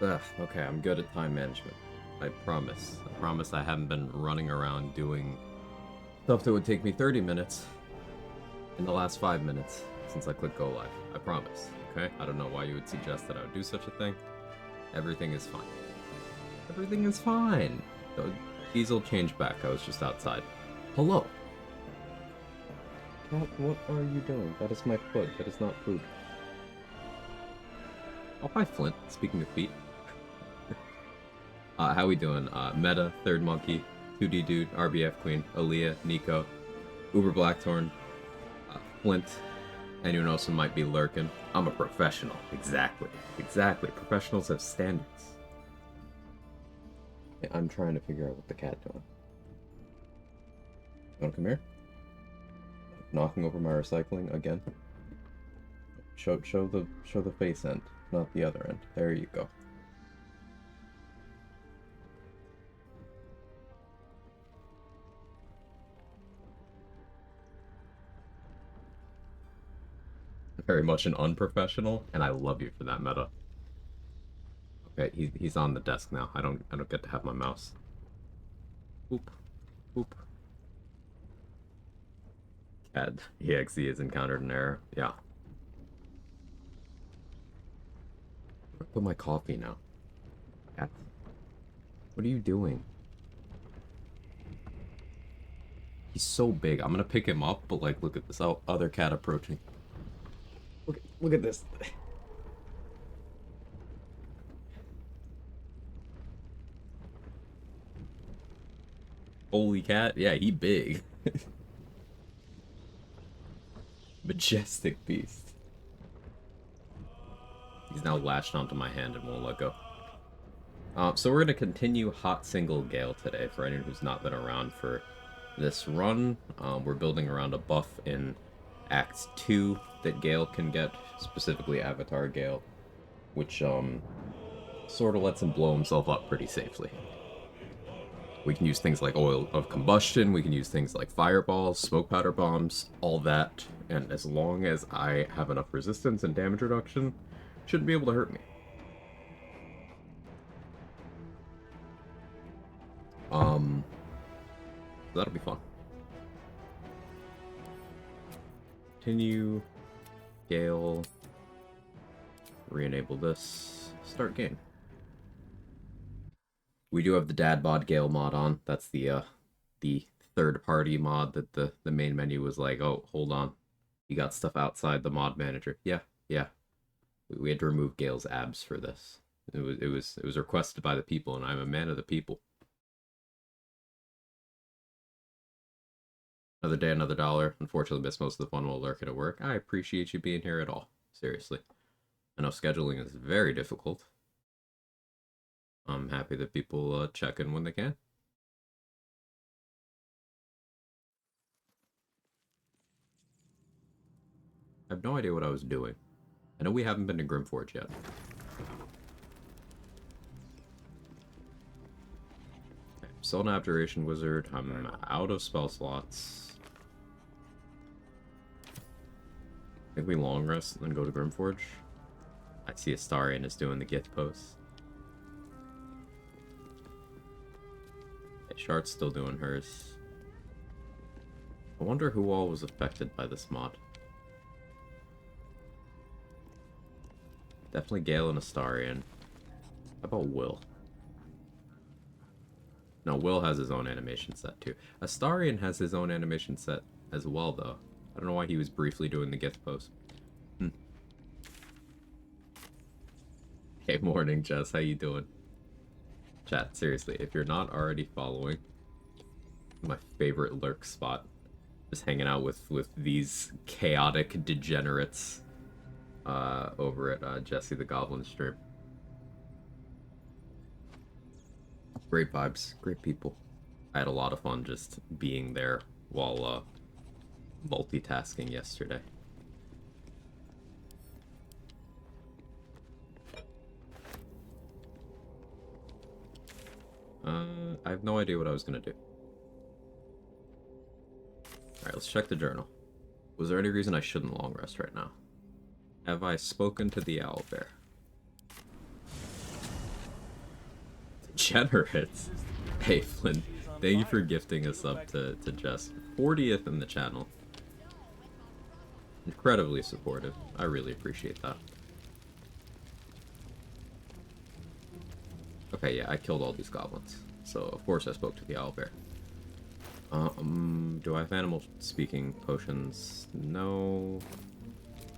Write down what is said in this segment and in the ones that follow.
Ugh, okay, I'm good at time management. I promise. I promise I haven't been running around doing stuff that would take me 30 minutes in the last 5 minutes since I clicked go live. I promise. Okay? I don't know why you would suggest that I would do such a thing. Everything is fine. Everything is fine. The diesel changed back. I was just outside. Hello. Cat, what are you doing? That is my foot. That is not food. Oh, hi, Flint. Speaking of feet. How we doing? Meta, Third Monkey, 2D Dude, RBF Queen, Aaliyah, Nico, Uber Blackthorn, Flint, anyone else who might be lurking. I'm a professional. Exactly. Exactly. Professionals have standards. I'm trying to figure out what the cat doing. You wanna come here? Knocking over my recycling again? Show the face end, not the other end. There you go. Very much an unprofessional, and I love you for that, Meta. Okay, he's on the desk now. I don't get to have my mouse. Oop, oop. Cat exe has encountered an error. Yeah. Where do I put my coffee now? Cat, what are you doing? He's so big. I'm gonna pick him up, but like, look at this other cat approaching. Look at this. Holy cat. Yeah, he big. Majestic beast. He's now latched onto my hand and won't let go. So we're going to continue Hot Single Gale today for anyone who's not been around for this run. We're building around a buff in Act 2 that Gale can get, specifically Avatar Gale, which sort of lets him blow himself up pretty safely. We can use things like oil of combustion, we can use things like fireballs, smoke powder bombs, all that, and as long as I have enough resistance and damage reduction, shouldn't be able to hurt me. So that'll be fun. Continue, Gale, re-enable this, start game. We do have the Dad Bod Gale mod on. That's the third party mod that the main menu was like, oh, hold on, you got stuff outside the mod manager. Yeah, yeah. We had to remove Gale's abs for this. It was requested by the people, and I'm a man of the people. Another day, another dollar. Unfortunately, missed most of the fun while lurking at work. I appreciate you being here at all. Seriously. I know scheduling is very difficult. I'm happy that people check in when they can. I have no idea what I was doing. I know we haven't been to Grimforge yet. Okay, still an Abjuration Wizard. I'm out of spell slots. I think we long rest and then go to Grimforge. I see Astarion is doing the gift post. Shard's still doing hers. I wonder who all was affected by this mod. Definitely Gale and Astarion. How about Will? No, Will has his own animation set too. Astarion has his own animation set as well, though. I don't know why he was briefly doing the gift post. Hey, morning, Jess. How you doing? Chat, seriously, if you're not already following, my favorite lurk spot, just hanging out with these chaotic degenerates over at Jesse the Goblin stream. Great vibes, great people. I had a lot of fun just being there while multitasking yesterday. I have no idea what I was gonna do. Alright, let's check the journal. Was there any reason I shouldn't long rest right now? Have I spoken to the owlbear? Degenerate. Hey, Flynn, thank you for gifting us up to Jess. 40th in the channel. Incredibly supportive. I really appreciate that. Okay, yeah, I killed all these goblins. So, of course, I spoke to the owlbear. Do I have animal speaking potions? No.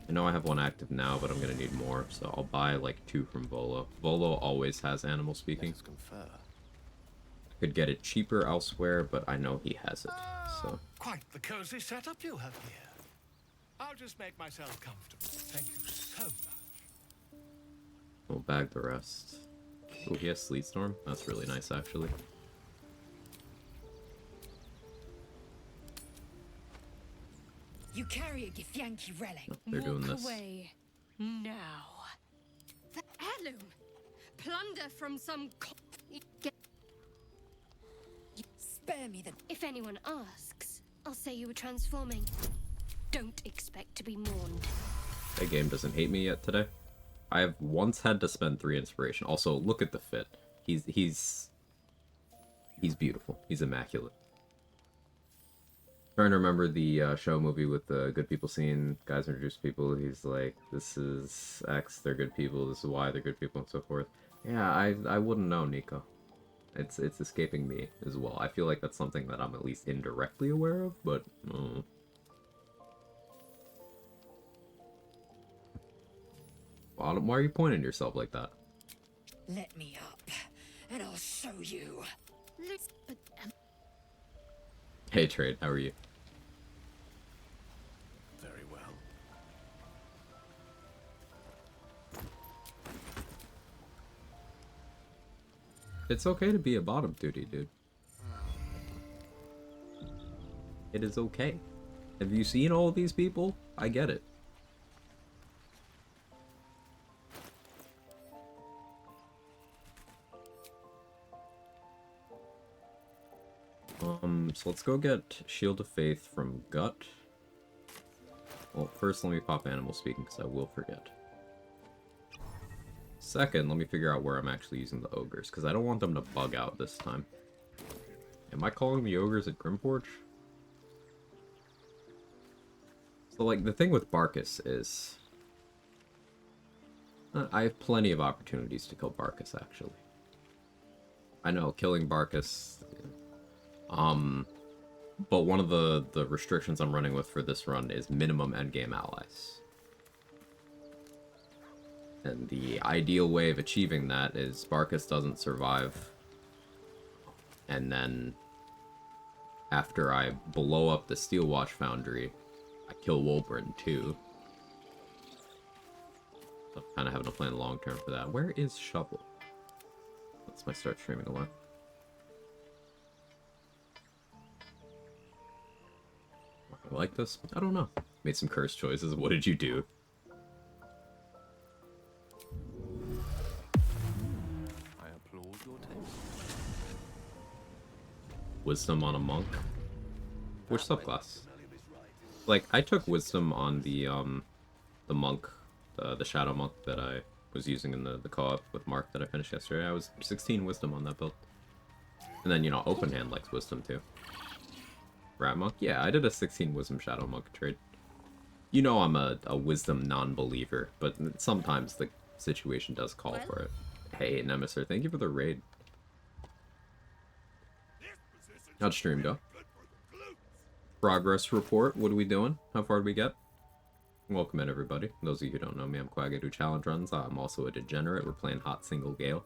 I know I have one active now, but I'm gonna need more, so I'll buy like 2 from Volo. Volo always has animal speaking. Could get it cheaper elsewhere, but I know he has it, so. Quite the cozy setup you have here. I'll just make myself comfortable. Thank you so much. We'll bag the rest. Oh, he has Sleet Storm? That's really nice, actually. You carry a Githyanki relic. They're doing Walk this. away now. The heirloom. Plunder from some. Spare me the. If anyone asks, I'll say you were transforming. Don't expect to be mourned. That game doesn't hate me yet today. I have once had to spend 3 inspiration. Also, look at the fit. He's beautiful. He's immaculate. Trying to remember the show movie with the good people scene. Guys introduce people. He's like, this is X, they're good people. This is Y, they're good people, and so forth. Yeah, I wouldn't know, Nico. It's escaping me as well. I feel like that's something that I'm at least indirectly aware of, but why are you pointing to yourself like that? Let me up, and I'll show you. Hey, Trade, how are you? Very well. It's okay to be a bottom duty, dude. It is okay. Have you seen all these people? I get it. So let's go get Shield of Faith from Gut. Well, first let me pop Animal Speaking, because I will forget. Second, let me figure out where I'm actually using the Ogres, because I don't want them to bug out this time. Am I calling the Ogres at Grimforge? So, like, the thing with Barkus is... I have plenty of opportunities to kill Barkus, actually. I know, killing Barkus... but one of the restrictions I'm running with for this run is minimum endgame allies. And the ideal way of achieving that is Barkus doesn't survive. And then, after I blow up the Steelwatch Foundry, I kill Wolbrin too. So I'm kind of having to plan long term for that. Where is Shovel? Let's start streaming a lot. I like this? I don't know. Made some curse choices. What did you do? I applaud your taste. Wisdom on a monk? Which subclass? Like, I took wisdom on the monk, the shadow monk that I was using in the co-op with Mark that I finished yesterday. I was 16 wisdom on that build. And then, you know, open hand likes wisdom too. Rat monk? Yeah, I did a 16 wisdom shadow monk trade. You know I'm a wisdom non-believer, but sometimes the situation does call for it. Hey, Nemesis, thank you for the raid. How'd stream go? Progress report, what are we doing? How far did we get? Welcome in, everybody. Those of you who don't know me, I'm Quag, I do challenge runs. I'm also a degenerate. We're playing hot single Gale,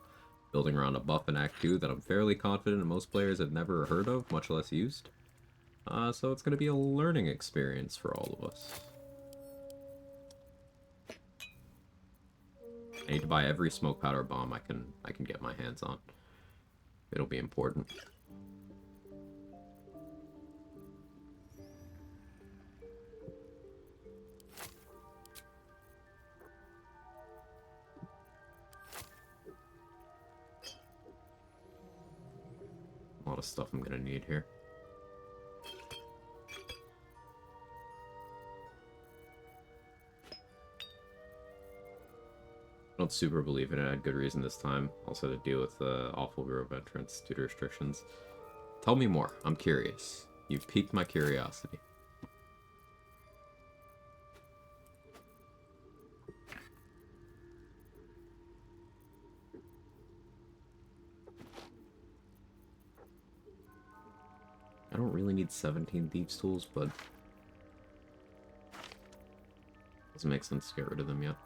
building around a buff in Act 2 that I'm fairly confident most players have never heard of, much less used. So it's going to be a learning experience for all of us. I need to buy every smoke powder bomb I can get my hands on. It'll be important. A lot of stuff I'm going to need here. I don't don't super believe in it. I had good reason this time. Also to deal with the awful grove entrance due to restrictions. Tell me more. I'm curious. You've piqued my curiosity. I don't really need 17 thieves tools, but doesn't make sense to get rid of them yet.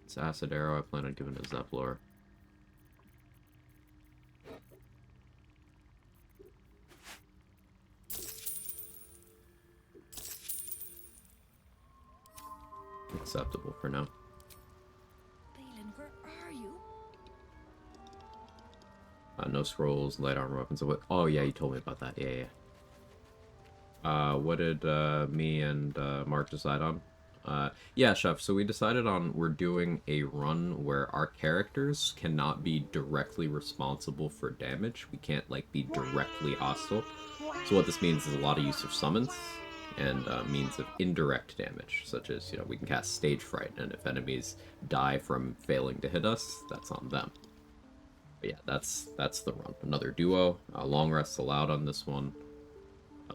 This acid arrow I plan on giving to Zeplor. Acceptable for now. Balin, where are you? No scrolls, light armor weapons. Oh yeah, you told me about that. Yeah, yeah. What did me and Mark decide on? Yeah, Chef. So we decided on we're doing a run where our characters cannot be directly responsible for damage. We can't like be directly hostile. So what this means is a lot of use of summons and means of indirect damage, such as, you know, we can cast Stage Fright, and if enemies die from failing to hit us, that's on them. But yeah, that's the run. Another duo. Long rests allowed on this one.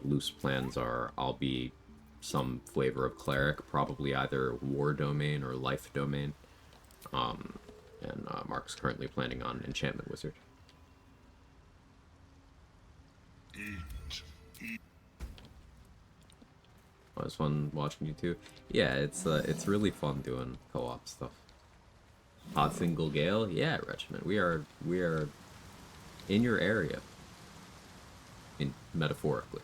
Loose plans are I'll be some flavor of cleric, probably either war domain or life domain. And Mark's currently planning on enchantment wizard. Oh, it's fun watching you too. Yeah, it's really fun doing co-op stuff. Hot single Gale, yeah, Regiment. We are in your area. Metaphorically.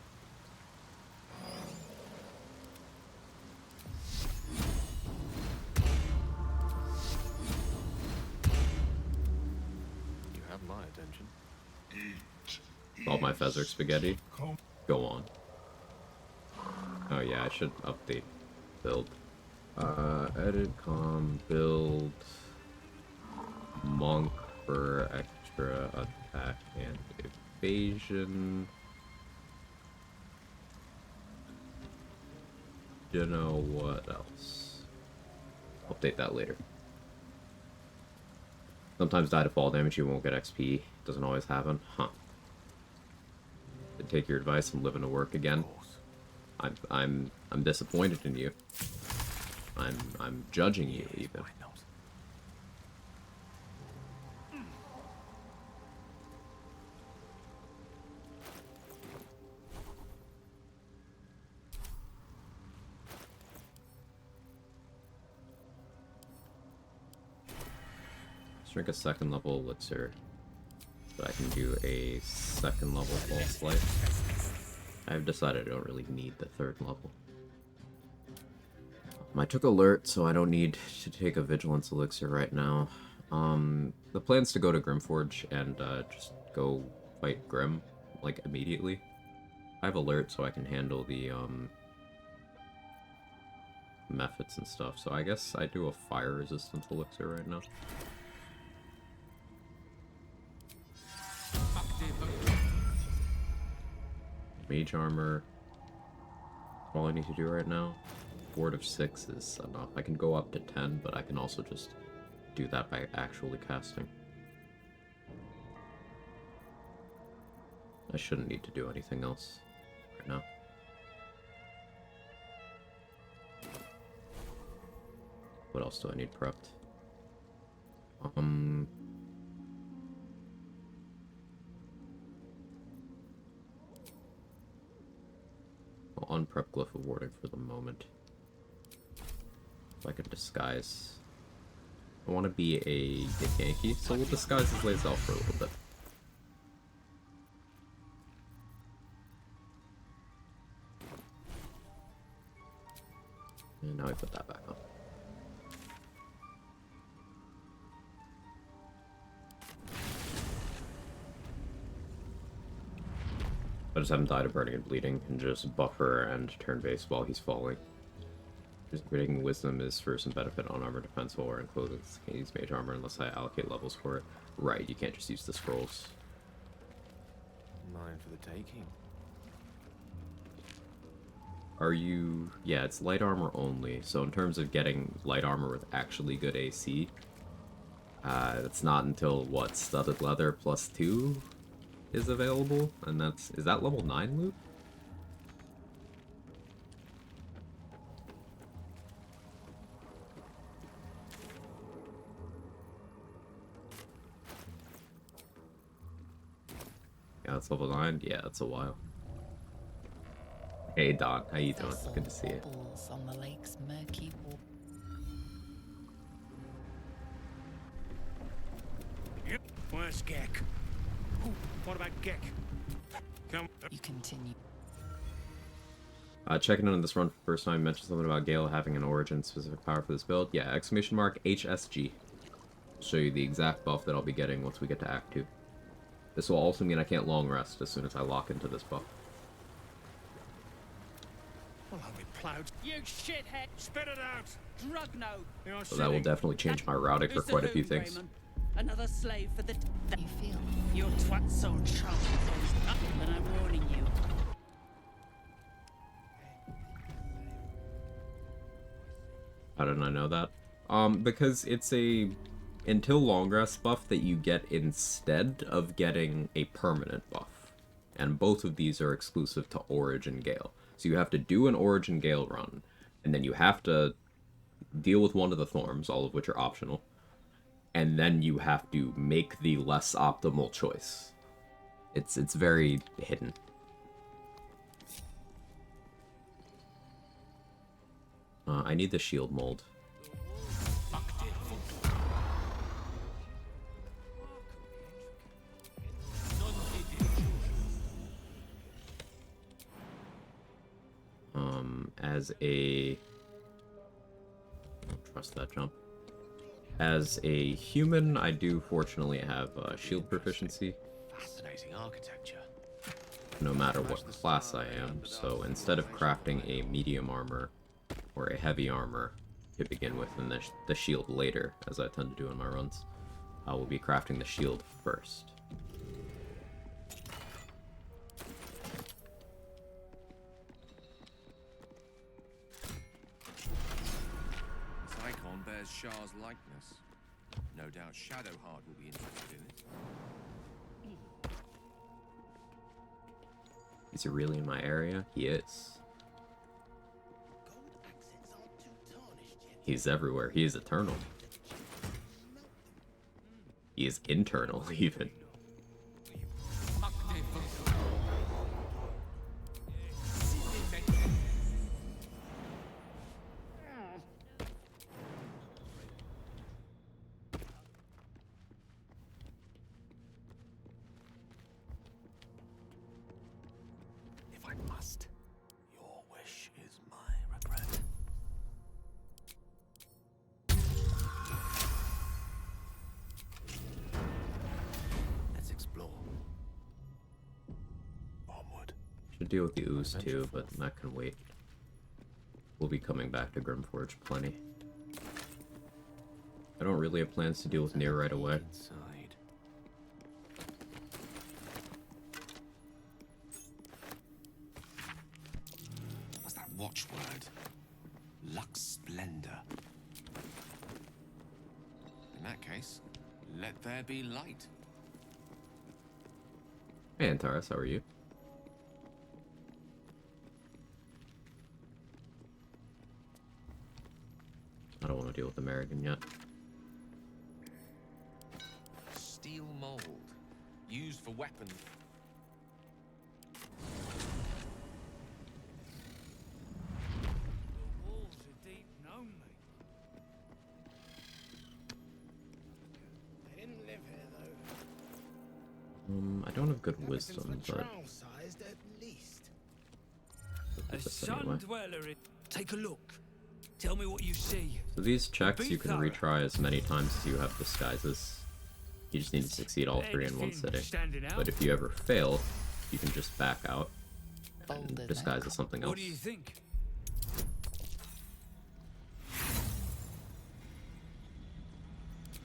You have my attention. All my Fezzerk spaghetti. Go on. Oh yeah, I should update build. Edit com build monk for extra attack and evasion. Don't know what else. Update that later. Sometimes die to fall damage, you won't get XP. Doesn't always happen. Huh. Take your advice and live in a work again. I'm disappointed in you. I'm judging you even. Let's drink a second level elixir so I can do a second level false light. I've decided I don't really need the third level. I took alert, so I don't need to take a vigilance elixir right now. The plan's to go to Grimforge and just go fight Grim, like, immediately. I have alert, so I can handle the methods and stuff, so I guess I do a fire resistance elixir right now. Mage armor. All I need to do right now. Ward of 6 is enough. I can go up to 10, but I can also just do that by actually casting. I shouldn't need to do anything else right now. What else do I need prepped? I'll unprep Glyph of Warding for the moment. If I can disguise. I want to be a Yankee, so we'll disguise as Lae'zel for a little bit. And now I put that back on. I just have him die to burning and bleeding, and just buffer and turn base while he's falling. Just creating wisdom is for some benefit on armor defense while wearing clothes. Can't use mage armor unless I allocate levels for it. Right, you can't just use the scrolls. mine for the taking. Are you... Yeah, it's light armor only. So in terms of getting light armor with actually good AC, it's not until, what, studded leather +2 is available? And that's... Is that level 9 loot? Yeah, that's level 9. Yeah, that's a while. Hey, Don. How you doing? Good to see you. On the lake's murky water. Yep. Where's Gek? What about Gek? Come. You continue. Checking in on this run for the first time, you mentioned something about Gale having an origin-specific power for this build. Yeah, exclamation mark HSG. Show you the exact buff that I'll be getting once we get to Act 2. This will also mean I can't long rest as soon as I lock into this buff. Well, I'll be plowed. You shithead! Spit it out! Drug note! You're So that will definitely change my routing for Who's the quite a who, few things. Raymond? Another slave for the... You feel? Your twat so charming goes up, and I'm warning you. How did I know that? Because it's a until long rest buff that you get instead of getting a permanent buff. And both of these are exclusive to Origin Gale. So you have to do an Origin Gale run, and then you have to deal with one of the Thorns, all of which are optional, and then you have to make the less optimal choice. It's very hidden. I need the shield mold. As a... I don't trust that jump. As a human, I do fortunately have shield proficiency, Fascinating architecture. no matter what class I am. So instead of crafting a medium armor or a heavy armor to begin with, and the shield later, as I tend to do in my runs, I will be crafting the shield first. This icon bears Shah's likeness. No doubt Shadowheart will be interested in it. Is he really in my area? He is. He's everywhere. He is eternal. He is internal, even. If I must, your wish is my regret. Let's explore. Onward. Should deal with the ooze too, but that can wait. We'll be coming back to Grimforge plenty. I don't really have plans to deal with Nier right away. Inside. What's that watchword? Lux Splendor. In that case, let there be light. Hey Antares, how are you? I don't want to deal with American yet. Steel mold, used for weapons. The walls are deep, know me. They didn't live here, though. I don't have good wisdom, but sized at least. I'll A put this sun anyway. dweller. Take a look. Tell me what you see. So these checks Be you can thorough. retry as many times as you have disguises. You just need to succeed all three in one Anything sitting. standing out? But if you ever fail, you can just back out Bolder and than disguise as something else. What do you think?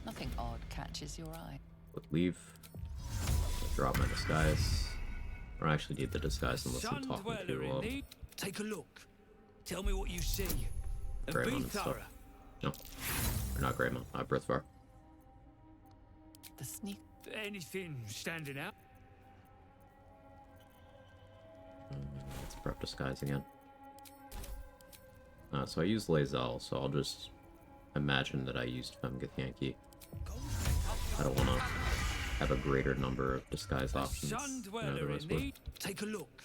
Nothing odd catches your eye. With leave, drop my disguise. I don't actually need the disguise unless I'm Sun talking dweller to in need. Take a look. Tell me what you see. And Greymon be and stuff. thorough. No, or not Greymon. Brithvar. The sneak. Anything standing out? Let's prep disguise again. So I used Lae'zel, so I'll just imagine that I used Femgithyanki. I don't want to have a greater number of disguise options Sun than I dweller otherwise in would. need. Take a look.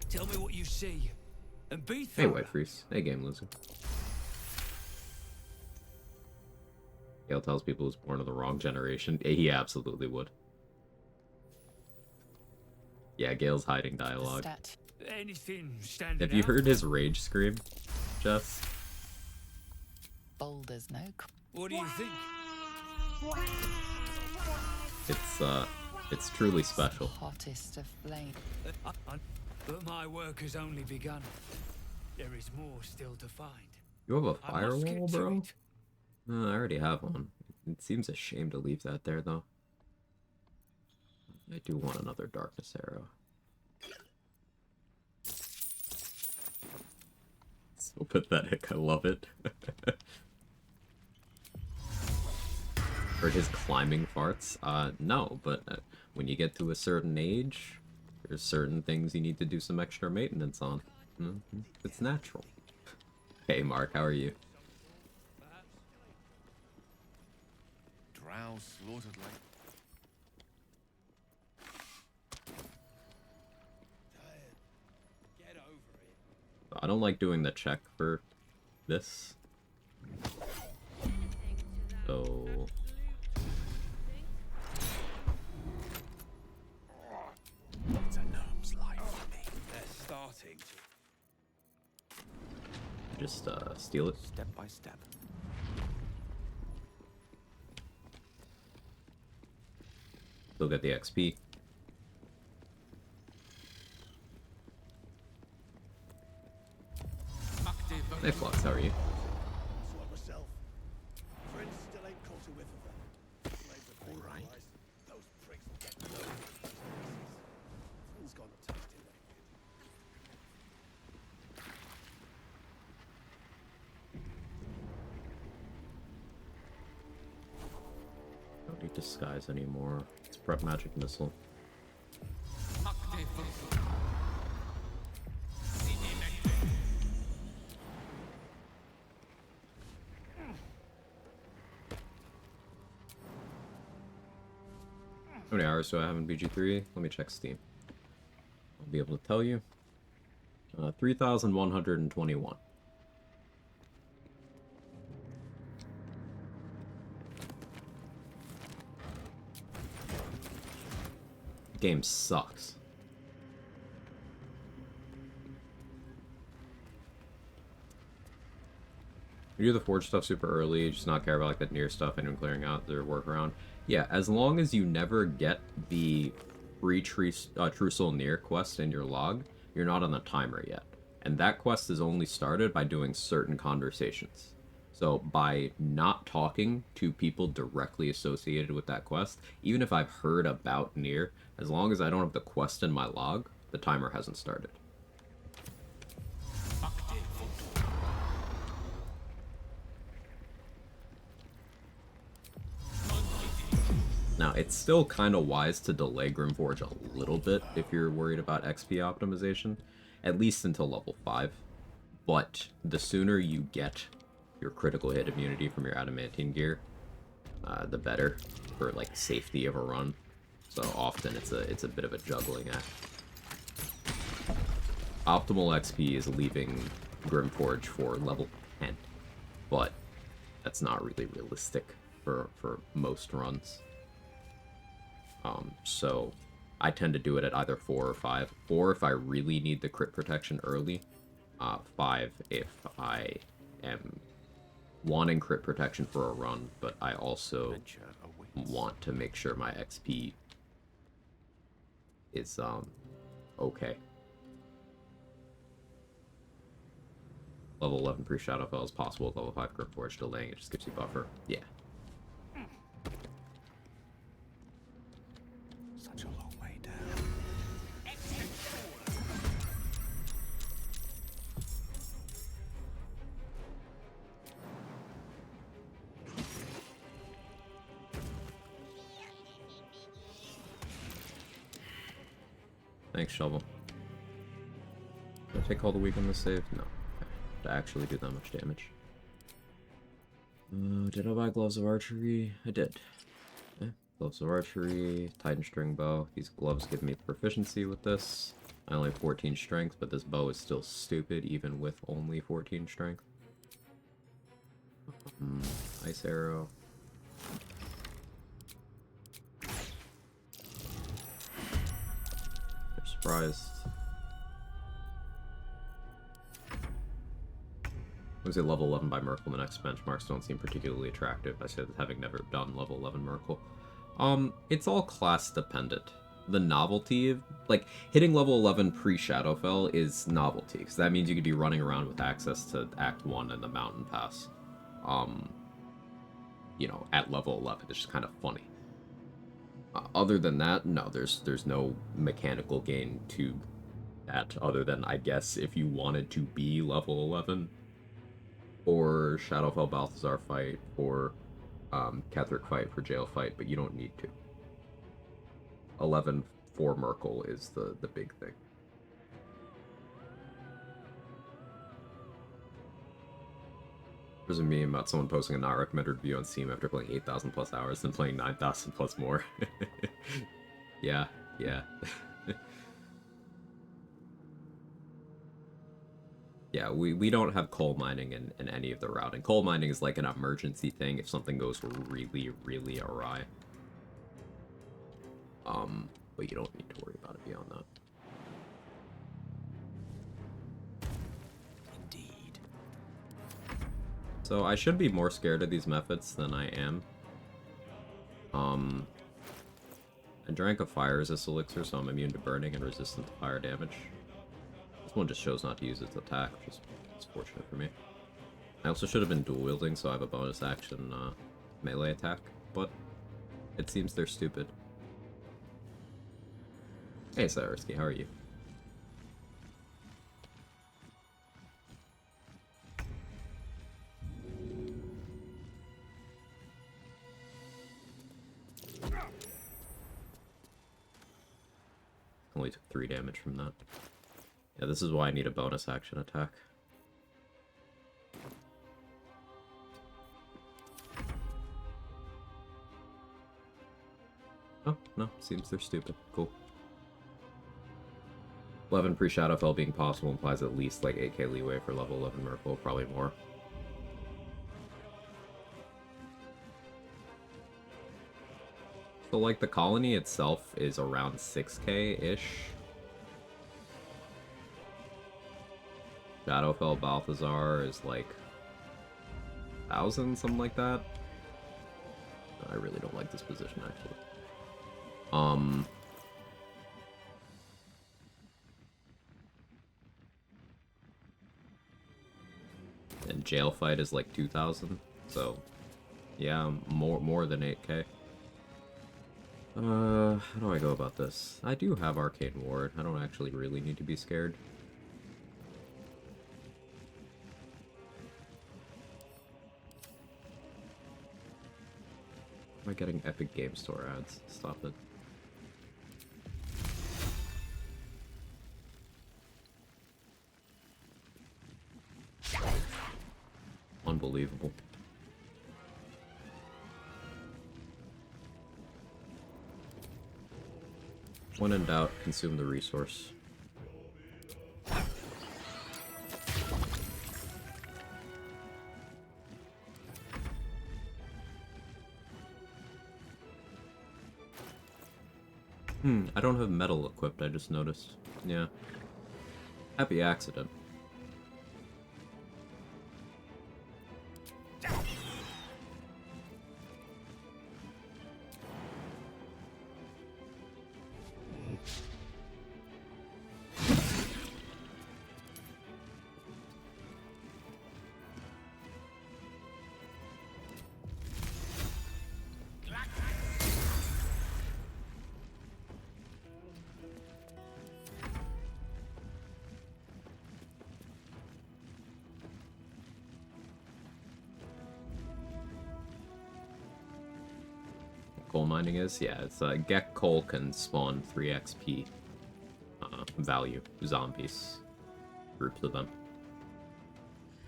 Tell me what you see. And be Hey, thorough. White Freeze. Hey, Game Loser. Gale tells people he's born of the wrong generation. He absolutely would. Yeah, Gale's hiding The dialogue. stat. Anything standing Have you out? heard his rage scream, Jess? Bold as no. What do you think? It's truly special. Hottest of flame. But my work has only begun. There is more still to find. You have a I must firewall, get to bro? it. I already have one. It seems a shame to leave that there, though. I do want another darkness arrow. So pathetic, I love it. Heard his climbing farts? No, but when you get to a certain age, there's certain things you need to do some extra maintenance on. It's natural. Hey Mark, how are you? Drow slaughtered like... Get over it. I don't like doing the check for this. So... It's a gnome's life for me. They're starting to. just steal it. Step by step. Still get the XP. Hey Flux, how are you? Saw myself. Friends still ain't caught a whiff of them. Flames are All right. polarized. Those pricks will get blown. Friends gone tasting naked. Don't need disguise anymore. Let's prep magic missile. How many hours do I have in BG3? Let me check Steam. I'll be able to tell you. 3,121. Game sucks. You do the forge stuff super early, just not care about like the near stuff and clearing out their workaround. Yeah, as long as you never get the free True Soul Near quest in your log, you're not on the timer yet. And that quest is only started by doing certain conversations. So by not talking to people directly associated with that quest, even if I've heard about Near, as long as I don't have the quest in my log, the timer hasn't started. Now, it's still kind of wise to delay Grimforge a little bit if you're worried about XP optimization, at least until level 5. But the sooner you get your critical hit immunity from your adamantine gear, the better for like safety of a run. So often it's a bit of a juggling act. Optimal XP is leaving Grimforge for level 10, but that's not really realistic for most runs. So I tend to do it at either 4 or 5. 4 if I really need the crit protection early. 5 if I am wanting crit protection for a run, but I also want to make sure my XP is okay. Level 11 pre-Shadowfell is possible with level 5 Grimforge. Delaying it just gives you buffer. Yeah. Such a long way down. Thanks, shovel. Did I take all the weak on the save? No. Okay. To actually do that much damage. Did I buy gloves of archery? I did. Okay. Gloves of archery, Titan string bow. These gloves give me proficiency with this. I only have 14 strength, but this bow is still stupid even with only 14 strength. Ice arrow. I'm surprised. I was at level 11 by Merkle. The next benchmarks don't seem particularly attractive. I said having never done level 11 Merkle. It's all class dependent. The novelty of, like, hitting level 11 pre-Shadowfell is novelty, because that means you could be running around with access to Act 1 and the Mountain Pass. You know, at level 11. It's just kind of funny. Other than that, no, there's no mechanical gain to that, other than, I guess, if you wanted to be level 11, or Shadowfell Balthazar fight, or Ketheric fight for Gale fight, but you don't need to. 11 for Merkle is the big thing. There's a meme about someone posting a not recommended review on Steam after playing 8,000 plus hours, then playing 9,000 plus more. Yeah. Yeah, we don't have coal mining in any of the routing. Coal mining is like an emergency thing if something goes really, really awry. But you don't need to worry about it beyond that. Indeed. So I should be more scared of these methods than I am. I drank a fire resist elixir, so I'm immune to burning and resistant to fire damage. This one just chose not to use its attack, which is fortunate for me. I also should have been dual wielding, so I have a bonus action melee attack, but it seems they're stupid. Hey, Sarisky, how are you? Only took 3 damage from that. Yeah, this is why I need a bonus action attack. Oh, no, seems they're stupid. Cool. 11 pre-Shadowfell being possible implies at least like 8k leeway for level 11 Merkle, probably more. So like the colony itself is around 6k-ish. Shadowfell Balthazar is like 1,000, something like that. I really don't like this position actually. And jail fight is like 2,000, so yeah, more than 8k. How do I go about this? I do have Arcane Ward. I don't actually really need to be scared. Am I getting Epic Game Store ads? Stop it. Unbelievable. When in doubt, consume the resource. I don't have metal equipped, I just noticed. Yeah. Happy accident. Coal mining is? Yeah, it's Gek coal can spawn 3 XP. value zombies, groups of them.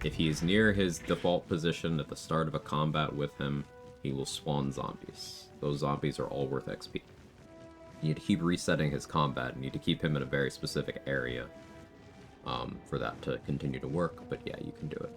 If he's near his default position at the start of a combat with him, he will spawn zombies. Those zombies are all worth XP. You need to keep resetting his combat. You need to keep him in a very specific area for that to continue to work, but yeah, you can do it.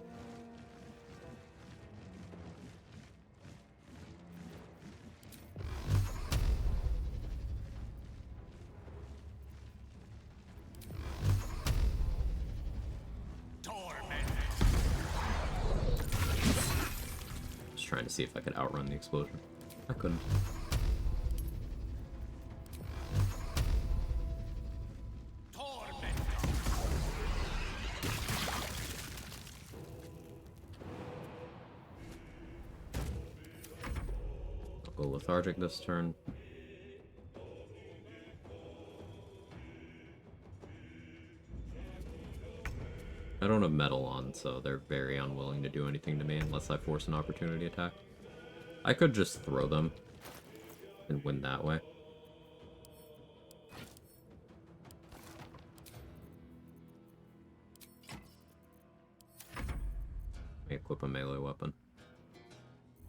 Just trying to see if I could outrun the explosion. I couldn't. I'll go lethargic this turn. I don't have metal on, so they're very unwilling to do anything to me unless I force an opportunity attack. I could just throw them and win that way. Let me equip a melee weapon.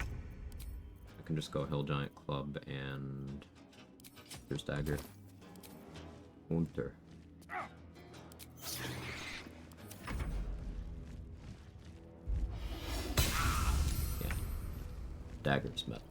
I can just go Hill Giant Club and there's Dagger. Unter. Yeah. Dagger's metal.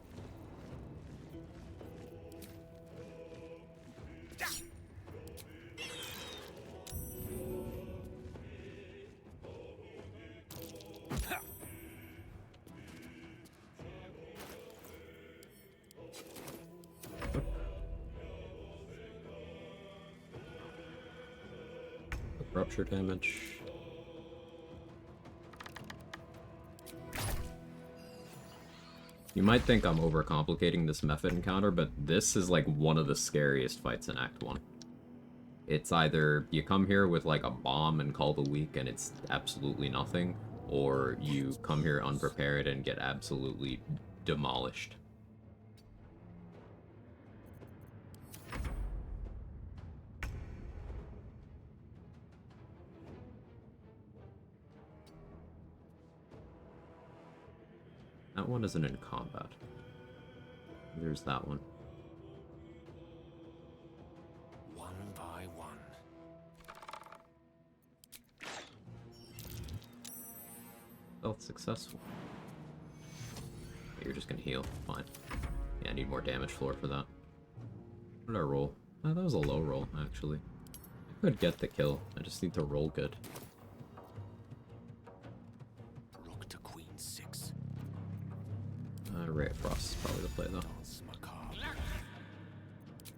Rupture damage. You might think I'm overcomplicating this method encounter, but this is like one of the scariest fights in Act 1. It's either you come here with like a bomb and call the weak and it's absolutely nothing, or you come here unprepared and get absolutely demolished. That one isn't in combat. There's that one. One by one. Stealth successful. You're just gonna heal. Fine. Yeah, I need more damage floor for that. What did I roll? Oh, that was a low roll, actually. I could get the kill. I just need to roll good. Rook to queen 6. Ray of Frost is probably the play, though. Dance macabre.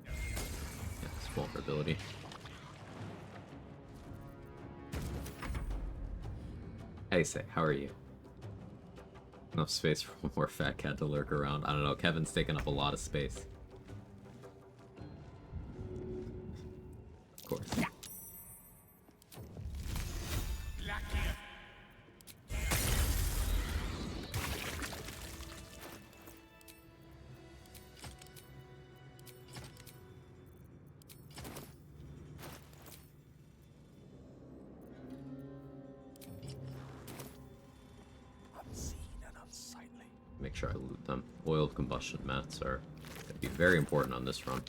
Yeah, it's vulnerability. Hey, say, how are you? Enough space for one more fat cat to lurk around. I don't know, Kevin's taking up a lot of space. Of course. Make sure I loot them. Oil of combustion mats are going to be very important on this run.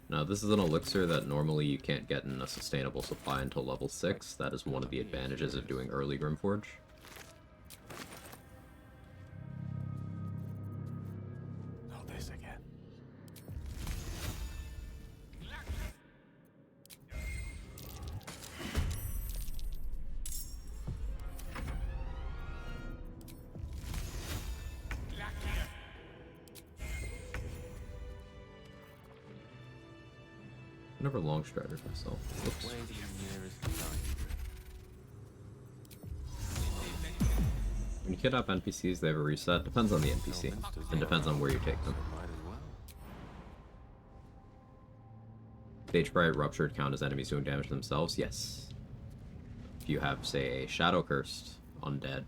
Now, this is an elixir that normally you can't get in a sustainable supply until level 6. That is one of the advantages of doing early Grimforge. Not this again. I never long strided myself. Whoops. Way the nearest line. When you kidnap NPCs, they have a reset. Depends on the NPC. And depends on where you take them. Might as well. Stage Fright, Ruptured count as enemies doing damage to themselves? Yes. If you have, say, a Shadow Cursed Undead,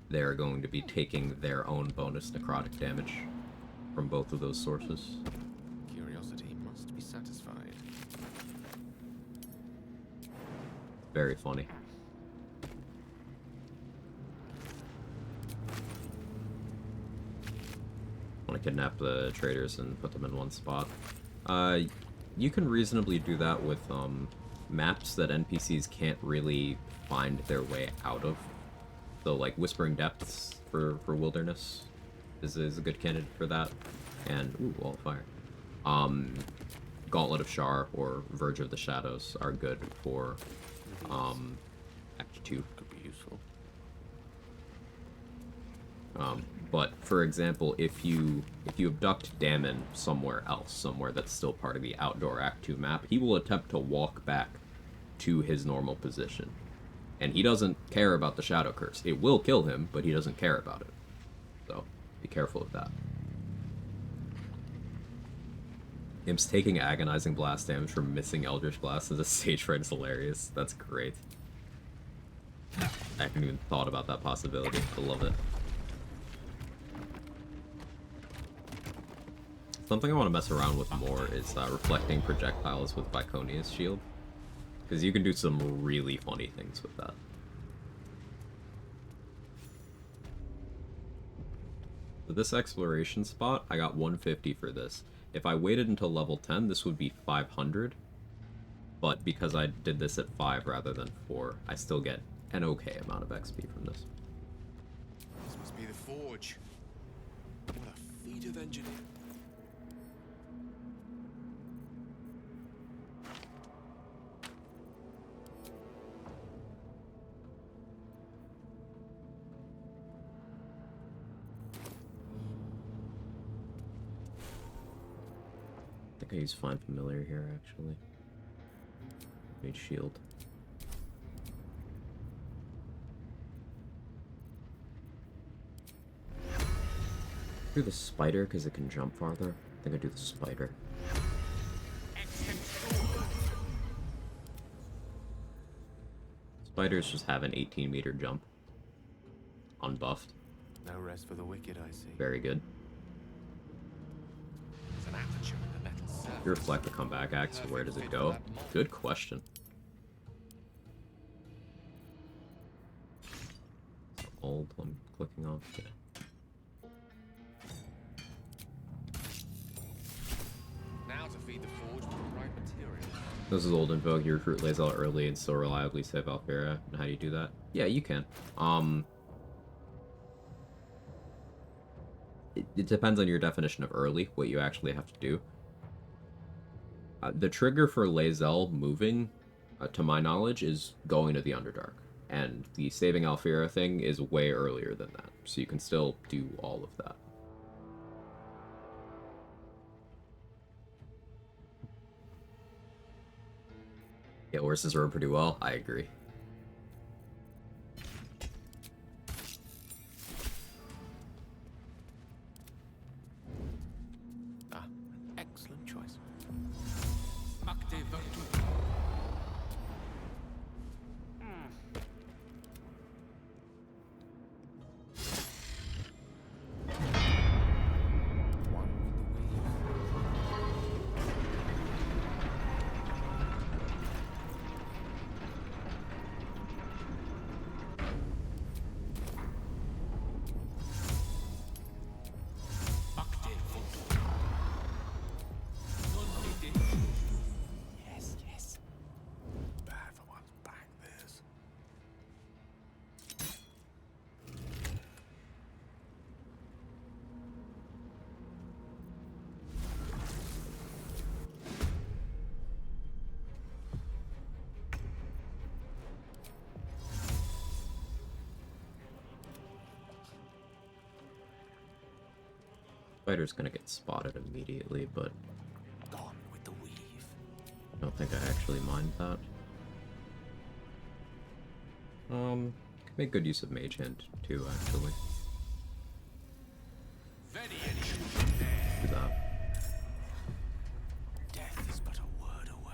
they're going to be taking their own bonus necrotic damage from both of those sources. Curiosity must be satisfied. Very funny. Want to kidnap the traders and put them in one spot. You can reasonably do that with maps that NPCs can't really find their way out of. So like Whispering Depths for Wilderness is a good candidate for that. And ooh, Wall of Fire. Gauntlet of Shar or Verge of the Shadows are good for Act 2. Could be useful. But for example, if you abduct Damon somewhere else, somewhere that's still part of the outdoor Act 2 map, he will attempt to walk back to his normal position. And he doesn't care about the Shadow Curse. It will kill him, but he doesn't care about it. So, be careful of that. Imps taking agonizing blast damage from missing Eldritch Blast as a stage fright is hilarious. That's great. I haven't even thought about that possibility. I love it. Something I want to mess around with more is reflecting projectiles with Viconia's shield. Because you can do some really funny things with that. For this exploration spot, I got 150 for this. If I waited until level 10, this would be 500. But because I did this at 5 rather than 4, I still get an okay amount of XP from this. This must be the forge. What a feat of engineering. I think I use Find Familiar here, actually. Need shield. Do the spider because it can jump farther. I think I do the spider. Spiders just have an 18-meter jump. Unbuffed. No rest for the wicked, I see. Very good. There's an aperture in the metal surface. You reflect the comeback axe, where does it go? Good question. It's old, I'm clicking off. Yeah. Now to feed the forge with the right material. This is old info. You recruit Lae'zel early and still reliably save Alfira. And how do you do that? Yeah, you can. It depends on your definition of early, what you actually have to do. The trigger for Lae'zel moving, to my knowledge, is going to the Underdark. And the saving Alfira thing is way earlier than that. So you can still do all of that. Yeah, horses rode pretty well. I agree. Ah, an excellent choice. One with the weave. Yes, yes. Bad for one's back, this. Spider's gonna get spotted immediately, but Gone with the weave. I don't think I actually mind that. Can make good use of Mage Hand too, actually. Do that. Death is but a word away.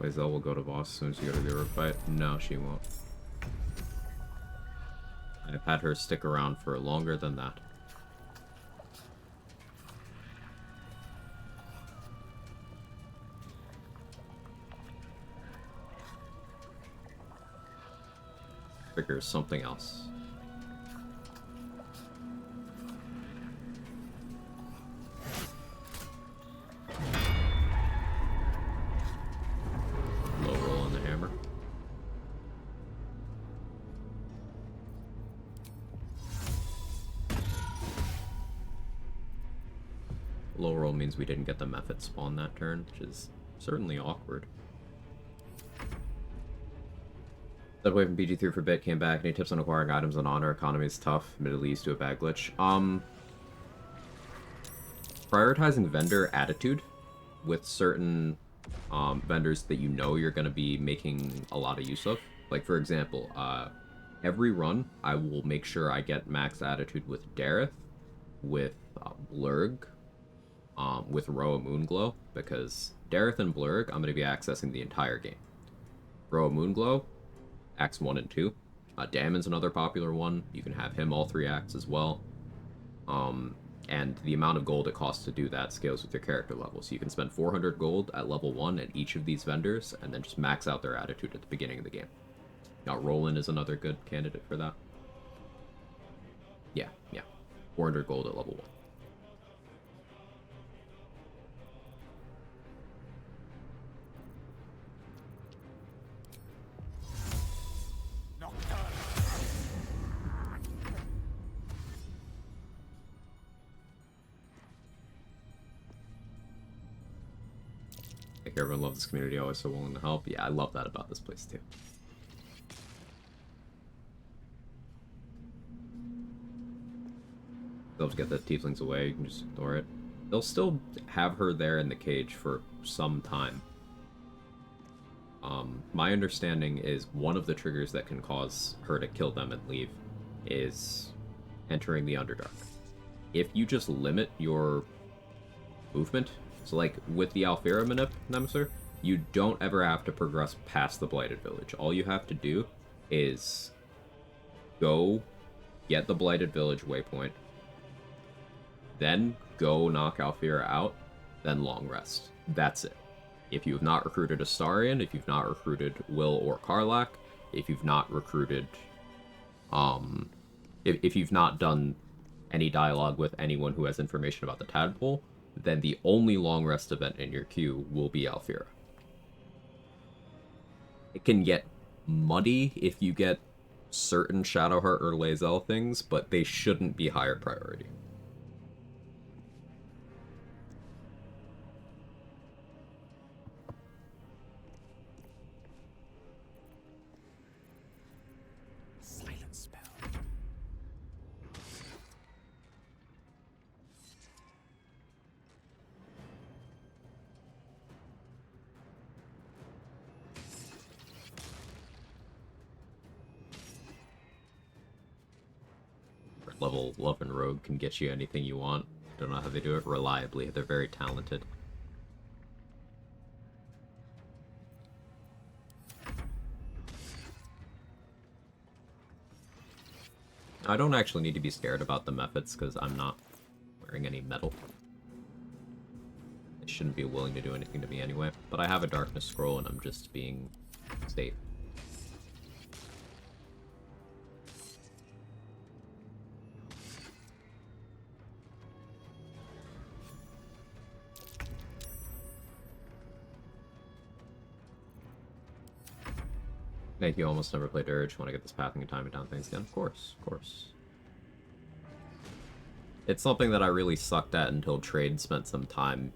Lae'zel will go to boss as soon as you go to the orc fight. No, she won't. I've had her stick around for longer than that. triggers something else. Low roll on the hammer. Low roll means we didn't get the method spawn that turn, which is certainly awkward. That away from BG3 for a bit, came back. Any tips on acquiring items on honor? Economy is tough. Admittedly used to a bad glitch. Prioritizing vendor attitude with certain vendors that you know you're going to be making a lot of use of. Like, for example, every run, I will make sure I get max attitude with Dareth, with Blurg, with Roa Moonglow, because Dareth and Blurg, I'm going to be accessing the entire game. Roa Moonglow, acts 1 and 2. Damon's another popular one. You can have him all 3 acts as well. And the amount of gold it costs to do that scales with your character level. So you can spend 400 gold at level 1 at each of these vendors, and then just max out their attitude at the beginning of the game. Now, Roland is another good candidate for that. Yeah. 400 gold at level 1. Everyone loves this community, always so willing to help. Yeah, I love that about this place too. They'll just get the tieflings away, you can just ignore it. They'll still have her there in the cage for some time. My understanding is one of the triggers that can cause her to kill them and leave is entering the Underdark. If you just limit your movement, so like with the Alfira Nemesis, you don't ever have to progress past the Blighted Village. All you have to do is go get the Blighted Village waypoint, then go knock Alfira out, then long rest. That's it. If you have not recruited Astarion, if you've not recruited Will or Karlach, if you've not recruited, if you've not done any dialogue with anyone who has information about the Tadpole, then the only long rest event in your queue will be Alfira. It can get muddy if you get certain Shadowheart or Lae'zel things, but they shouldn't be higher priority. Silence spell. Level Love and Rogue can get you anything you want. Don't know how they do it reliably. They're very talented. I don't actually need to be scared about the methods because I'm not wearing any metal. They shouldn't be willing to do anything to me anyway. But I have a Darkness Scroll and I'm just being safe. Make you almost never play Dirge. Want to get this pathing and timing down things again? Of course, of course. It's something that I really sucked at until Trade spent some time,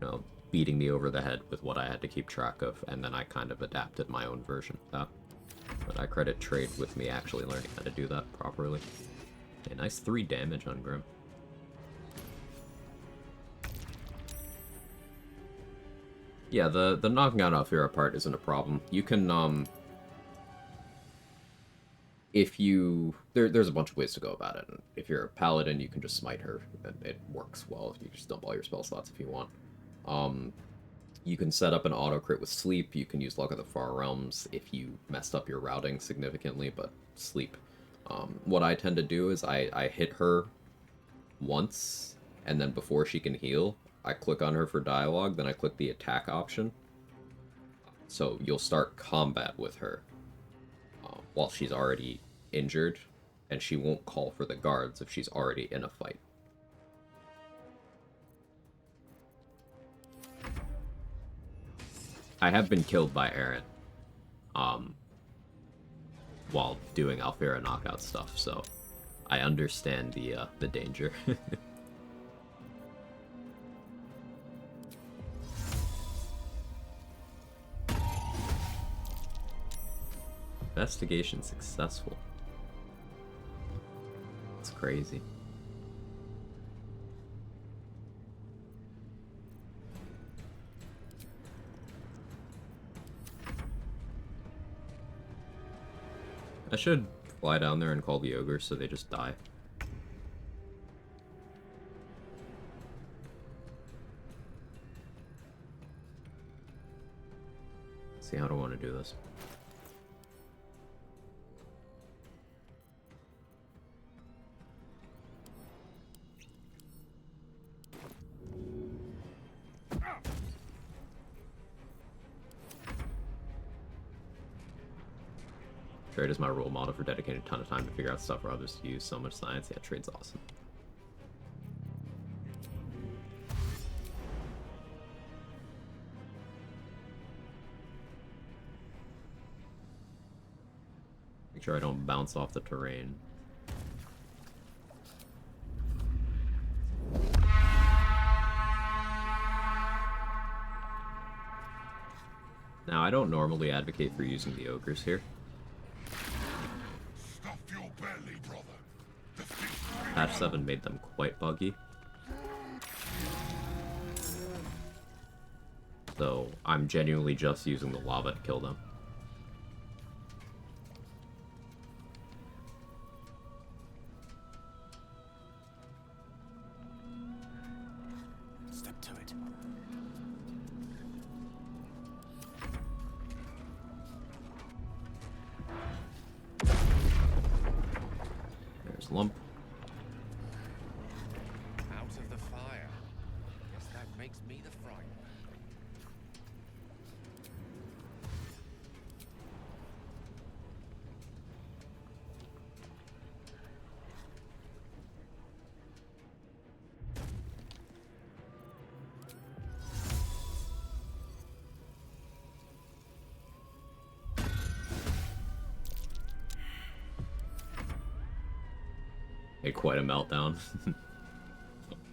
you know, beating me over the head with what I had to keep track of, and then I kind of adapted my own version of that. But I credit Trade with me actually learning how to do that properly. A nice 3 damage on Grim. Yeah, the knocking out Alfira part isn't a problem. You can, if you... There's a bunch of ways to go about it. If you're a paladin, you can just smite her, and it works well if you just dump all your spell slots if you want. You can set up an auto-crit with Sleep. You can use Luck of the Far Realms if you messed up your routing significantly, but Sleep. What I tend to do is I hit her once, and then before she can heal, I click on her for dialogue, then I click the attack option. So you'll start combat with her. while she's already injured, and she won't call for the guards if she's already in a fight. I have been killed by Aaron, while doing Alfira knockout stuff, so I understand the danger. Investigation successful. It's crazy. I should fly down there and call the ogres so they just die. See how do I want to do this. Trade is my role model for dedicating a ton of time to figure out stuff for others to use. So much science. Yeah, trade's awesome. Make sure I don't bounce off the terrain. Now, I don't normally advocate for using the ogres here. Patch 7 made them quite buggy. So I'm genuinely just using the lava to kill them. Step to it. There's Lump. Out of the fire. Guess that makes me the frying pan. Made quite a meltdown.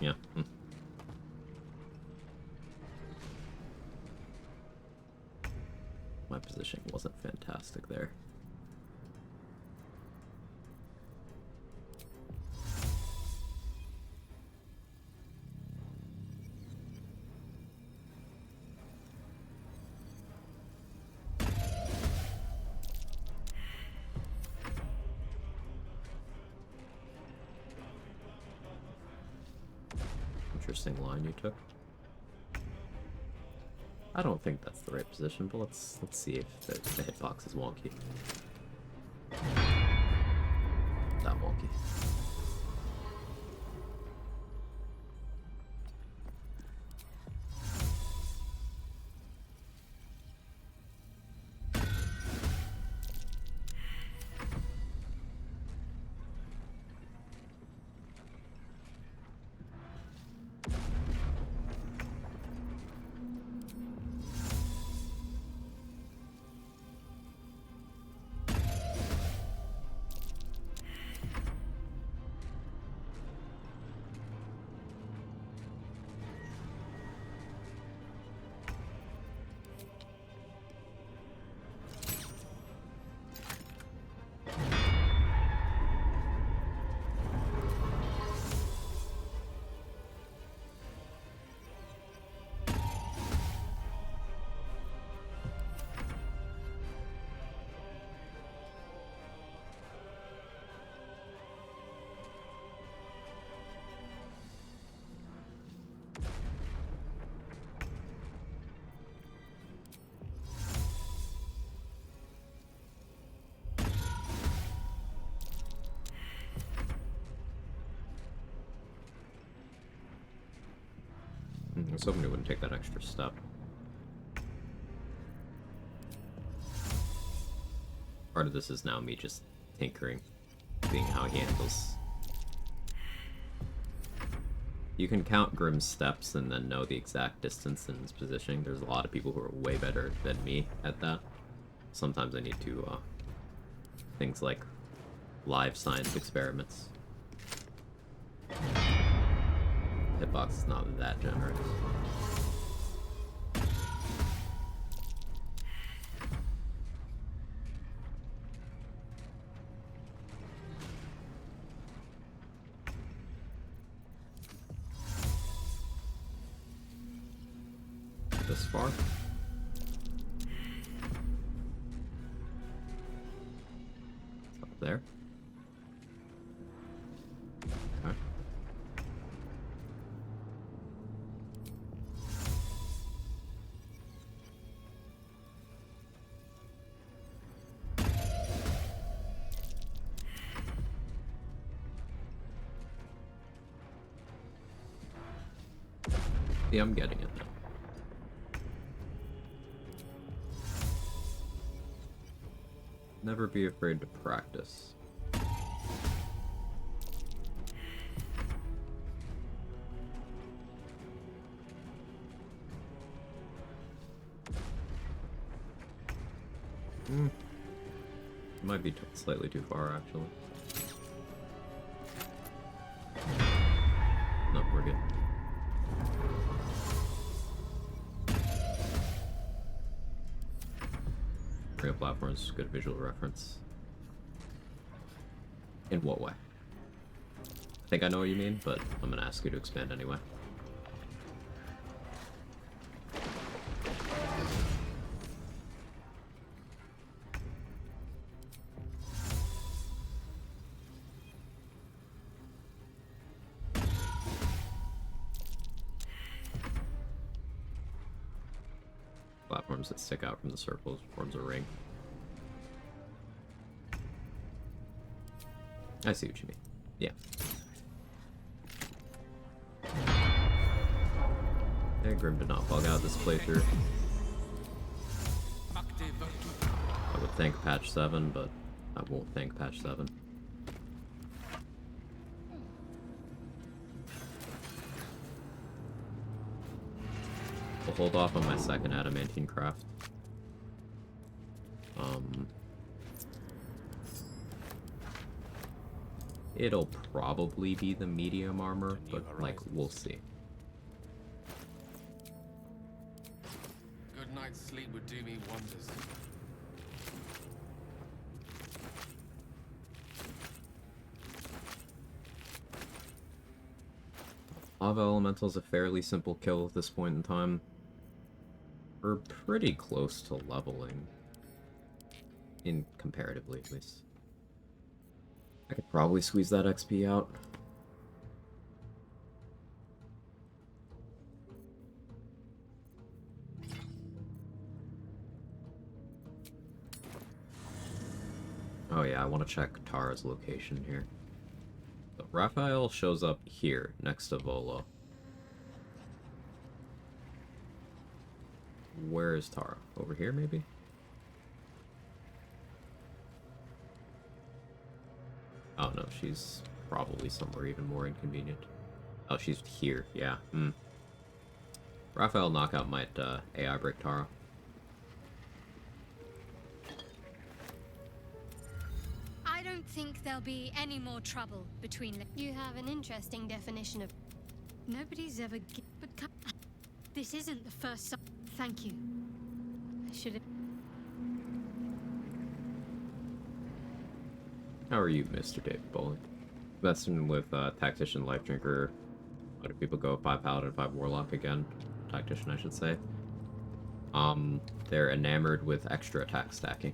Yeah. My position wasn't fantastic there. Interesting line you took. I don't think that's the right position, but let's see if the hitbox is wonky. Not wonky. I was hoping it wouldn't take that extra step. Part of this is now me just tinkering, seeing how he handles. You can count Grimm's steps and then know the exact distance and his positioning. There's a lot of people who are way better than me at that. Sometimes I need to, things like live science experiments. Hitbox is not that generous. This far? Up there? Okay. Yeah, I'm getting it now. Never be afraid to practice. Might be slightly too far, actually. No, we're good. Real platforms, good visual reference. In what way? I think I know what you mean, but I'm gonna ask you to expand anyway. Platforms that stick out from the circles forms a ring. I see what you mean. Yeah. Yeah, Grim did not bug out this playthrough. I would think patch 7, but I won't think patch 7. We'll hold off on my second adamantine craft. It'll probably be the medium armor, but like, we'll see. Good night's sleep would do me wonders. Lava Elemental is a fairly simple kill at this point in time. We're pretty close to leveling. In comparatively, at least. I could probably squeeze that XP out. Oh yeah, I want to check Tara's location here. So Raphael shows up here, next to Volo. Where is Tara? Over here, maybe? Oh no, she's probably somewhere even more inconvenient. Oh, she's here, yeah. Raphael knockout might AI break Tara. I don't think there'll be any more trouble between them. You have an interesting definition of... Nobody's ever... But this isn't the first... Thank you. I should have... How are you, Mr. David Bowling? Messing with Tactician, Life Drinker. What do people go? 5 Paladin, 5 Warlock again. Tactician, I should say. They're enamored with extra attack stacking.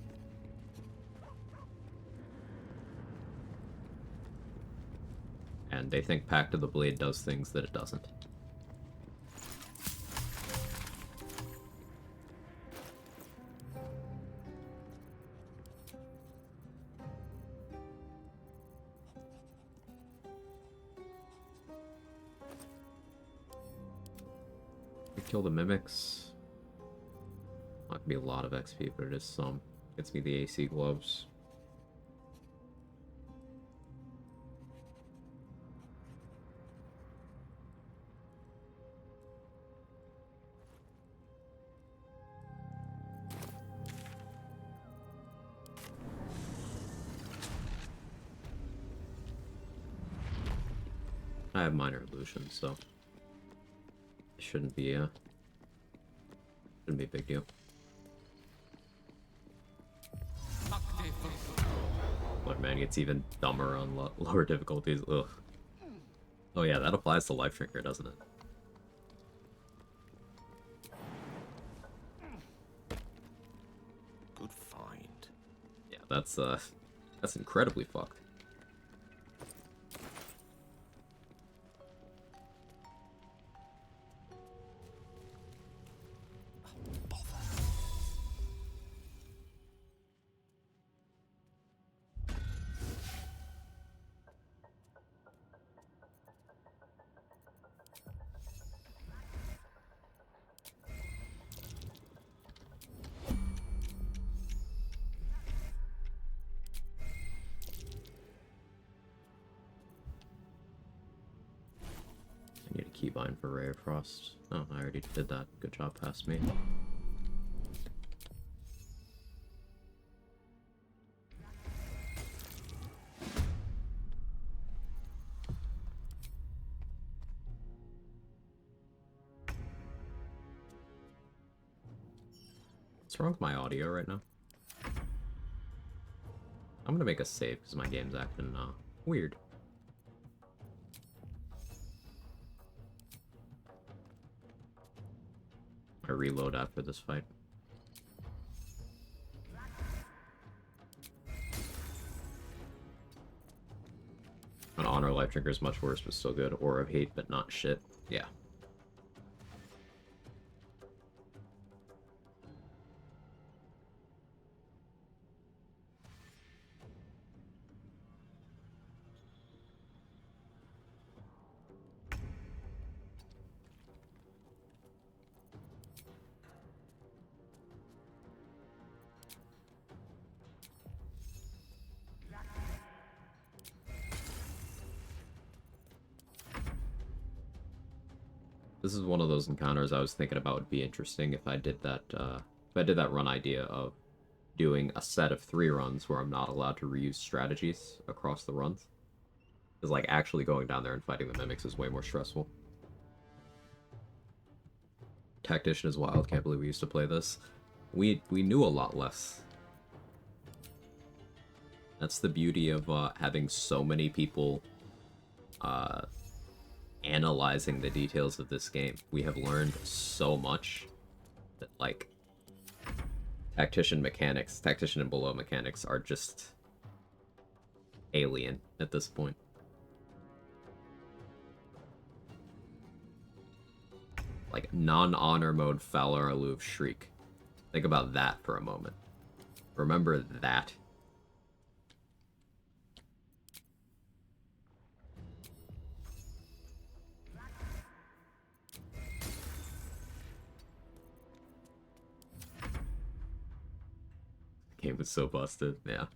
And they think Pact of the Blade does things that it doesn't. Kill the mimics. Not gonna be a lot of XP, but it is some. Gets me the AC gloves. I have minor illusion, so it shouldn't be a big deal. Look, man, gets even dumber on lower difficulties. Ugh. Oh yeah, that applies to Life Drinker, doesn't it? Good find. Yeah, that's incredibly fucked. I need a keybind for Ray of Frost. Oh, I already did that. Good job, past me. What's wrong with my audio right now? I'm gonna make a save because my game's acting weird. I reload after this fight. An Honor Life Drinker is much worse, but still good. Aura of Hate, but not shit. Yeah. This is one of those encounters I was thinking about would be interesting if I did that, run idea of doing a set of 3 runs where I'm not allowed to reuse strategies across the runs. Because, like, actually going down there and fighting the mimics is way more stressful. Tactician is wild, can't believe we used to play this. We knew a lot less. That's the beauty of having so many people analyzing the details of this game. We have learned so much that, like, Tactician and below mechanics are just alien at this point. Like, non-honor mode Fowler Aloof Shriek. Think about that for a moment. Remember that. The game was so busted, yeah.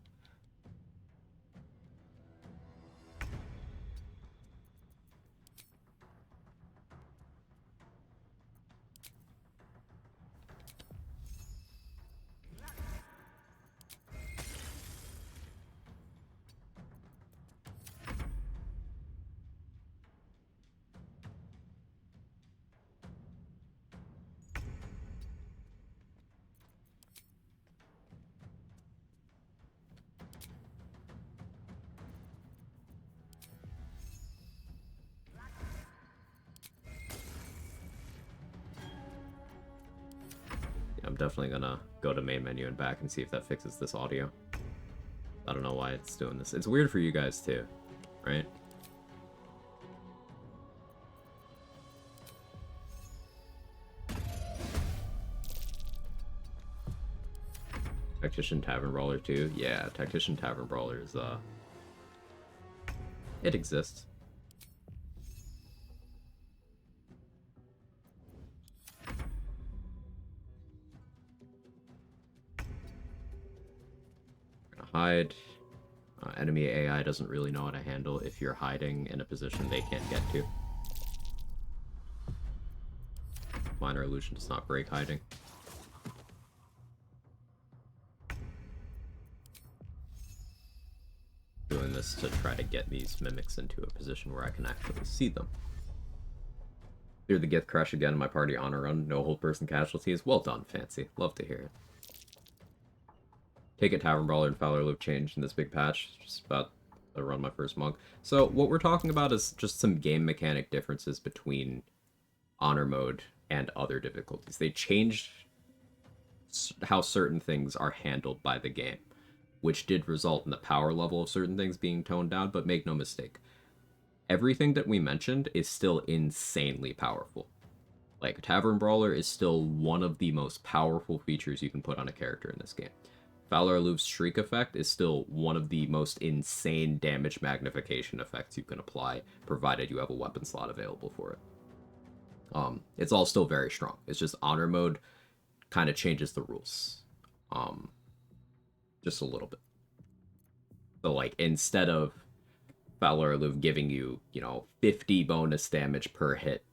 I'm definitely gonna go to main menu and back and see if that fixes this audio. I don't know why it's doing this. It's weird for you guys too, right? Tactician Tavern Brawler 2? Yeah, Tactician Tavern Brawler is, it exists. Hide. Enemy AI doesn't really know how to handle if you're hiding in a position they can't get to. Minor illusion does not break hiding. Doing this to try to get these mimics into a position where I can actually see them. Clear the Gith Crush again in my party honor run. No whole person casualties. Well done, Fancy. Love to hear it. Take it, Tavern Brawler and Fowler Loop changed in this big patch. Just about to run my first monk. So what we're talking about is just some game mechanic differences between honor mode and other difficulties. They changed how certain things are handled by the game, which did result in the power level of certain things being toned down, but make no mistake, everything that we mentioned is still insanely powerful. Like, Tavern Brawler is still one of the most powerful features you can put on a character in this game. Fowler Loop's Shriek effect is still one of the most insane damage magnification effects you can apply, provided you have a weapon slot available for it. It's all still very strong. It's just honor mode kind of changes the rules. Just a little bit. So, like, instead of Fowler Loop giving you, 50 bonus damage per hit,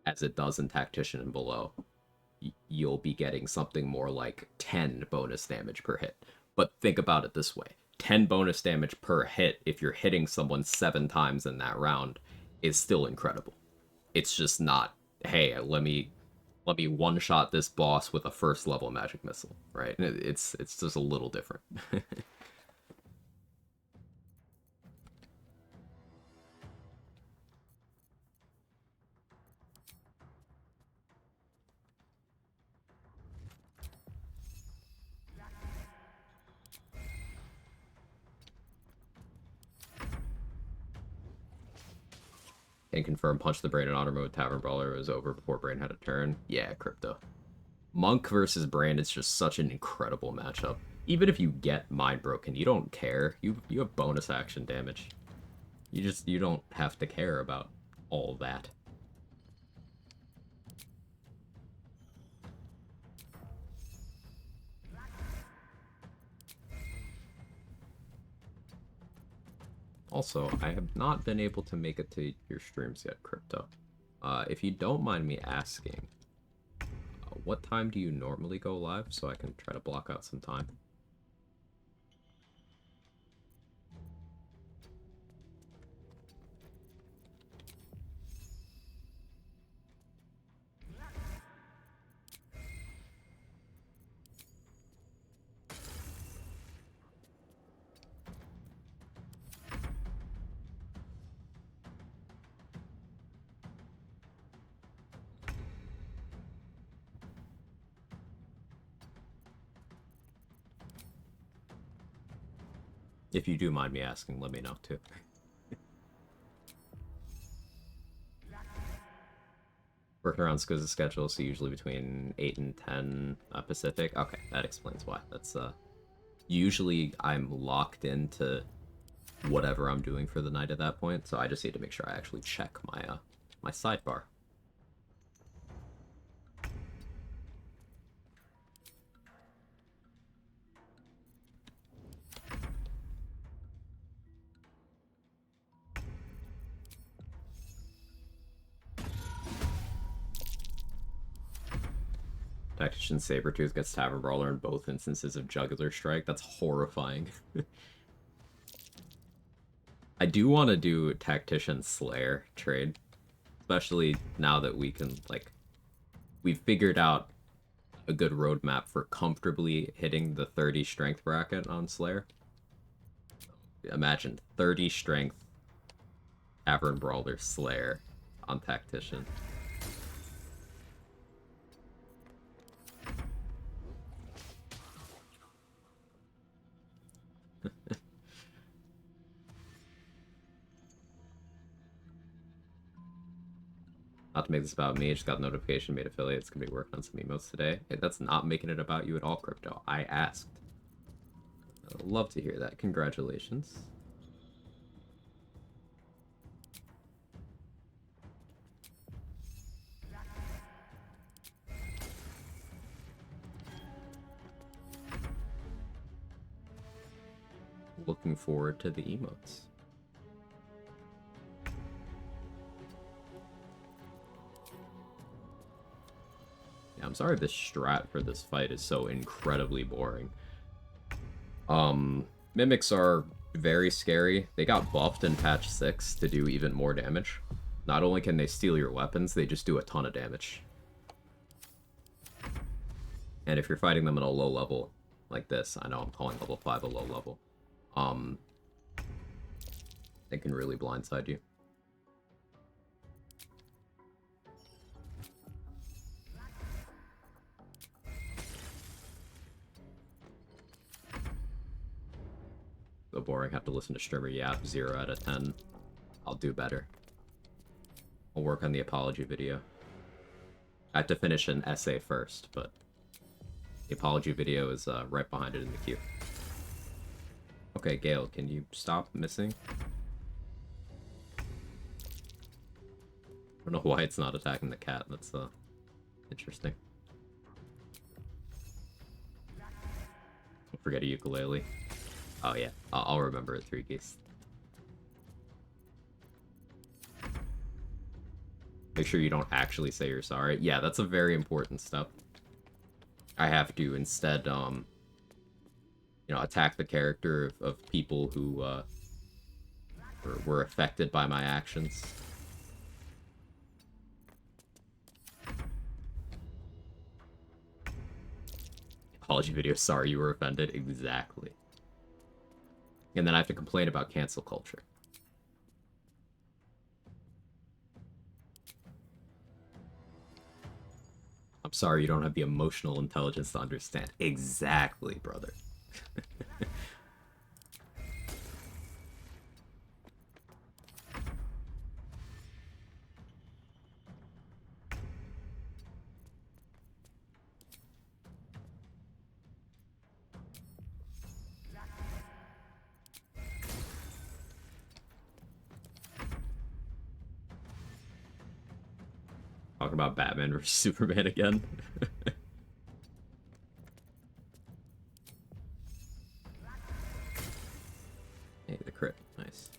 as it does in Tactician and below, you'll be getting something more like 10 bonus damage per hit. But think about it this way. 10 bonus damage per hit, if you're hitting someone 7 times in that round, is still incredible. It's just not, hey, let me one-shot this boss with a first level magic missile, right? It's just a little different. Can confirm Punch the Brain in honor mode Tavern Brawler was over before Brain had a turn. Yeah, Crypto. Monk versus Brain is just such an incredible matchup. Even if you get Mind Broken, you don't care. You have bonus action damage. You don't have to care about all that. Also, I have not been able to make it to your streams yet, Crypto. If you don't mind me asking, what time do you normally go live so I can try to block out some time? If you do mind me asking, let me know too. Working around Skuz's schedule, so usually between 8 and 10 Pacific. Okay, that explains why. That's usually I'm locked into whatever I'm doing for the night at that point, so I just need to make sure I actually check my my sidebar. Tactician Sabretooth gets Tavern Brawler in both instances of Jugular Strike. That's horrifying. I do want to do Tactician Slayer trade. Especially now that we can, like, we've figured out a good roadmap for comfortably hitting the 30 strength bracket on Slayer. Imagine 30 strength Tavern Brawler Slayer on Tactician. Not to make this about me, I just got a notification, made affiliates, gonna be working on some emotes today. Hey, that's not making it about you at all, Crypto. I asked. I'd love to hear that. Congratulations. Looking forward to the emotes. Yeah, I'm sorry this strat for this fight is so incredibly boring. Mimics are very scary. They got buffed in patch 6 to do even more damage. Not only can they steal your weapons, they just do a ton of damage. And if you're fighting them at a low level like this, I know I'm calling level 5 a low level, they can really blindside you. So boring, have to listen to streamer yap 0 out of 10. I'll do better. I'll work on the apology video. I have to finish an essay first, but the apology video is right behind it in the queue. Okay, Gale, can you stop missing? I don't know why it's not attacking the cat. That's interesting. Don't forget a ukulele. Oh yeah, I'll remember it, 3 Geese. Make sure you don't actually say you're sorry. Yeah, that's a very important step. I have to instead, you know, attack the character of people who were affected by my actions. Apology video, sorry you were offended. Exactly. And then I have to complain about cancel culture. I'm sorry you don't have the emotional intelligence to understand. Exactly, brother. Talking about Batman versus Superman again. Hey, the crit. Nice.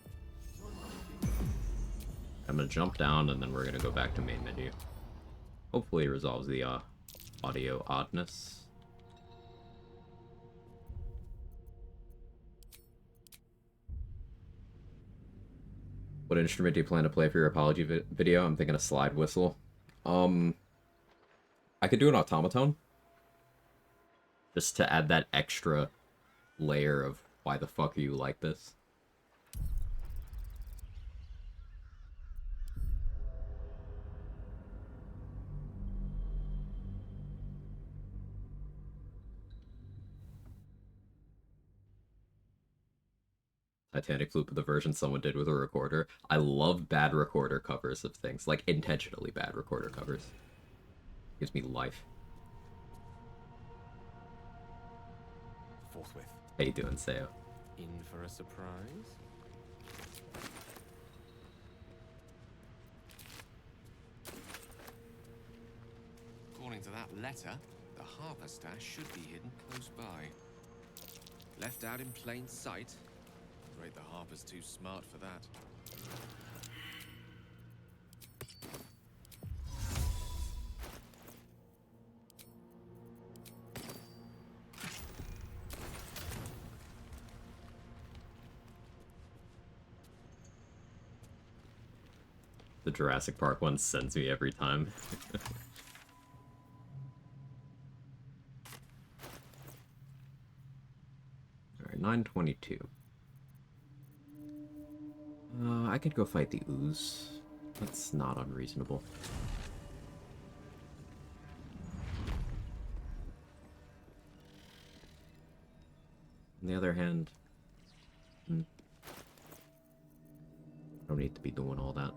I'm gonna jump down and then we're gonna go back to main menu. Hopefully it resolves the audio oddness. What instrument do you plan to play for your apology video? I'm thinking a slide whistle. I could do an automaton. Just to add that extra layer of why the fuck are you like this? Titanic flute, the version someone did with a recorder. I love bad recorder covers of things, like intentionally bad recorder covers. Gives me life. Forthwith. How you doing, Sayo? In for a surprise? According to that letter, the Harper stash should be hidden close by. Left out in plain sight. Afraid the Harper's too smart for that. The Jurassic Park one sends me every time. Alright, 922. I could go fight the Ooze. That's not unreasonable. On the other hand, I don't need to be doing all that.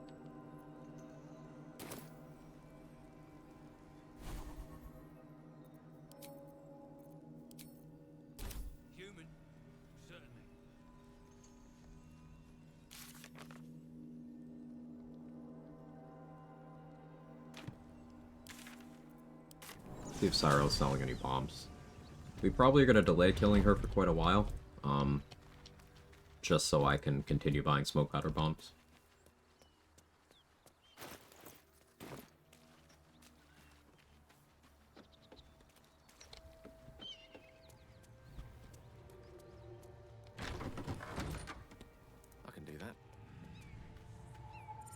Human, certainly. See if Cyro's selling any bombs. We probably are going to delay killing her for quite a while. Just so I can continue buying smoke powder bombs.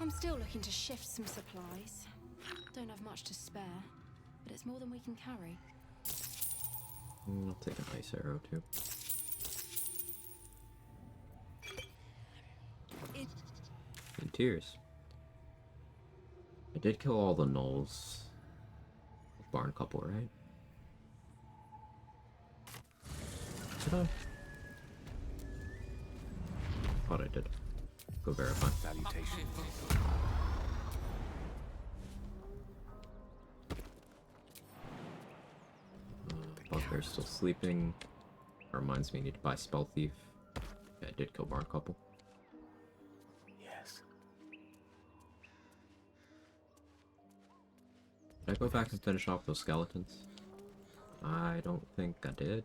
I'm still looking to shift some supplies. Don't have much to spare, but it's more than we can carry. I'll take an ice arrow too. In tears. I did kill all the gnolls. Barn couple, right? Did I? Thought I did. Go verify. Salutation. Bugbear's still sleeping. Reminds me I need to buy Spell Thief. Yeah, I did kill Barn Couple. Yes. Did I go back and finish off those skeletons? I don't think I did.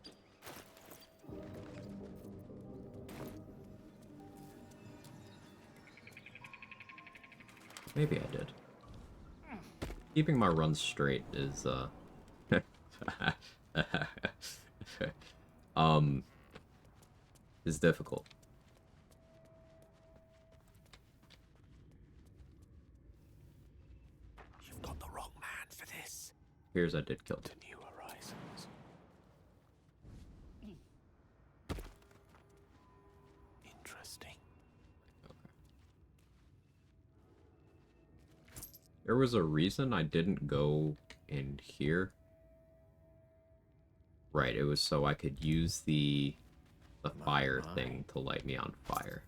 Maybe I did. Keeping my runs straight is, is difficult. You've got the wrong man for this. Here's I did kill. To new horizons. Interesting. There was a reason I didn't go in here. Right, it was so I could use the fire thing to light me on fire.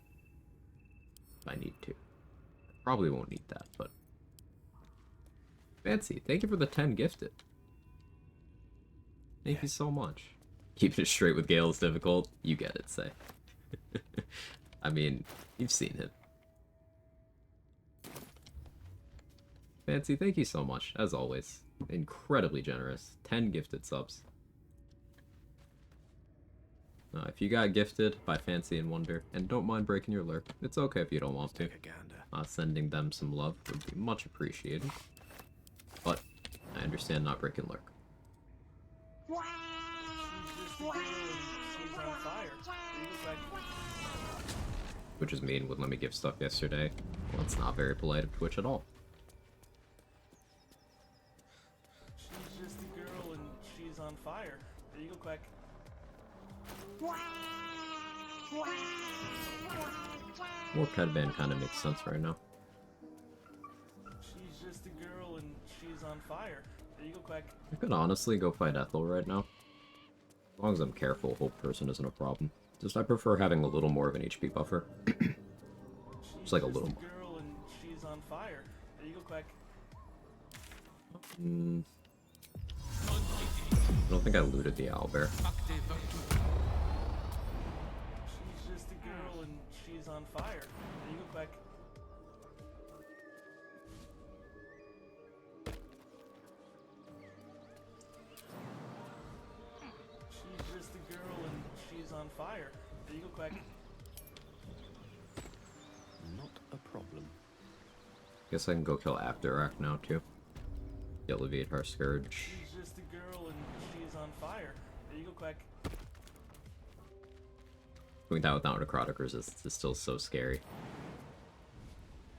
If I need to. Probably won't need that, but... Fancy, thank you for the 10 gifted. Thank you so much. Keeping it straight with Gale is difficult. You get it, say. I mean, you've seen it. Fancy, thank you so much, as always. Incredibly generous. 10 gifted subs. If you got gifted by Fancy and Wonder, and don't mind breaking your lurk, it's okay if you don't want to. Sending them some love would be much appreciated. But, I understand not breaking lurk. Which is mean, wouldn't let me give stuff yesterday. Well, it's not very polite of Twitch at all. She's just a girl and she's on fire. There you go, Quag. Warp Headband kind of makes sense right now. She's just a girl and she's on fire. There you go, Quag. I could honestly go fight Ethel right now. As long as I'm careful, Hope Person isn't a problem. Just I prefer having a little more of an HP buffer. Just like a little more. Girl and she's on fire. There you go, Quag. I don't think I looted the owlbear. She's just a girl and she's on fire. There you go, Quag. She's just a girl and she's on fire. There you go, Quag. Not a problem. Guess I can go kill Abdurak now too. Alleviate her scourge. She's just a girl and she's on fire. There you go, Quag. Doing that without necroticers is still so scary.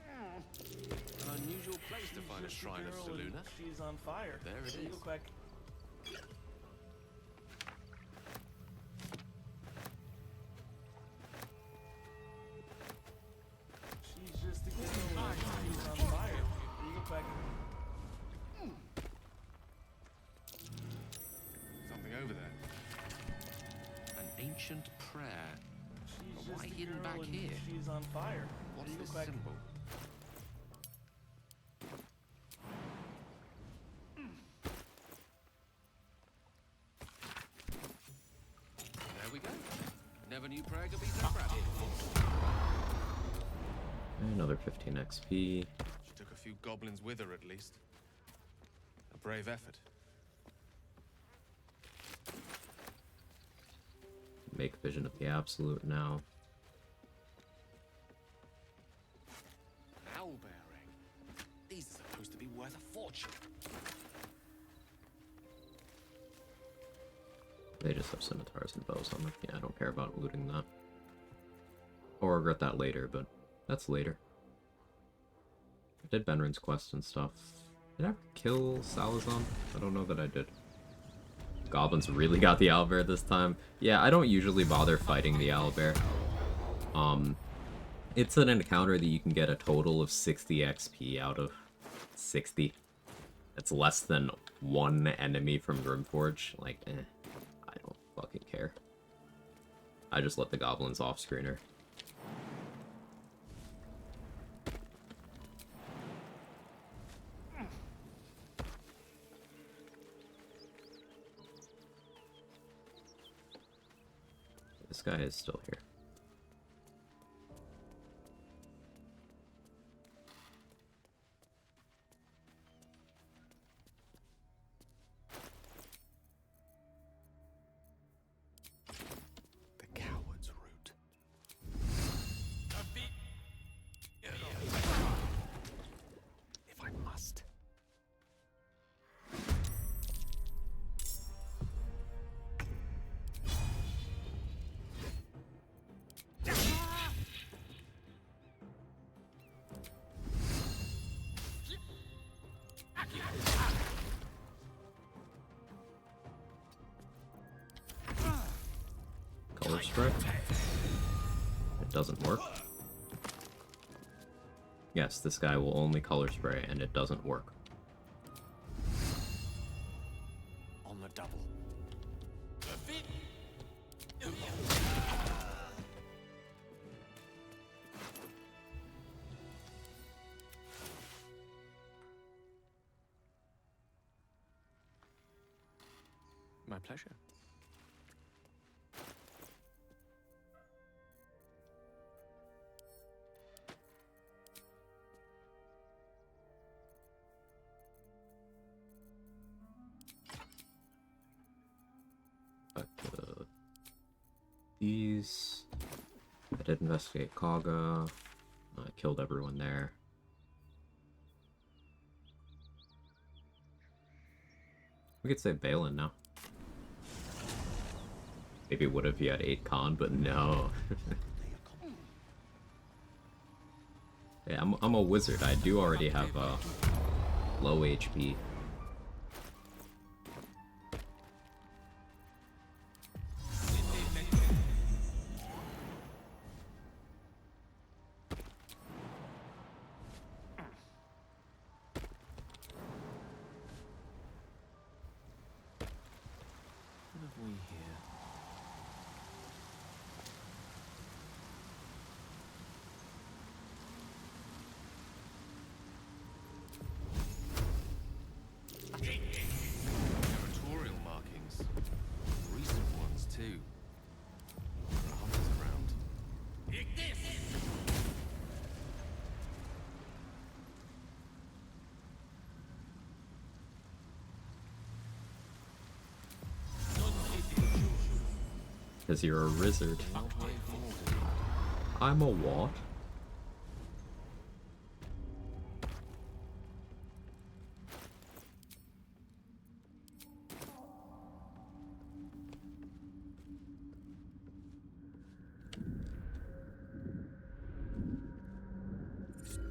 An unusual place to find a shrine of Seluna. She's on fire. There it There you is. go, Quag. She's just a girl and she's on fire. There you go, Quag. Something over there. An ancient prayer. She's But just why a hidden girl back and here? she's on fire. What's There you go, this Quag. symbol? There we go. Never knew prayer could be so crafty. Another 15 XP. She took a few goblins with her, at least. A brave effort. Make Vision of the Absolute now. An owl bearing. These are supposed to be worth a fortune. They just have scimitars and bows on them. Yeah, I don't care about looting that. I'll regret that later, but that's later. I did Benrin's quest and stuff. Did I ever kill Salazar? I don't know that I did. Goblins really got the owlbear this time. Yeah, I don't usually bother fighting the owlbear. It's an encounter that you can get a total of 60 XP out of. 60. That's less than one enemy from Grimforge. Like, I don't fucking care. I just let the goblins off-screener. This guy is still here. The coward's root. If I must. Color spray. It doesn't work. Yes, this guy will only color spray, and it doesn't work. On the double. My pleasure. But these, I did investigate Kaga. I killed everyone there. We could say Balin now. Maybe it would have if he had 8 con, but no. Yeah, I'm a wizard. I do already have low HP. What have we here? Territorial markings. Recent ones, too. There are hunters around. Because you're a wizard. I'm a what?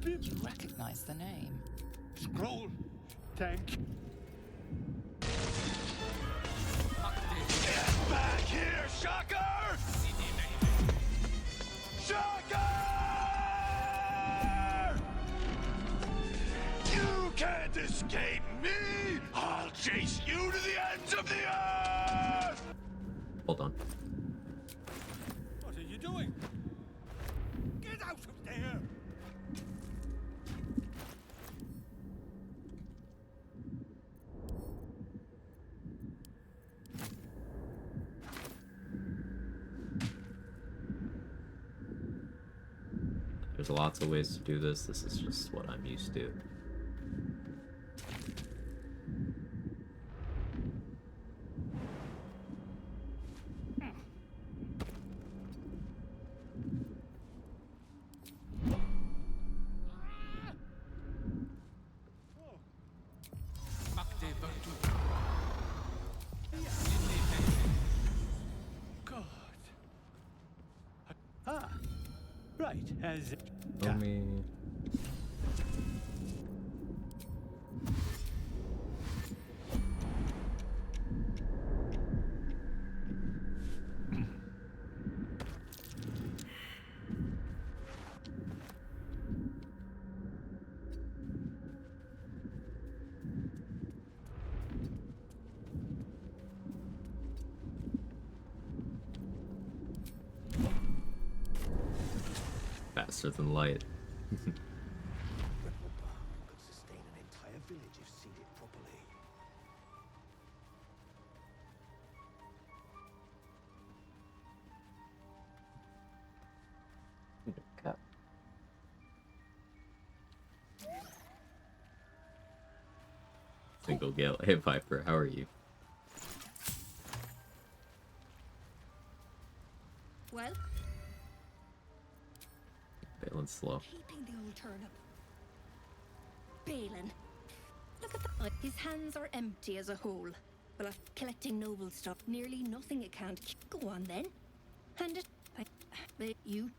You recognize the name. Scroll. Tank. Get back here, Shocker! Shocker! You can't escape me! I'll chase you to the ends of the earth! Hold on. What are you doing? Get out of there! There's lots of ways to do this. This is just what I'm used to. God. Ah, right, as Show me. faster than light. Could sustain an entire village if seeded properly. Cat. Single Gale. Hey Viper, how are you? Well, Balin's slow. keeping the old turnip. Balin. Look at that. His hands are empty as a whole. Well, after collecting noble stuff, nearly nothing it can't go on then. And it, you.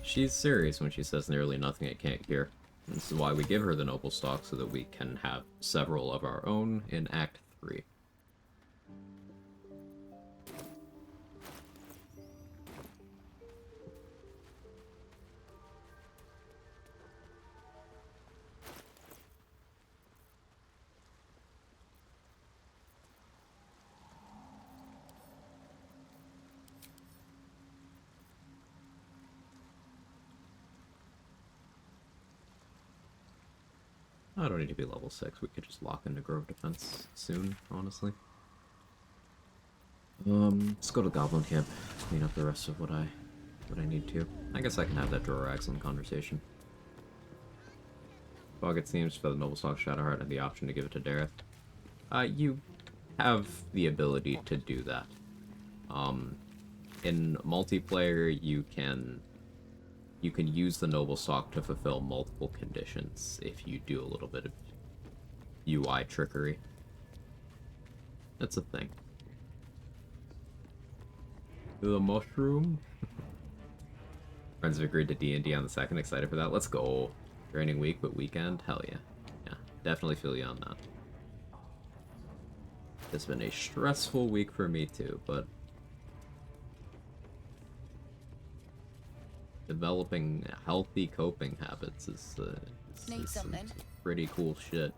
She's serious when she says nearly nothing it can't cure. This is why we give her the noble stock, so that we can have several of our own in Act 3. I don't need to be level 6, we could just lock into Grove Defense soon, honestly. Let's go to Goblin Camp, clean up the rest of what I need to. I guess I can have that drawer excellent conversation. Quag, it seems, for the Noble Stock Shadowheart and the option to give it to Dareth. You have the ability to do that. In multiplayer, you can use the Noble Stock to fulfill multiple conditions if you do a little bit of UI trickery. That's a thing. The mushroom. Friends have agreed to D&D on the 2nd. Excited for that. Let's go. Training week, but weekend? Hell yeah. Yeah, definitely feel you on that. It's been a stressful week for me too, but developing healthy coping habits is Need something? pretty cool shit.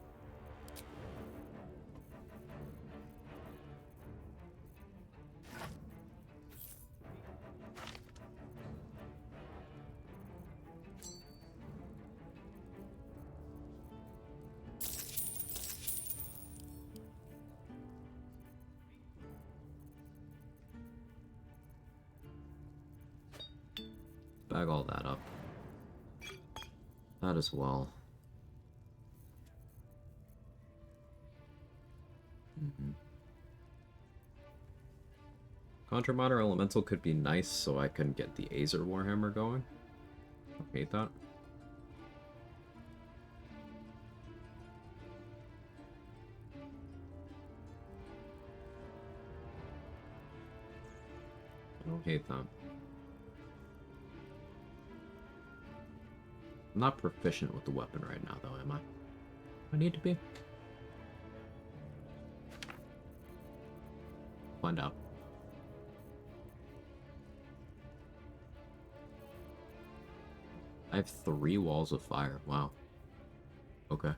Bag all that up. That as well. Contra Modder Elemental could be nice, so I can get the Azer Warhammer going. I hate that. I don't hate that. I'm not proficient with the weapon right now, though, am I? I need to be. Find out. I have 3 walls of fire. Wow. Okay.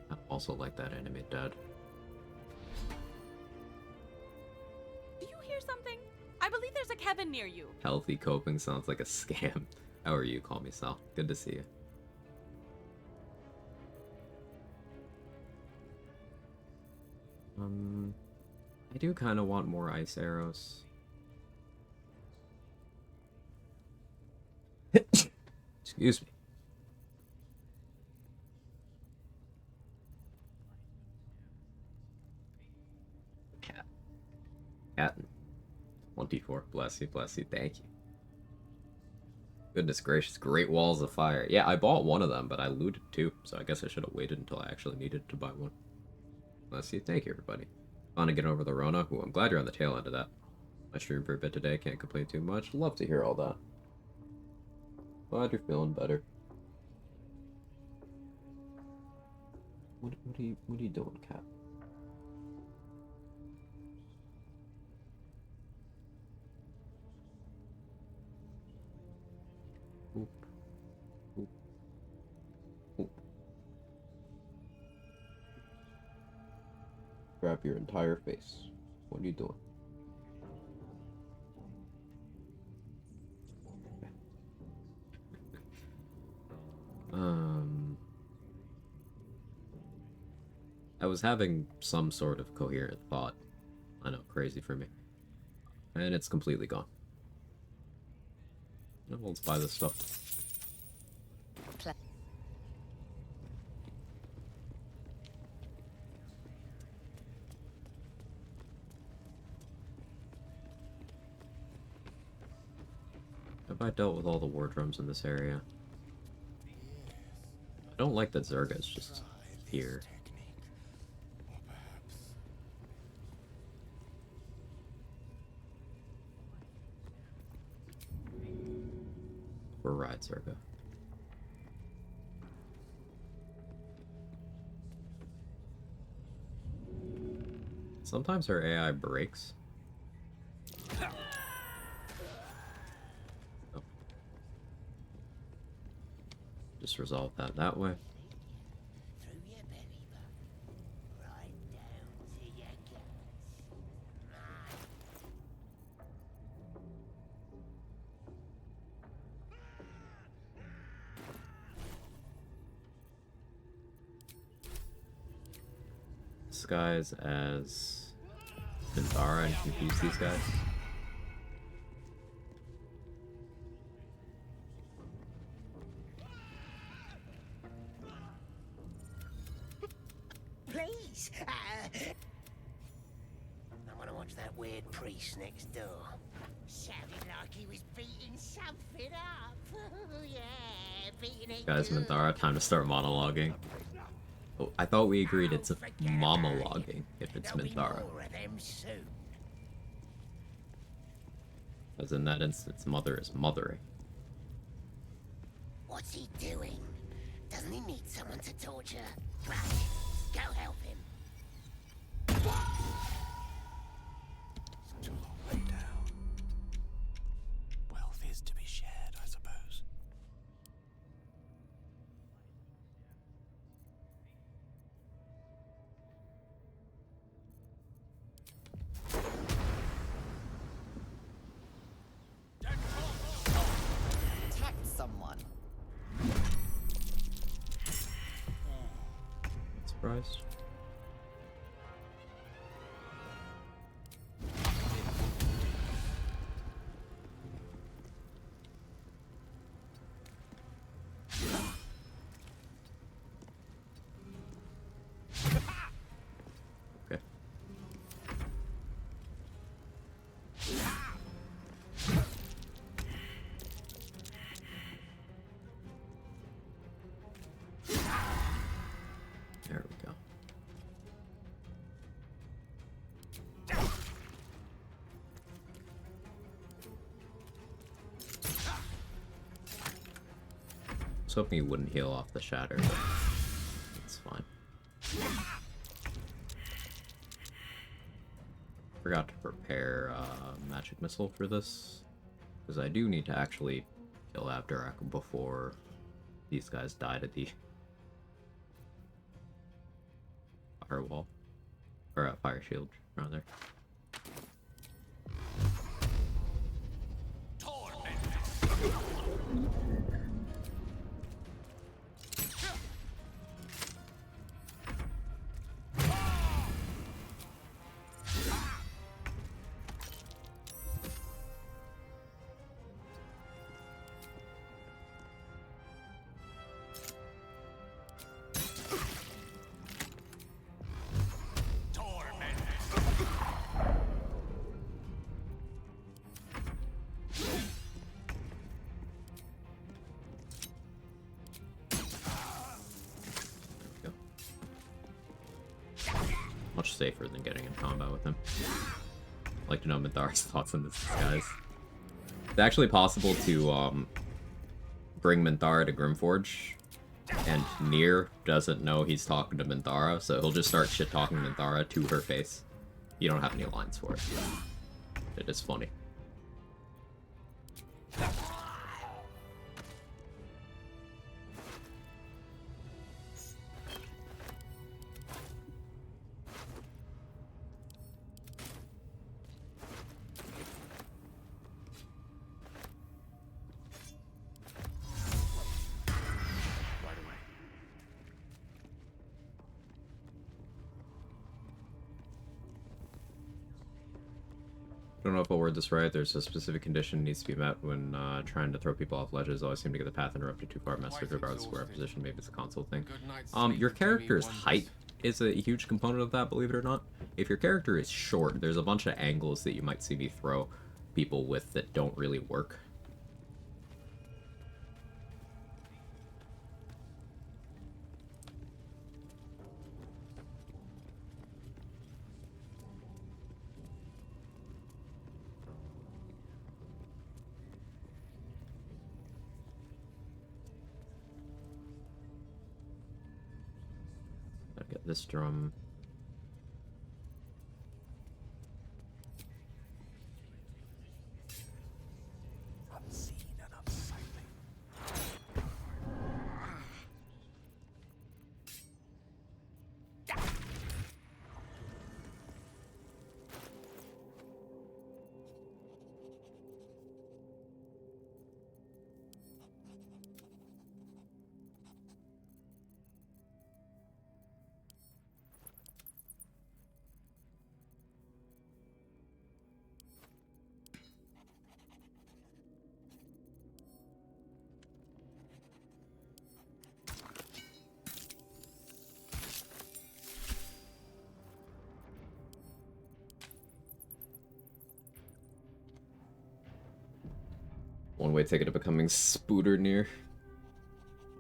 I also like that enemy dead. Do you hear something? I believe there's a Kevin near you. Healthy coping sounds like a scam. How are you? Call me Sal. Good to see you. I do kind of want more ice arrows. Excuse me. Cat. 24. Bless you, thank you. Goodness gracious, great walls of fire. Yeah, I bought one of them, but I looted 2, so I guess I should have waited until I actually needed to buy one. Bless you, thank you, everybody. Fun to get over the Rona. Ooh, I'm glad you're on the tail end of that. I streamed for a bit today, can't complain too much. Love to hear all that. Glad you're feeling better. What are you doing, Cat? Oop. Oop. Oop. Grab your entire face. What are you doing? I was having some sort of coherent thought. I know, crazy for me. And it's completely gone. Well, let's buy this stuff. Have I dealt with all the wardrooms in this area? I don't like that Zerga's just here. Or ride Zerga. Sometimes her AI breaks. Oh. Just resolve that way. Disguise as Minthara and confuse these guys. Please, I want to watch that weird priest next door. Sounded like he was beating something up. Yeah, beating it. Guys, Minthara, time to start monologuing. Oh, I thought we agreed it's monologuing if it's Minthara. As in that instance, mother is mothering. What's he doing? Doesn't he need someone to torture? Right, go help him. Such a long way down. Wealth is to be shared, I suppose. Attacked someone. Surprised. Okay. There we go. I was hoping he wouldn't heal off the shatter, but it's fine. Forgot to prepare magic missile for this, because I do need to actually kill Abderak before these guys die to the firewall, or fire shield, rather. Much safer than getting in combat with him. I'd like to know Minthara's thoughts on this, guys. It's actually possible to bring Minthara to Grimforge, and Nier doesn't know he's talking to Minthara, so he'll just start shit-talking Minthara to her face. You don't have any lines for it. It is funny. Don't know if I'll word this right. There's a specific condition needs to be met when trying to throw people off ledges. Always seem to get the path interrupted too far. Message regardless of where position. Maybe it's a console thing. Your character's height is a huge component of that, believe it or not. If your character is short, there's a bunch of angles that you might see me throw people with that don't really work. I'll get this drum. Unseen and unsightly. One-way ticket to becoming Spooder near.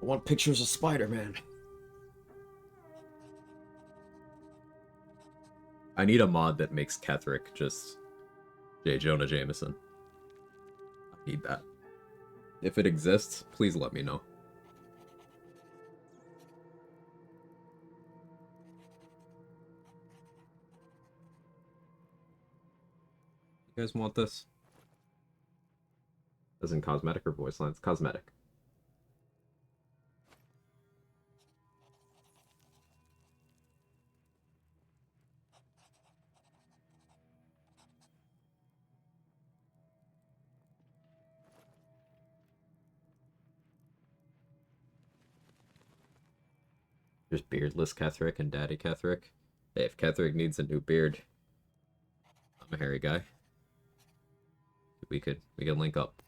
I want pictures of Spider-Man. I need a mod that makes Ketherick just J. Jonah Jameson. I need that. If it exists, please let me know. You guys want this? As in cosmetic or voice lines? Cosmetic. There's beardless Ketherick and Daddy Ketherick. Hey, if Ketherick needs a new beard, I'm a hairy guy. We could link up.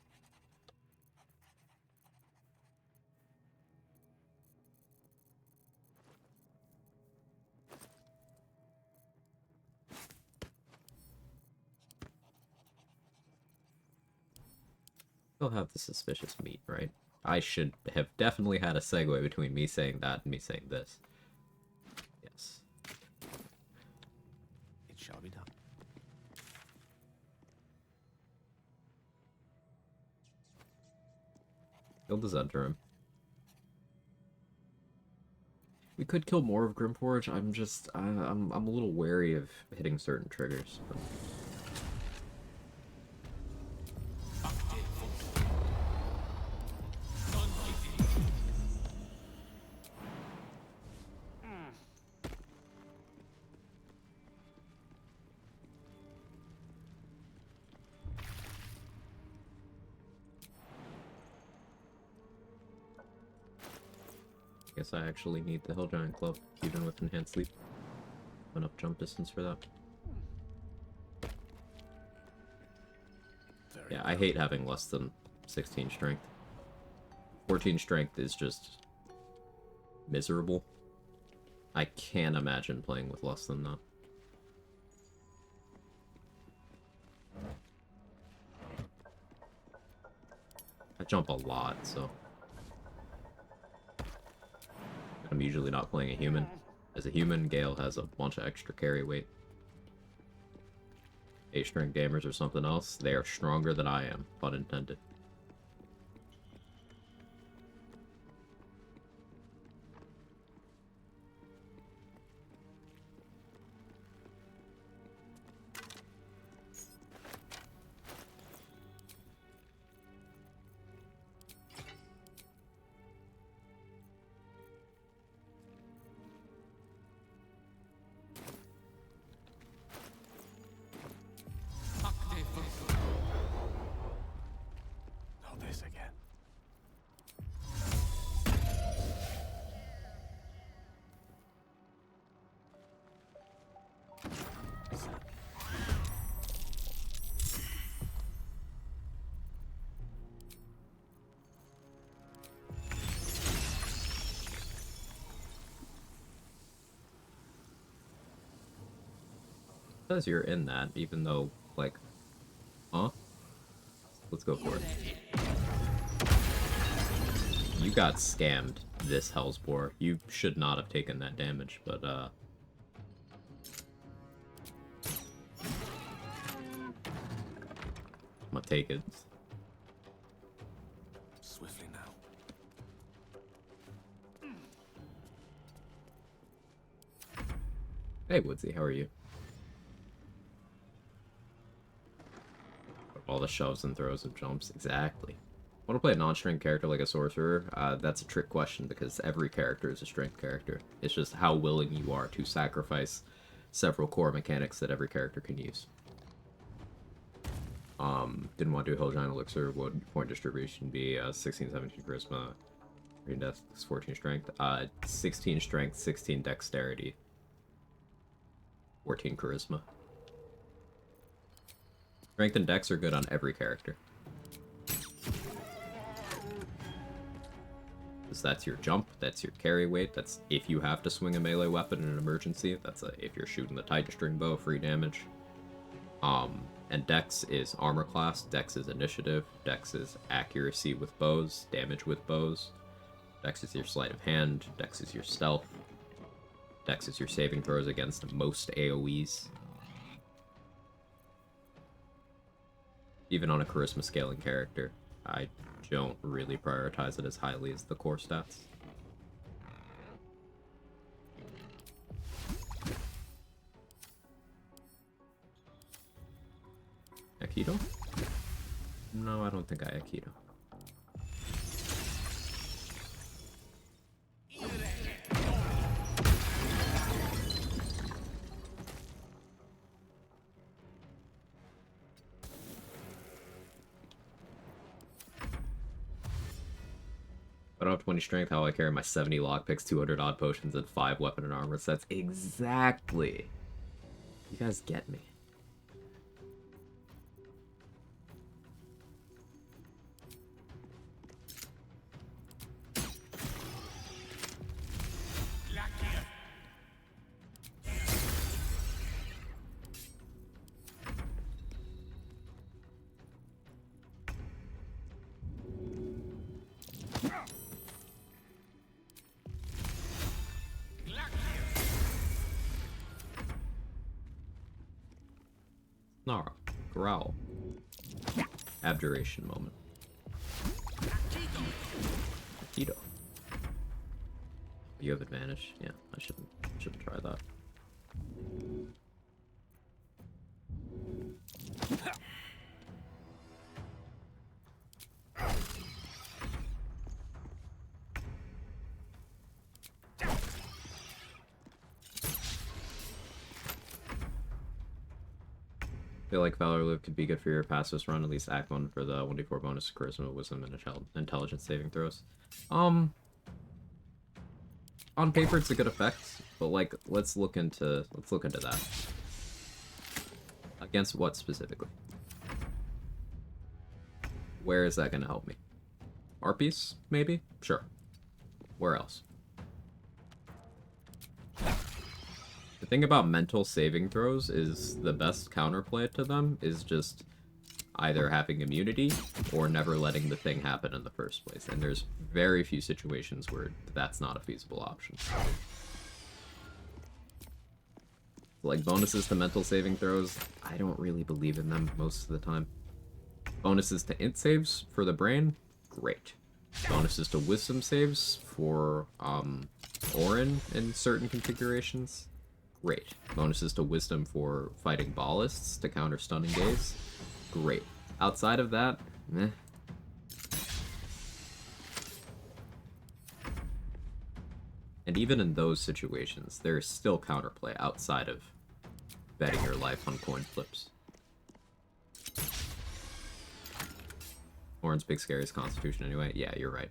Still have the suspicious meat, right? I should have definitely had a segue between me saying that and me saying this. Yes. It shall be done. Kill the Zentrum. We could kill more of Grimforge. I'm just I'm a little wary of hitting certain triggers. But... guess I actually need the Hill Giant Club, even with enhanced sleep. Enough jump distance for that. Yeah, I hate having less than 16 strength. 14 strength is just miserable. I can't imagine playing with less than that. I jump a lot, so... I'm usually not playing a human. As a human, Gale has a bunch of extra carry weight. 8-string gamers or something else, they are stronger than I am, pun intended. says you're in that, even though, like, huh? Let's go for it. You got scammed, this Hellsbore. You should not have taken that damage, but, I'm gonna take it. Swiftly now. Hey, Woodsy, how are you? All the shoves and throws and jumps, exactly. Want to play a non-strength character like a sorcerer? That's a trick question because every character is a strength character. It's just how willing you are to sacrifice several core mechanics that every character can use. Didn't want to do Hell Giant Elixir. Would point distribution be 16, 17 charisma, 3 dex, 14 strength, 16 strength, 16 dexterity, 14 charisma. Strength and dex are good on every character. Because that's your jump, that's your carry weight, that's if you have to swing a melee weapon in an emergency, that's if you're shooting the Titan String Bow, free damage. And dex is armor class, dex is initiative, dex is accuracy with bows, damage with bows, dex is your sleight of hand, dex is your stealth, dex is your saving throws against most AoEs. Even on a charisma scaling character, I don't really prioritize it as highly as the core stats. Aikido? No, I don't think I Aikido. I don't have 20 strength, how I carry my 70 lockpicks, 200 odd potions, and 5 weapon and armor sets. Exactly! You guys get me. Snarl. Growl. Abjuration moment. Aikido. You have advantage? Yeah, I shouldn't try that. I feel like Valor Live could be good for your pacifist run, at least Act 1 for the 1d4 bonus charisma, wisdom, and intelligence saving throws. On paper it's a good effect, but like let's look into that. Against what specifically? Where is that gonna help me? Harpies, maybe? Sure. Where else? The thing about mental saving throws is the best counterplay to them is just either having immunity or never letting the thing happen in the first place. And there's very few situations where that's not a feasible option. Like bonuses to mental saving throws, I don't really believe in them most of the time. Bonuses to int saves for the brain, great. Bonuses to wisdom saves for Orin in certain configurations, great. Bonuses to wisdom for fighting ballists to counter stun and gaze, great. Outside of that, meh. And even in those situations, there is still counterplay outside of betting your life on coin flips. Orin's big scary is Constitution anyway. Yeah, you're right.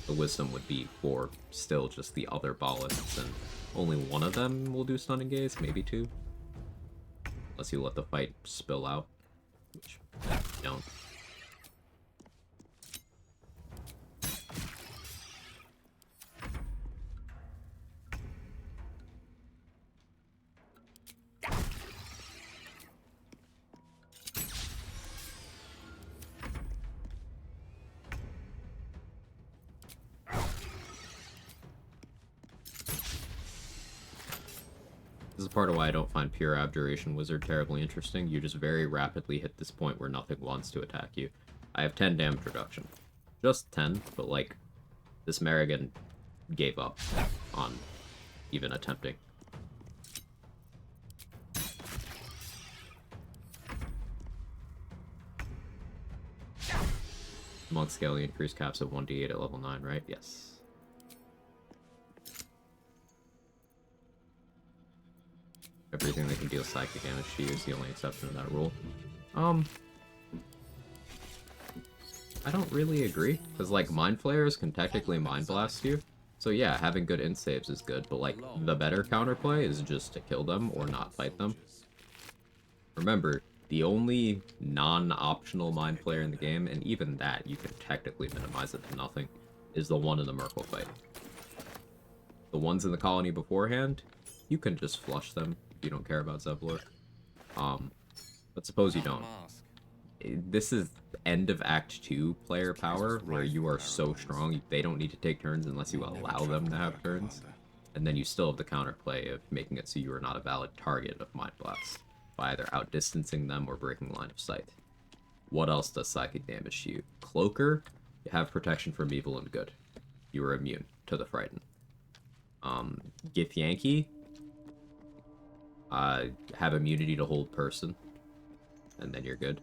The wisdom would be for still just the other ballists, and only one of them will do stun and gaze, maybe two. Unless you let the fight spill out, which you don't. This is part of why I don't find Pure Abjuration Wizard terribly interesting. You just very rapidly hit this point where nothing wants to attack you. I have 10 damage reduction. Just 10, but like, this Merrigan gave up on even attempting. Monk Scaly increase caps at 1d8 at level 9, right? Yes. Everything that can deal psychic damage to you is the only exception to that rule. I don't really agree, because like Mind Flayers can technically Mind Blast you. So yeah, having good int saves is good, but like the better counterplay is just to kill them or not fight them. Remember, the only non-optional Mind Flayer in the game, and even that you can technically minimize it to nothing, is the one in the Merkle fight. The ones in the colony beforehand, you can just flush them. You don't care about Zevlor. But suppose you don't. This is end of Act 2 player power, where you are so strong, they don't need to take turns unless you allow them to have turns. And then you still have the counterplay of making it so you are not a valid target of Mind Blast, by either outdistancing them or breaking line of sight. What else does psychic damage to you? Cloaker, you have protection from evil and good. You are immune to the Frighten. Githyanki, have immunity to hold person, and then you're good.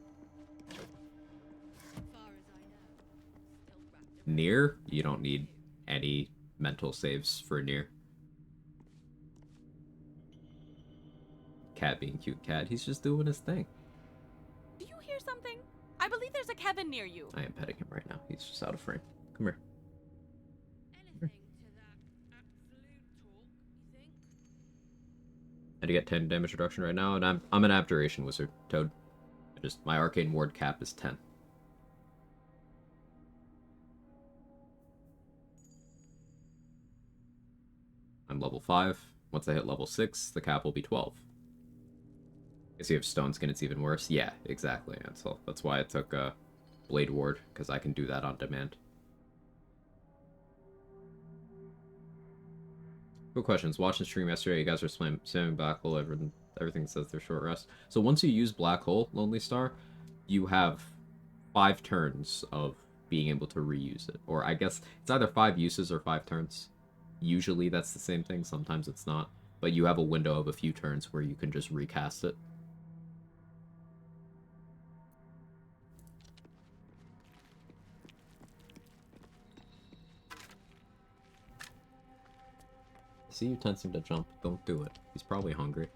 Near, you don't need any mental saves for Near. Cat being cute cat, he's just doing his thing. Do you hear something? I believe there's a Kevin near you. I am petting him right now. He's just out of frame. Come here. I had to get 10 damage reduction right now, and I'm an Abjuration Wizard, Toad. My Arcane Ward cap is 10. I'm level 5. Once I hit level 6, the cap will be 12. If you have Stone Skin, it's even worse. Yeah, exactly, Ansel. That's why I took Blade Ward, because I can do that on demand. Good questions. Watching stream yesterday, you guys were spamming Black Hole. Everything says they're short rest. So once you use Black Hole, Lonely Star, you have 5 turns of being able to reuse it. Or I guess it's either 5 uses or 5 turns. Usually that's the same thing, sometimes it's not. But you have a window of a few turns where you can just recast it. See you tensing to jump. Don't do it. He's probably hungry.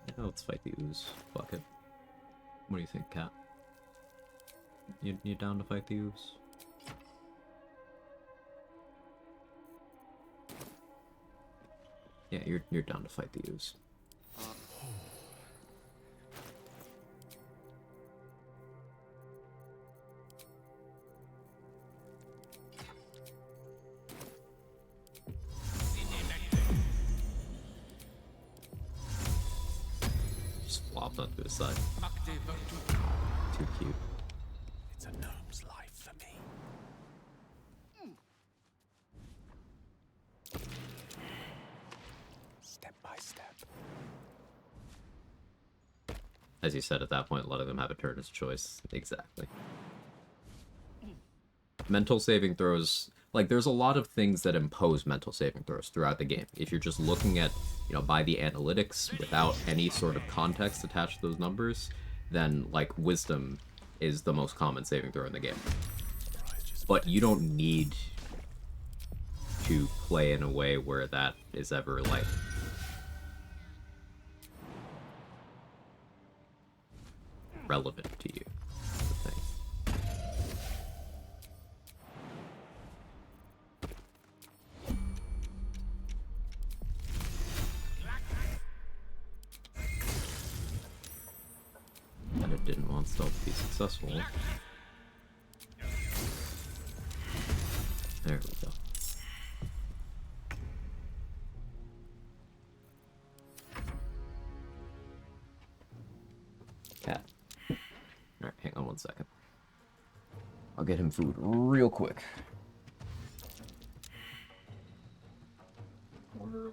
Yeah, let's fight the ooze. Fuck it. What do you think, Cat? You down to fight the ooze? Yeah, you're down to fight the ooze. Just flopped onto his side. Too cute. It's a gnome's life for me. Step by step. As you said, at that point, letting them have a turn is choice. Exactly. Mental saving throws... Like, there's a lot of things that impose mental saving throws throughout the game. If you're just looking at, by the analytics without any sort of context attached to those numbers, then, like, Wisdom is the most common saving throw in the game. But you don't need to play in a way where that is ever, like... relevant to you. That's the thing. And it didn't want stealth to be successful. There we go. Cat. Alright, hang on one second. I'll get him food real quick.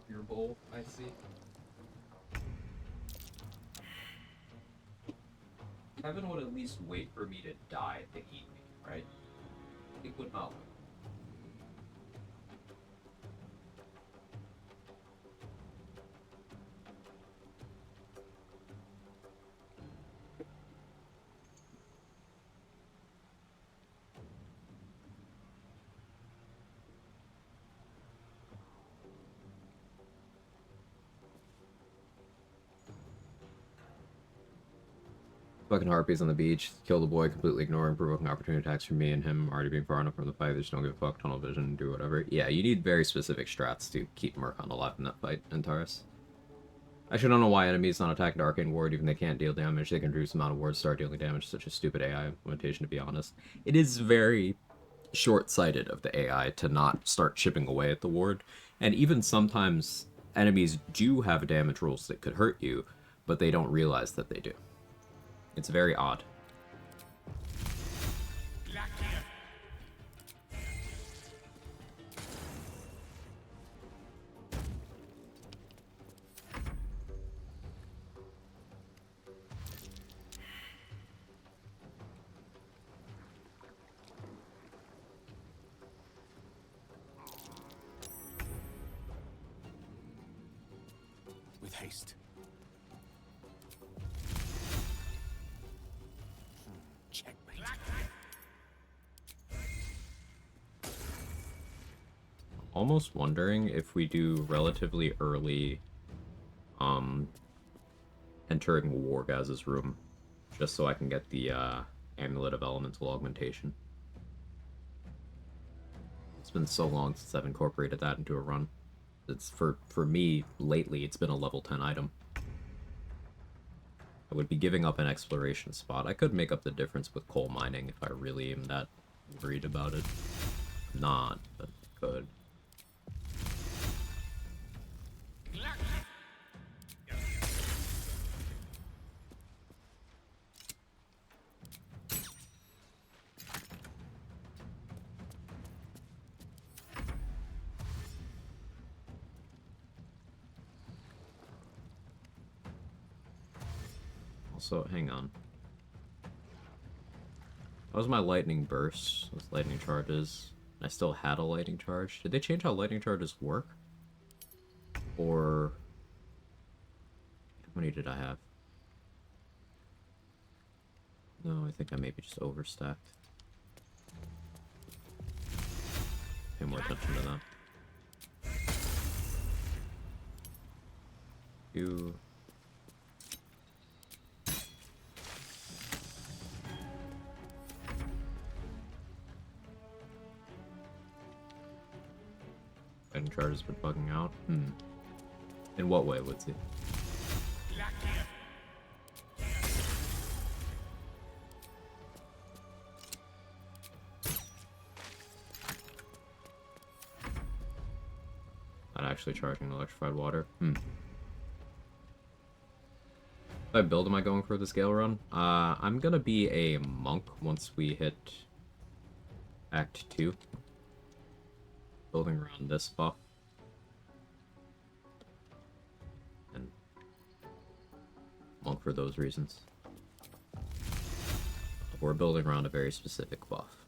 your bowl, I see. Kevin would at least wait for me to die to eat me, right? He would not wait. Fucking harpies on the beach. Kill the boy, completely ignoring provoking opportunity attacks from me and him. Already being far enough from the fight. They just don't give a fuck. Tunnel vision, do whatever. Yeah, you need very specific strats to keep Murkon alive in that fight, Antares. I actually don't know why enemies not attack an arcane ward, even if they can't deal damage. They can reduce the amount of wards, start dealing damage. Such a stupid AI implementation, to be honest. It is very short-sighted of the AI to not start chipping away at the ward. And even sometimes enemies do have damage rules that could hurt you, but they don't realize that they do. It's very odd. With haste. Checkmate. Almost wondering if we do relatively early entering Wargaz's room, just so I can get the Amulet of Elemental Augmentation. It's been so long since I've incorporated that into a run. It's for me lately it's been a level 10 item. I would be giving up an exploration spot. I could make up the difference with coal mining if I really am that worried about it. Not, but I could. Also, hang on. That was my lightning burst, those lightning charges. I still had a lightning charge. Did they change how lightning charges work? Or how many did I have? No, I think I maybe just overstacked. Pay more attention to that. You. Lightning charge has been bugging out. In what way, Woodsy? Not actually charging electrified water. If I build, am I going for the scale run? I'm gonna be a monk once we hit Act 2. Building around this buff. And monk for those reasons. We're building around a very specific buff.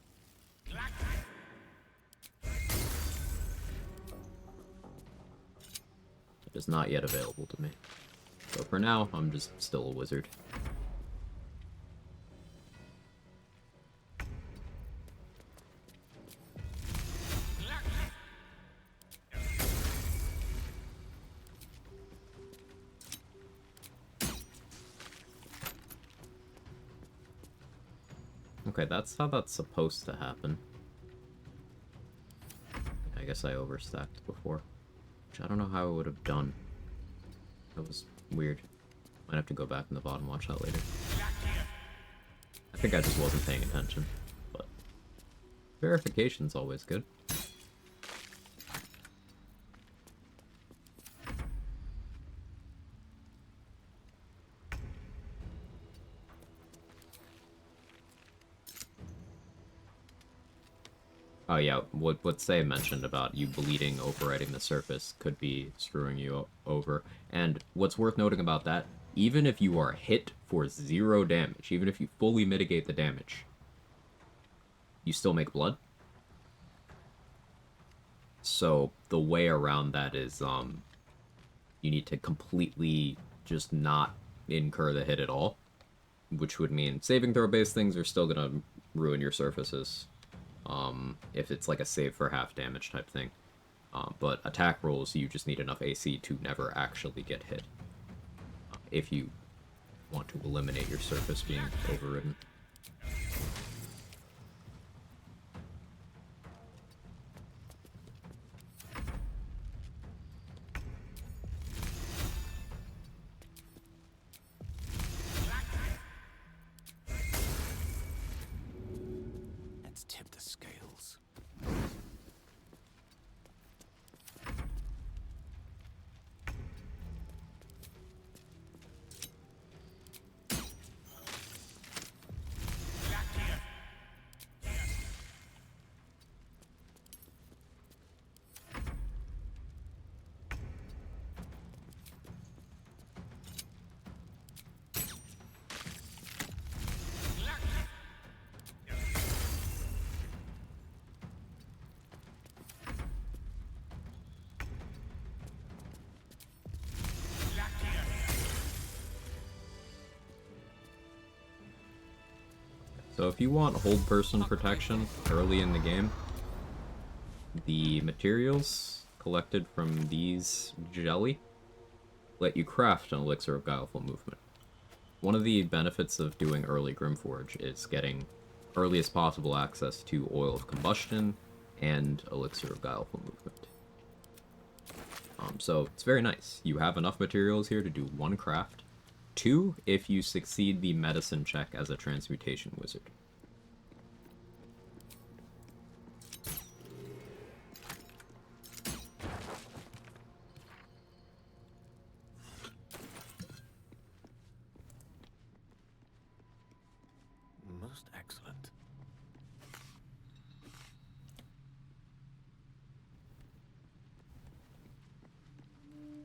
It is not yet available to me. So for now, I'm just still a wizard. Okay, that's how that's supposed to happen. I guess I overstacked before. Which I don't know how I would have done. That was weird. Might have to go back in the VOD and watch that later. I think I just wasn't paying attention. But verification's always good. Oh yeah, what Say mentioned about you bleeding overriding the surface could be screwing you over. And what's worth noting about that, even if you are hit for 0 damage, even if you fully mitigate the damage, you still make blood. So the way around that is you need to completely just not incur the hit at all, which would mean saving throw based things are still gonna ruin your surfaces. If it's like a save for half damage type thing. But attack rolls, you just need enough AC to never actually get hit. If you want to eliminate your surface being overridden. Let's tip the scales. So if you want hold person protection early in the game, the materials collected from these jelly let you craft an elixir of guileful movement. One of the benefits of doing early Grimforge is getting earliest possible access to oil of combustion and elixir of guileful movement. So it's very nice. You have enough materials here to do 1 craft. 2 if you succeed the medicine check as a transmutation wizard. Most excellent.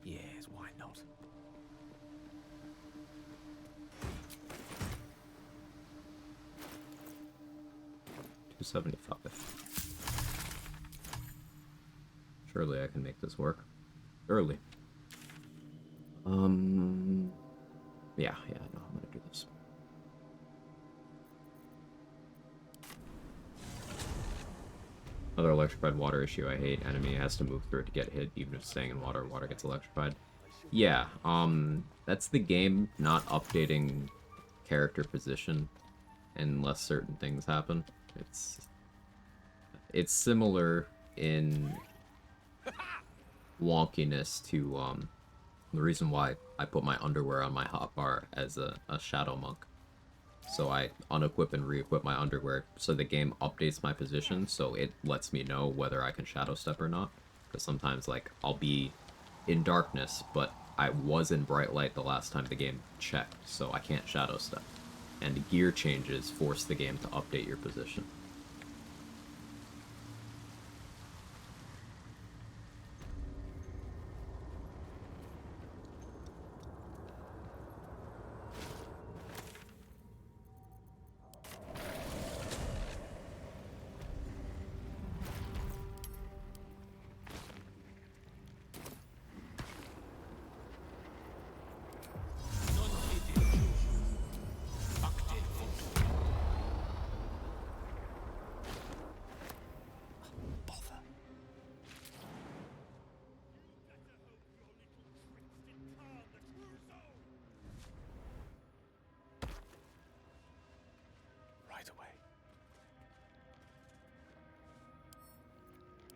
Yes, why not? $275. Surely I can make this work. Early. Yeah, no, I'm gonna do this. Another electrified water issue I hate. Enemy has to move through it to get hit, even if staying in water, water gets electrified. Yeah, that's the game not updating character position unless certain things happen. It's similar in wonkiness to the reason why I put my underwear on my hotbar as a shadow monk. So I unequip and re-equip my underwear so the game updates my position so it lets me know whether I can shadow step or not. Because sometimes, like, I'll be in darkness, but I was in bright light the last time the game checked, so I can't shadow step. And gear changes force the game to update your position. Right away.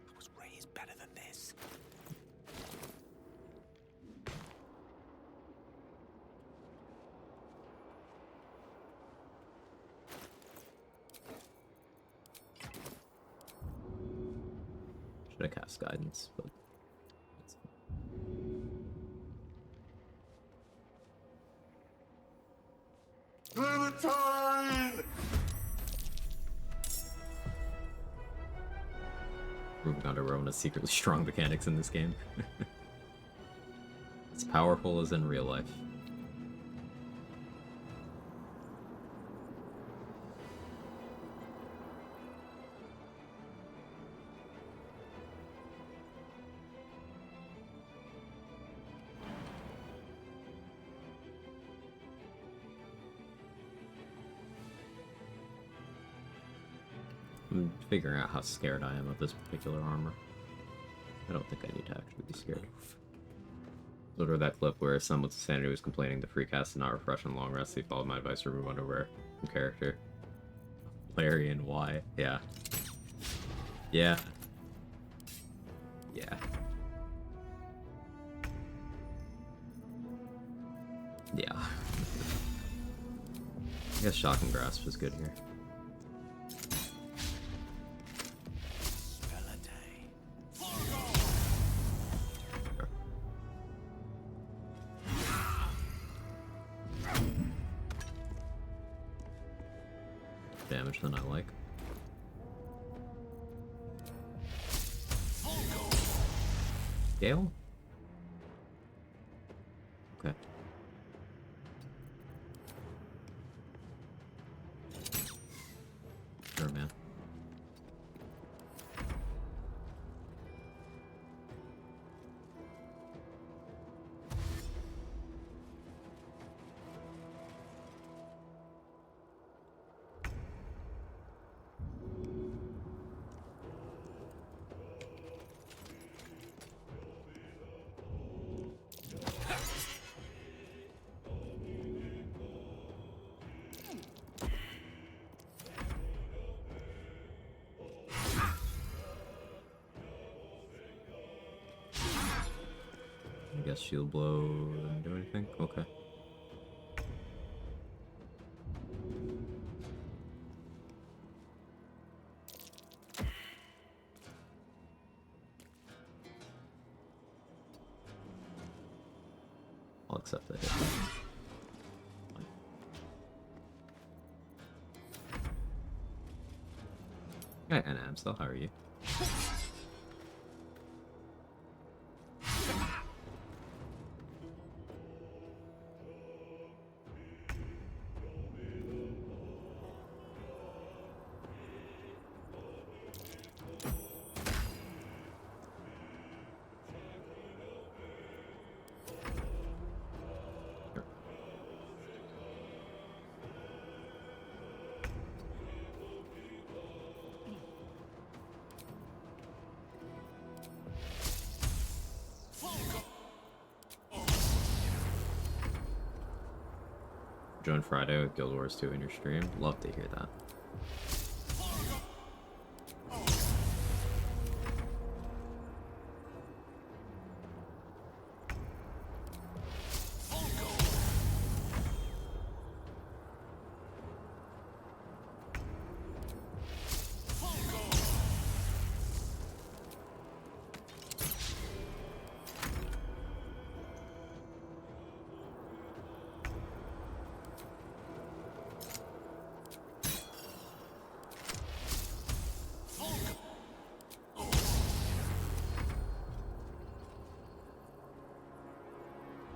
I was raised better than this. Should have cast guidance, but it's... Clementine! Moving on to Rowan has secretly strong mechanics in this game. As powerful as in real life. I'm figuring out how scared I am of this particular armor. I don't think I need to actually be scared. Sort of that clip where someone with sanity was complaining the free cast did not refresh on long rest. He followed my advice to remove underwear from character. Larry and why? Yeah. Yeah. Yeah. Yeah. I guess Shock and Grasp is good here. Damage than I like. Gale? Okay. Sure, man. I guess shield blow didn't do anything? Okay. I'll accept that hit. Hey, and Amstel, how are you? Join Friday with Guild Wars 2 in your stream. Love to hear that.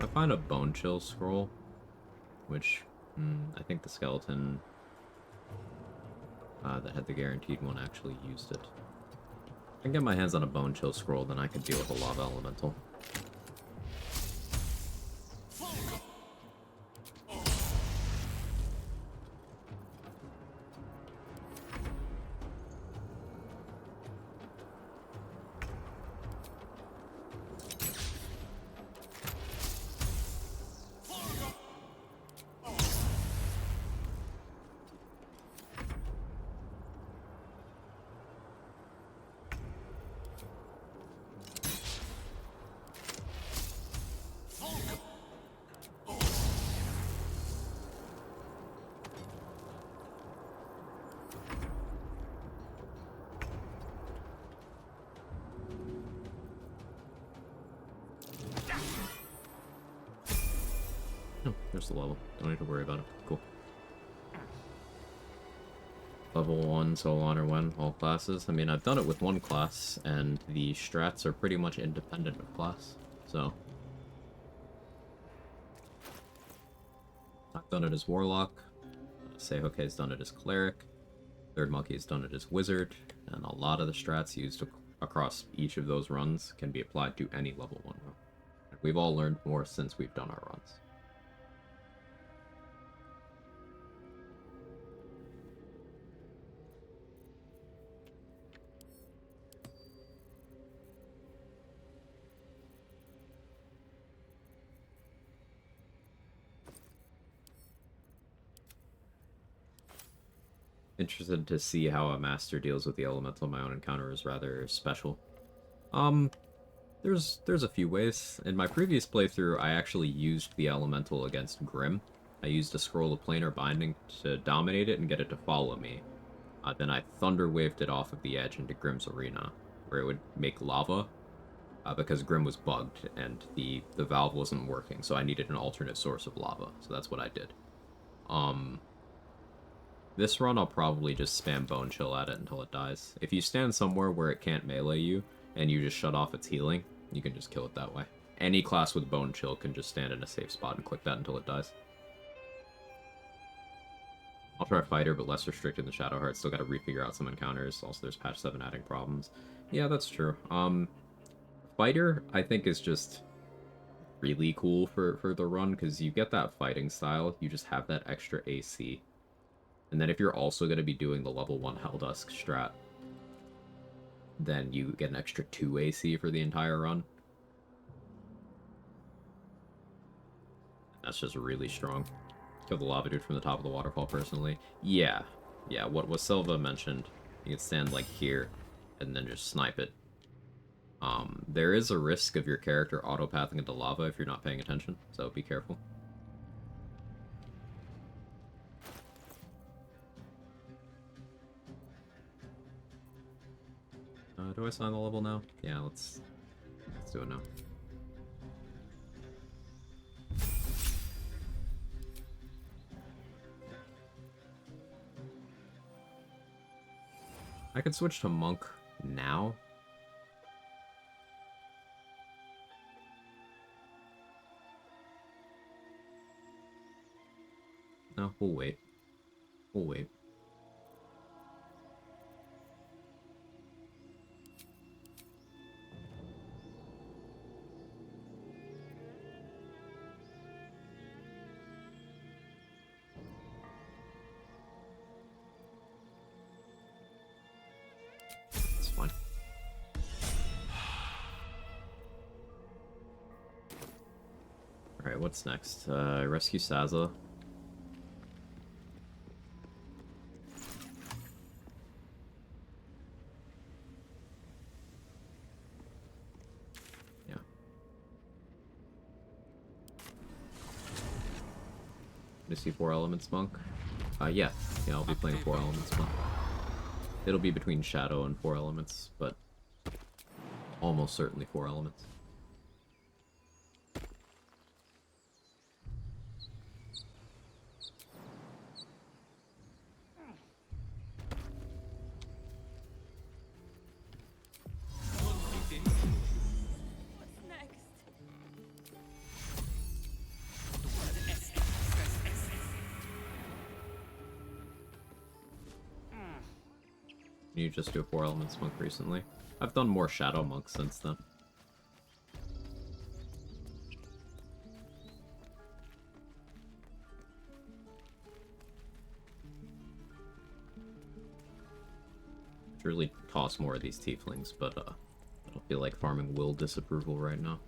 I find a Bone Chill scroll, which I think the skeleton that had the guaranteed one actually used it. If I can get my hands on a Bone Chill scroll, then I could deal with a Lava Elemental. Oh, there's the level. Don't need to worry about it. Cool. Level 1, so on or when, all classes. I mean, I've done it with one class, and the strats are pretty much independent of class, so. I've done it as Warlock, Seihoke's done it as Cleric, Third Monkey's done it as Wizard, and a lot of the strats used across each of those runs can be applied to any level 1 run. We've all learned more since we've done our runs. Interested to see how a master deals with the elemental. My own encounter is rather special. There's a few ways. In my previous playthrough, I actually used the elemental against Grim. I used a scroll of planar binding to dominate it and get it to follow me. Then I thunder waved it off of the edge into Grim's arena, where it would make lava, because Grim was bugged and the valve wasn't working, so I needed an alternate source of lava. So that's what I did. This run, I'll probably just spam Bone Chill at it until it dies. If you stand somewhere where it can't melee you, and you just shut off its healing, you can just kill it that way. Any class with Bone Chill can just stand in a safe spot and click that until it dies. I'll try Fighter, but less restricted than Shadowheart. Still gotta refigure out some encounters. Also, there's patch 7 adding problems. Yeah, that's true. Fighter, I think, is just really cool for the run, because you get that fighting style, you just have that extra AC. And then if you're also going to be doing the level 1 Helldusk strat, then you get an extra 2 AC for the entire run. That's just really strong. Kill the lava dude from the top of the waterfall, personally. Yeah, what Silva mentioned, you can stand like here, and then just snipe it. There is a risk of your character auto-pathing into lava if you're not paying attention, so be careful. Do I sign the level now? Yeah, let's do it now. I could switch to Monk now. No, we'll wait. We'll wait. Alright, what's next? Rescue Sazza. Yeah. You see 4 Elements Monk? Yeah, I'll be playing 4 Elements Monk. It'll be between Shadow and 4 Elements, but almost certainly 4 Elements. You just do a 4 Elements Monk recently. I've done more Shadow Monks since then. Should really toss more of these Tieflings, but I don't feel like farming Will Disapproval right now.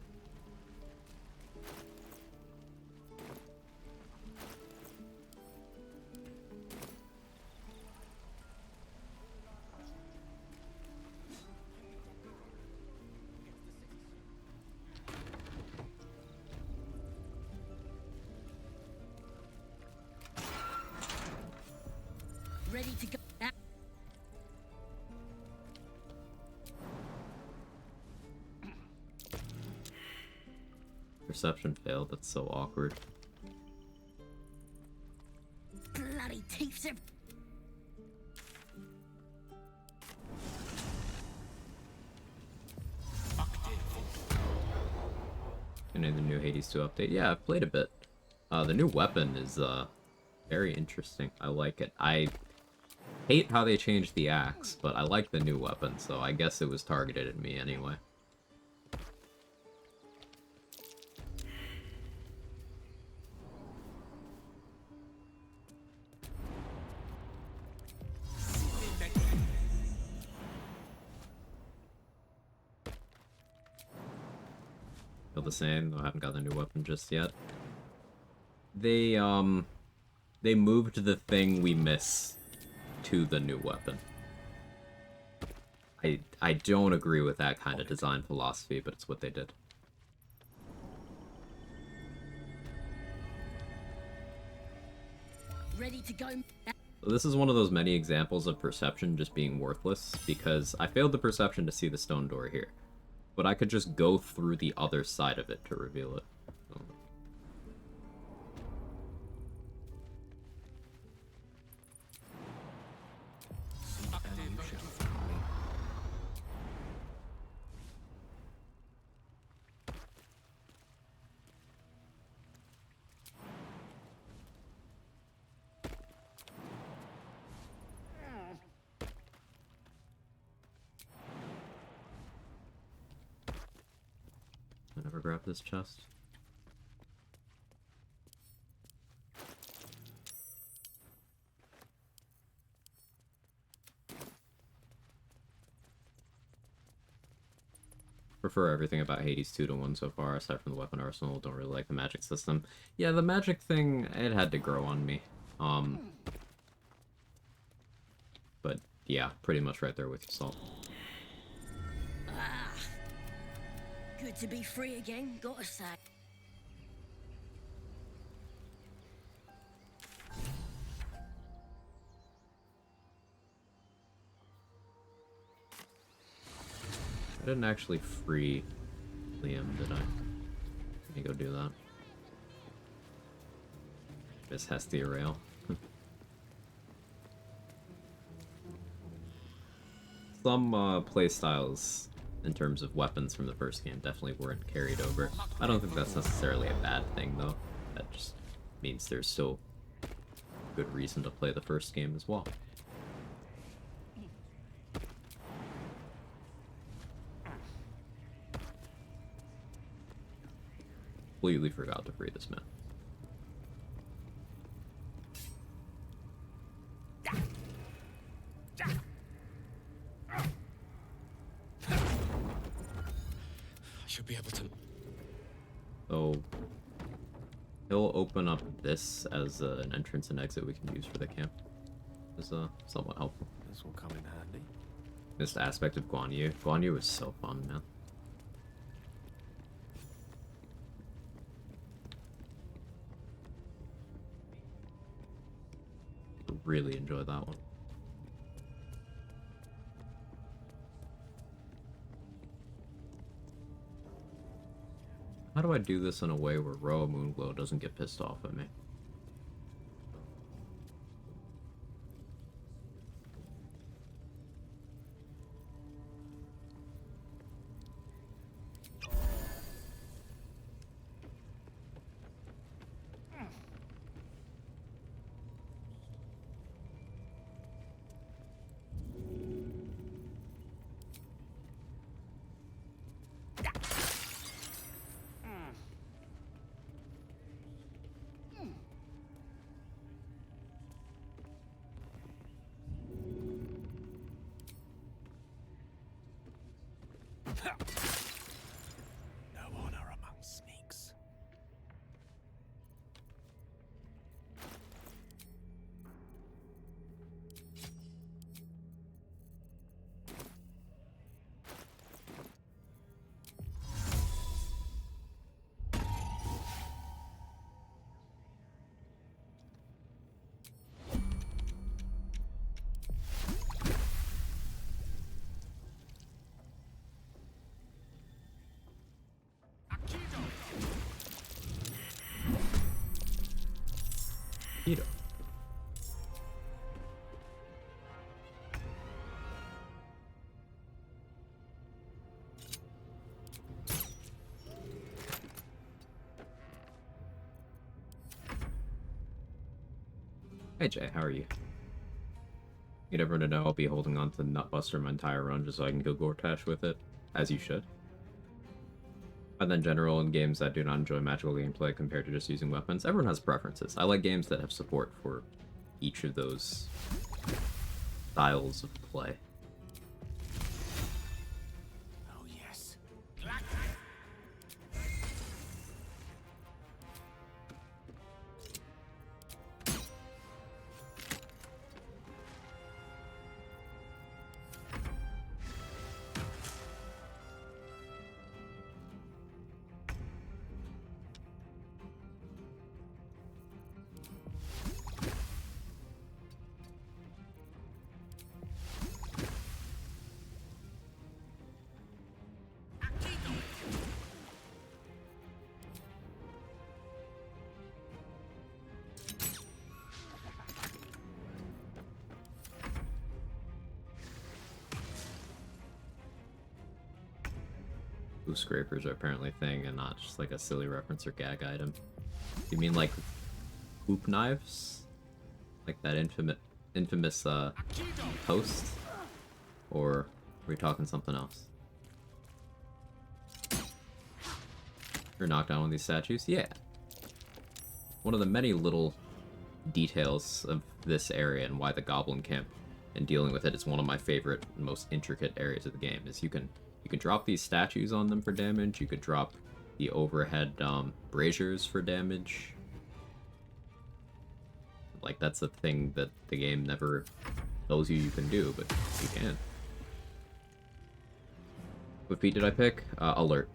Ready to go now. Perception failed, that's so awkward. Bloody thieves are... Any of the new Hades 2 update? Yeah, I've played a bit. The new weapon is very interesting. I like it. I hate how they changed the axe, but I like the new weapon, so I guess it was targeted at me anyway. Feel the same, though I haven't got the new weapon just yet. They moved the thing we miss to the new weapon. I don't agree with that kind of design philosophy, but it's what they did. Ready to go. This is one of those many examples of perception just being worthless, because I failed the perception to see the stone door here. But I could just go through the other side of it to reveal it. So. I never grabbed this chest. Prefer everything about Hades 2 to 1 so far, aside from the weapon arsenal. Don't really like the magic system. Yeah, the magic thing, it had to grow on me. But yeah, pretty much right there with yourself. Good to be free again, gotta say. I didn't actually free Liam, did I? Let me go do that. Miss Hestia rail. Some playstyles in terms of weapons from the first game definitely weren't carried over. I don't think that's necessarily a bad thing, though. That just means there's still good reason to play the first game as well. Completely forgot to free this man. I should be able to. So he'll open up this as an entrance and exit we can use for the camp. It's somewhat helpful. This will come in handy. This aspect of Guan Yu. Guan Yu is so fun, man. Really enjoy that one. How do I do this in a way where Roa Moonglow doesn't get pissed off at me? No honor among sneaks. Hey Jay, how are you? You never know, I'll be holding on to Nutbuster my entire run just so I can kill Gortash with it, as you should. And then general in games that do not enjoy magical gameplay compared to just using weapons, everyone has preferences. I like games that have support for each of those styles of play. Oh, yes. Blue scrapers are apparently a thing and not just like a silly reference or gag item. You mean like hoop knives? Like that infamous post? Or are we talking something else? Or knock down one of these statues? Yeah. One of the many little details of this area and why the goblin camp and dealing with it is one of my favorite, most intricate areas of the game is you can drop these statues on them for damage, you could drop the overhead braziers for damage. Like, that's a thing that the game never tells you can do, but you can. What feat did I pick? Alert.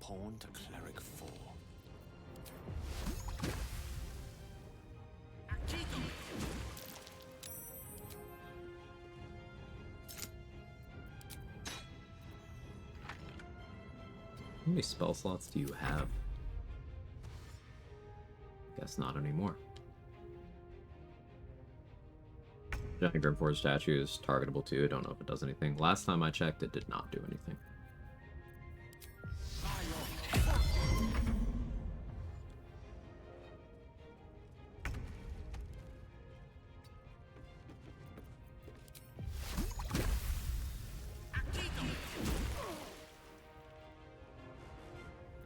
Pawn to cleric 4. How many spell slots do you have? Guess not anymore. Giant Grimforge statue is targetable too. I don't know if it does anything. Last time I checked, it did not do anything.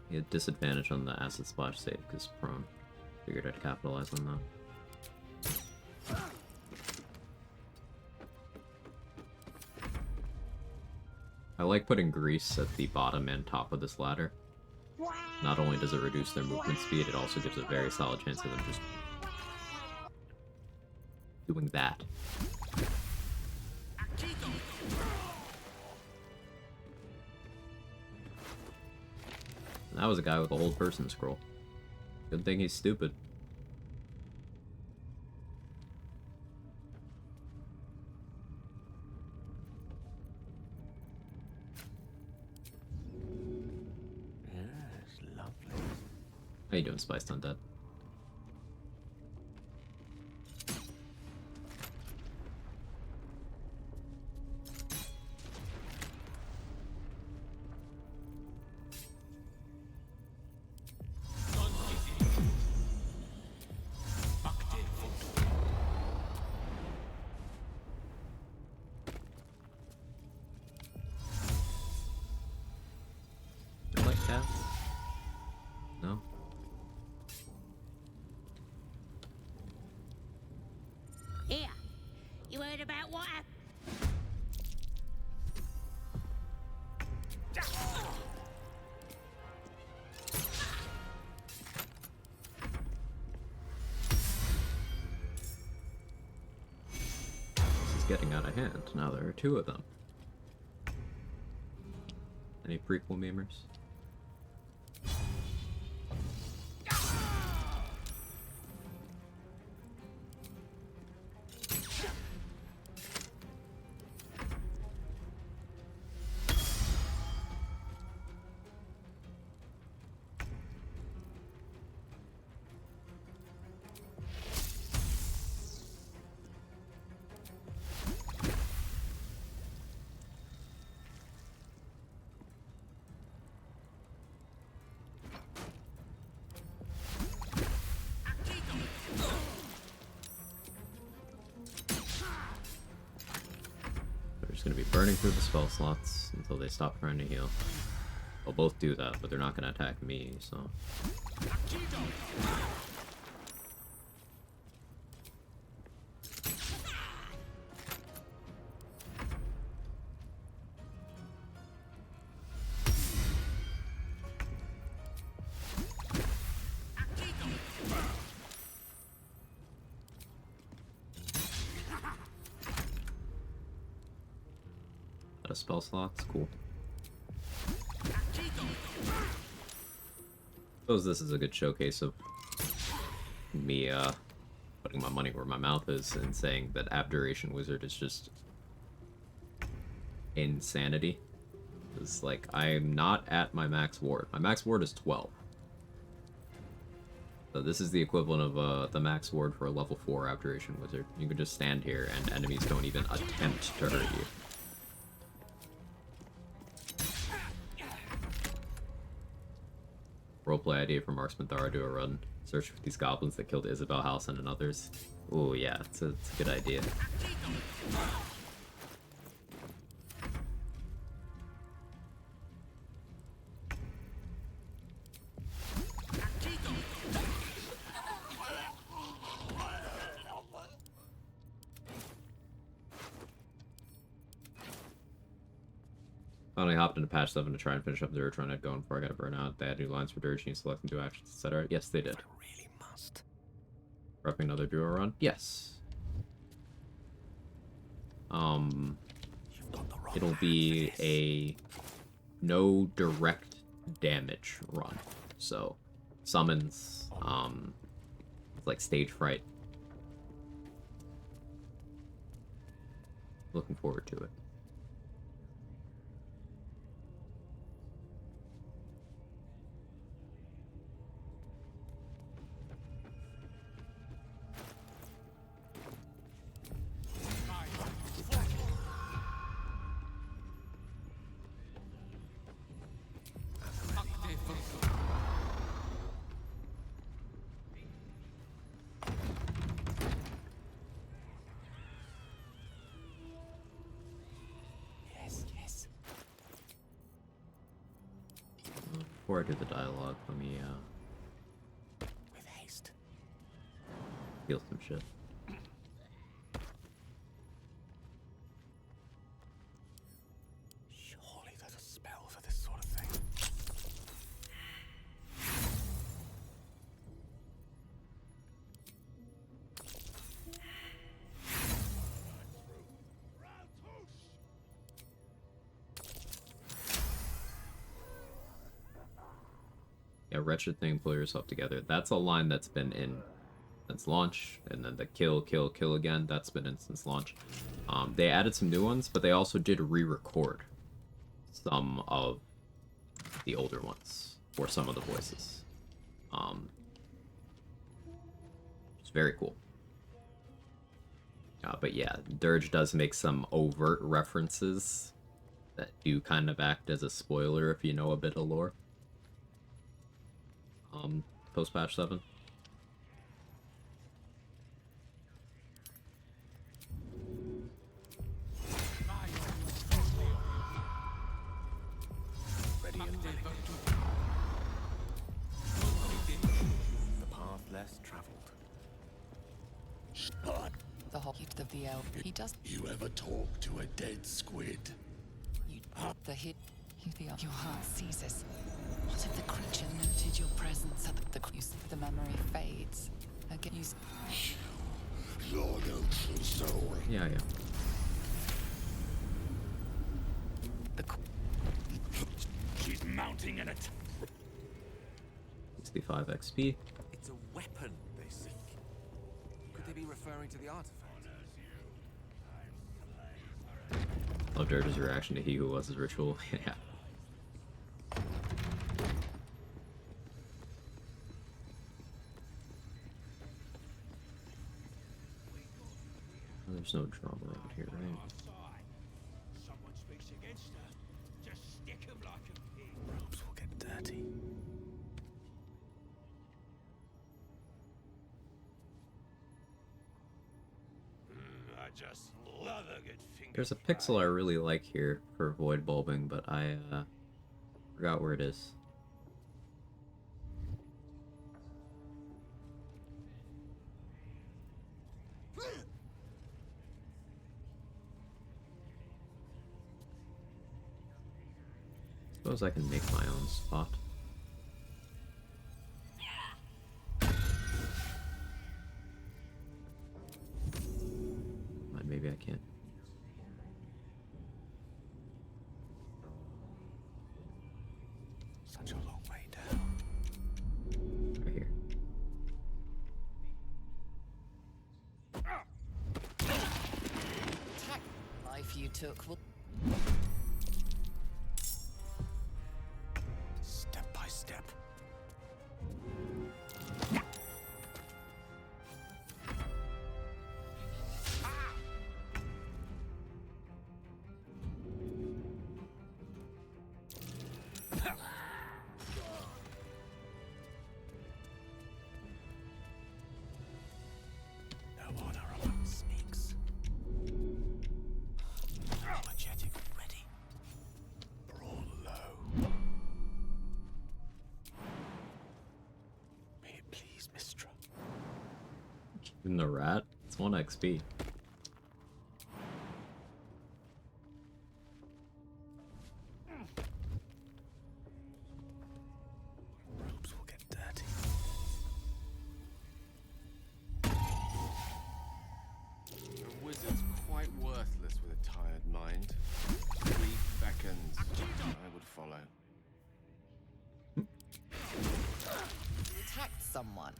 He had disadvantage on the acid splash save because prone. Figured I'd capitalize on that. I like putting grease at the bottom and top of this ladder. Not only does it reduce their movement speed, it also gives a very solid chance of them just doing that. And that was a guy with a old person scroll. Good thing he's stupid. Yes, lovely. How you doing, Spiced Undead? You like cats? No? Here, you heard about what happened? This is getting out of hand. Now there are two of them. Any prequel memers? just going to be burning through the spell slots until they stop trying to heal. They'll both do that, but they're not going to attack me, so... Spell slots, cool. Suppose this is a good showcase of me putting my money where my mouth is and saying that Abjuration Wizard is just insanity. It's like, I'm not at my max ward. My max ward is 12. So this is the equivalent of the max ward for a level 4 Abjuration Wizard. You can just stand here and enemies don't even attempt to hurt you. Roleplay idea for Marksman Thara, do a run. Search for these goblins that killed Isabel Halson and others. Oh yeah, it's a good idea. Finally hopped into patch 7 to try and finish up Dirge run I'd going before I got to burn out. They had new lines for Dirge, you select and do actions, etc. Yes, they did. Really must. Repping another duo run? Yes. It'll be a no direct damage run. So, summons, like stage fright. Looking forward to it. Before I do the dialogue, let me With haste. heal some shit. Surely there's a spell for this sort of thing. Yeah, wretched thing, pull yourself together. That's a line that's been in since launch, and then the kill, kill, kill again, that's been in since launch. They added some new ones, but they also did re-record some of the older ones for some of the voices. It's very cool. But yeah, Dirge does make some overt references that do kind of act as a spoiler if you know a bit of lore. Post patch 7. Ready and willing. The path less traveled. The hit of the elf. He does. You ever talk to a dead squid? You the hit. Your heart seizes. What if the creature noted your presence at the memory fades? Again, Lord Ocean Soul. Yeah. She's mounting an attack. 65 XP. It's a weapon they seek. Could they be referring to the artifact? Love Dirge's reaction to he who was his ritual. Yeah. There's no drama around here, right? Someone speaks against her. Just stick him like a pig. Robes will get dirty. just love a good finger. There's a pixel I really like here for void bulbing, but I forgot where it is. Suppose I can make my own spot. Maybe I can't. Such a long way down. Right here. Life you took will... Step by step. No honor among sneaks. Apologetic ready. Brawl low. May it please, Mystra. Keeping the rat? It's 1 XP. Robes will get dirty. A wizard's quite worthless with a tired mind. Grief beckons. I would follow. You attacked someone.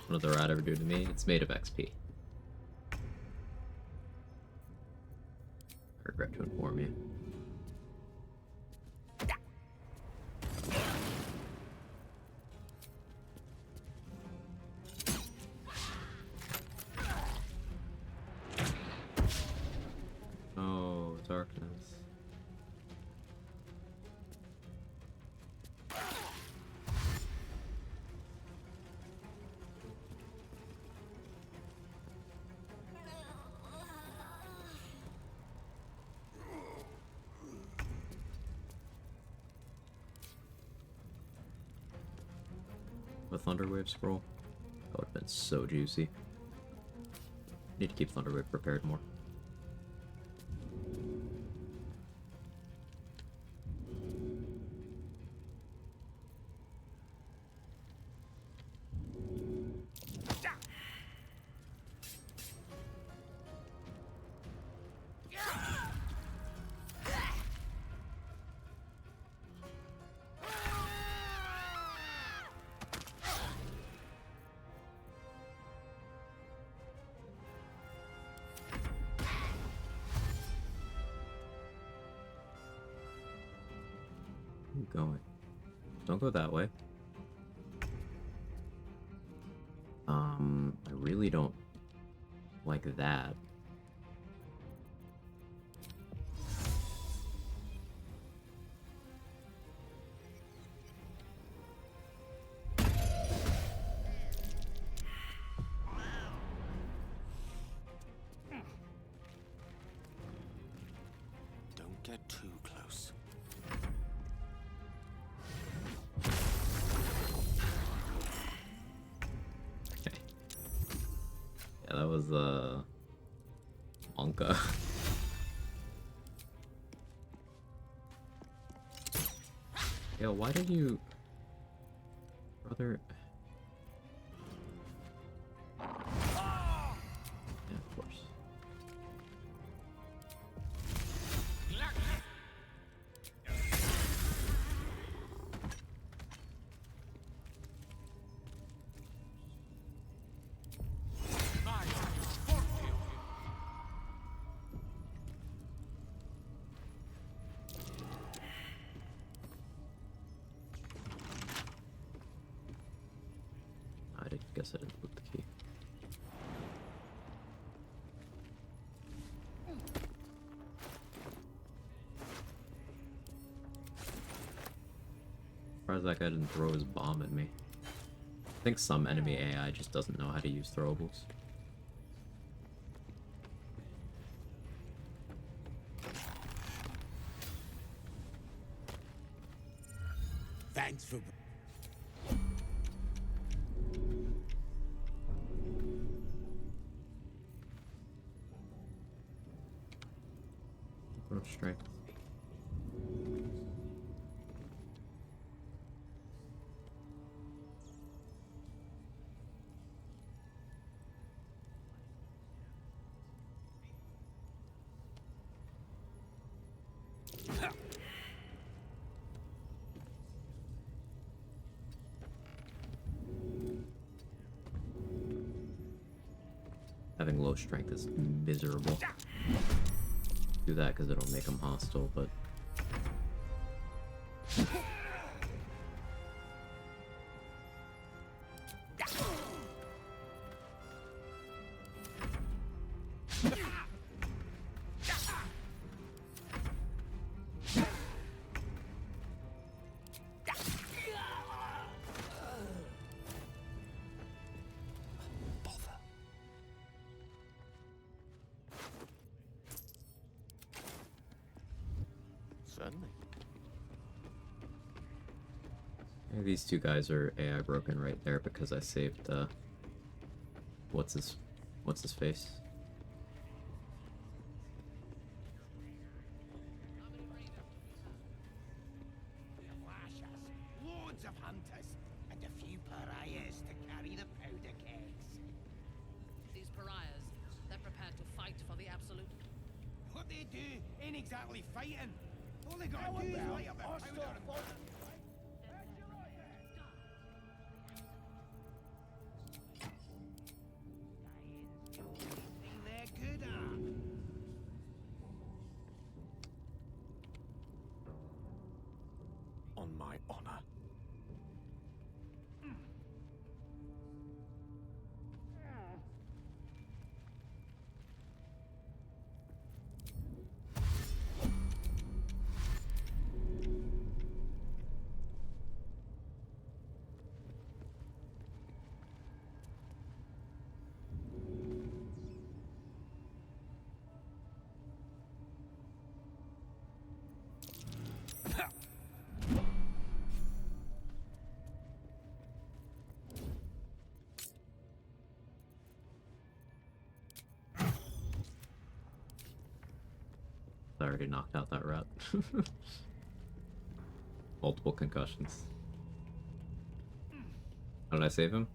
What did the rat ever do to me? It's made of XP. I regret to inform you. Oh, darkness. The Thunderwave scroll? That would have been so juicy. Need to keep Thunderwave prepared more. Going. Don't go that way. I really don't like that. Don't get too close. Yeah, that was Monka. Yo, why did you, brother? Yeah, of course. I guess I didn't loot the key. that guy didn't throw his bomb at me. I think some enemy AI just doesn't know how to use throwables. Thanks for... What of strength? Having low strength is miserable. Do that because it'll make them hostile, but... Certainly. These two guys are AI broken right there because I saved, what's his face? Loads of hunters, and a few pariahs to carry the powder kegs. These pariahs, they're prepared to fight for the absolute. What they do ain't exactly fighting. All they gotta do is light up their powder and... They're good at. On my honor. I already knocked out that rat. Multiple concussions. How did I save him?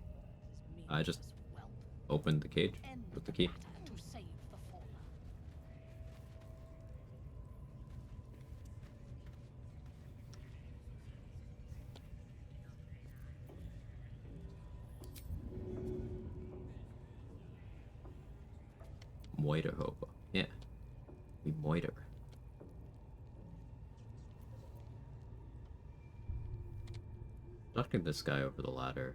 I just opened the cage with the key. To save the fallen. Moiter hobo. Yeah. We moiter. Knocking this guy over the ladder.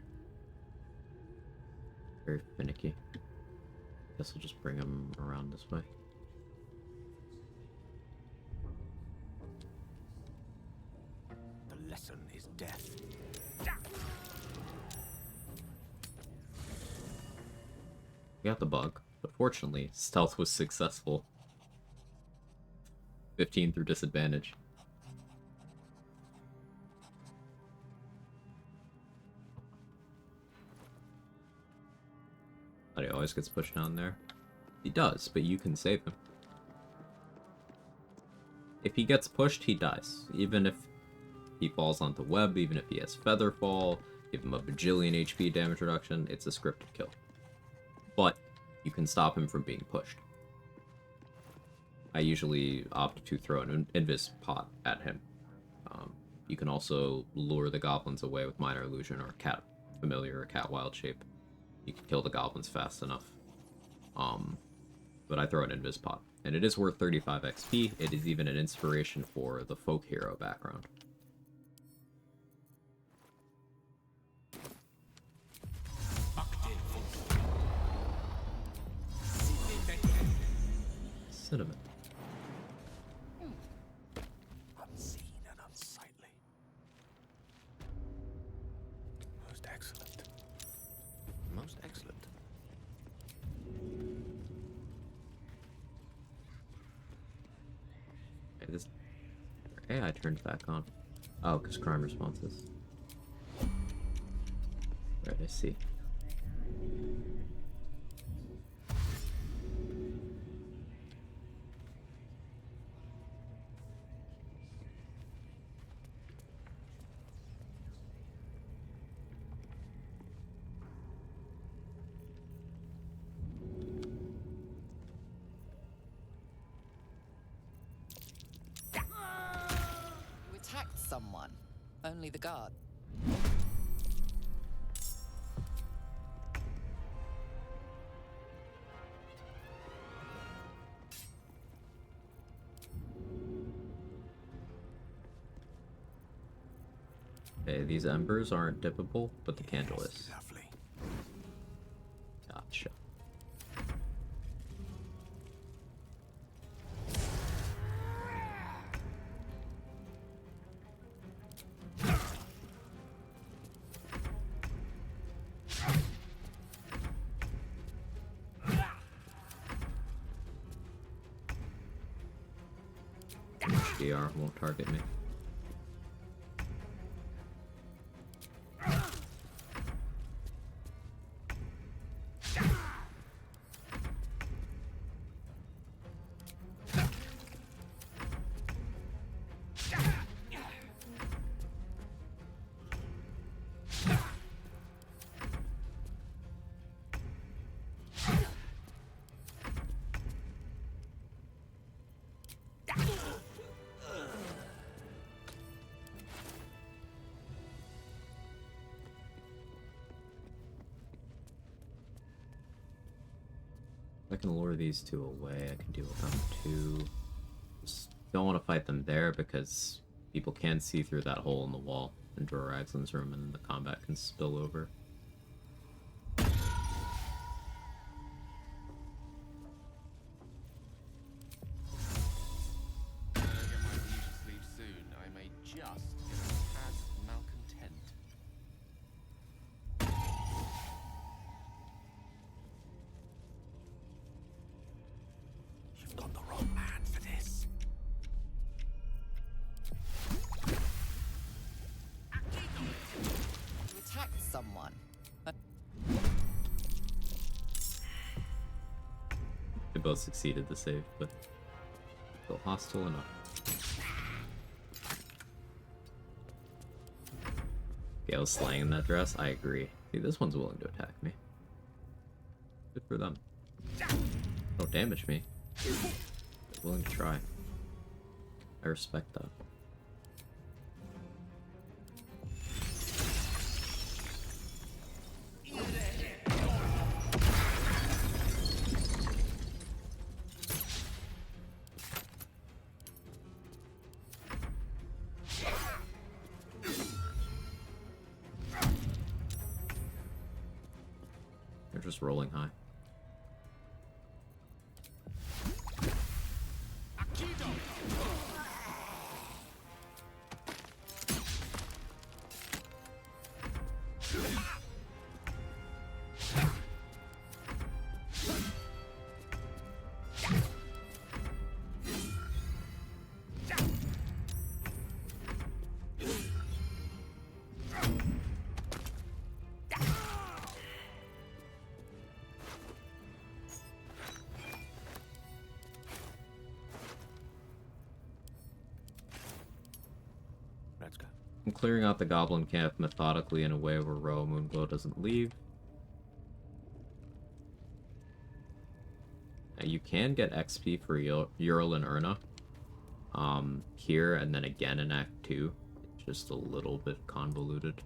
Very finicky. Guess I'll just bring him around this way. The lesson is death. We got the bug, but fortunately, stealth was successful. 15 through disadvantage. But he always gets pushed down there. He does, but you can save him. If he gets pushed, he dies. Even if he falls onto web, even if he has feather fall, give him a bajillion HP damage reduction, it's a scripted kill. But you can stop him from being pushed. I usually opt to throw an invis pot at him. You can also lure the goblins away with minor illusion or cat familiar or cat wild shape. You can kill the goblins fast enough. But I throw an invis pot. And it is worth 35 XP. It is even an inspiration for the folk hero background. Cinnamon. Unseen and unsightly. AI turned back on. Oh, because crime responses. Right, I see. You attacked someone. Only the guard. Okay, these embers aren't dippable, but the candle is. Lovely. Gotcha. HDR won't target me. I can lure these two away. I can deal with them too. Just don't want to fight them there because people can see through that hole in the wall into Ragslin's room and the combat can spill over. Get my beauty sleep soon. I may just get a tad malcontent. You've got the wrong man for this. You attacked someone. They both succeeded to save, but still hostile enough. Gale's slaying in that dress, I agree. See, this one's willing to attack me. Good for them. Don't damage me. They're willing to try. I respect that. They're just rolling high. Let's go. I'm clearing out the goblin camp methodically in a way where Roa Moonglow doesn't leave. Now you can get XP for Ural and Urna here and then again in Act 2. It's just a little bit convoluted.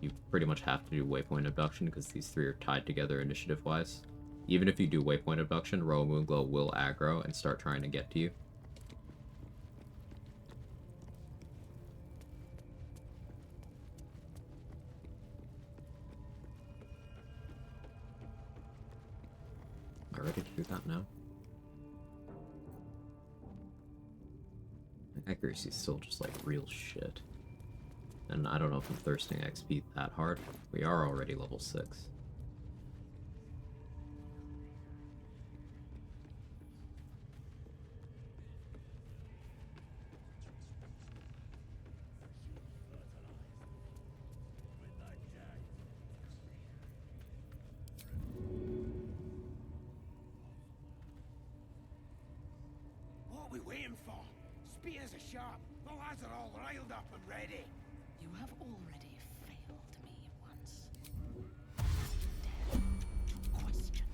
You pretty much have to do waypoint abduction because these three are tied together initiative-wise. Even if you do waypoint abduction, Roa Moonglow will aggro and start trying to get to you. Am I ready to do that now? My accuracy is still just like real shit. And I don't know if I'm thirsting XP that hard. We are already level 6. sharp. The lads are all riled up and ready. You have already failed me once. Question.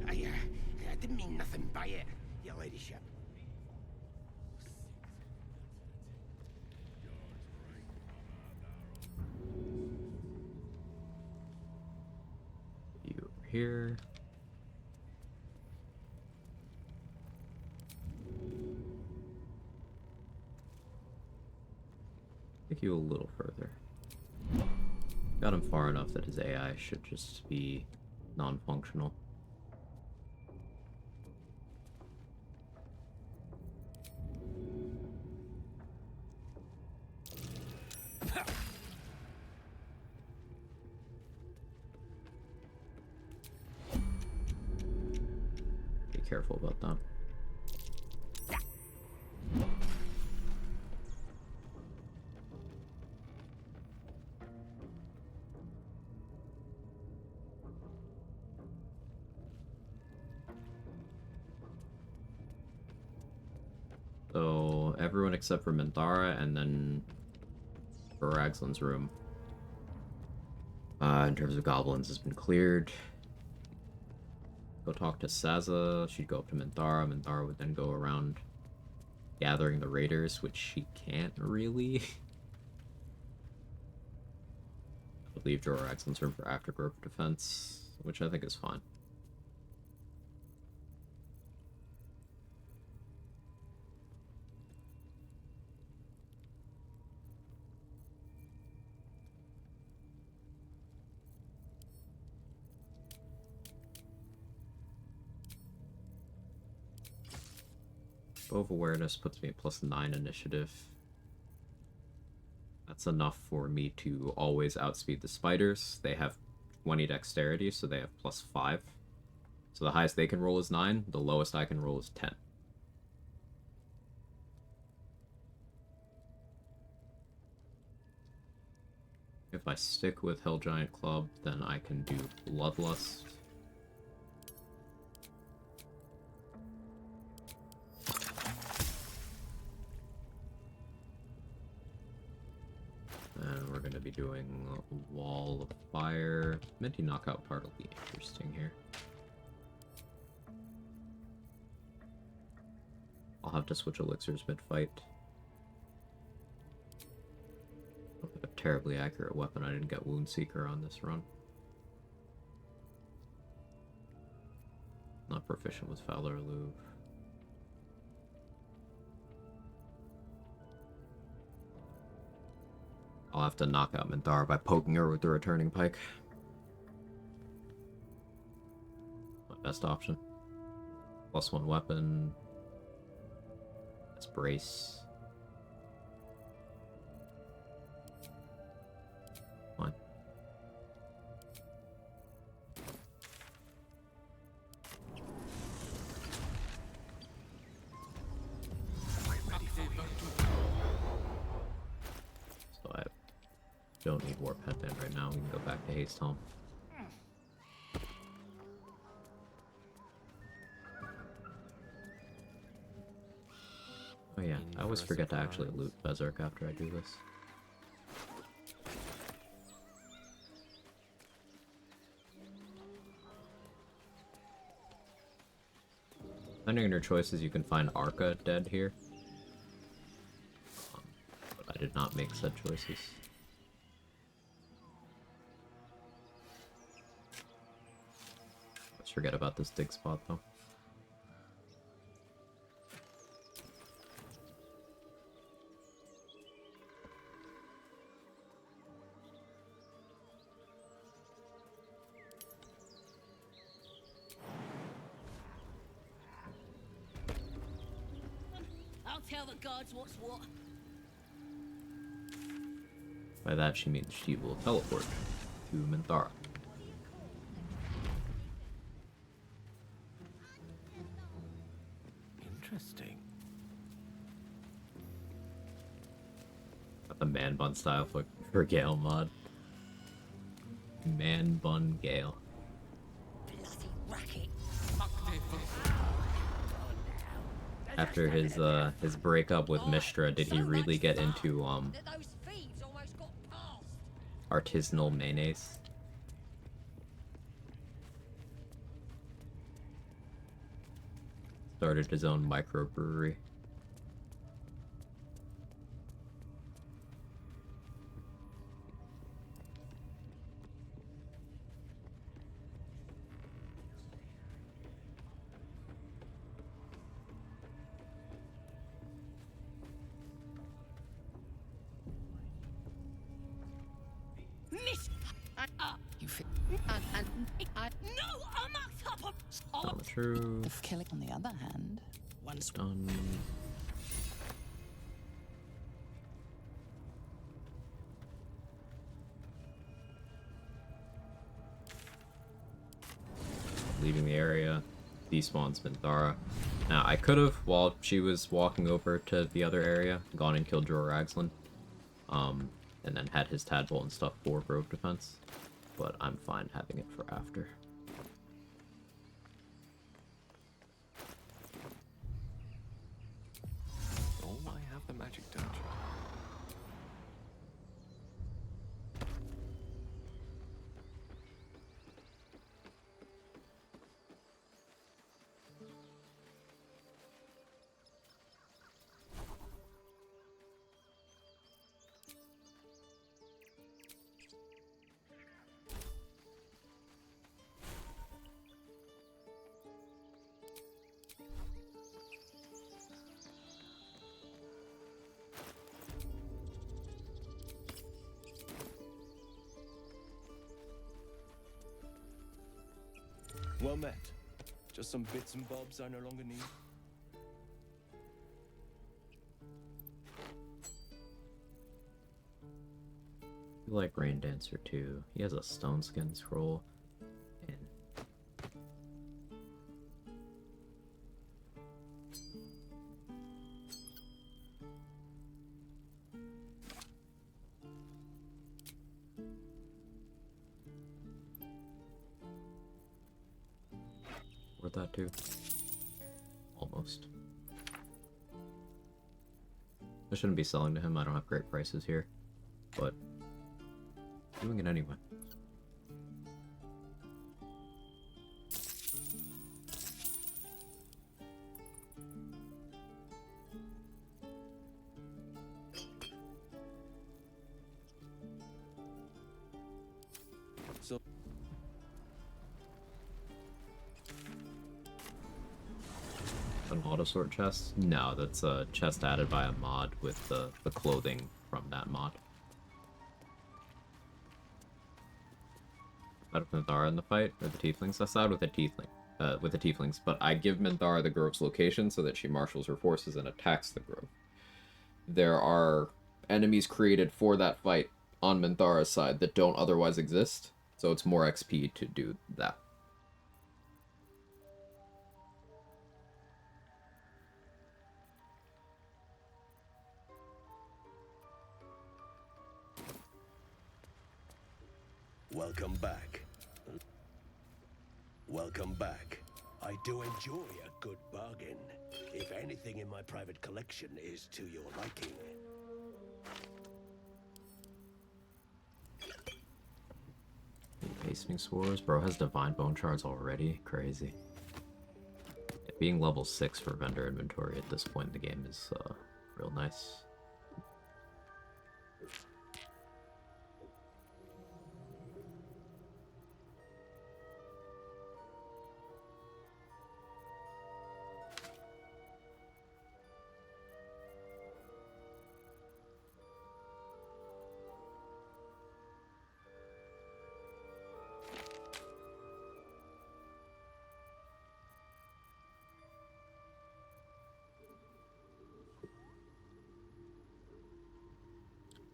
I didn't mean nothing by it, your ladyship. You here. Take you a little further. Got him far enough that his AI should just be non-functional. Be careful about that. So everyone except for Minthara and then Baragzlin's room. In terms of goblins has been cleared. Go talk to Saza. She'd go up to Minthara. Minthara would then go around gathering the raiders, which she can't really. I leave Baragzlin's room for aftergrowth defense, which I think is fine. Bow awareness puts me at +9 initiative. That's enough for me to always outspeed the spiders. They have 20 dexterity, so they have +5. So the highest they can roll is 9, the lowest I can roll is 10. If I stick with Hell Giant Club, then I can do Bloodlust. And we're going to be doing Wall of Fire. Minty Knockout part will be interesting here. I'll have to switch elixirs mid-fight. A terribly accurate weapon. I didn't get Wound Seeker on this run. Not proficient with Fowler Louvre. I'll have to knock out Minthara by poking her with the returning pike. My best option. +1 weapon. That's brace. Fine. So I don't need Warp Headband right now. We can go back to Haste Helm. Oh yeah, I always forget to actually loot Berserk after I do this. Depending on your choices, you can find Arca dead here. But I did not make said choices. Let's forget about this dig spot though. I'll tell the gods what's what. By that she means she will teleport to Minthara. Interesting. Got the man bun style for Gale mod. Man bun Gale. Bloody racket. After his breakup with Mystra, did he really get into artisanal mayonnaise? Started his own microbrewery. Tell the truth. If killing, on the other hand, Once done. Leaving the area, despawns Minthara. Now, I could have, while she was walking over to the other area, gone and killed Jorah Ragzlin, and then had his Tadpole and stuff for Grove Defense, but I'm fine having it for after. Oh, I have the magic touch. Well met. Just some bits and bobs I no longer need. I like Rain Dancer too. He has a stone skin scroll. And worth that too. Almost. I shouldn't be selling to him. I don't have great prices here, but doing it anyway. So An auto sort chest? No, that's a chest added by a mod with the clothing from that mod. Out of Minthara in the fight, or the Tieflings? I side with the Tieflings, but I give Minthara the Grove's location so that she marshals her forces and attacks the Grove. There are enemies created for that fight on Minthara's side that don't otherwise exist, so it's more XP to do that. Welcome back. Welcome back. I do enjoy a good bargain, if anything in my private collection is to your liking. Hastening Swords? Bro has Divine Bone Shards already? Crazy. Yeah, being level 6 for vendor inventory at this point in the game is real nice.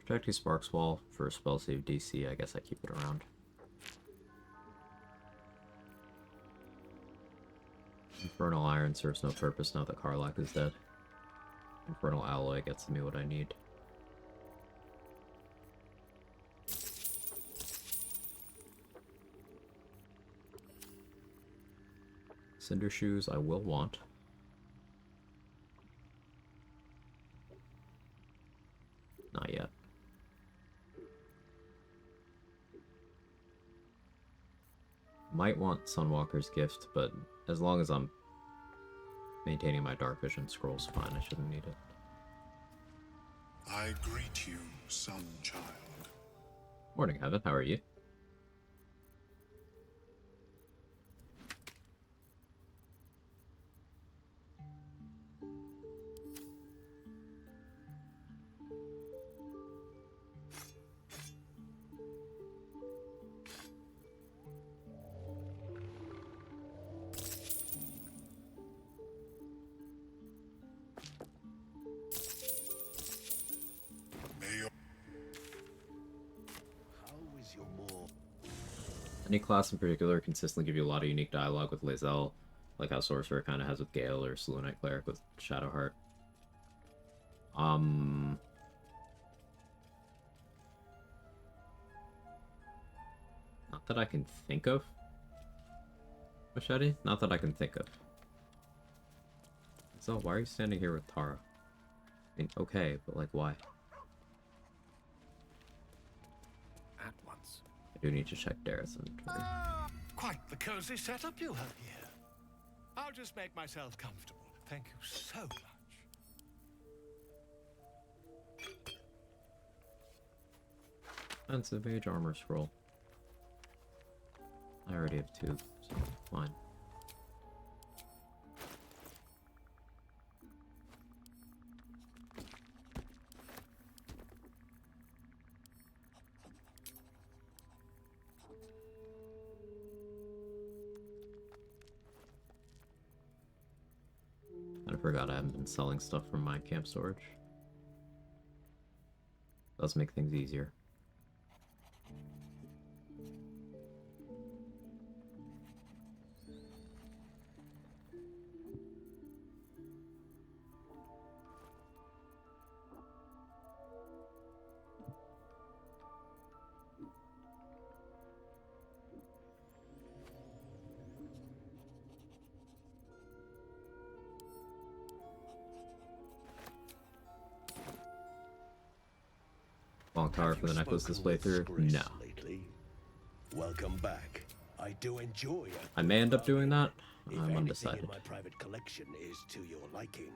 Projectile Sparks Wall for spell save DC, I guess I keep it around. Infernal Iron serves no purpose now that Karlach is dead. Infernal Alloy gets me what I need. Cinder Shoes I will want. Might want Sunwalker's Gift, but as long as I'm maintaining my Dark Vision scroll's fine, I shouldn't need it. I greet you, sun child. Morning, Heaven. How are you? Any class in particular consistently give you a lot of unique dialogue with Lae'zel, like how Sorcerer kind of has with Gale, or Slow Knight Cleric with Shadowheart. Not that I can think of. Machete? Not that I can think of. So, why are you standing here with Tara? I mean, okay, but like, why? At once. I do need to check Dareth's inventory. Quite the cozy setup you have here. I'll just make myself comfortable. Thank you so much. Expensive Age Armor Scroll. I already have 2, so fine. I forgot I haven't been selling stuff from my camp storage. Does make things easier. Long tower for the necklace display through? No. Welcome back. I do enjoy it. I may end up doing that. If I'm anything undecided. in my private collection is to your liking.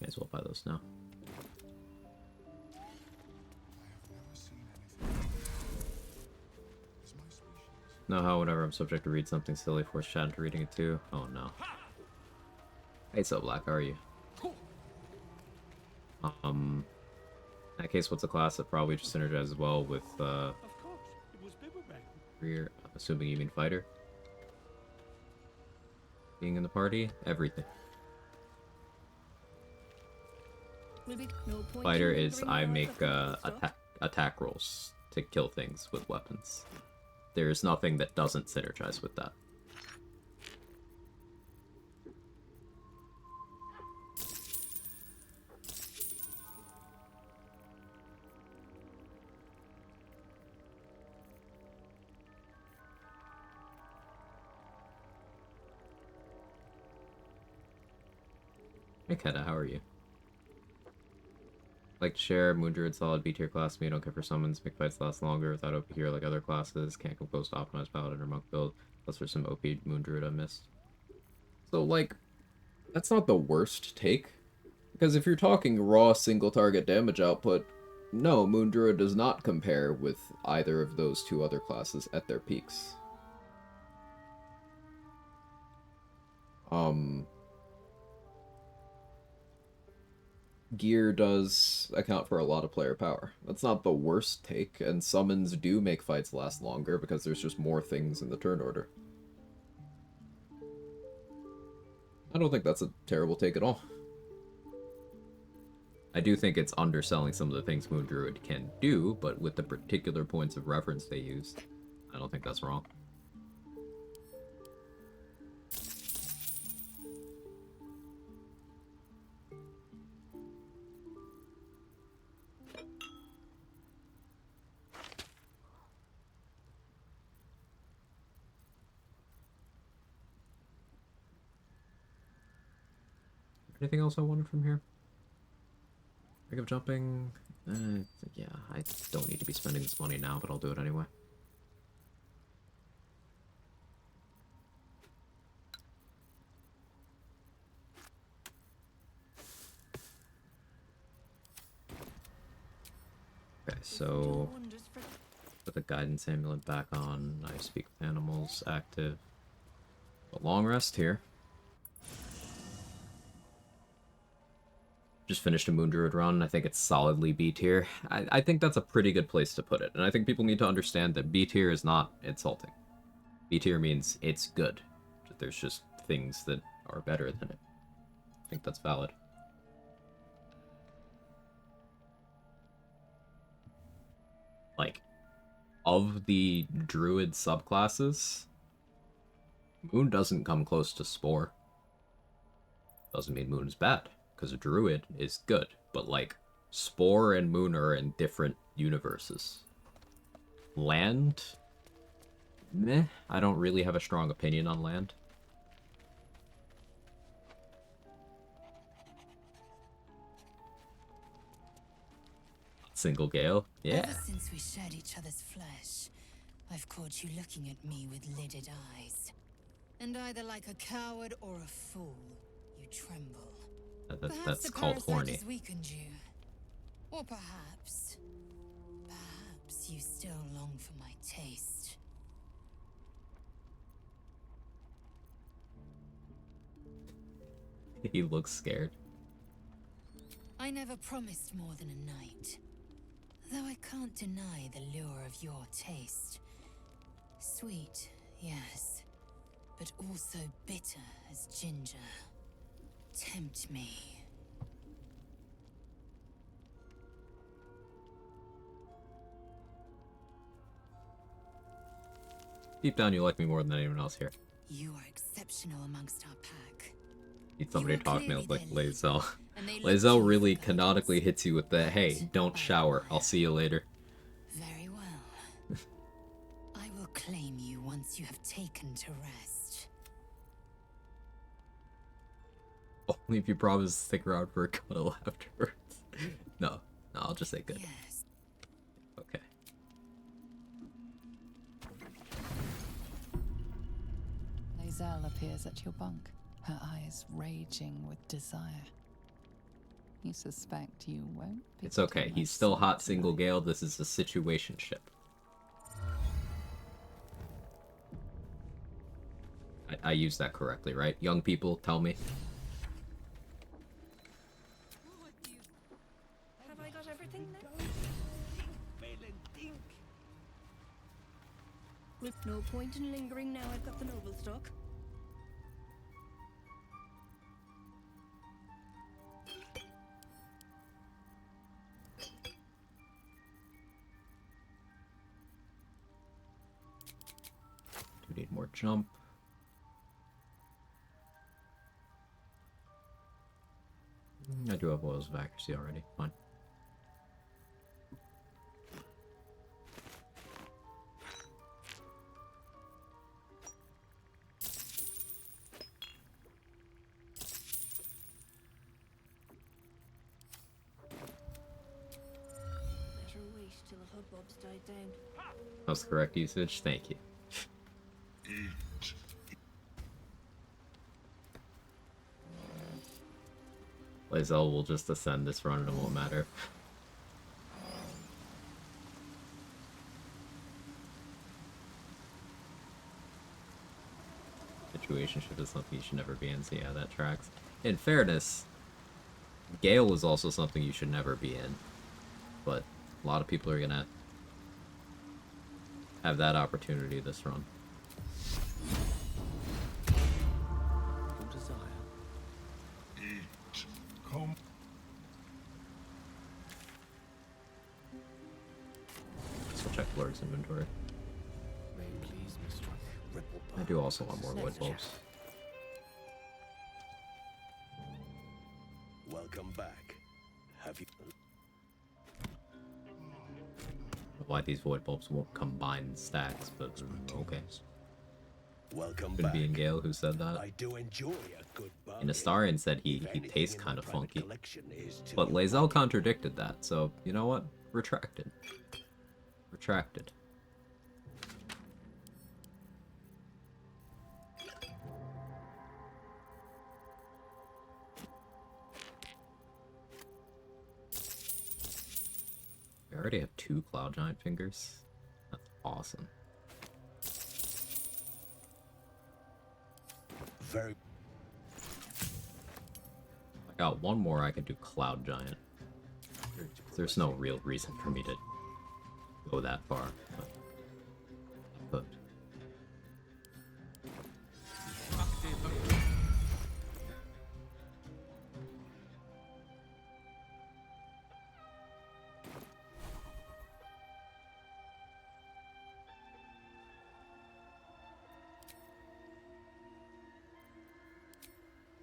May as well buy those now. No, how whenever I'm subject to read something silly, force chat into reading it too. Oh no. Hey, so Black, how are you? In that case, what's a class that probably just synergizes well with career? I'm assuming you mean fighter. Being in the party, everything. Fighter is I make attack rolls to kill things with weapons. There's nothing that doesn't synergize with that. Hey Keta, how are you? Like to share, Moon Druid solid B tier class me, don't care for summons, make fights last longer without OP hero like other classes, can't compose to optimized paladin or monk build, plus for some OP Moon Druid I missed. So like, that's not the worst take, because if you're talking raw single target damage output, no, Moon Druid does not compare with either of those two other classes at their peaks. Gear does account for a lot of player power. That's not the worst take, and summons do make fights last longer because there's just more things in the turn order. I don't think that's a terrible take at all. I do think it's underselling some of the things Moon Druid can do, but with the particular points of reference they used, I don't think that's wrong. Anything else I wanted from here? Ring of jumping? Yeah, I don't need to be spending this money now, but I'll do it anyway. Okay, so put the guidance amulet back on. I speak with animals active. A long rest here. Just finished a Moon Druid run. I think it's solidly B tier. I think that's a pretty good place to put it. And I think people need to understand that B tier is not insulting. B tier means it's good. There's just things that are better than it. I think that's valid. Like, of the Druid subclasses, Moon doesn't come close to Spore. Doesn't mean Moon is bad. Because a Druid is good, but like Spore and Moon are in different universes. Land? Meh. I don't really have a strong opinion on Land. Single Gale? Yeah. Ever since we shared each other's flesh, I've caught you looking at me with lidded eyes. And either like a coward or a fool, you tremble. That's called horny. Has weakened you. Or perhaps you still long for my taste. He looks scared. I never promised more than a night. Though I can't deny the lure of your taste. Sweet, yes, but also bitter as ginger. Tempt me. Deep down, you like me more than anyone else here. You are exceptional amongst our pack. Need somebody to talk to me like Lae'zel. Lae'zel really canonically hits you with the, hey, don't shower, I'll see you later. Very well. I will claim you once you have taken to rest. Only if you promise to stick around for a cuddle afterwards. No, I'll just say good. Yes. Okay. Lae'zel appears at your bunk, her eyes raging with desire. You suspect you won't be. It's okay, he's still hot single Gale, this is a situationship. I used that correctly, right? Young people, tell me. Have I got everything now? With no point in lingering now I've got the noble stock. Do need more jump. I do have oils of accuracy already. Fine. Better wait till the hubbubs died down. That's the correct usage. Thank you. Lae'zel will just ascend this run and it won't matter. Situationship is something you should never be in, so yeah, that tracks. In fairness, Gale is also something you should never be in. But a lot of people are gonna have that opportunity this run. Your desire Quag's inventory. May it please, Mystra. Ripple I do also want more wood bulbs. Welcome back. Have you... Why these wood bulbs won't combine stacks, but okay. Welcome Could back. be in Gale who said that. I do enjoy a good bargain. And Astarion said he tastes kind of funky. But you. Lae'zel contradicted that, so you know what? Retracted. Retracted. I already have 2 Cloud Giant fingers. That's awesome. Very. I got 1 more, I could do Cloud Giant. There's no real reason for me to go that far. But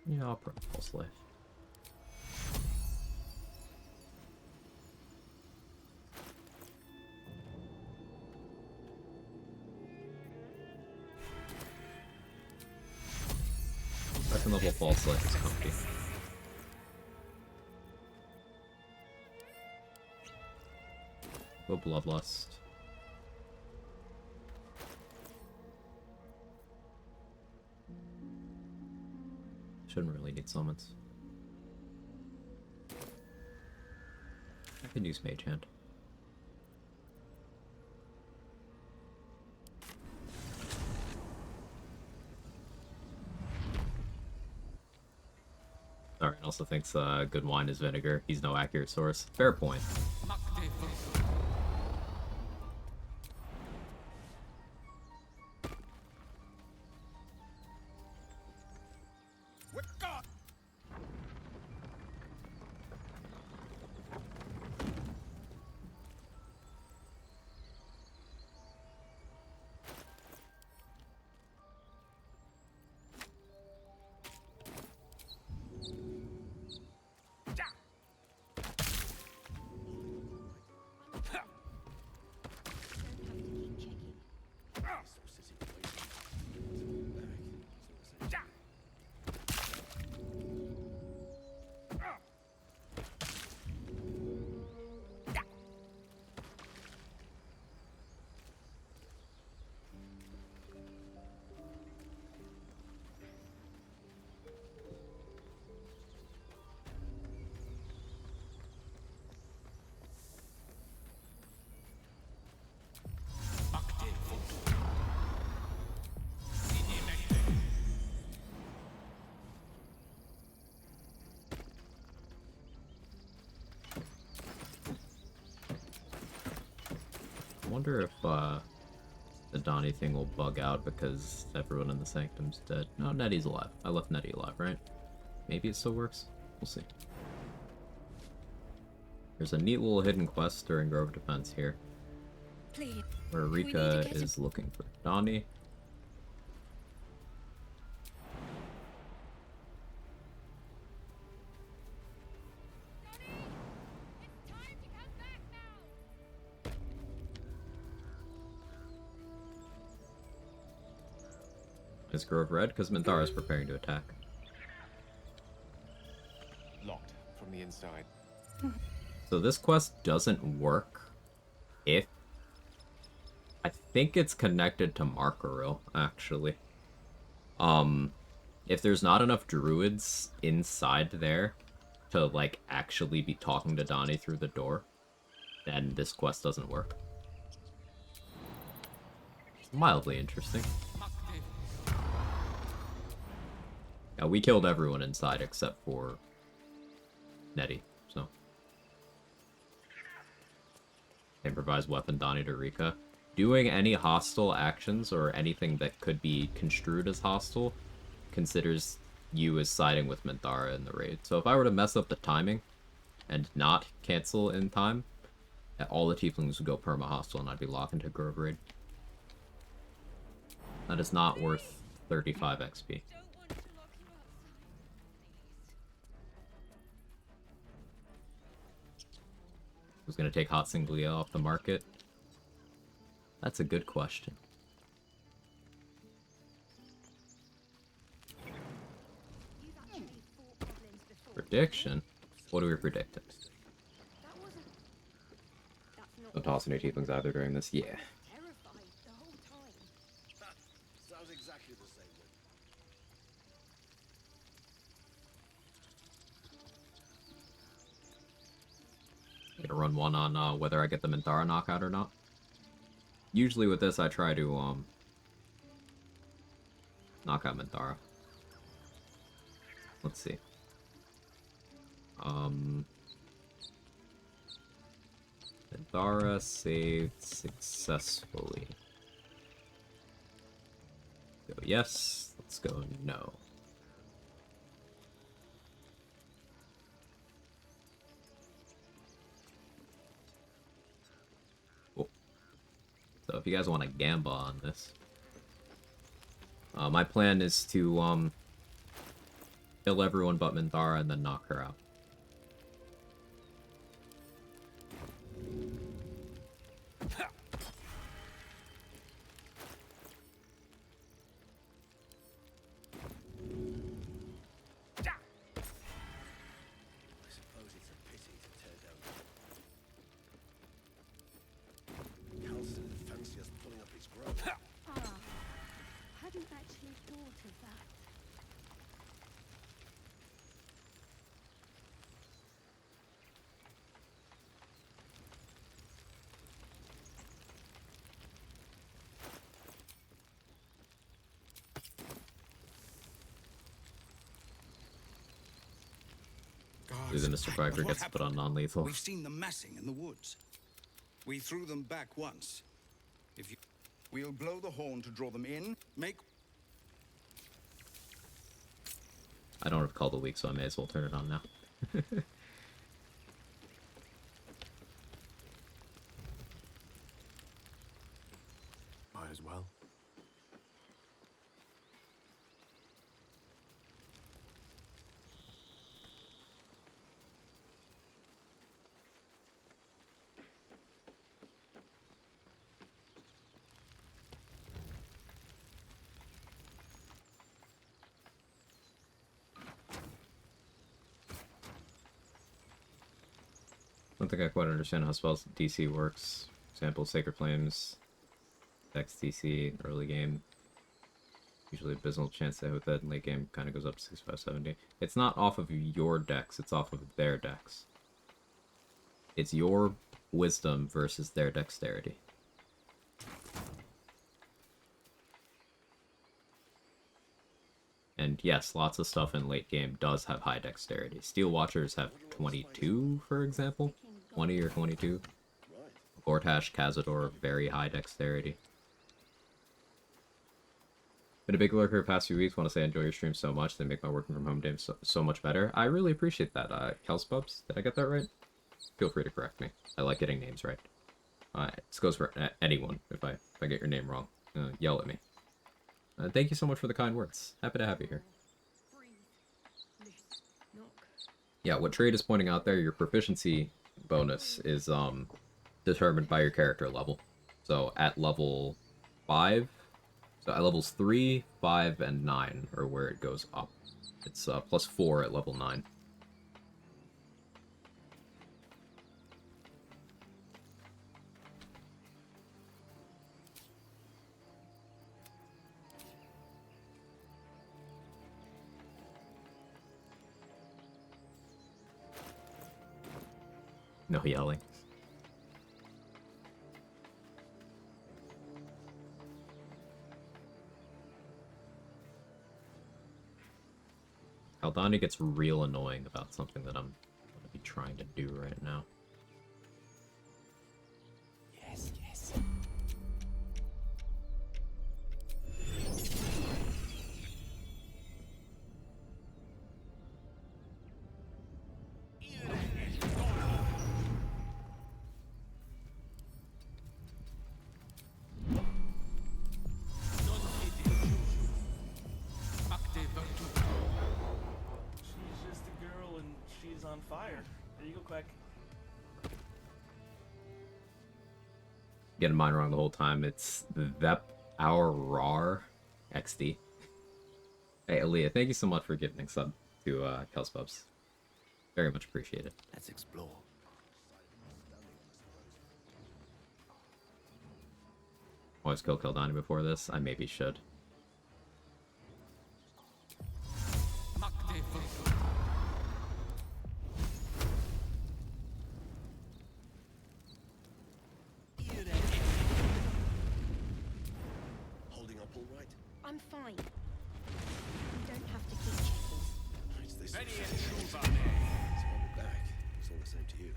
yeah, I'll probably Pulse Life. Second level Pulse Life is comfy. Go Bloodlust. Shouldn't really need summons. I can use Mage Hand. Sorry, and also thinks good wine is vinegar. He's no accurate source. Fair point. I wonder if the Donnie thing will bug out because everyone in the Sanctum's dead. No, Nettie's alive. I left Nettie alive, right? Maybe it still works? We'll see. There's a neat little hidden quest during Grove Defense here. Please. Where Rika is looking for Donnie. Is Grove red? Because Minthara is preparing to attack. Locked from the inside. So this quest doesn't work if... I think it's connected to Markaril, actually. If there's not enough druids inside there to, like, actually be talking to Donnie through the door, then this quest doesn't work. It's mildly interesting. Yeah, we killed everyone inside except for Nettie, so. Improvised weapon Donnie to Rika. Doing any hostile actions or anything that could be construed as hostile considers you as siding with Minthara in the raid. So if I were to mess up the timing and not cancel in time, all the tieflings would go perma-hostile and I'd be locked into Grove Raid. That is not worth 35 XP. Who's going to take Hot Singlia off the market? That's a good question. Prediction? What are we predicting? Don't toss any tieflings either during this. Yeah. Sounds exactly the same way. Gonna run one on whether I get the Minthara knockout or not. Usually with this I try to knock out Minthara. Let's see. Minthara saved successfully. Go yes. Let's go no. Cool. So if you guys want to gamble on this, my plan is to kill everyone but Minthara and then knock her out. Hadn't actually thought of that. Who's in Mr. Quagger gets put on non-lethal. We've seen them massing in the woods. We threw them back once. If you... We'll blow the horn to draw them in, make... I don't have Call the Weak, so I may as well turn it on now. Might as well. I don't think I quite understand how spells DC works. Example, Sacred Flames, Dex DC, early game. Usually abysmal chance to hit with that in late game kind of goes up to 65-70. It's not off of your dex, it's off of their dex. It's your wisdom versus their dexterity. And yes, lots of stuff in late game does have high dexterity. Steel Watchers have 22, for example. 20 or 22. Gortash, Cazador, very high dexterity. Been a big lurker the past few weeks. Want to say I enjoy your stream so much. They make my working from home days so much better. I really appreciate that. Kelspubs, did I get that right? Feel free to correct me. I like getting names right. This goes for anyone. If I get your name wrong, yell at me. Thank you so much for the kind words. Happy to have you here. Yeah, what Trade is pointing out there, your proficiency bonus is determined by your character level. So at level 5, so at levels 3, 5, and 9 are where it goes up. It's plus 4 at level 9. No yelling. Aldani gets real annoying about something that I'm going to be trying to do right now. Yes, yes. on fire. There you go, Quag. Getting mine wrong the whole time. It's Vep Our Rar XD. Hey, Aaliyah, thank you so much for giving a sub to Kelsbubs. Very much appreciated. Let's explore. Always kill Kildani before this. I maybe should. Holding up all right? I'm fine. You don't have to keep checking. It's this. It's on the back. It's all the same to you.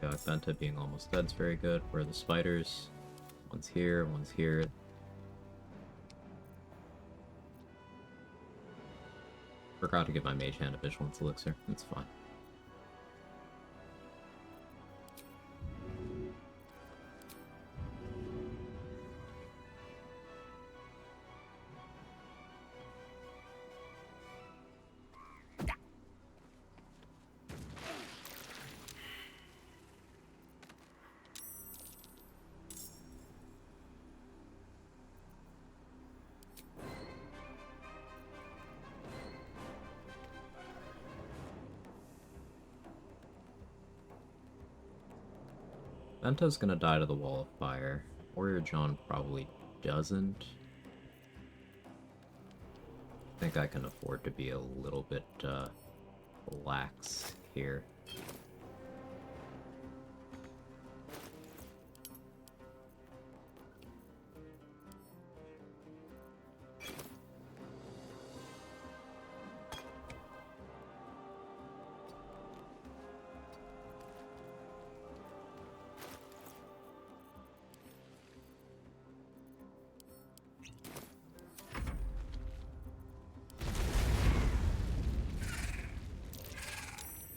Yeah, Benta being almost dead is very good. Where are the spiders? One's here, one's here. Forgot to give my mage hand a vigilance elixir. It's fine. Benta's gonna die to the wall of fire. Warrior John probably doesn't. I think I can afford to be a little bit lax here.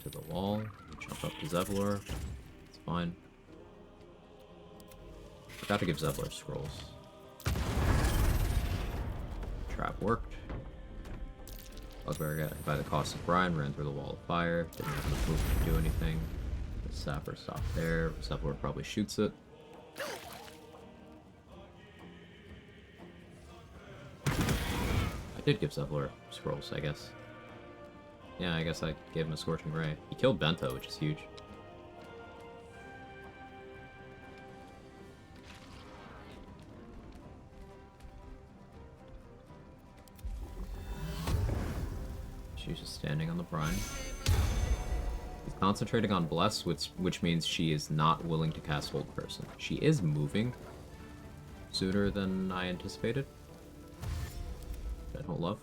To the wall, jump up to Zevlor. It's fine. Forgot to give Zevlor scrolls. Trap worked. Bugbear got hit by the cost of Brian, ran through the wall of fire. Didn't have enough movement to do anything. The Sapper stopped there. Zevlor probably shoots it. I did give Zevlor scrolls, I guess. Yeah, I guess I gave him a Scorching Ray. He killed Bento, which is huge. She's just standing on the brine. He's concentrating on Bless, which means she is not willing to cast Hold Person. She is moving sooner than I anticipated. I don't love.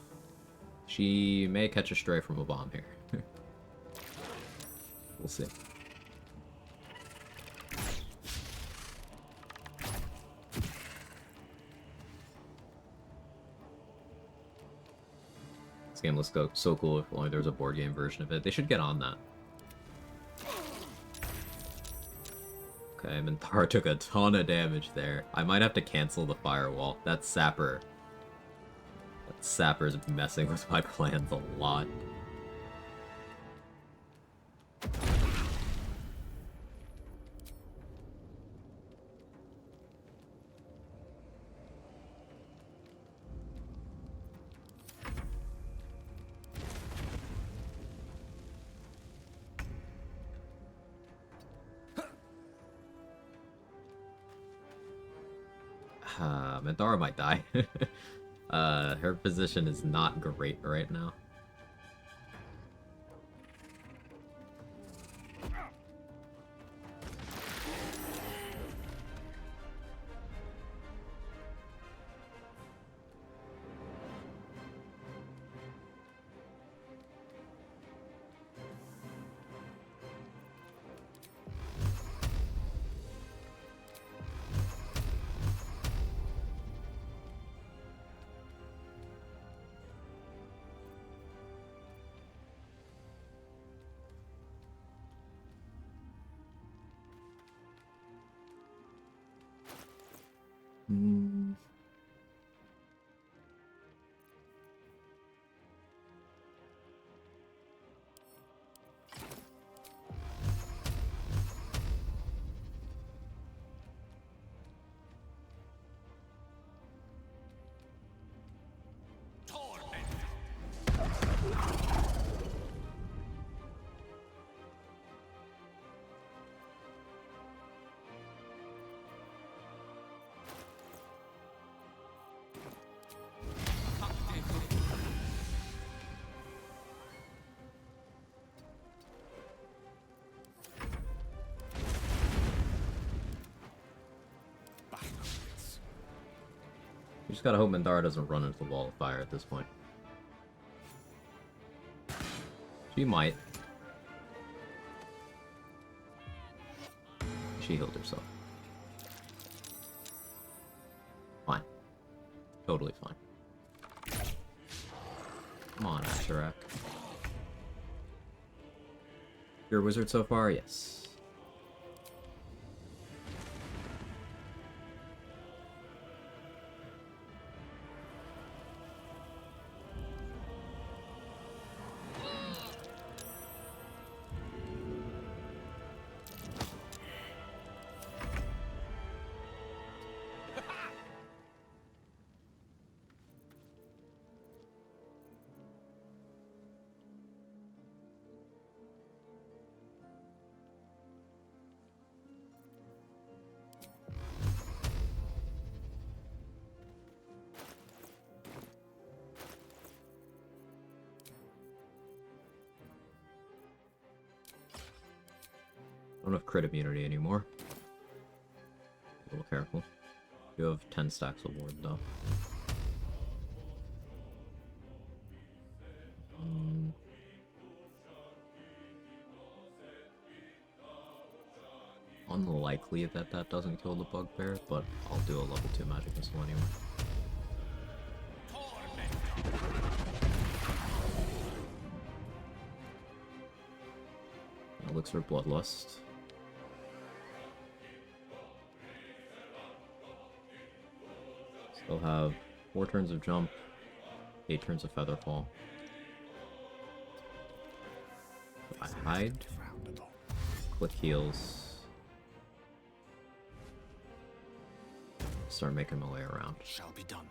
She may catch a stray from a bomb here. We'll see. This game looks so cool if only there was a board game version of it. They should get on that. Okay, Minthara took a ton of damage there. I might have to cancel the firewall. That Sapper. That Sapper's messing with my plans a lot. Minthara might die. Her position is not great right now. You just gotta hope Mindara doesn't run into the wall of fire at this point. She might. She healed herself. Fine. Totally fine. Come on, Asherak. You're a wizard so far? Yes. Don't have crit immunity anymore. A little careful. You have 10 stacks of ward though. Unlikely that that doesn't kill the bugbear, but I'll do a level 2 magic missile anyway. Elixir Bloodlust. Still have 4 turns of jump, 8 turns of featherfall. I hide. Click heals. Start making my way around. Shall be done.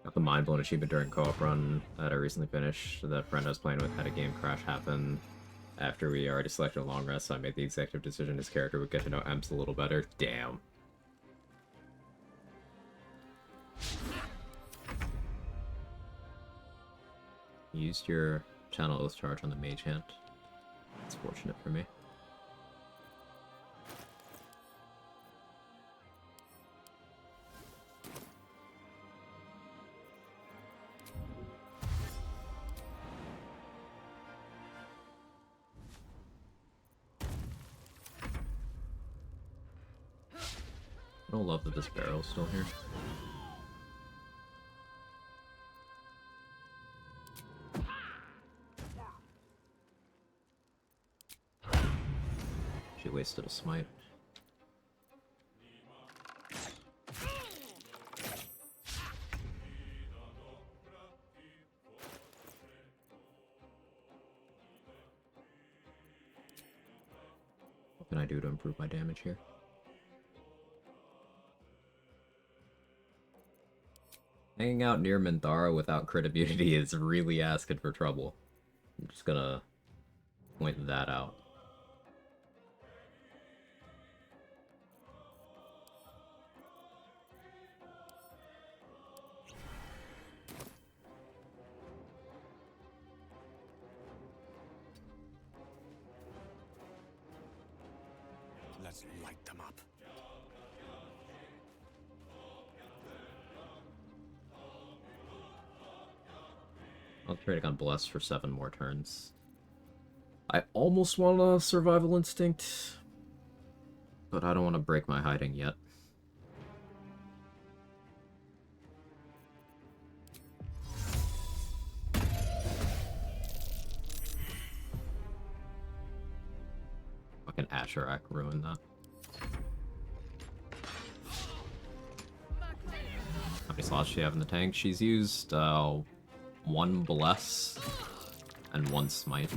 Got the Mind Blown achievement during co-op run that I recently finished. The friend I was playing with had a game crash happen. After we already selected a long rest, so I made the executive decision his character would get to know Emps a little better. Damn. You used your channel oath charge on the mage hand. It's fortunate for me. I don't love that this barrel's still here. She wasted a smite. What can I do to improve my damage here? Hanging out near Minthara without crit immunity is really asking for trouble. I'm just gonna point that out. Let's light them up. I'll trade on Bless for 7 more turns. I almost want a Survival Instinct, but I don't want to break my hiding yet. Fucking Asherak ruined that. How many slots does she have in the tank? She's used 1 Bless and 1 Smite.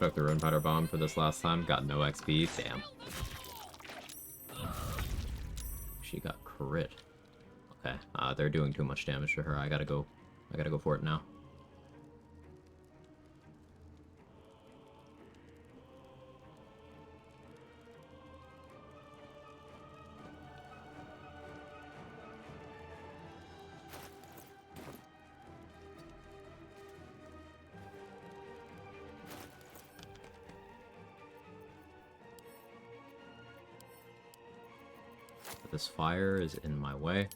Took the Rune Powder Bomb for this last time. Got no XP. Damn. She got crit. Okay, they're doing too much damage to her. I gotta go for it now. This fire is in my way.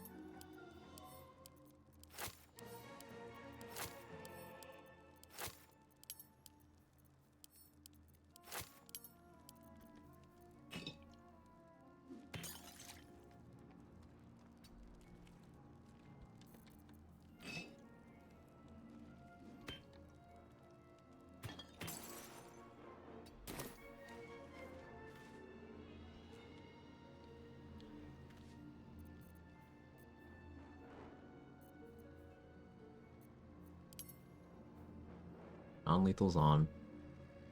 Non-lethal's on.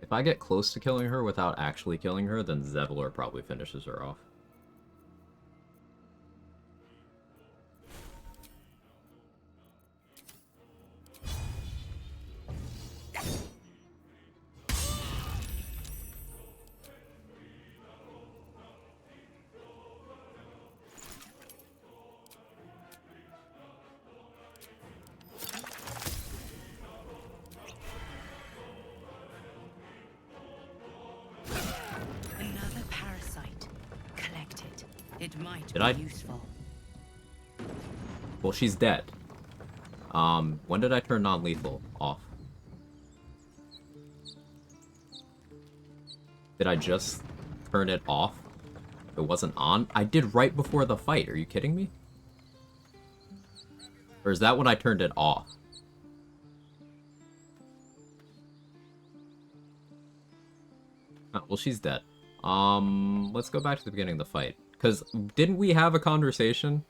If I get close to killing her without actually killing her, then Zevlor probably finishes her off. Another parasite. Collect it. It might Did be I? useful. Well, she's dead. When did I turn non-lethal off? Did I just turn it off? It wasn't on? I did right before the fight. Are you kidding me? Or is that when I turned it off? Oh, well, she's dead. Let's go back to the beginning of the fight. Because didn't we have a conversation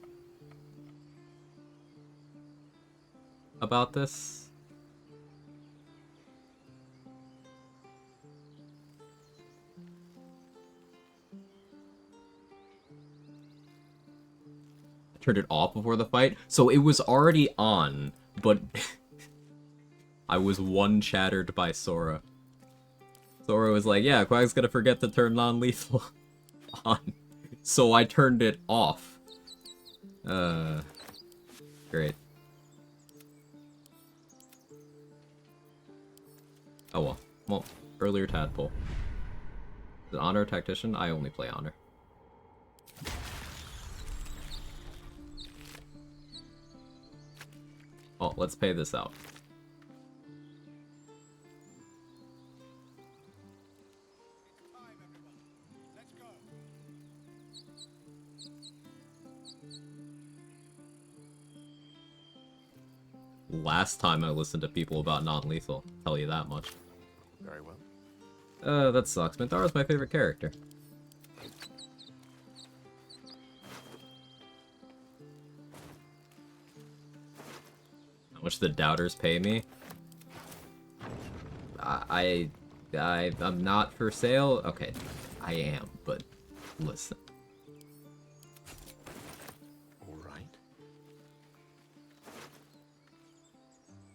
about this? I turned it off before the fight, so it was already on, but I was one shattered by Sora. Sora was like, yeah, Quag's gonna forget to turn non-lethal on. So I turned it off. Great. Oh well. Well, earlier tadpole. The Honor Tactician? I only play Honor. Oh, let's pay this out. Last time I listened to people about non-lethal, tell you that much. Very well. That sucks. Minthara's my favorite character. How much the doubters pay me? I'm not for sale? Okay, I am, but listen. All right.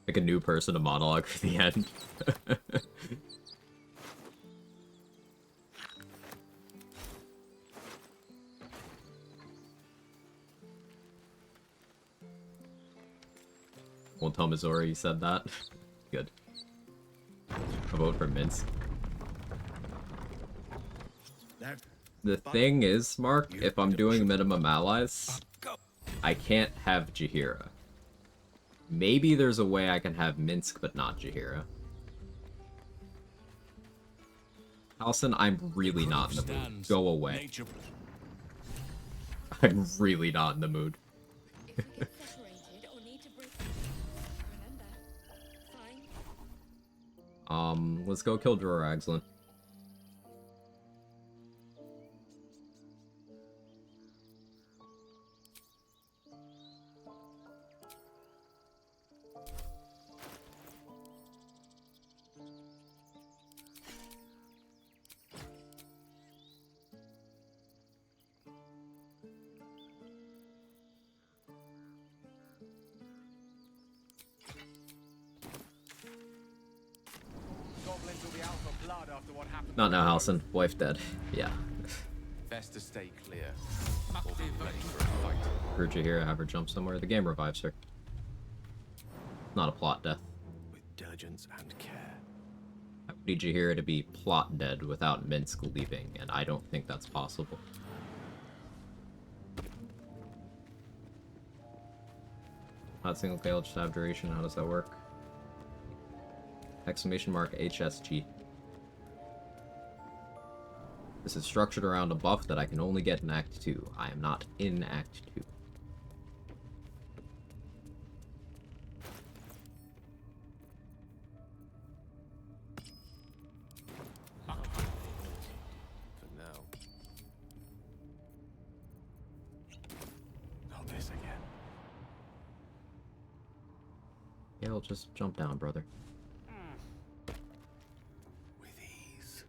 Like a new person to monologue for the end. Won't tell Missouri you said that. Good. I vote for Minsk. The thing is, Mark, if I'm doing minimum allies, I can't have Jaheira. Maybe there's a way I can have Minsk, but not Jaheira. Halson, I'm really not in the mood. Go away. I'm really not in the mood. Let's go kill Dror Agslin. blood after what happened. Not now, Halson. Wife dead. Yeah. Best to stay clear. Or be ready for a fight. Heard you here, have her jump somewhere. The game revives her. Not a plot death. With diligence and care. I would need you here to be plot dead without Minsk leaving, and I don't think that's possible. Not single Gale, just have duration. How does that work? Exclamation mark HSG. This is structured around a buff that I can only get in Act 2. I am not in Act 2. For now. Not this again. Gale, just jump down, brother. With ease.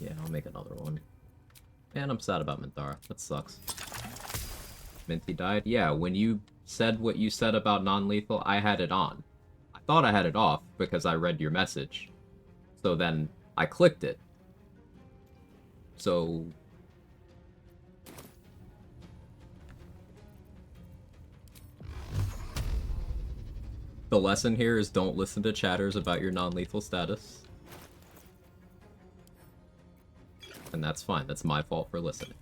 Yeah, I'll make another one. And I'm sad about Minthara. That sucks. Minty died? Yeah, when you said what you said about non-lethal, I had it on. I thought I had it off because I read your message. So then I clicked it. So... the lesson here is don't listen to chatters about your non-lethal status. And that's fine. That's my fault for listening.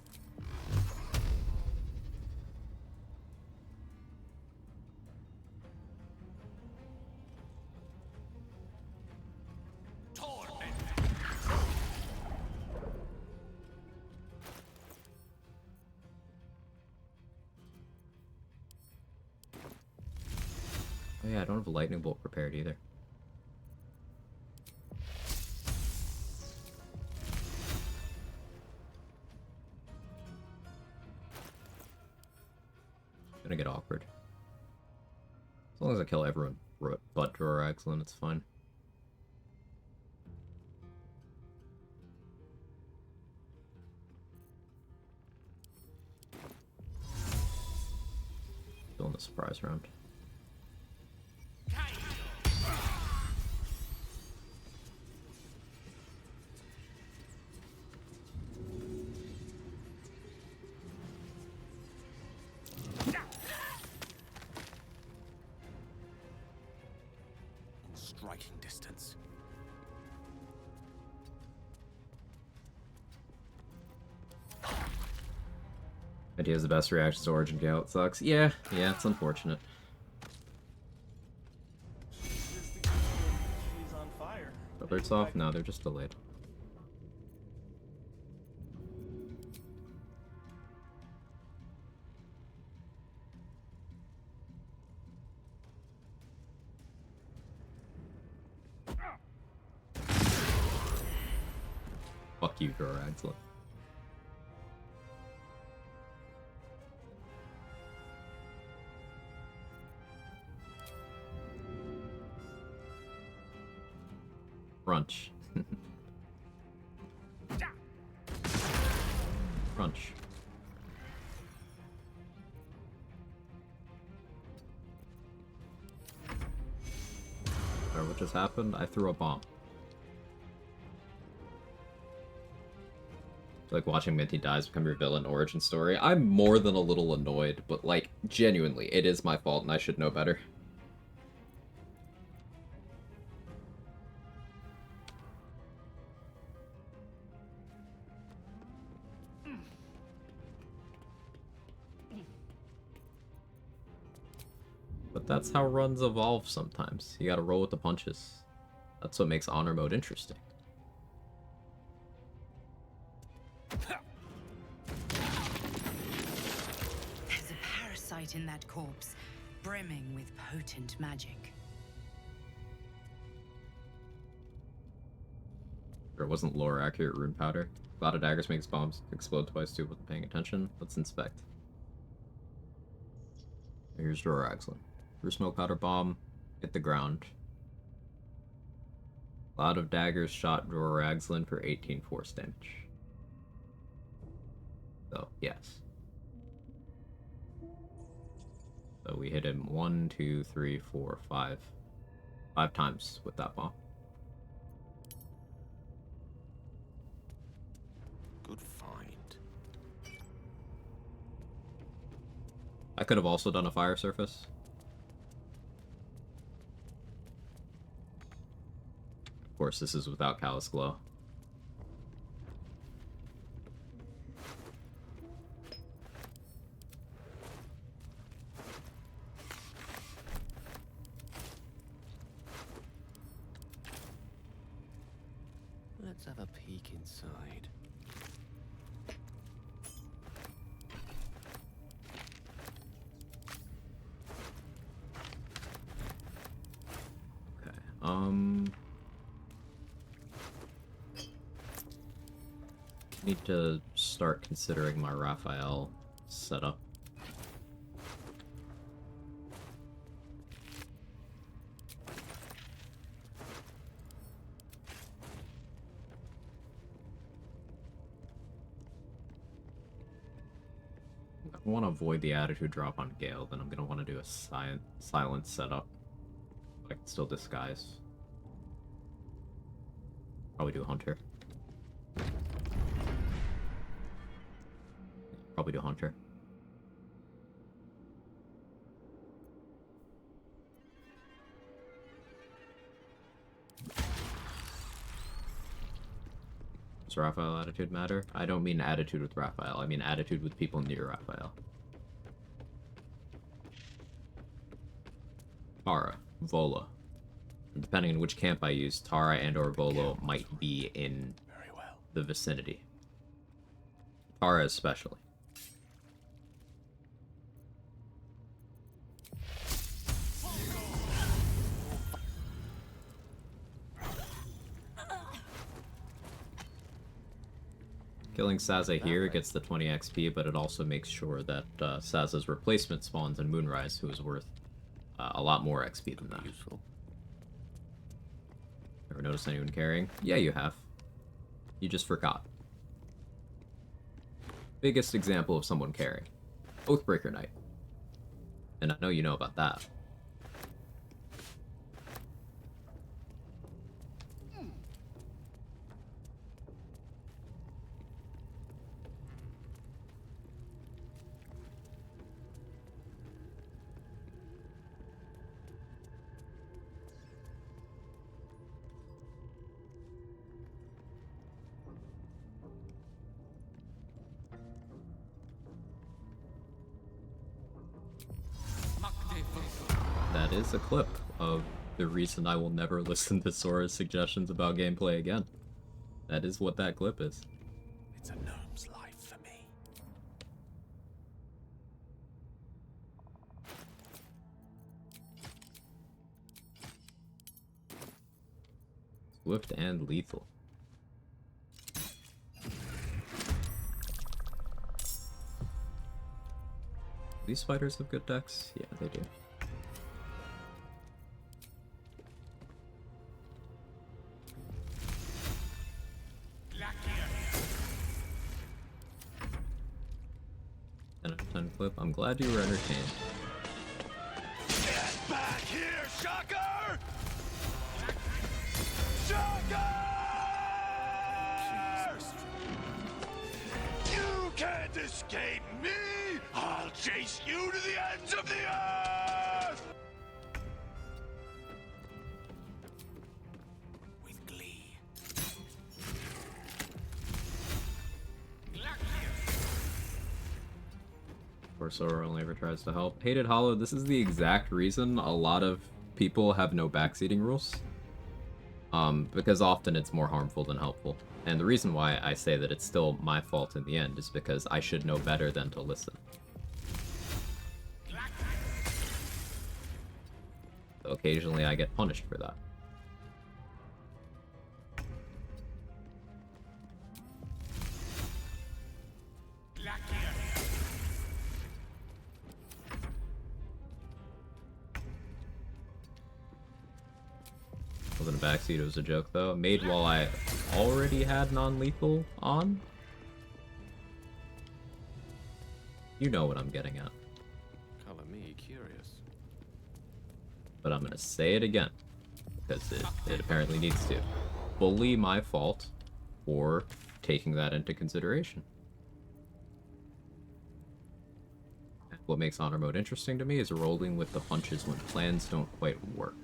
Oh yeah, I don't have a lightning bolt prepared either. Gonna get awkward. As long as I kill everyone but Duraxlin, it's fine. Still in the surprise round. Striking distance. Idea has the best reaction to Origin Gale. It sucks. Yeah, it's unfortunate. She's on fire. Alerts off? No, they're just delayed. Fuck you, Duraxlin. Crunch. Crunch. Sorry, what just happened? I threw a bomb. Like watching Minty dies become your villain origin story. I'm more than a little annoyed, but like genuinely, it is my fault and I should know better. that's how runs evolve sometimes. You gotta roll with the punches. That's what makes honor mode interesting. There's a parasite in that corpse, brimming with potent magic. It wasn't lore accurate rune powder. Cloud of daggers makes bombs explode twice too. Wasn't paying attention. Let's inspect. Here's Drawer Axlin. Through smoke powder bomb, hit the ground. Cloud of daggers shot Drawer Axlin for 18 force damage. So yes. So we hit him 1, 2, 3, 4, 5. 5 times with that bomb. Good find. I could have also done a fire surface. Of course, this is without Callous Glow. Let's have a peek inside. Okay, need to start considering my Raphael setup. If I want to avoid the attitude drop on Gale, then I'm going to want to do a silent setup. But I can still disguise. Probably do Hunter. Probably do Hunter. Does Raphael attitude matter? I don't mean attitude with Raphael, I mean attitude with people near Raphael. Tara, Vola. Depending on which camp I use, Tara and or Volo might be in the vicinity. Tara especially. Killing Saza here gets the 20 XP, but it also makes sure that Saza's replacement spawns in Moonrise, who is worth a lot more XP than that. Useful. Ever noticed anyone carrying? Yeah, you have. You just forgot. Biggest example of someone carrying. Oathbreaker Knight. And I know you know about that. That is a clip of the reason I will never listen to Sora's suggestions about gameplay again. That is what that clip is. It's a gnome's life for me. Swift and lethal. These fighters have good decks? Yeah, they do. Clip. I'm glad you were entertained. Get back here, Shocker! Shocker! You can't escape me! I'll chase you to the ends of the earth! With glee. Of Poor Sora only ever tries to help. Hated Hollow, this is the exact reason a lot of people have no backseating rules. Because often it's more harmful than helpful. And the reason why I say that it's still my fault in the end is because I should know better than to listen. So occasionally I get punished for that. Wasn't a backseat, it was a joke though. Made while I already had non-lethal on? You know what I'm getting at. Color me curious. But I'm gonna say it again. Because it apparently needs to. Fully my fault for taking that into consideration. What makes Honor Mode interesting to me is rolling with the punches when plans don't quite work.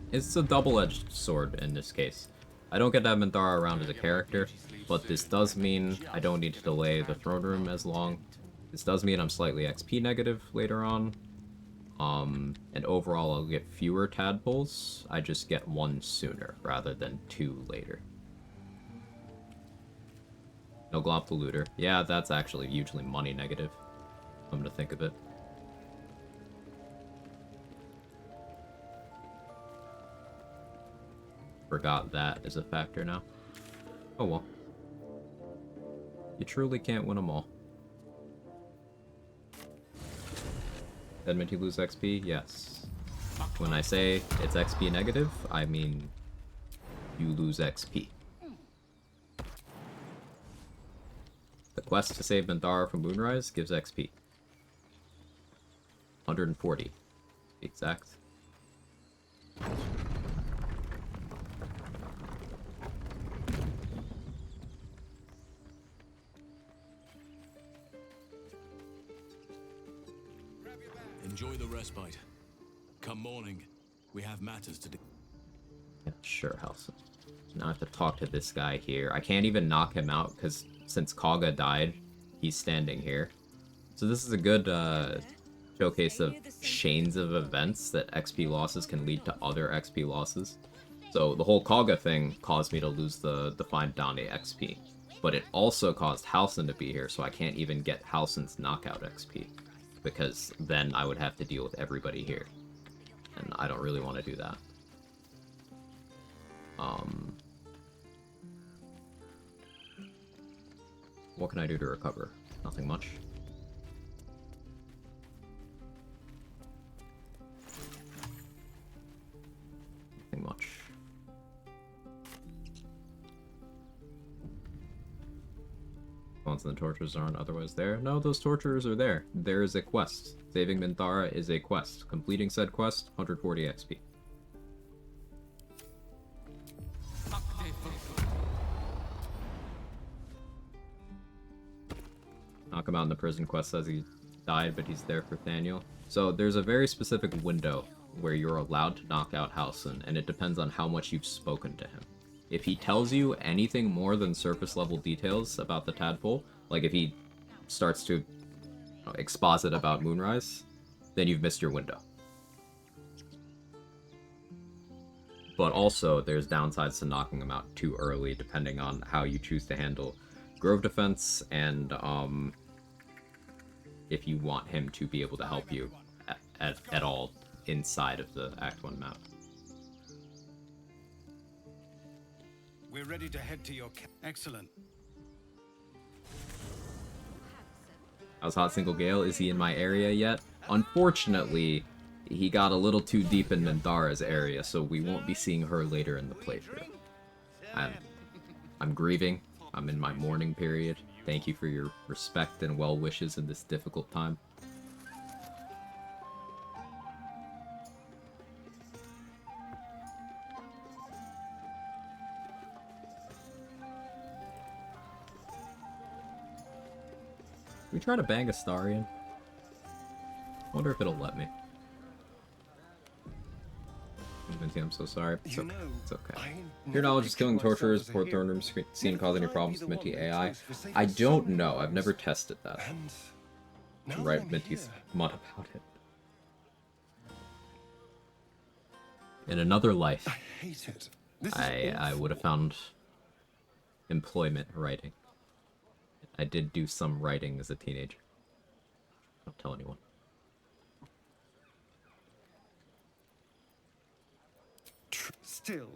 It's a double-edged sword in this case. I don't get to have Minthara around as a character, but this does mean I don't need to delay the throne room as long. This does mean I'm slightly XP negative later on. And overall I'll get fewer tadpoles. I just get one sooner rather than two later. No Glomp the Looter. Yeah, that's actually usually money negative. Come to think of it. Forgot that is a factor now. Oh well. You truly can't win them all. That meant you lose XP? Yes. When I say it's XP negative, I mean you lose XP. The quest to save Minthara from Moonrise gives XP. 140. To be exact. Enjoy the respite. Come morning, we have matters to do. Yeah, sure, Halson. Now I have to talk to this guy here. I can't even knock him out because since Kaga died, he's standing here. So this is a good showcase of chains of events that XP losses can lead to other XP losses. So the whole Kaga thing caused me to lose the Defined Dante XP. But it also caused Halson to be here, so I can't even get Halson's knockout XP. Because then I would have to deal with everybody here. And I don't really want to do that. What can I do to recover? Nothing much. Nothing much. Phones and the torturers aren't otherwise there. No, those torturers are there. There is a quest. Saving Minthara is a quest. Completing said quest, 140 XP. Knock him out in the prison quest says he died, but he's there for Thaniel. So there's a very specific window where you're allowed to knock out Halson, and it depends on how much you've spoken to him. If he tells you anything more than surface level details about the tadpole, like if he starts to exposit about Moonrise, then you've missed your window. But also, there's downsides to knocking him out too early, depending on how you choose to handle Grove Defense, and if you want him to be able to help you at all inside of the Act 1 map. We're ready to head to your Excellent. How's Hot Single Gale? Is he in my area yet? Unfortunately, he got a little too deep in Minthara's area, so we won't be seeing her later in the playthrough. I'm grieving. I'm in my mourning period. Thank you for your respect and well wishes in this difficult time. Can we try to bang Astarion? Wonder if it'll let me. Minty, I'm so sorry. It's okay. It's okay. Your knowledge is killing torturers before throne room scene cause any problems with Minty AI? I don't know. I've never tested that. Now that Right, I'm Minty's here- smut about it. In another life, I hate it. This is I would have found employment writing. I did do some writing as a teenager. Don't tell anyone. Still,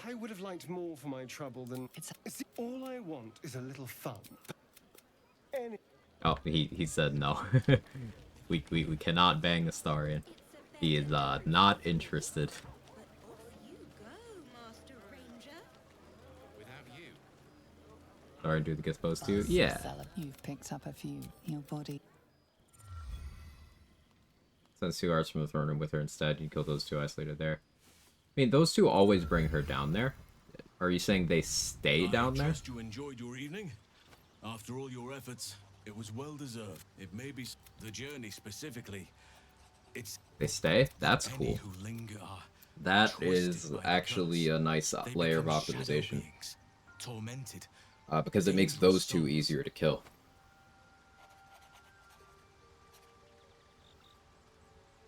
I would have liked more for my trouble than... See, all I want is a little fun. Any... Oh, he said no. we cannot bang Astarion. He is not interested. Sorry, do the get supposed to? Yeah. You've picked up a few. Your body. Sends 2 guards from the throne room with her instead. You kill those 2 isolated there. I mean, those 2 always bring her down there. Are you saying they stay down there? I trust you enjoyed your evening. After all your efforts, it was well deserved. It may be the journey specifically. It's They stay? That's any cool. who linger are That twisted is by the actually a nice They layer of become shadow optimization. beings, tormented. Because it makes those 2 easier to kill.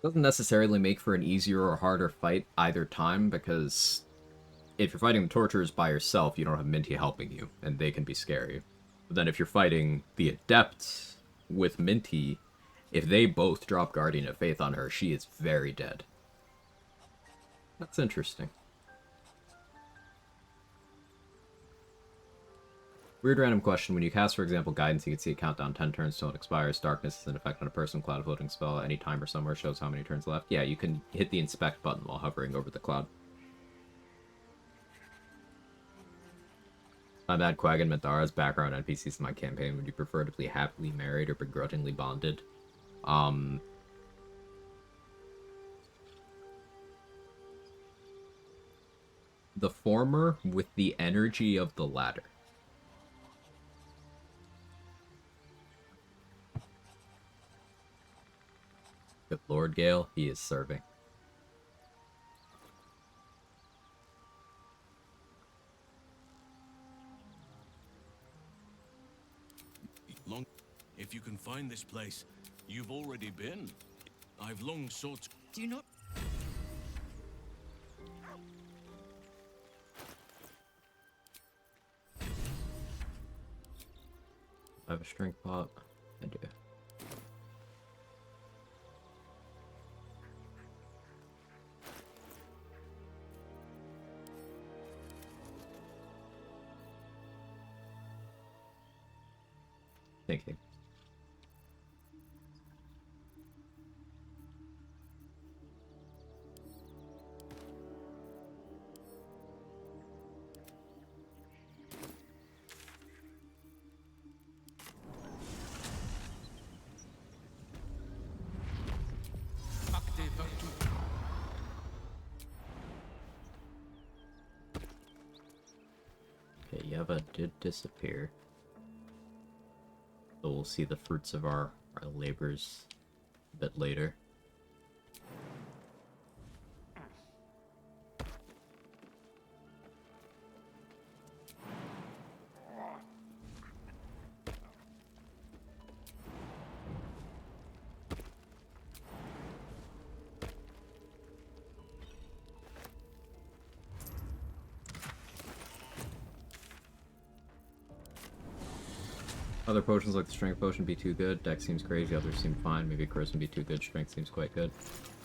Doesn't necessarily make for an easier or harder fight either time, because if you're fighting the Torturers by yourself, you don't have Minty helping you, and they can be scary. But then if you're fighting the Adept with Minty, if they both drop Guardian of Faith on her, she is very dead. That's interesting. Weird random question. When you cast, for example, Guidance, you can see a countdown 10 turns till it expires. Darkness is an effect on a person. Cloud floating spell. Any timer somewhere shows how many turns left. Yeah, you can hit the inspect button while hovering over the cloud. My bad, Quag and Madara's background NPCs in my campaign. Would you prefer to be happily married or begrudgingly bonded? The former with the energy of the latter. Good Lord, Gale, he is serving. If you can find this place, you've already been. I've long sought. Do not. I have a strength pot. I do. Thank you. Okay, Yeva did disappear. So we'll see the fruits of our labors a bit later. Other potions like the strength potion be too good. Dex seems crazy, others seem fine. Maybe charisma be too good. Strength seems quite good.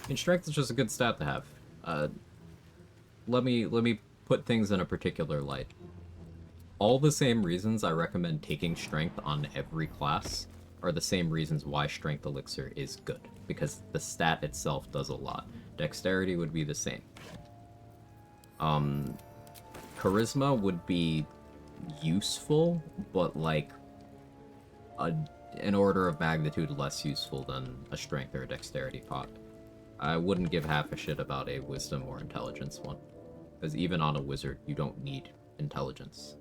I mean, strength is just a good stat to have. Let me put things in a particular light. All the same reasons I recommend taking strength on every class are the same reasons why strength elixir is good, because the stat itself does a lot. Dexterity would be the same. Charisma would be useful, but like an order of magnitude less useful than a strength or a dexterity pot. I wouldn't give half a shit about a wisdom or intelligence one, because even on a wizard, you don't need intelligence.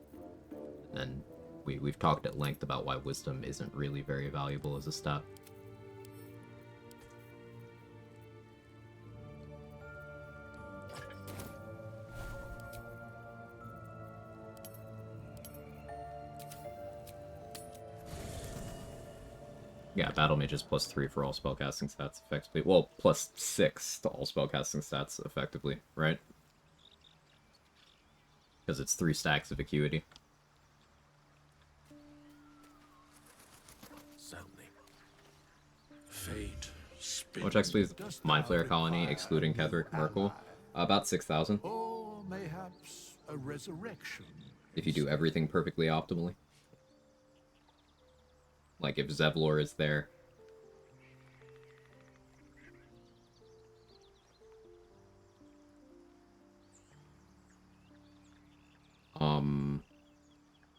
And we've talked at length about why wisdom isn't really very valuable as a stat. Yeah, Battle Mage is +3 for all spellcasting stats, effectively. Well, +6 to all spellcasting stats, effectively, right? Because it's 3 stacks of Acuity. Certainly. Fate. Which explains Mind Flayer Colony, excluding Ketheric Merkel. About 6,000. Or mayhaps a resurrection. If you do everything perfectly optimally. Like if Zevlor is there.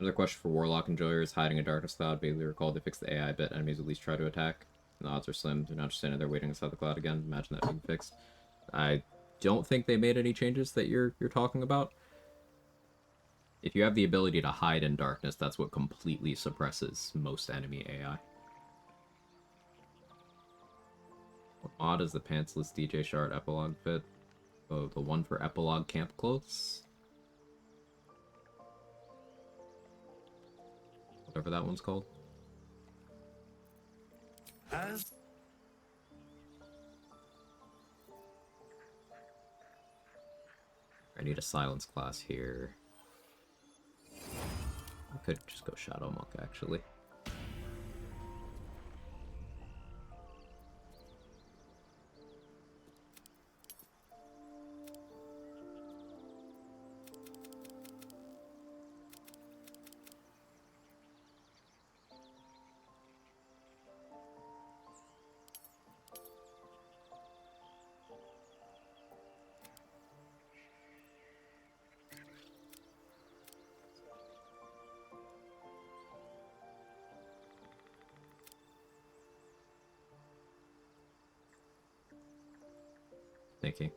Another question for Warlock Enjoyers. Hiding a Darkness Cloud. Vaguely recall they fixed the AI bit. Enemies at least try to attack. The odds are slim. They're not just standing there waiting inside the cloud again. Imagine that being fixed. I don't think they made any changes that you're talking about. If you have the ability to hide in darkness, that's what completely suppresses most enemy AI. What mod is the pantsless DJ Shard epilogue fit? Oh, the one for epilogue camp clothes? Whatever that one's called. As I need a silence class here. I could just go Shadow Monk, actually. Thinking.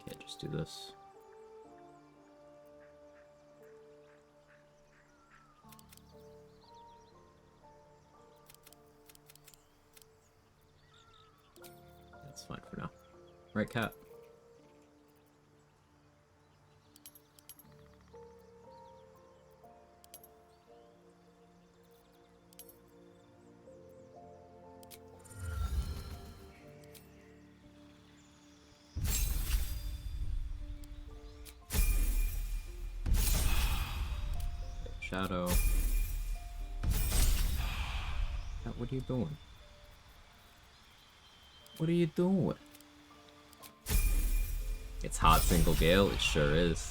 Okay, just do this. That's fine for now. Right, Cat? Shadow. Cat, what are you doing? What are you doing? It's hot single Gale, it sure is.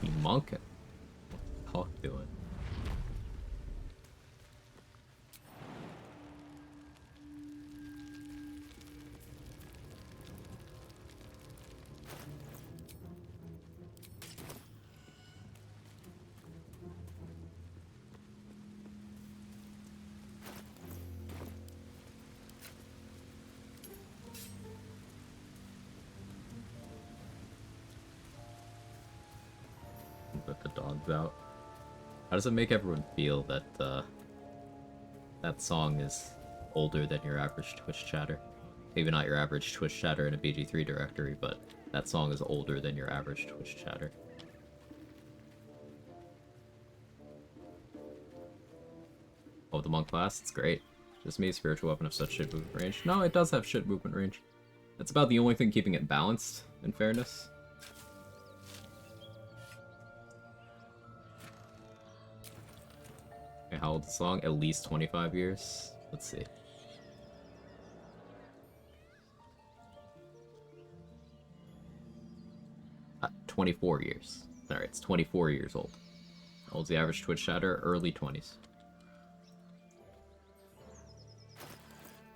You monkin'. What the fuck doing? Let the dogs out. How does it make everyone feel that that song is older than your average Twitch chatter? Maybe not your average Twitch chatter in a BG3 directory, but that song is older than your average Twitch chatter. Oh, the monk class? It's great. Just me, spiritual weapon of such shit movement range. No, it does have shit movement range. That's about the only thing keeping it balanced, in fairness. Okay, how old is the song? At least 25 years? Let's see. 24 years. Sorry, it's 24 years old. How old's the average Twitch chatter? Early 20s.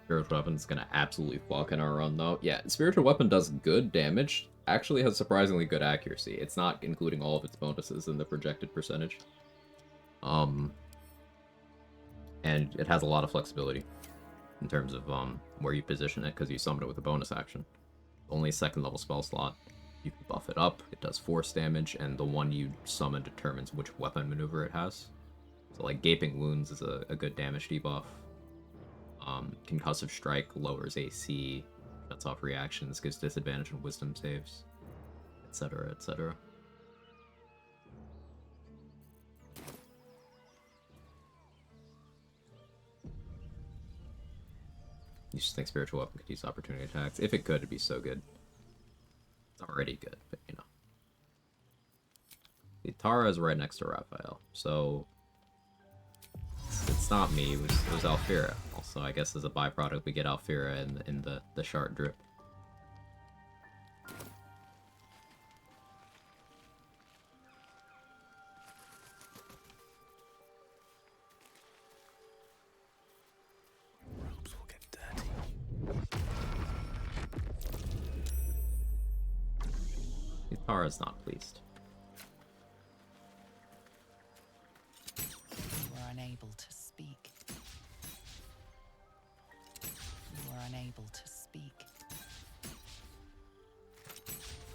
Spiritual Weapon's gonna absolutely fuck in our run, though. Yeah, Spiritual Weapon does good damage. Actually has surprisingly good accuracy. It's not including all of its bonuses in the projected percentage. And it has a lot of flexibility in terms of where you position it, because you summon it with a bonus action. Only a second level spell slot. You can buff it up, it does force damage, and the one you summon determines which weapon maneuver it has. So like Gaping Wounds is a good damage debuff. Concussive Strike lowers AC, shuts off reactions, gives disadvantage on wisdom saves, etc., etc. You just think Spiritual Weapon could use opportunity attacks. If it could, it'd be so good. It's already good, but you know. Tara is right next to Raphael, so it's not me, it was Alfira. Also, I guess as a byproduct, we get Alfira in the Shard Drip. Robes will get dirty. Tara's not pleased. You are unable to speak. You are unable to speak.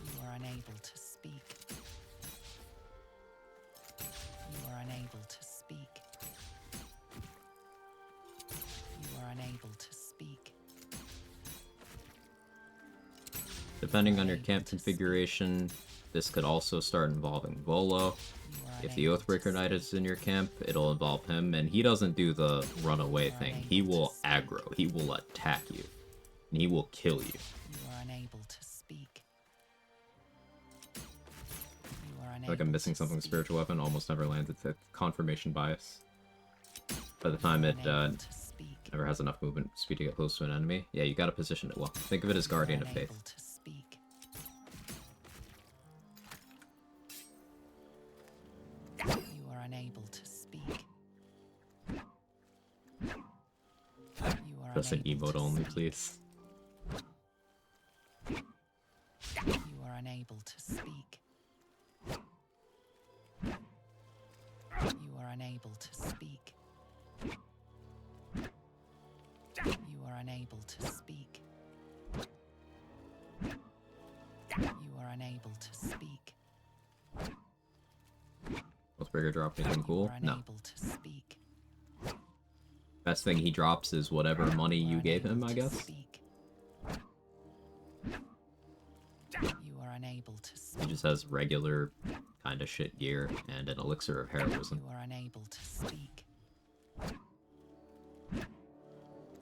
You are unable to speak. You are unable to speak. You are unable to speak. Depending on your camp configuration, this could also start involving Volo. If the Oathbreaker Knight is in your camp, it'll involve him, and he doesn't do the runaway thing. He will aggro, he will attack you, and he will kill you. You are unable to speak. You are I feel like I'm missing something with Spiritual Weapon, almost never lands. It's a confirmation bias. By the time it never has enough movement speed to get close to an enemy. Yeah, you gotta position it well. Think of it as Guardian of Faith. You are unable to speak. You are Just an unable emote to only, speak. please. You are unable to speak. You are unable to speak. You are unable to speak. You are unable to speak. Oathbreaker drop anything cool? You are No. unable to speak. Best thing he drops is whatever money you gave him, I guess. You are unable to speak. He just has regular kind of shit gear and an elixir of heroism. You are unable to speak.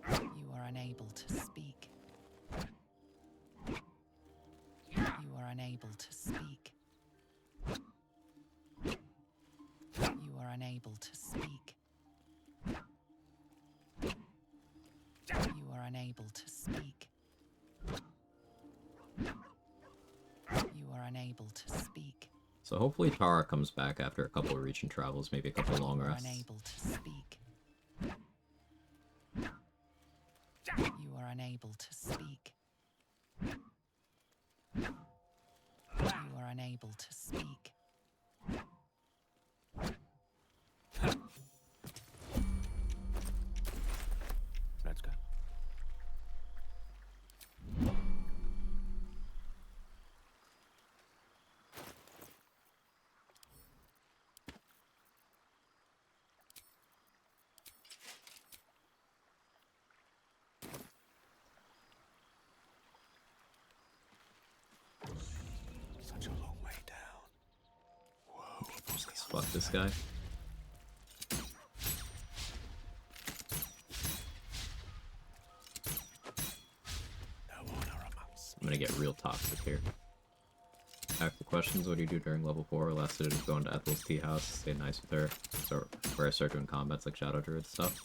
You are unable to speak. You are unable to speak. You are unable to speak. You are unable to speak. You are unable to speak. So hopefully Tara comes back after a couple of region travels, maybe a couple of long You are rests. unable to speak. You are unable to speak. You are unable to speak. Let's go. Such a long way down. Whoa. Let's fuck this guy. No honor amongst I'm gonna get real toxic here. Back to questions. What do you do during level 4? Last did is go into Ethel's tea house, stay nice with her. So where I start doing combats like Shadow Druid stuff.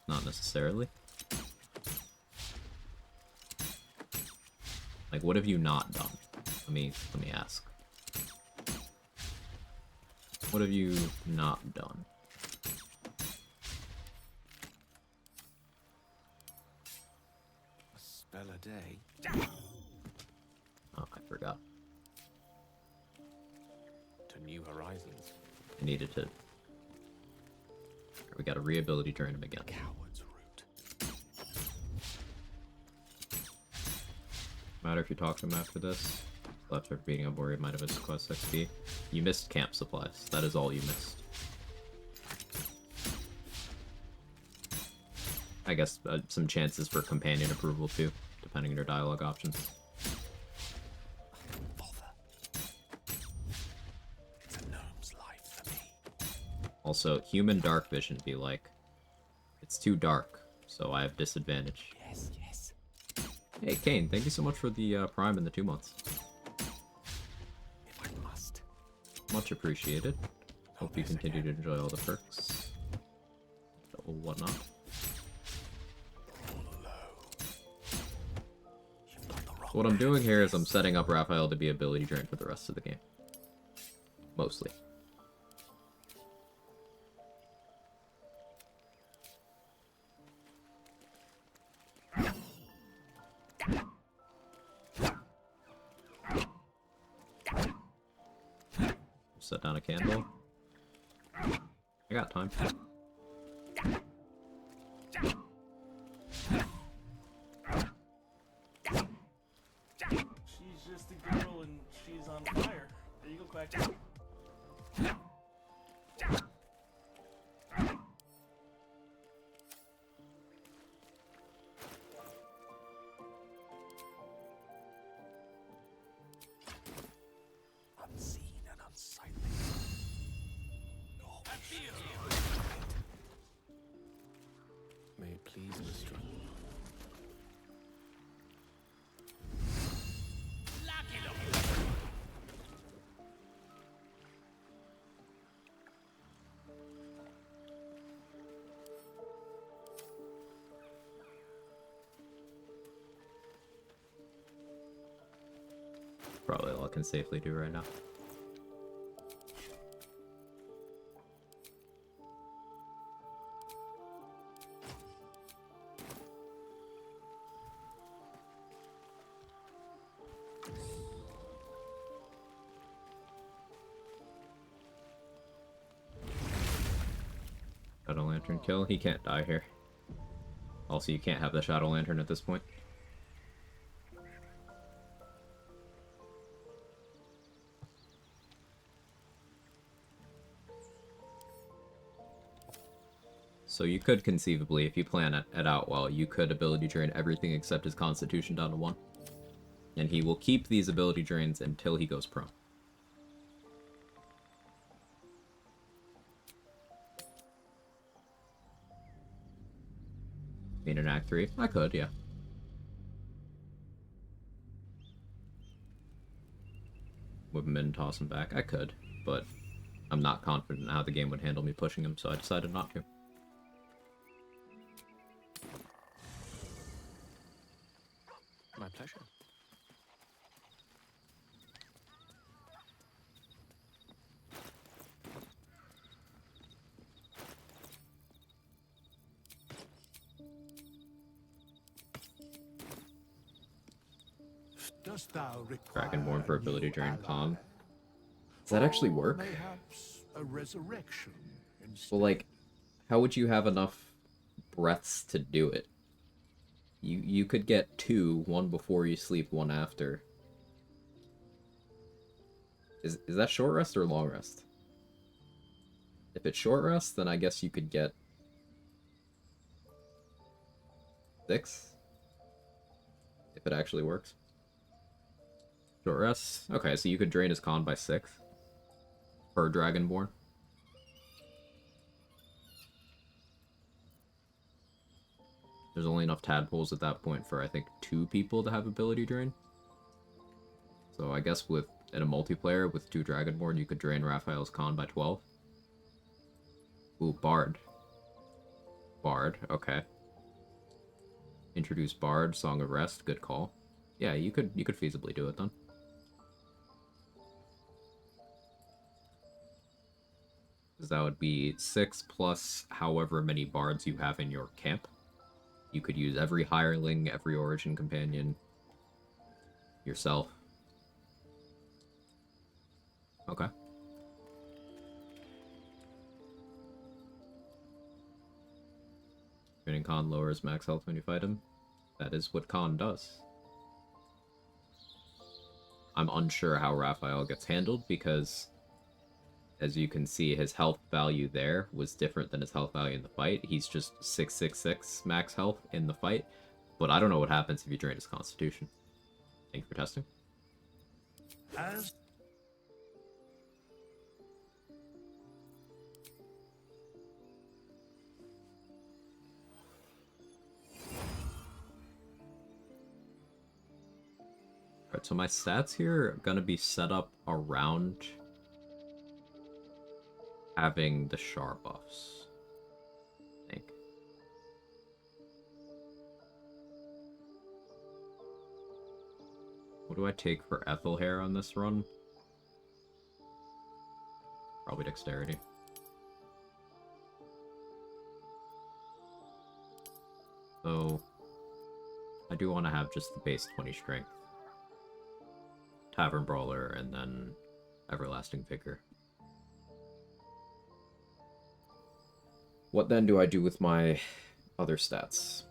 Not necessarily. Like, what have you not done? Let me ask. What have you not done? A spell a day. Oh, I forgot. To new horizons. I needed to. We got a re-ability drain him again. Coward's root. Matter if you talk to him after this. Left for beating up worried might have his quest XP. You missed camp supplies. That is all you missed. I guess some chances for companion approval too, depending on your dialogue options. It's a gnome's life for me. Also, human dark vision be like, it's too dark, so I have disadvantage. Yes, yes. Hey, Kane, thank you so much for the Prime and the 2 months. If I must. Much appreciated. Hope you continue to enjoy all the perks. Or whatnot. So what I'm doing here is I'm setting up Raphael to be ability drained for the rest of the game. Mostly. Set down a candle. I got time. She's just a girl and she's on fire. There you go, Quag. Unseen and unsightly. May it please, Mystra. Probably all I can safely do right now. Shadow Lantern kill? He can't die here. Also, you can't have the Shadow Lantern at this point. So you could conceivably, if you plan it out well, you could ability drain everything except his constitution down to 1. And he will keep these ability drains until he goes prone. Mean in Act 3? I could, yeah. Whip him in and toss him back? I could, but I'm not confident in how the game would handle me pushing him, so I decided not to. My pleasure. Dost thou require Dragonborn for ability drain ally? calm. Does that actually work? Mayhaps a resurrection. Well, like, how would you have enough breaths to do it? You could get 2, 1 before you sleep, 1 after. Is that short rest or long rest? If it's short rest, then I guess you could get 6. If it actually works. Short rest? Okay, so you could drain his con by 6. Per Dragonborn. There's only enough tadpoles at that point for, I think, 2 people to have ability drain. So So I guess with in a multiplayer with 2 Dragonborn, you could drain Raphael's con by 12. Ooh, Bard. Bard, okay. Introduce Bard, Song of Rest, good call. Yeah, you could feasibly do it then. Because that would be 6 plus however many bards you have in your camp. You could use every hireling, every origin companion, yourself. Okay. Training Con lowers max health when you fight him. That is what Con does. I'm unsure how Raphael gets handled because, as you can see, his health value there was different than his health value in the fight. He's just 666 max health in the fight, but I don't know what happens if you drain his constitution. Thank you for testing. As Alright, so my stats here are gonna be set up around having the Char buffs, I think. What do I take for Ethelhair on this run? Probably Dexterity. So, I do want to have just the base 20 Strength. Tavern Brawler, and then Everlasting Vigor. What then do I do with my other stats?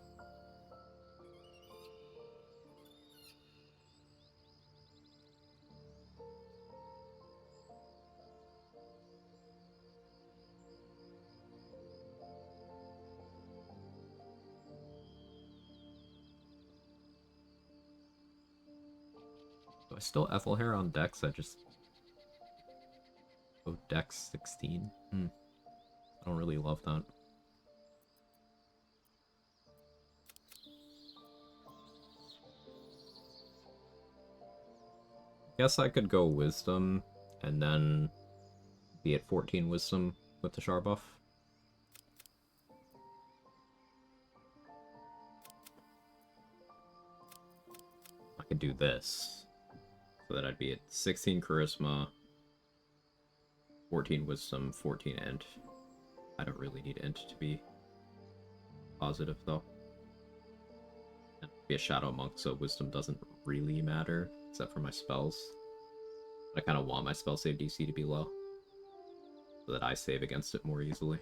Do I still Ethelhair on Dex? I just... Oh, Dex 16? I don't really love that. Guess I could go Wisdom, and then be at 14 Wisdom with the Char buff. I could do this. So that I'd be at 16 Charisma, 14 Wisdom, 14 Int. I don't really need Int to be positive, though. And be a Shadow Monk, so Wisdom doesn't really matter, except for my spells. But I kind of want my spell save DC to be low, so that I save against it more easily.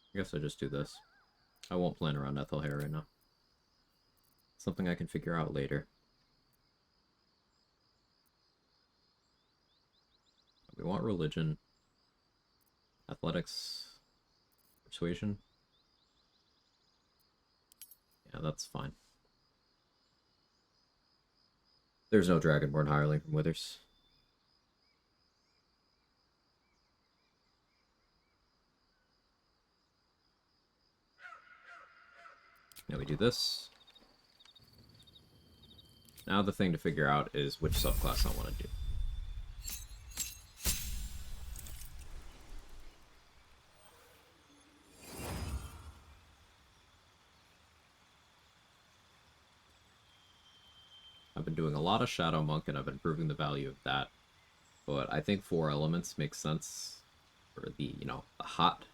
I guess I just do this. I won't plan around Ethelhair right now. Something I can figure out later. We want religion, athletics, persuasion. Yeah, that's fine. There's no Dragonborn hireling from Withers. Now we do this. Now the thing to figure out is which subclass I want to do. I've been doing a lot of Shadow Monk and I've been improving the value of that. But I think 4 elements makes sense for the, you know, the hot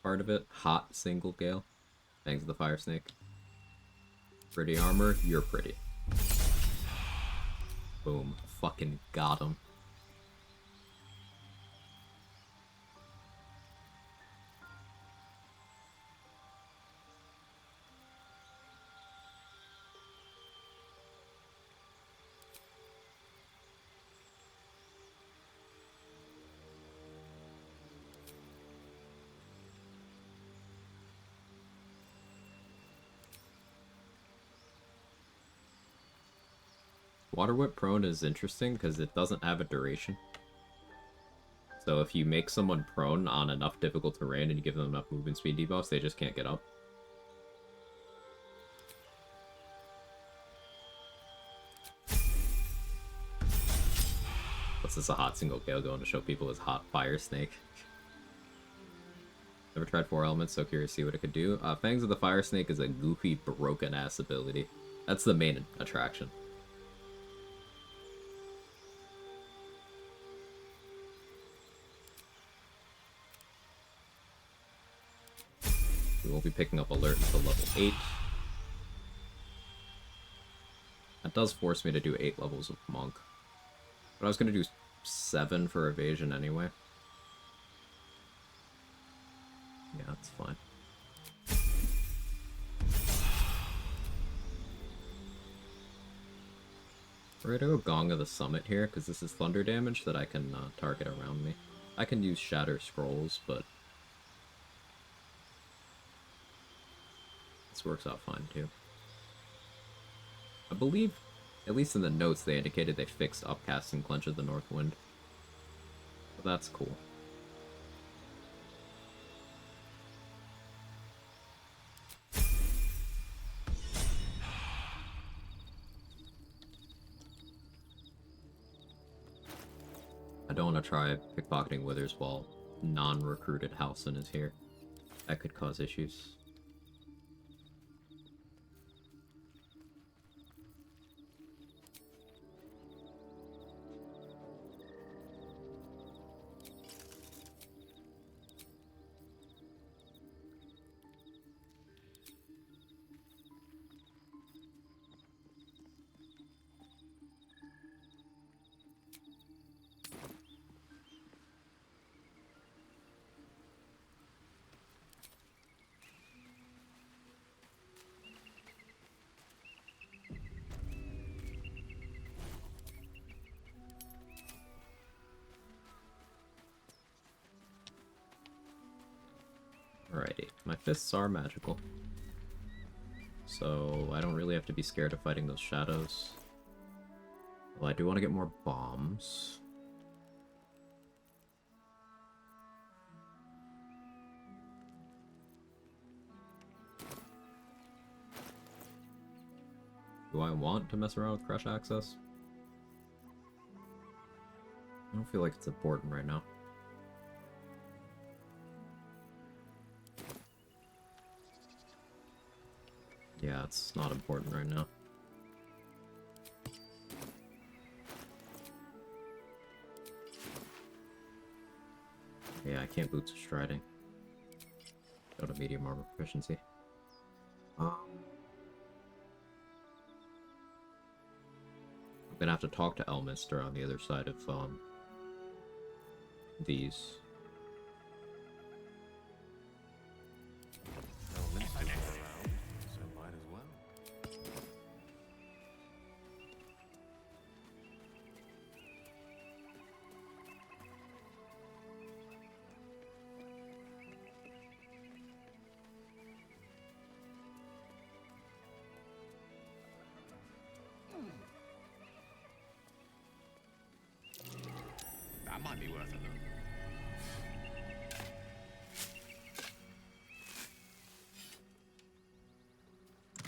part of it. Hot single Gale. Thanks to the Fire Snake. Pretty armor, you're pretty. Boom. Fucking got him. Water Whip prone is interesting because it doesn't have a duration. So if you make someone prone on enough difficult terrain and you give them enough movement speed debuffs, they just can't get up. What's this, a hot single Gale going to show people his hot fire snake? Never tried 4 elements, so curious to see what it could do. Fangs of the Fire Snake is a goofy, broken-ass ability. That's the main attraction. We won't be picking up Alert until level 8. That does force me to do 8 levels of Monk. But I was going to do 7 for Evasion anyway. Yeah, that's fine. We're gonna go Gong of the Summit here, because this is thunder damage that I can target around me. I can use Shatter Scrolls, but this works out fine too. I believe, at least in the notes, they indicated they fixed Upcast and Clench of the North Wind. But that's cool. I don't want to try pickpocketing Withers while non-recruited Halcyon is here. That could cause issues. Alrighty, my fists are magical. So I don't really have to be scared of fighting those shadows. Well, I do want to get more bombs. Do I want to mess around with Crush Access? I don't feel like it's important right now. Yeah, it's not important right now. Yeah, I can't boots of striding. Go to medium armor proficiency. I'm gonna have to talk to Mystra on the other side of these. That might be worth a look.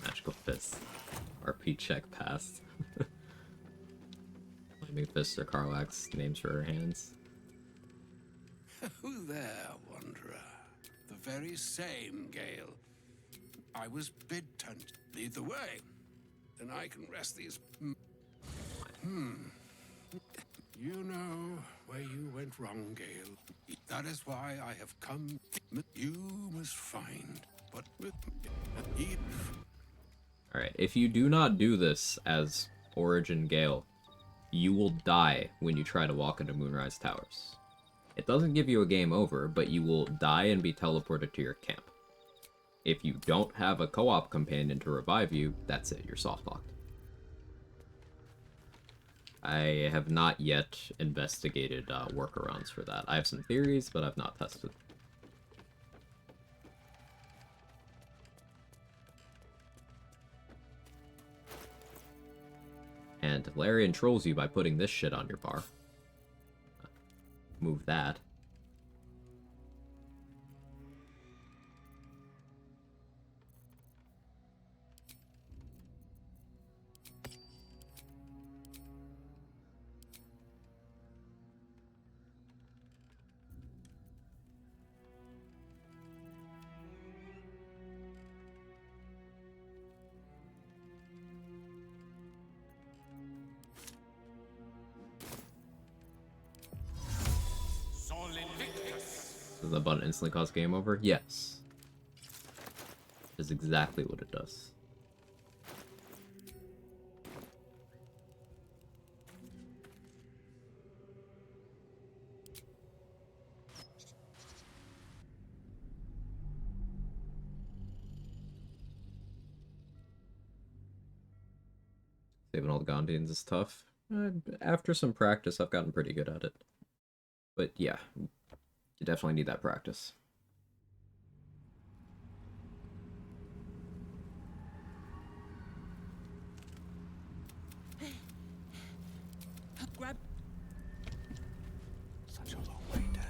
Magical Fist. RP check passed. Flaming Fist or Karlach's names for her hands. Who there, Wanderer? The very same Gale. I was bid to lead the way. Then I can rest these... You know where you went wrong, Gale. That is why I have come. You must find, but with Alright, if you do not do this as Origin Gale, you will die when you try to walk into Moonrise Towers. It doesn't give you a game over, but you will die and be teleported to your camp. If you don't have a co-op companion to revive you, that's it, you're soft-locked. I have not yet investigated workarounds for that. I have some theories, but I've not tested. And Valerian trolls you by putting this shit on your bar. Move that. Does the button instantly cause game over? Yes. Is exactly what it does. Saving all the Gondians is tough. After some practice, I've gotten pretty good at it. But yeah, you definitely need that practice. Grab. Such a long way down.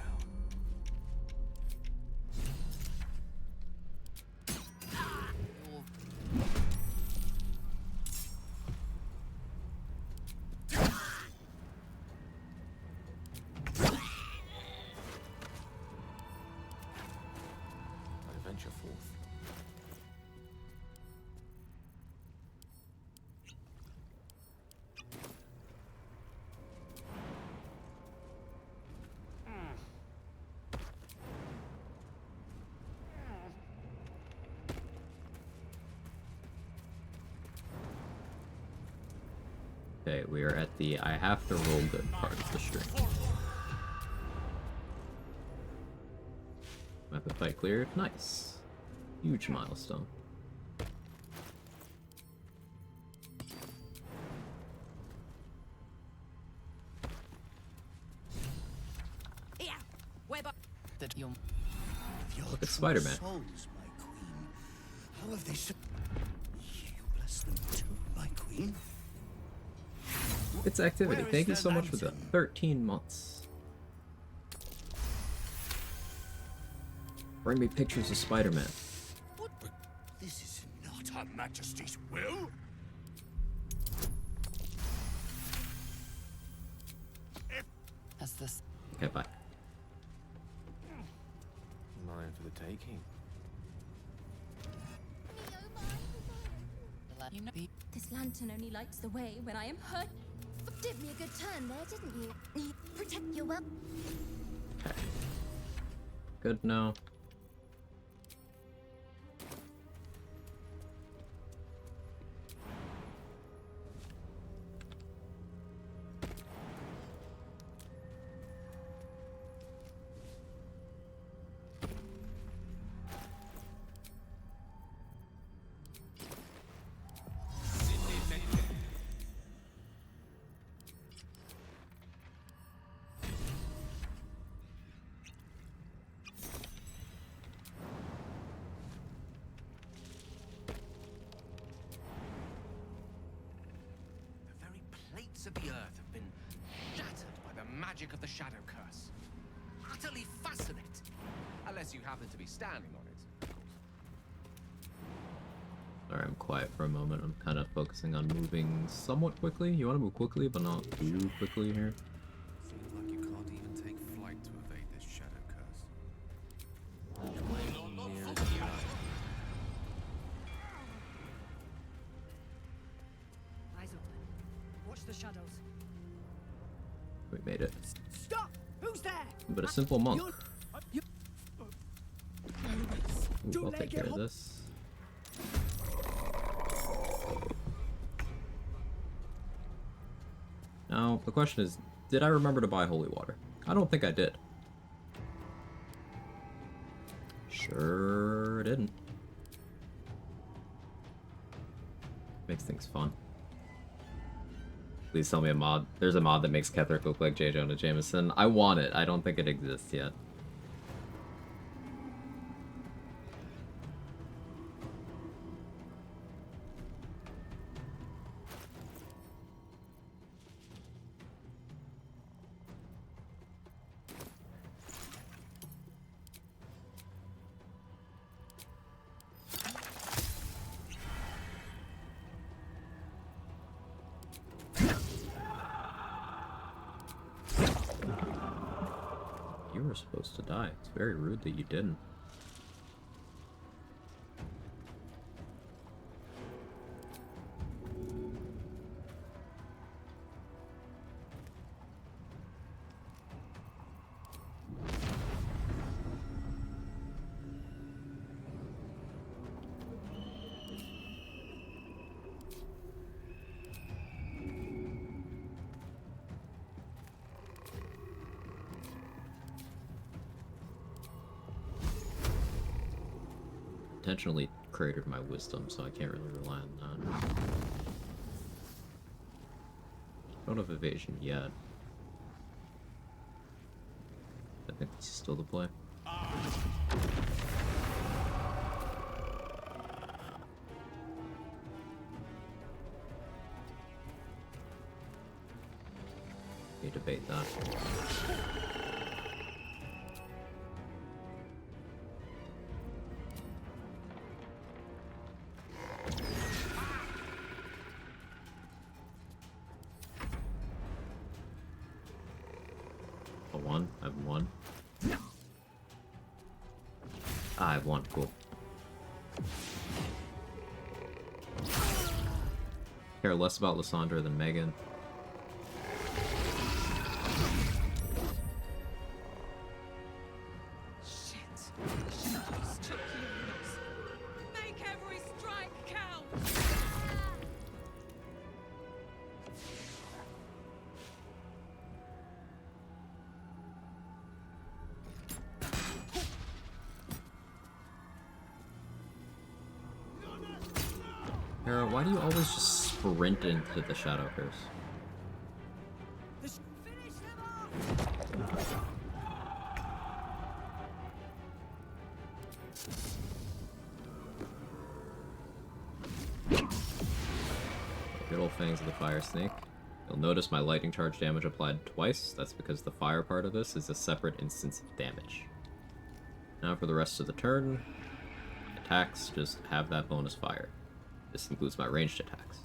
I venture forth. Okay, we are at the I have to roll good part of the stream. Method fight cleared. Nice. Huge milestone. Look at Spider-Man. Souls, my queen. How have they you bless them too, my queen? It's activity. Thank you so much for the 13 months. Bring me pictures of Spider-Man. This is not Her Majesty's will. As this. Okay, bye. Mine for the taking. This lantern only lights the way when I am hurt. Did me a good turn there, didn't you? You protect your well. Okay. Good now. Of the earth have been shattered by the magic of the Shadow Curse. Utterly fascinating. Unless you happen to be standing on it, of course. Sorry, I'm quiet for a moment. I'm kind of focusing on moving somewhat quickly. You want to move quickly, but not too quickly here. Seems like you can't even take flight to evade this Shadow Curse. Eyes open. Watch the shadows. We made it. Stop! Who's there? But a simple monk. You... Ooh, I'll take care of this. Now, the question is, did I remember to buy holy water? I don't think I did. Sure didn't. Makes things fun. Please tell me a mod. There's a mod that makes Ketherick look like J. Jonah Jameson. I want it. I don't think it exists yet. were supposed to die. It's very rude that you didn't. Intentionally cratered my wisdom, so I can't really rely on that. Don't have evasion yet. I think this is still the play. Need to bait that. I have one. Ah, I have one. Cool. Care less about Lysandra than Megan. Hera, why do you always just sprint into the Shadow Curse? Good old Fangs of the Fire Snake. You'll notice my lightning charge damage applied twice. That's because the fire part of this is a separate instance of damage. Now for the rest of the turn, attacks just have that bonus fire. This includes my ranged attacks.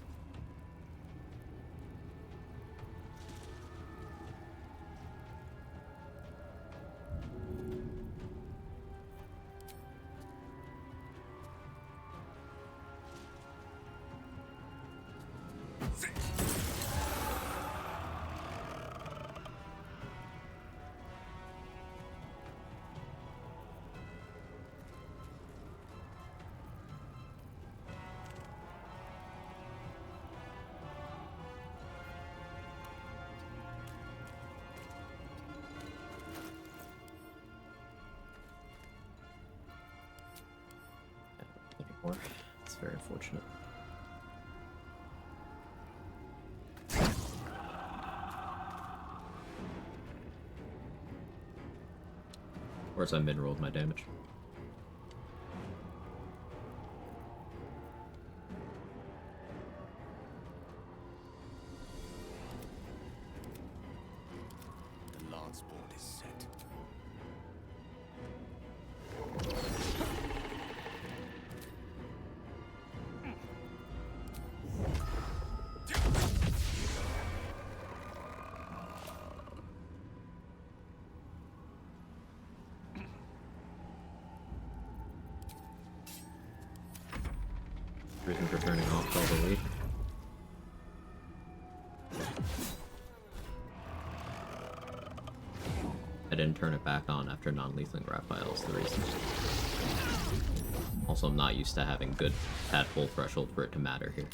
It's very unfortunate. Of course, I mid-rolled my damage. The lance board is set. Reason for turning off all the lead. I didn't turn it back on after non-lethal grapple is the reason. Also, I'm not used to having good tadpole threshold for it to matter here.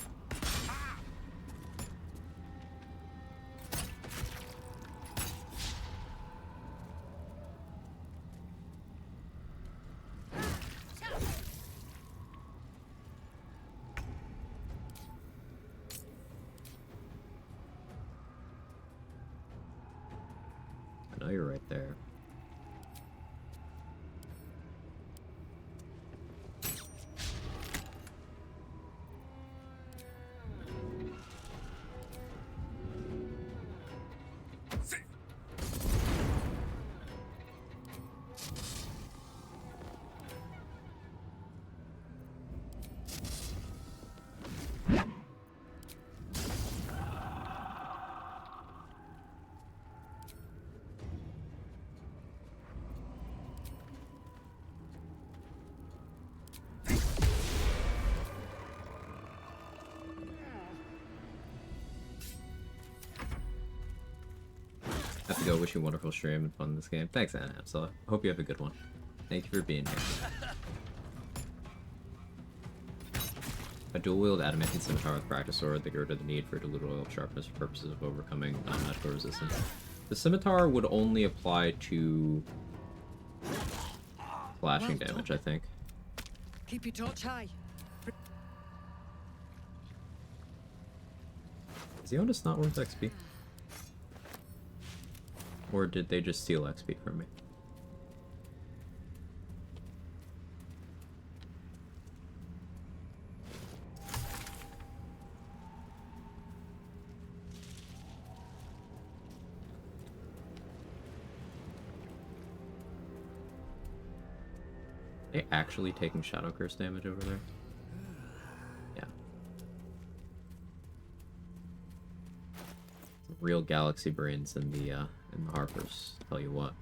I know you're right there. Go, wish you a wonderful stream and fun in this game. Thanks, Anna. So I hope you have a good one. Thank you for being here. A dual-wield adamantine scimitar with practice sword that girded the need for dilute oil sharpness for purposes of overcoming non-magical resistance. The scimitar would only apply to slashing damage, I think. Keep your torch high. Is the Onus not worth XP? Or did they just steal XP from me? Are they actually taking Shadow Curse damage over there? Yeah. Real galaxy brains in the Harpers, tell you what.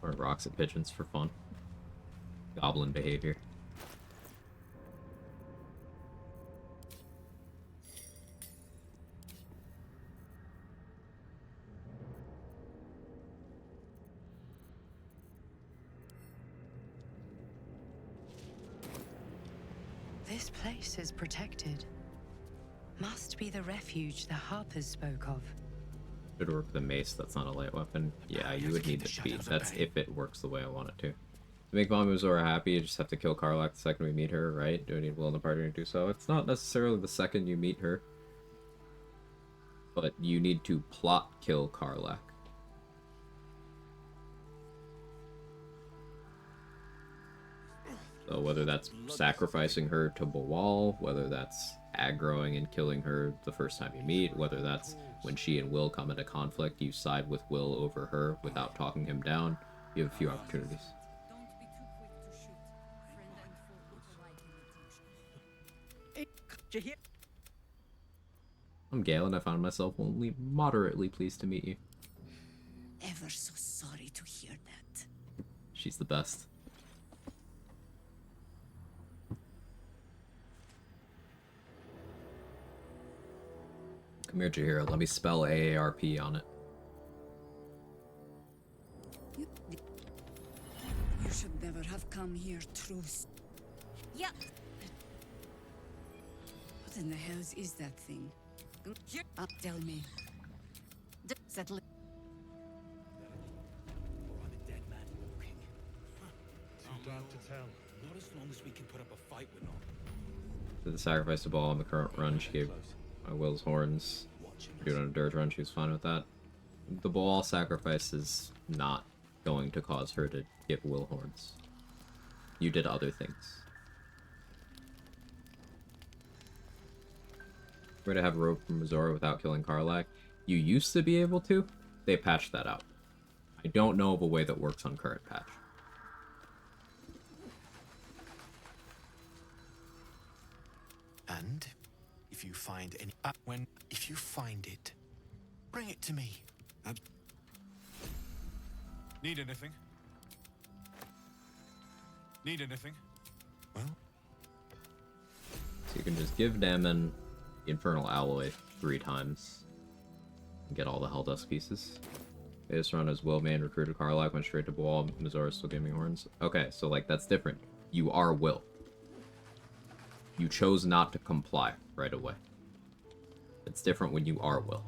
Or rocks at pigeons for fun. Goblin behavior. This place is protected. Must be the refuge the Harpers spoke of. Should work with a mace, that's not a light weapon. Yeah, you would need the speed. That's if it works the way I want it to. To make Vamuzora happy, you just have to kill Karlach the second we meet her, right? Do I need Will in the party to do so? It's not necessarily the second you meet her. But you need to plot kill Karlach. So whether that's sacrificing her to Bawal, whether that's aggroing and killing her the first time you meet, whether that's when she and Will come into conflict, you side with Will over her without talking him down, you have a few opportunities. I'm Gale and I found myself only moderately pleased to meet you. Ever so sorry to hear that. She's the best. Come here, Jahira. Let me spell AARP on it. You should never have come here, Truce. Yeah. What in the hell is that thing? Tell me. Settle it. I'm a dead man walking. Too dark to tell. Not as long as we can put up a fight, we're not. Did the sacrifice to Ball on the current run. She gave Will's horns. Do it on a dirt run. She was fine with that. The Ball sacrifice is not going to cause her to give Will horns. You did other things. We're to have a rope from Missouri without killing Karlach. You used to be able to. They patched that out. I don't know of a way that works on current patch. And if you find any if you find it, bring it to me. Need anything? Need anything? Well, so you can just give Damon the Infernal Alloy 3 times and get all the Helldusk pieces. This run as Will man recruited Karlach, went straight to Ball. Missouri still gave me horns. Okay, so like that's different. You are Will. You chose not to comply right away. It's different when you are Will.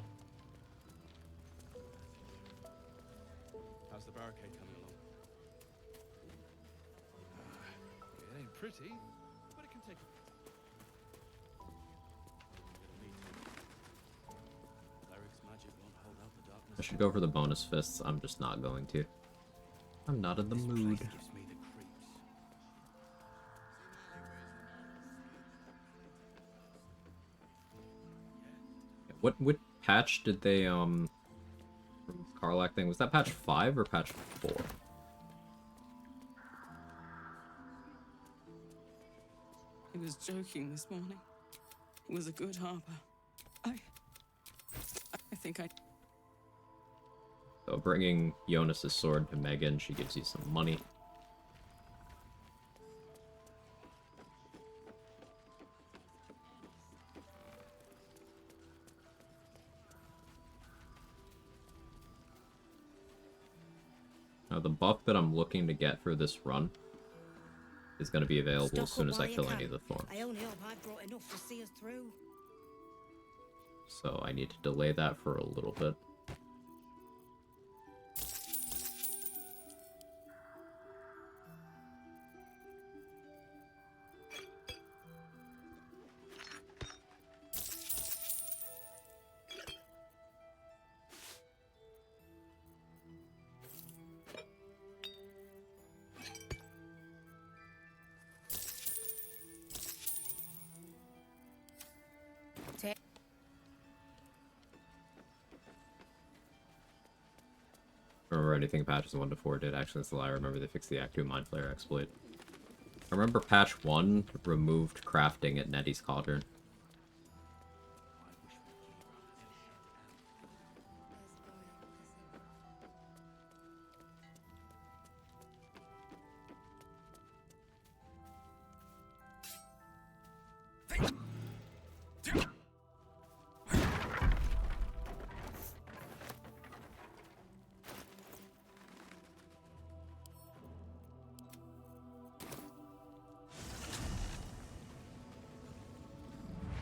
How's the barricade coming along? It ain't pretty, but it can take. Cleric's magic won't hold out the darkness. I should go for the bonus fists. I'm just not going to. I'm not in the mood. What patch did they from Karlach thing? Was that patch 5 or patch 4? He was joking this morning. He was a good harper. I think I... So bringing Jonas's sword to Megan, she gives you some money. Now the buff that I'm looking to get for this run is going to be available as soon as I kill any of the thorns. I only hope I brought enough to see us through. So I need to delay that for a little bit. Remember anything patches 1 to 4 did. Actually, that's a lie. I remember they fixed the Act 2 Mind Flayer exploit. I remember patch 1 removed crafting at Nettie's Cauldron.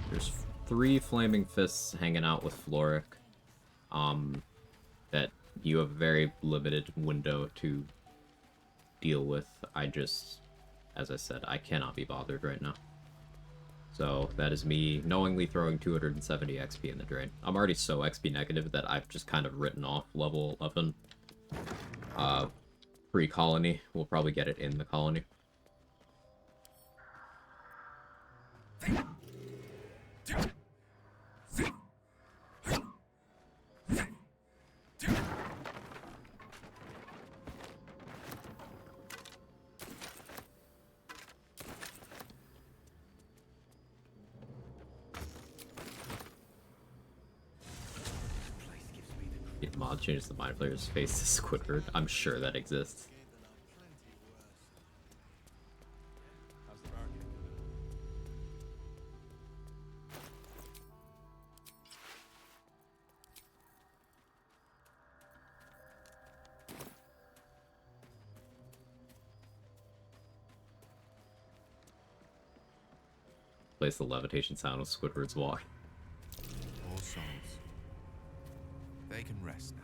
There's 3 Flaming Fists hanging out with Floric. That you have a very limited window to deal with. I just, as I said, I cannot be bothered right now. So that is me knowingly throwing 270 XP in the drain. I'm already so XP negative that I've just kind of written off level 11 pre-colony. We'll probably get it in the colony. Mod changes the Mind Flayer's face to Squidward. I'm sure that exists. Place the levitation sound with Squidward's walk. All souls. They can rest now.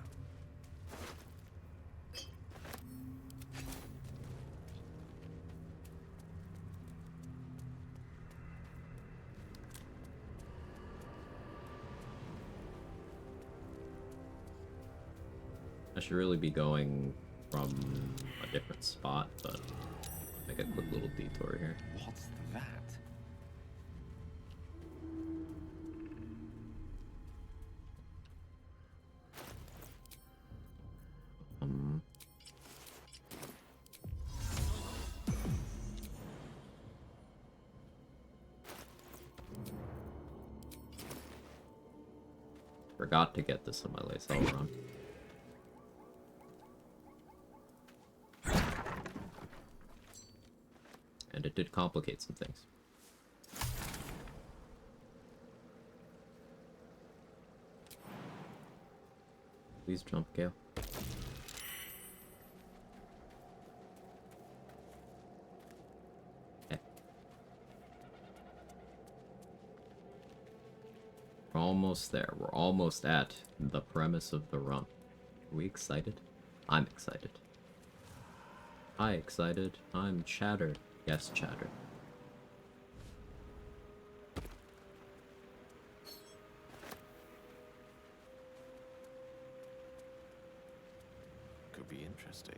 I should really be going from a different spot, but make a quick little detour here. What's that? Forgot to get this on my lace all run. And it did complicate some things. Please jump, Gale. Okay. We're almost there. We're almost at the premise of the run. Are we excited? I'm excited. Hi, excited. I'm Chatter. Yes, Chatter. Could be interesting.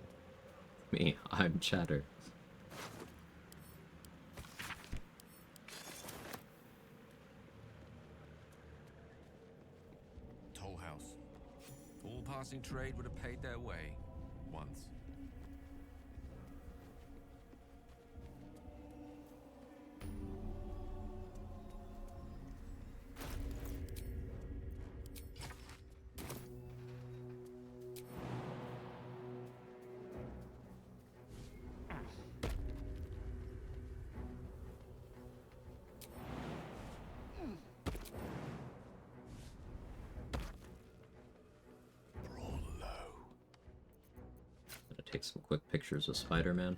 me. I'm Chatter. Toll house. All passing trade would have paid their way. Once. Gonna take some quick pictures of Spider-Man.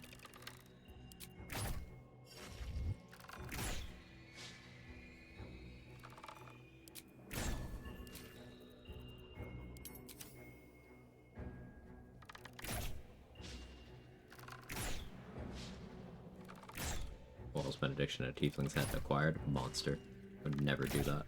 Walls benediction a tiefling's had acquired. Monster. Would never do that.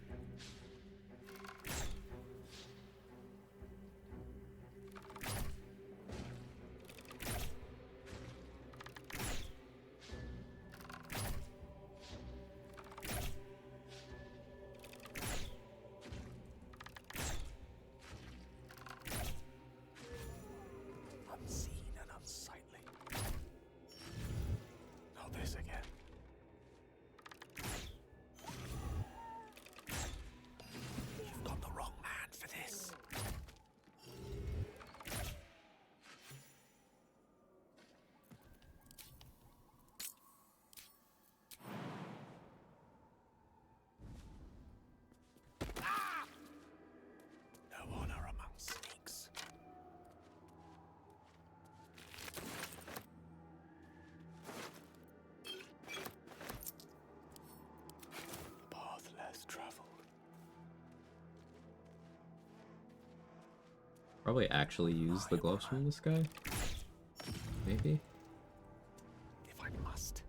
Unseen and unsightly. Not this again. You've got the wrong man for this. No honor among snakes. Path less traveled. Probably actually use the gloves from this guy. Maybe? If I must.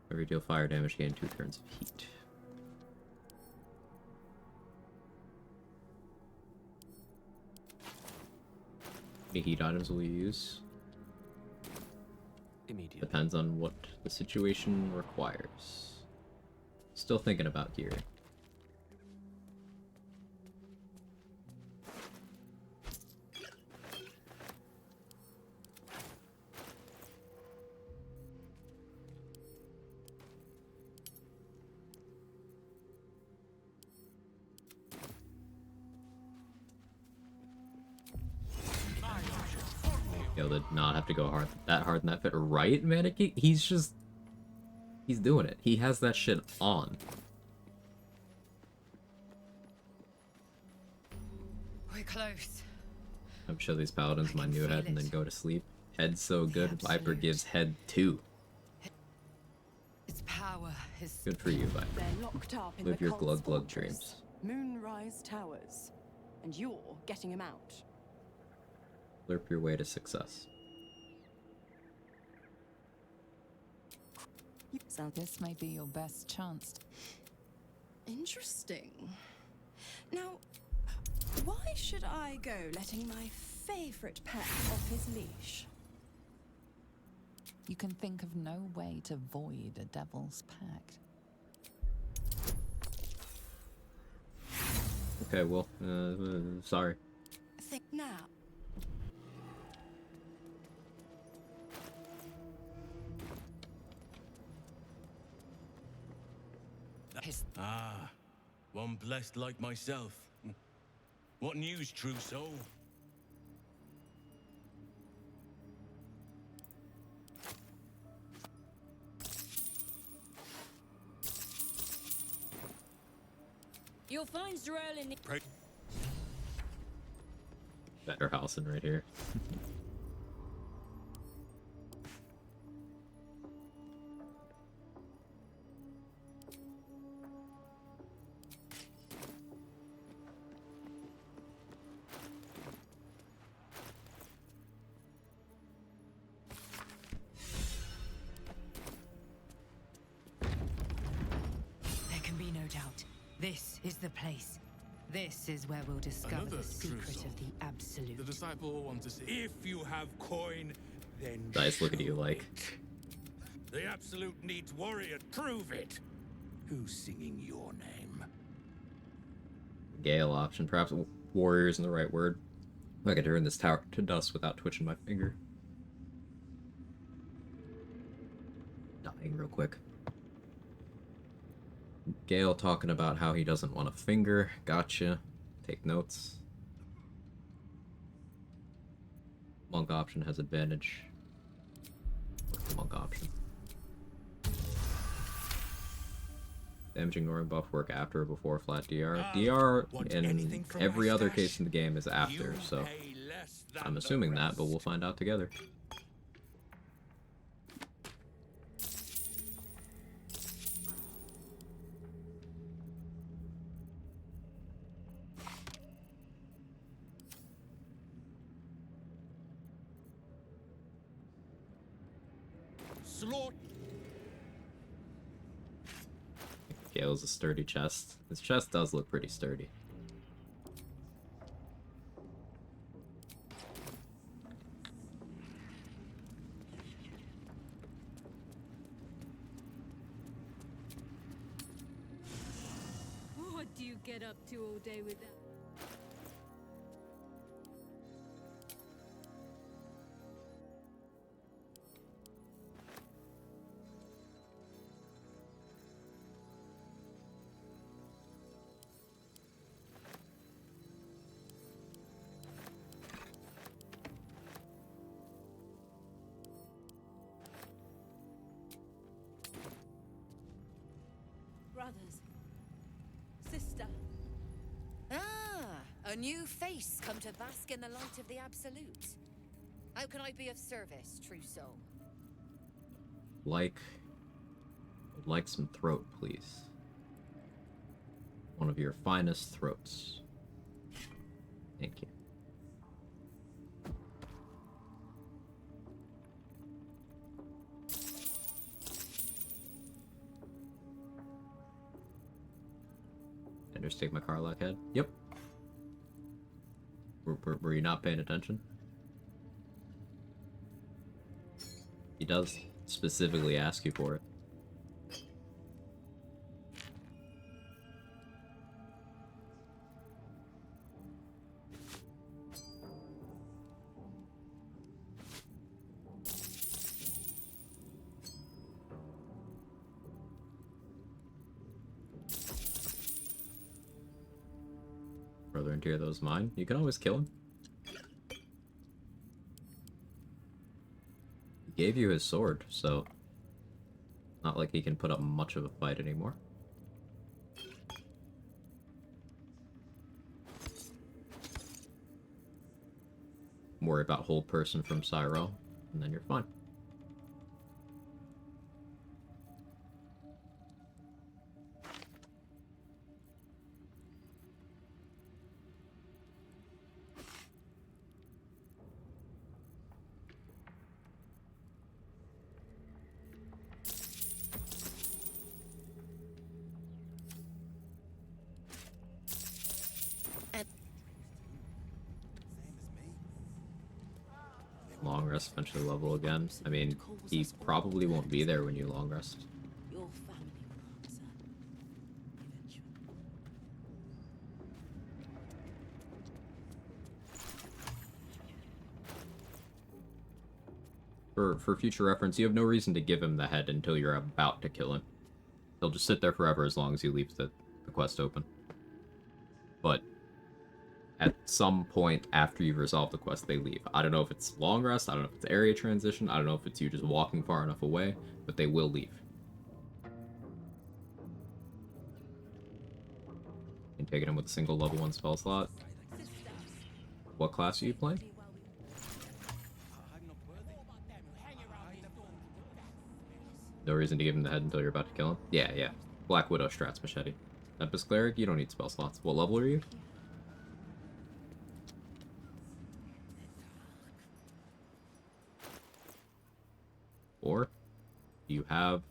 Every deal fire damage, gain 2 turns of heat. Any heat items will you use? Immediately. Depends on what the situation requires. Still thinking about gear. Gale did not have to go hard in that fit, right, Maniki? He's doing it. He has that shit on. We're close. I'm sure these paladins my new head and then go to sleep. Head's so good, Viper gives head 2. Its power is Good for you, Viper. They're locked up in Live the your cult's glug glug fortress, dreams. Moonrise Towers, and you're getting him out. Slurp your way to success. So this may be your best chance. Interesting. Now, why should I go letting my favorite pet off his leash? You can think of no way to void a devil's pact. Okay, well, sorry. Think now. Ah, one blessed like myself. What news, true soul? You'll find Z'rell in the... Better Halson right here. This is the place. This is where we'll discover Another the secret true of the soul. absolute. The disciple will want to see. If you have coin, then Nice, look at you, like. the absolute needs warrior. Prove it. Who's singing your name? Gale option. Perhaps warrior isn't the right word. I could turn this tower to dust without twitching my finger. Dying real quick. Gale talking about how he doesn't want a finger. Gotcha. Take notes. Monk option has advantage. What's the monk option? Damage ignoring buff work after or before flat DR. DR in every other case in the game is after, so I'm assuming that, but we'll find out together. Gale's a sturdy chest. His chest does look pretty sturdy. What do you get up to all day with that? Brothers. Sister. Ah, a new face come to bask in the light of the absolute. How can I be of service, true soul? Would like some throat, please. One of your finest throats. Thank you. And just take my Carlock head? Yep. Were you not paying attention? He does specifically ask you for it. Brother and tier those mine. You can always kill him. He gave you his sword, so not like he can put up much of a fight anymore. Worry about hold person from Cyro, and then you're fine. Long rest, eventually level again. I mean, he probably won't be there when you long rest. Your family will answer. For future reference, you have no reason to give him the head until you're about to kill him. He'll just sit there forever as long as he leaves the quest open. But at some point after you've resolved the quest, they leave. I don't know if it's long rest, I don't know if it's area transition, I don't know if it's you just walking far enough away, but they will leave. And taking him with a single level 1 spell slot. What class are you playing? No reason to give him the head until you're about to kill him? Yeah, yeah. Black Widow strats machete. Tempest Cleric, you don't need spell slots. What level are you? Or you have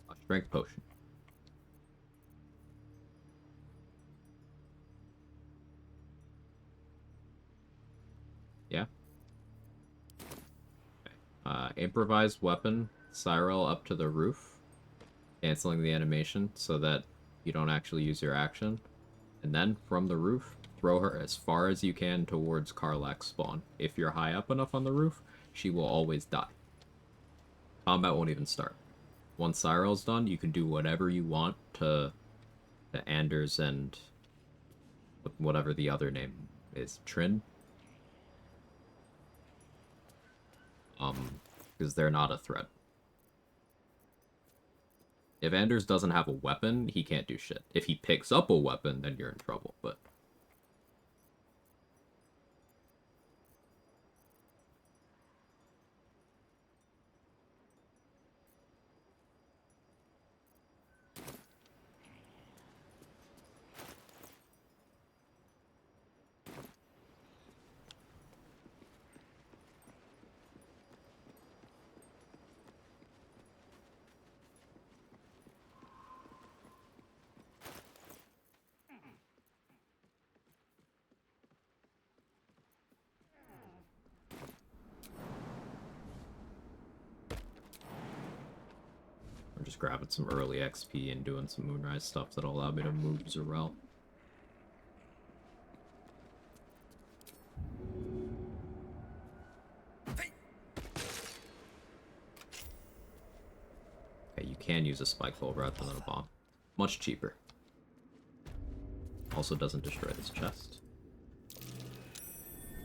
a strength potion. improvised weapon, Cyril up to the roof, canceling the animation so that you don't actually use your action. And then, from the roof, throw her as far as you can towards Karlach's spawn. If you're high up enough on the roof, she will always die. Combat won't even start. Once Cyril's done, you can do whatever you want to Anders and whatever the other name is. Trin? Because they're not a threat. If Anders doesn't have a weapon, he can't do shit. If he picks up a weapon, then you're in trouble, but... I'm just grabbing some early XP and doing some Moonrise stuff that'll allow me to move Zarel. Okay, you can use a spike bolt rather than a bomb. Much cheaper. Also doesn't destroy this chest.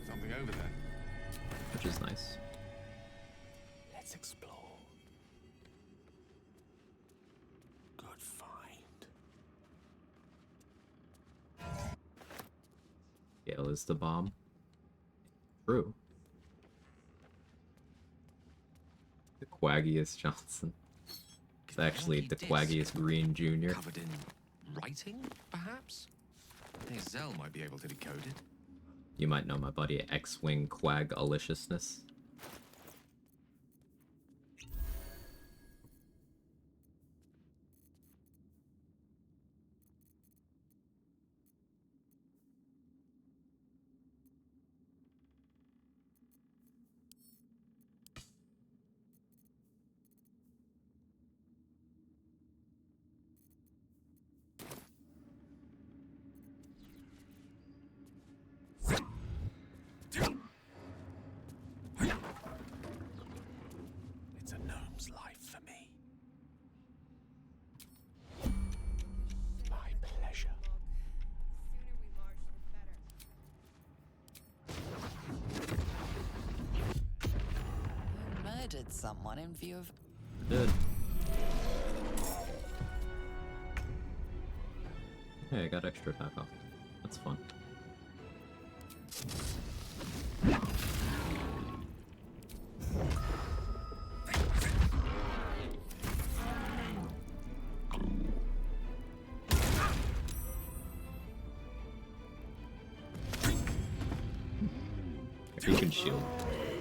Something over there. Which is nice. Let's explore. Good find. Gale is the bomb. True. The Quaggiest Johnson. It's actually the Quaggiest Green Jr. Covered in writing, perhaps? I think Zell might be able to decode it. You might know my buddy X-Wing Quag Aliciousness. It's a gnome's life for me. My pleasure. You murdered someone in view of... Did. Hey, I got extra attack off. That's fun. If you can shield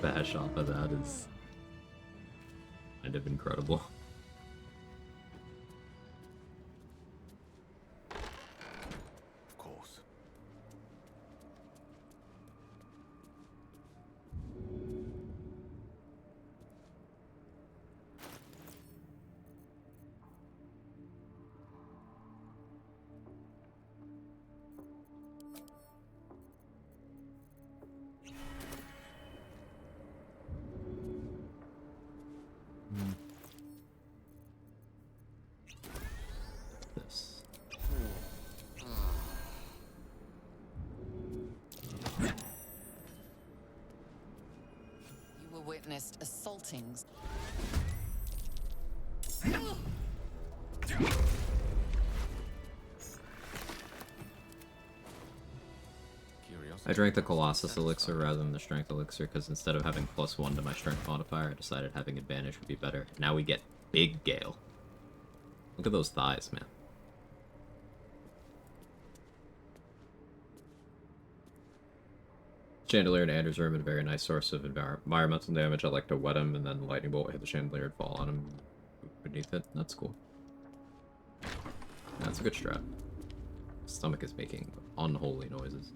bash off of that is kind of incredible. Of course. This. You were witnessed assaulting... I drank the Colossus Elixir rather than the Strength Elixir because instead of having +1 to my Strength modifier, I decided having advantage would be better. Now we get Big Gale. Look at those thighs, man. Chandelier and Anders are a very nice source of environmental damage. I like to wet him and then Lightning Bolt hit the Chandelier and fall on him beneath it. That's cool. That's a good strat. Stomach is making unholy noises.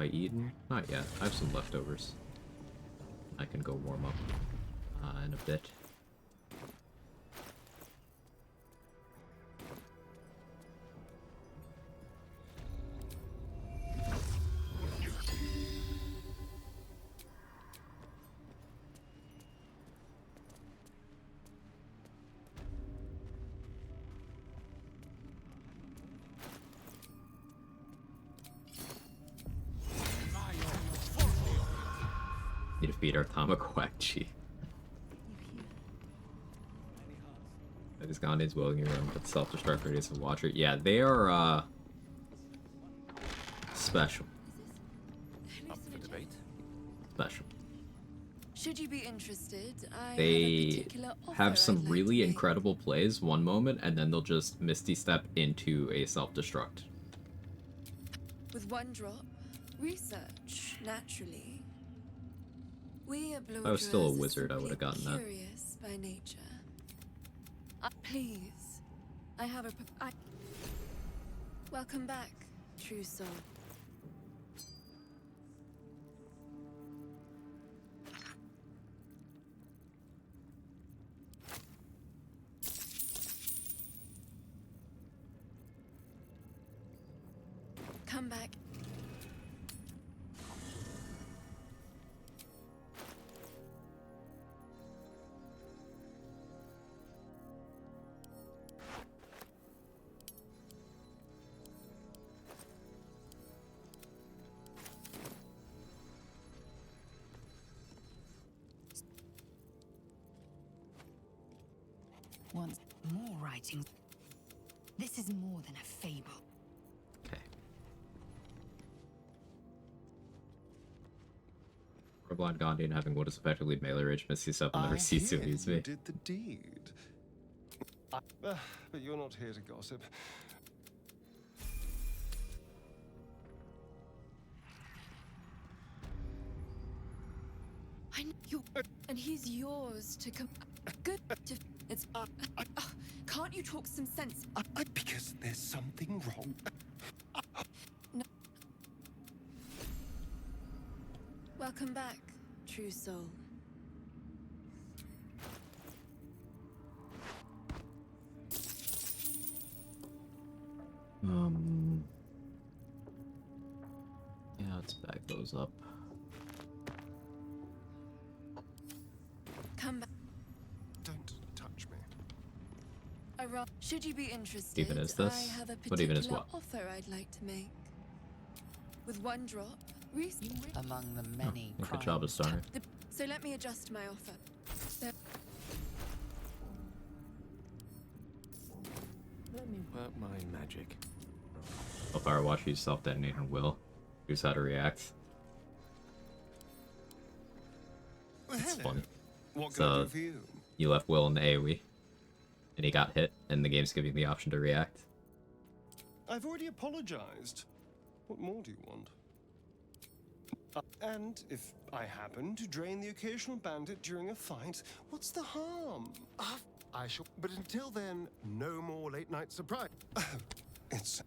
I eaten? Not yet. I have some leftovers. I can go warm up in a bit. Need to feed our Quag chief. These Gandhians willing your room, but self-destruct radius of Watcher. Yeah, they are special. Up for debate? Special. Should you be interested, I They have some really incredible plays one moment, and then they'll just Misty Step into a self-destruct. With one drop, research, naturally. We are If I was still a wizard, I would have gotten that. Curious by nature. Please, I have a. Welcome back, true soul. Come back. Once more writing. This is more than a fable. Okay. A blind Gandhian having what is effectively melee rage Misty Step and never cease to amuse me. You did the deed. But you're not here to gossip. I know you, and he's yours to come. Good to. It's. Can't you talk some sense? Because there's something wrong. No. Welcome back, true soul. Yeah, let's back those up. Come back. Don't touch me. Should you be interested, Even is this? I have a What even is particular what? offer I'd like to make. With one drop, among the many Good job, Starner. So let me adjust my offer. Let me work my magic. Hellfire watch you self-detonate and will. Here's how to react. It's funny. What can I So do for you? you left Will in the AoE, and he got hit, and the game's giving the option to react. I've already apologized. What more do you want? And if I happen to drain the occasional bandit during a fight, what's the harm? I shall. But until then, no more late night surprise. It's.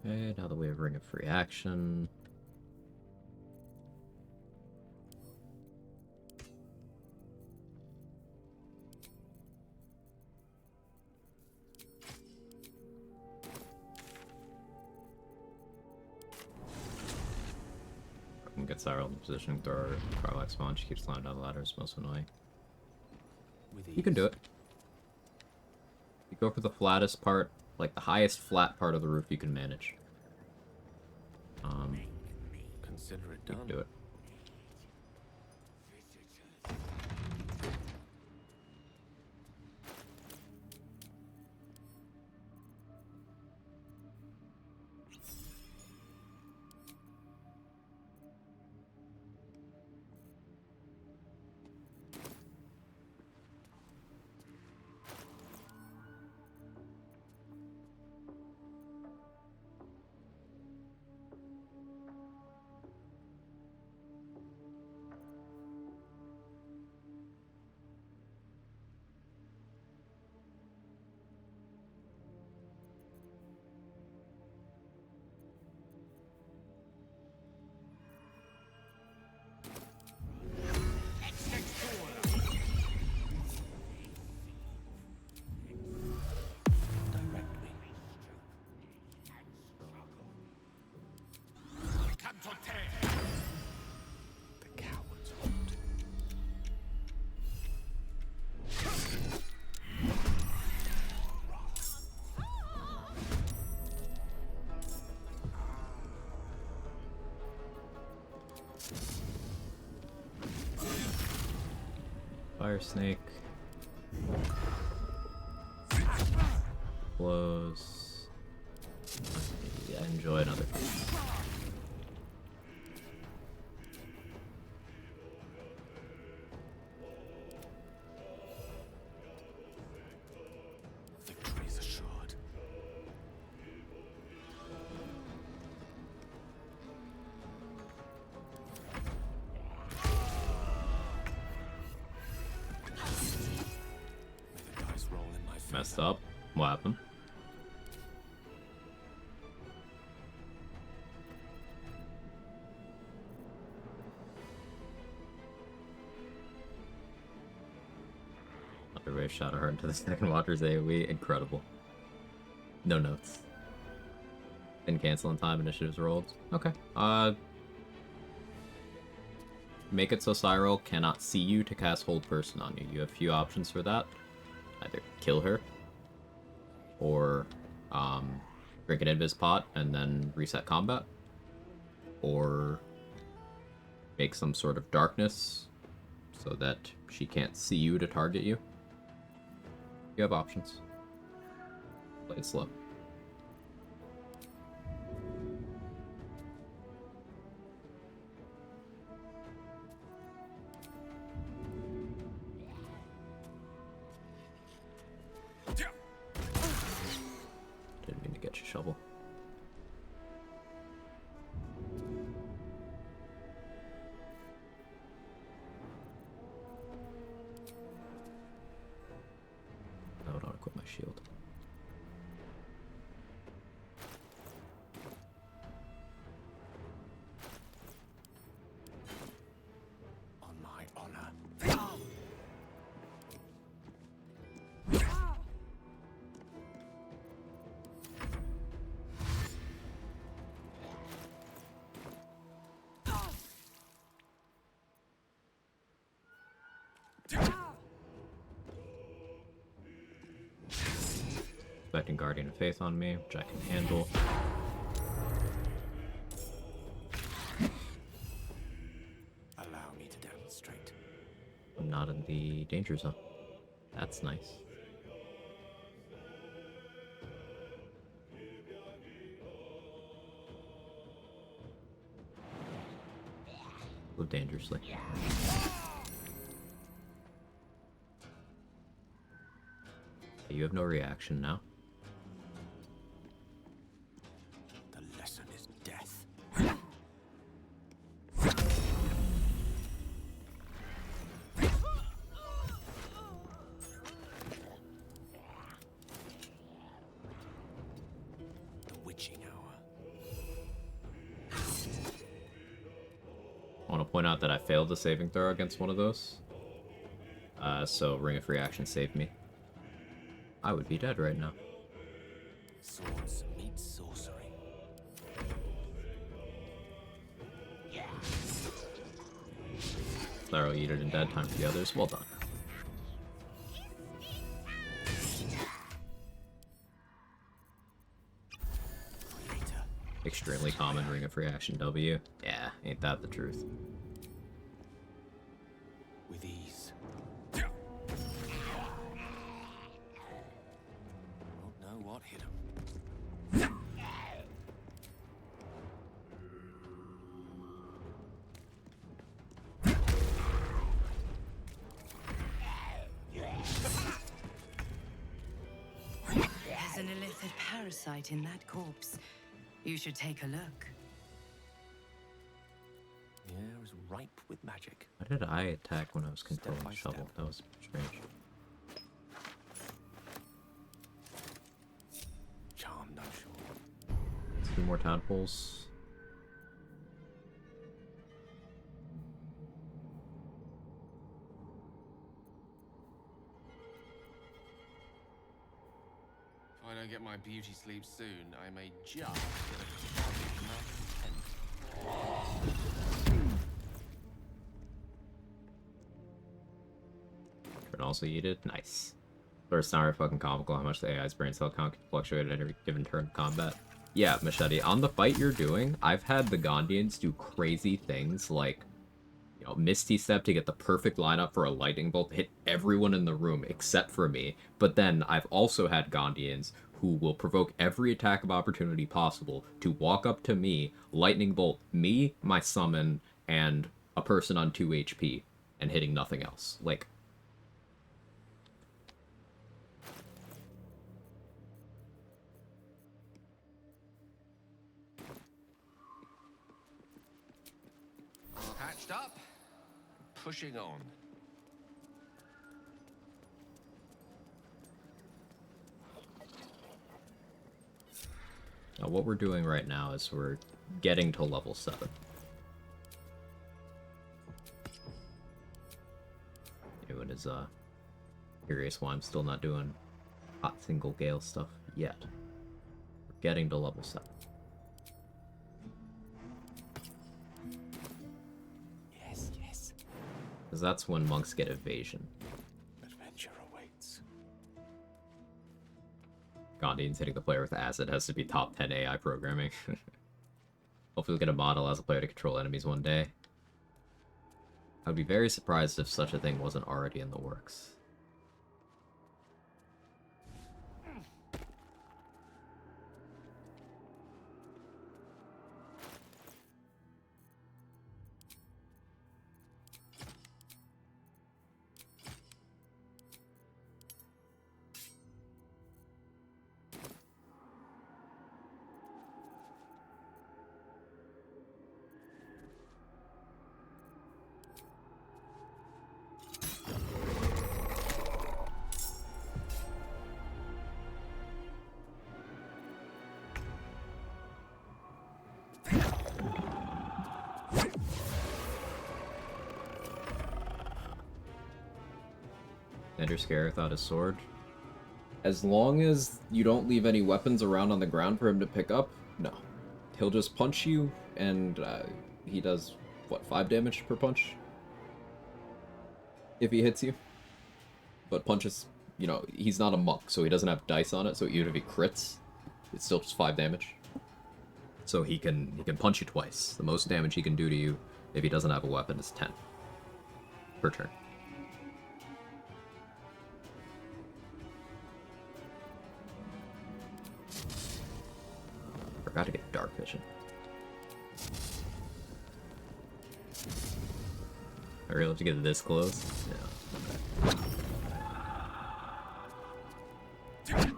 Okay, now that we have Ring of Free Action. We can get Cyril in position, throw our Carlac spawn. She keeps climbing down the ladder, it's most annoying. You can do it. You go for the flattest part, like the highest flat part of the roof you can manage. Consider it You done. can do it. to tear. The cowards. Fire snake. Close. Yeah, enjoy another piece. Victory is assured. May the dice roll in my favor. Messed up. What happened? Underway shot a heart into the second Watcher's AoE. Incredible. No notes. Didn't cancel in time, initiatives rolled. Okay. Make it so Cyril cannot see you to cast Hold Person on you. You have a few options for that. Either kill her, or drink an Invis pot and then reset combat, or make some sort of darkness so that she can't see you to target you. You have options. Play it slow. Didn't mean to get your shovel. I would not equip my shield. On my honor. Expecting Guardian of Faith on me, which I can handle. Allow me to demonstrate. I'm not in the danger zone. That's nice. Live dangerously. You have no reaction now. The lesson is death. The witching hour. I want to point out that I failed a saving throw against one of those. So Ring of Free Action saved me. I would be dead right now. Swords meet sorcery. Thorough eat it and dead. Time for the others. Well done. Extremely common Ring of Free Action W. Yeah, ain't that the truth. With ease. Won't know what hit him. There's an illithid parasite in that corpse. You should take a look. The air is ripe with magic. Why did I attack when I was controlling the shovel? That was strange. Charmed, I'm sure. 2 more tadpoles. If I don't get my beauty sleep soon, I may just get a Turn also yeeted. Nice. First time fucking comical how much the AI's brain cell count can fluctuate at every given turn of combat. Yeah, Machete, on the fight you're doing, I've had the Gondians do crazy things like, you know, Misty Step to get the perfect lineup for a lightning bolt to hit everyone in the room except for me. But then I've also had Gondians who will provoke every attack of opportunity possible to walk up to me, lightning bolt me, my summon, and a person on 2 HP, and hitting nothing else. Like, Patched up, pushing on. now what we're doing right now is we're getting to level 7. Anyone is curious why I'm still not doing hot single Gale stuff yet. We're getting to level 7. Yes, yes. Because that's when monks get evasion. Adventure awaits. Gondian's hitting the player with acid has to be top 10 AI programming. Hopefully we'll get a model as a player to control enemies one day. I'd be very surprised if such a thing wasn't already in the works. Ender Scare without his sword. As long as you don't leave any weapons around on the ground for him to pick up, no. He'll just punch you, and he does, what, 5 damage per punch? If he hits you. But punches, you know, he's not a monk, so he doesn't have dice on it, so even if he crits, it's still just 5 damage. So he can punch you twice. The most damage he can do to you, if he doesn't have a weapon, is 10 per turn. Forgot to get dark vision. I really have to get this close? Yeah. Okay.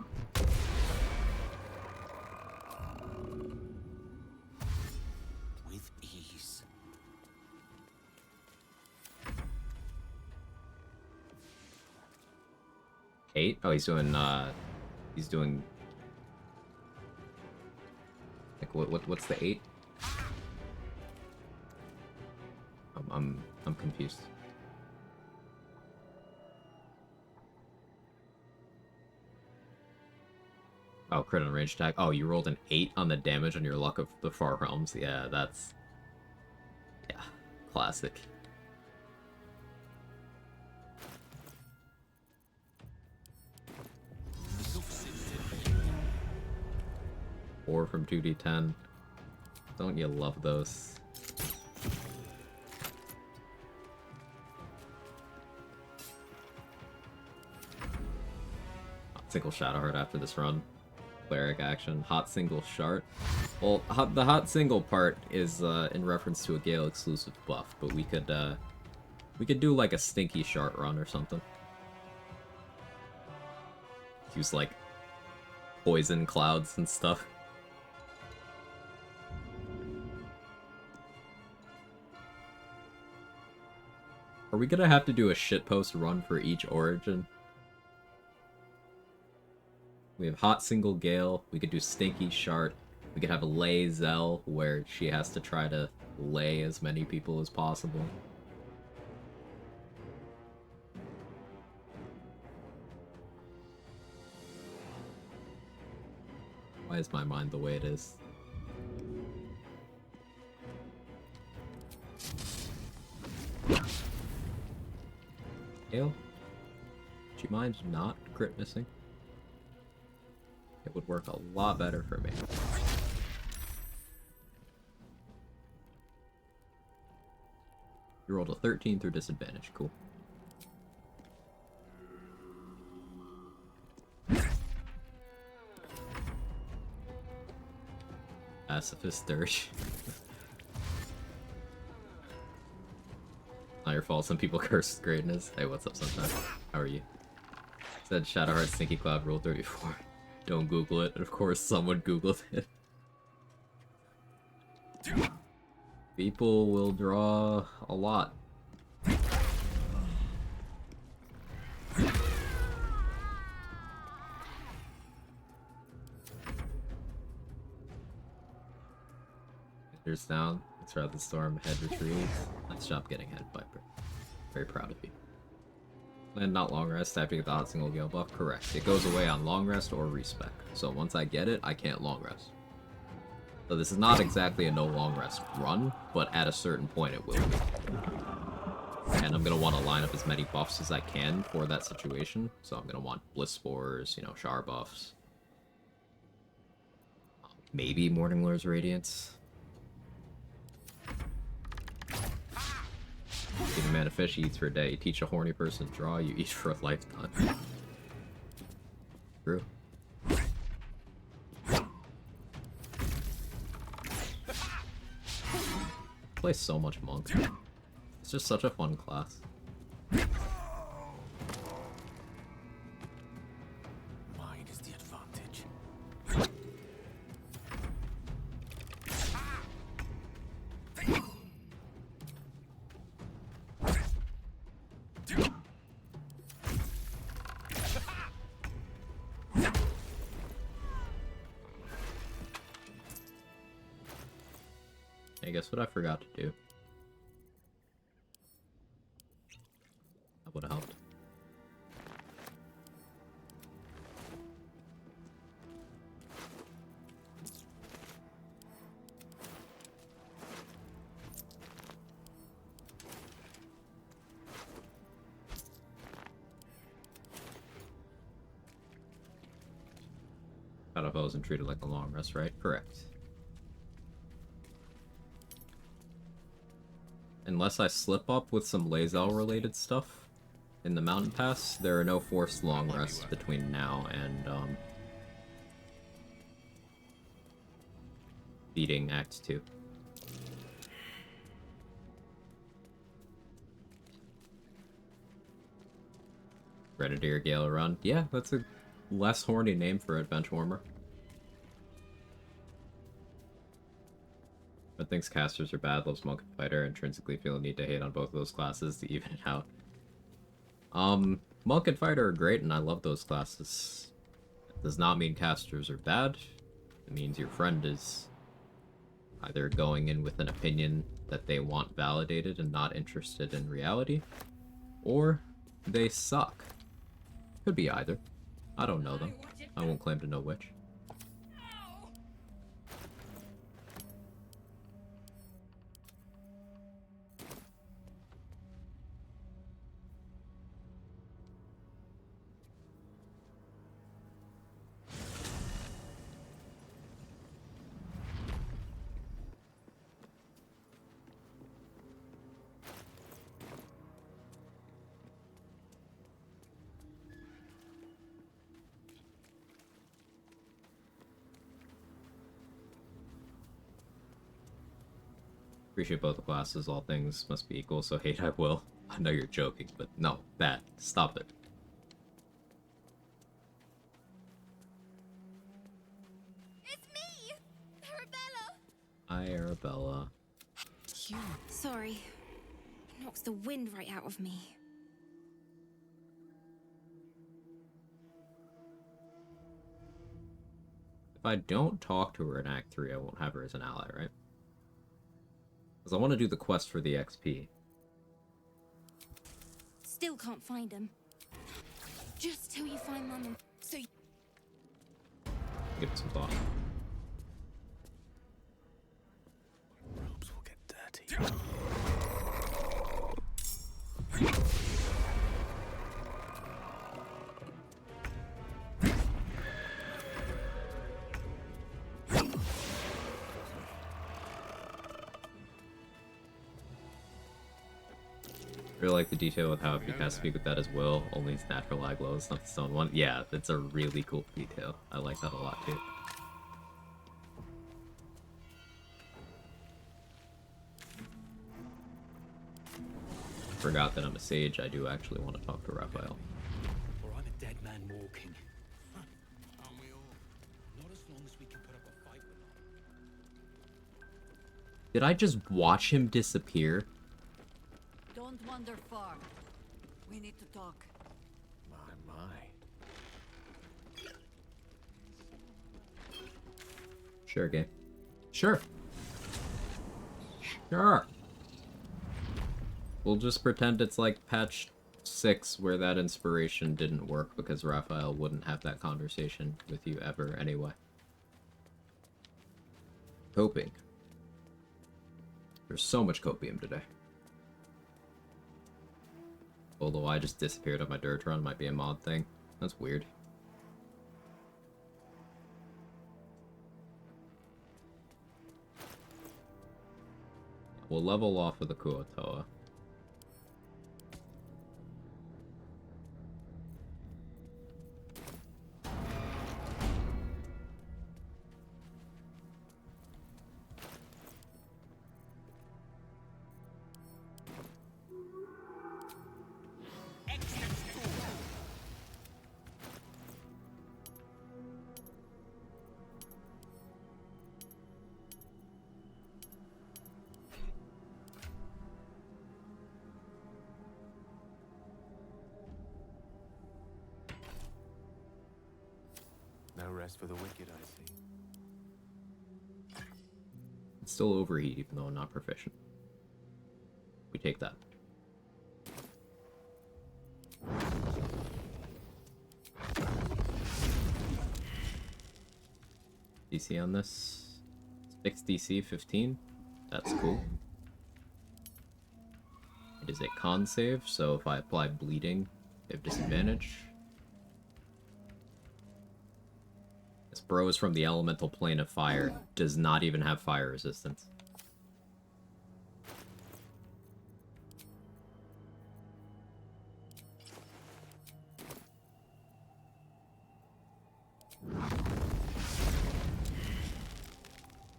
With ease. Eight? Oh, he's doing, like, what's the 8? I'm confused. Oh, crit on range attack. Oh, you rolled an 8 on the damage on your Luck of the Far Realms. Yeah, that's... yeah, classic. Four from 2d10. Don't you love those? Single Shadowheart after this run. Cleric action. Hot single shard. Well, the hot single part is in reference to a Gale exclusive buff, but we could do like a stinky shard run or something. Use like poison clouds and stuff. Are we gonna have to do a shitpost run for each origin? We have Hot Single Gale, we could do Stinky Shart, we could have a Lay Zell, where she has to try to lay as many people as possible. Why is my mind the way it is? Do you mind not crit missing? It would work a lot better for me. You rolled a 13 through disadvantage. Cool. Pacifist dirge. Not your fault. Some people curse greatness. Hey, what's up, Sunshine? How are you? Said Shadowheart Stinky Cloud Rule 34. Don't Google it. And of course, someone Googled it. People will draw a lot. Headers down. Let's ride the storm. Head retrieve. Nice job getting head, Viper. Very proud of you. And not long rest after you get the hot single Gale buff. Correct. It goes away on long rest or respec. So once I get it, I can't long rest. So this is not exactly a no long rest run, but at a certain point it will be. And I'm going to want to line up as many buffs as I can for that situation. So I'm going to want Bliss Spores, you know, Char buffs. Maybe Morning Lord's Radiance. Give a man a fish, he eats for a day. You teach a horny person to draw, you eat for a lifetime. True. Play so much Monk. It's just such a fun class. Mine is the advantage. Hey, guess what I forgot to do? That would have helped. Kind of wasn't treated like a long rest, right? Correct. Unless I slip up with some Lae'zel related stuff in the Mountain Pass, there are no forced long rests between now and beating Act 2. Grenadier Gale Run. Yeah, that's a less horny name for a Benchwarmer. But thinks casters are bad, loves Monk and Fighter, intrinsically feel a need to hate on both of those classes to even it out. Monk and Fighter are great, and I love those classes. It does not mean casters are bad. It means your friend is either going in with an opinion that they want validated and not interested in reality, or they suck. Could be either. I don't know them. I won't claim to know which. Appreciate both the classes, all things must be equal, so hate I will. I know you're joking, but no, bad. Stop it. It's me! Arabella! Hi, Arabella. You. Sorry. Knocks the wind right out of me. If I don't talk to her in Act 3, I won't have her as an ally, right? Because I want to do the quest for the XP. Still can't find him. Just till you find Mum and... So you... Give it some thought. Robes will get dirty. Really like the detail with how if you cast speak with that as well, only its natural eye glows, not the stone one. Yeah, that's a really cool detail. I like that a lot too. Forgot that I'm a sage. I do actually want to talk to Raphael. Or I'm a dead man walking. Aren't we all? Not as long as we can put up a fight with them. Did I just watch him disappear? Don't wander far. We need to talk. My. Sure, game. Sure. Sure. We'll just pretend it's like patch 6 where that inspiration didn't work because Raphael wouldn't have that conversation with you ever anyway. Coping. There's so much copium today. Although I just disappeared on my dirt run, might be a mod thing. That's weird. We'll level off with the Kuotoa. No rest for the wicked, I see. It's still overheat, even though I'm not proficient. We take that. DC on this. 6 DC, 15. That's cool. It is a con save, so if I apply bleeding, they have disadvantage. This bro is from the elemental plane of fire. Does not even have fire resistance.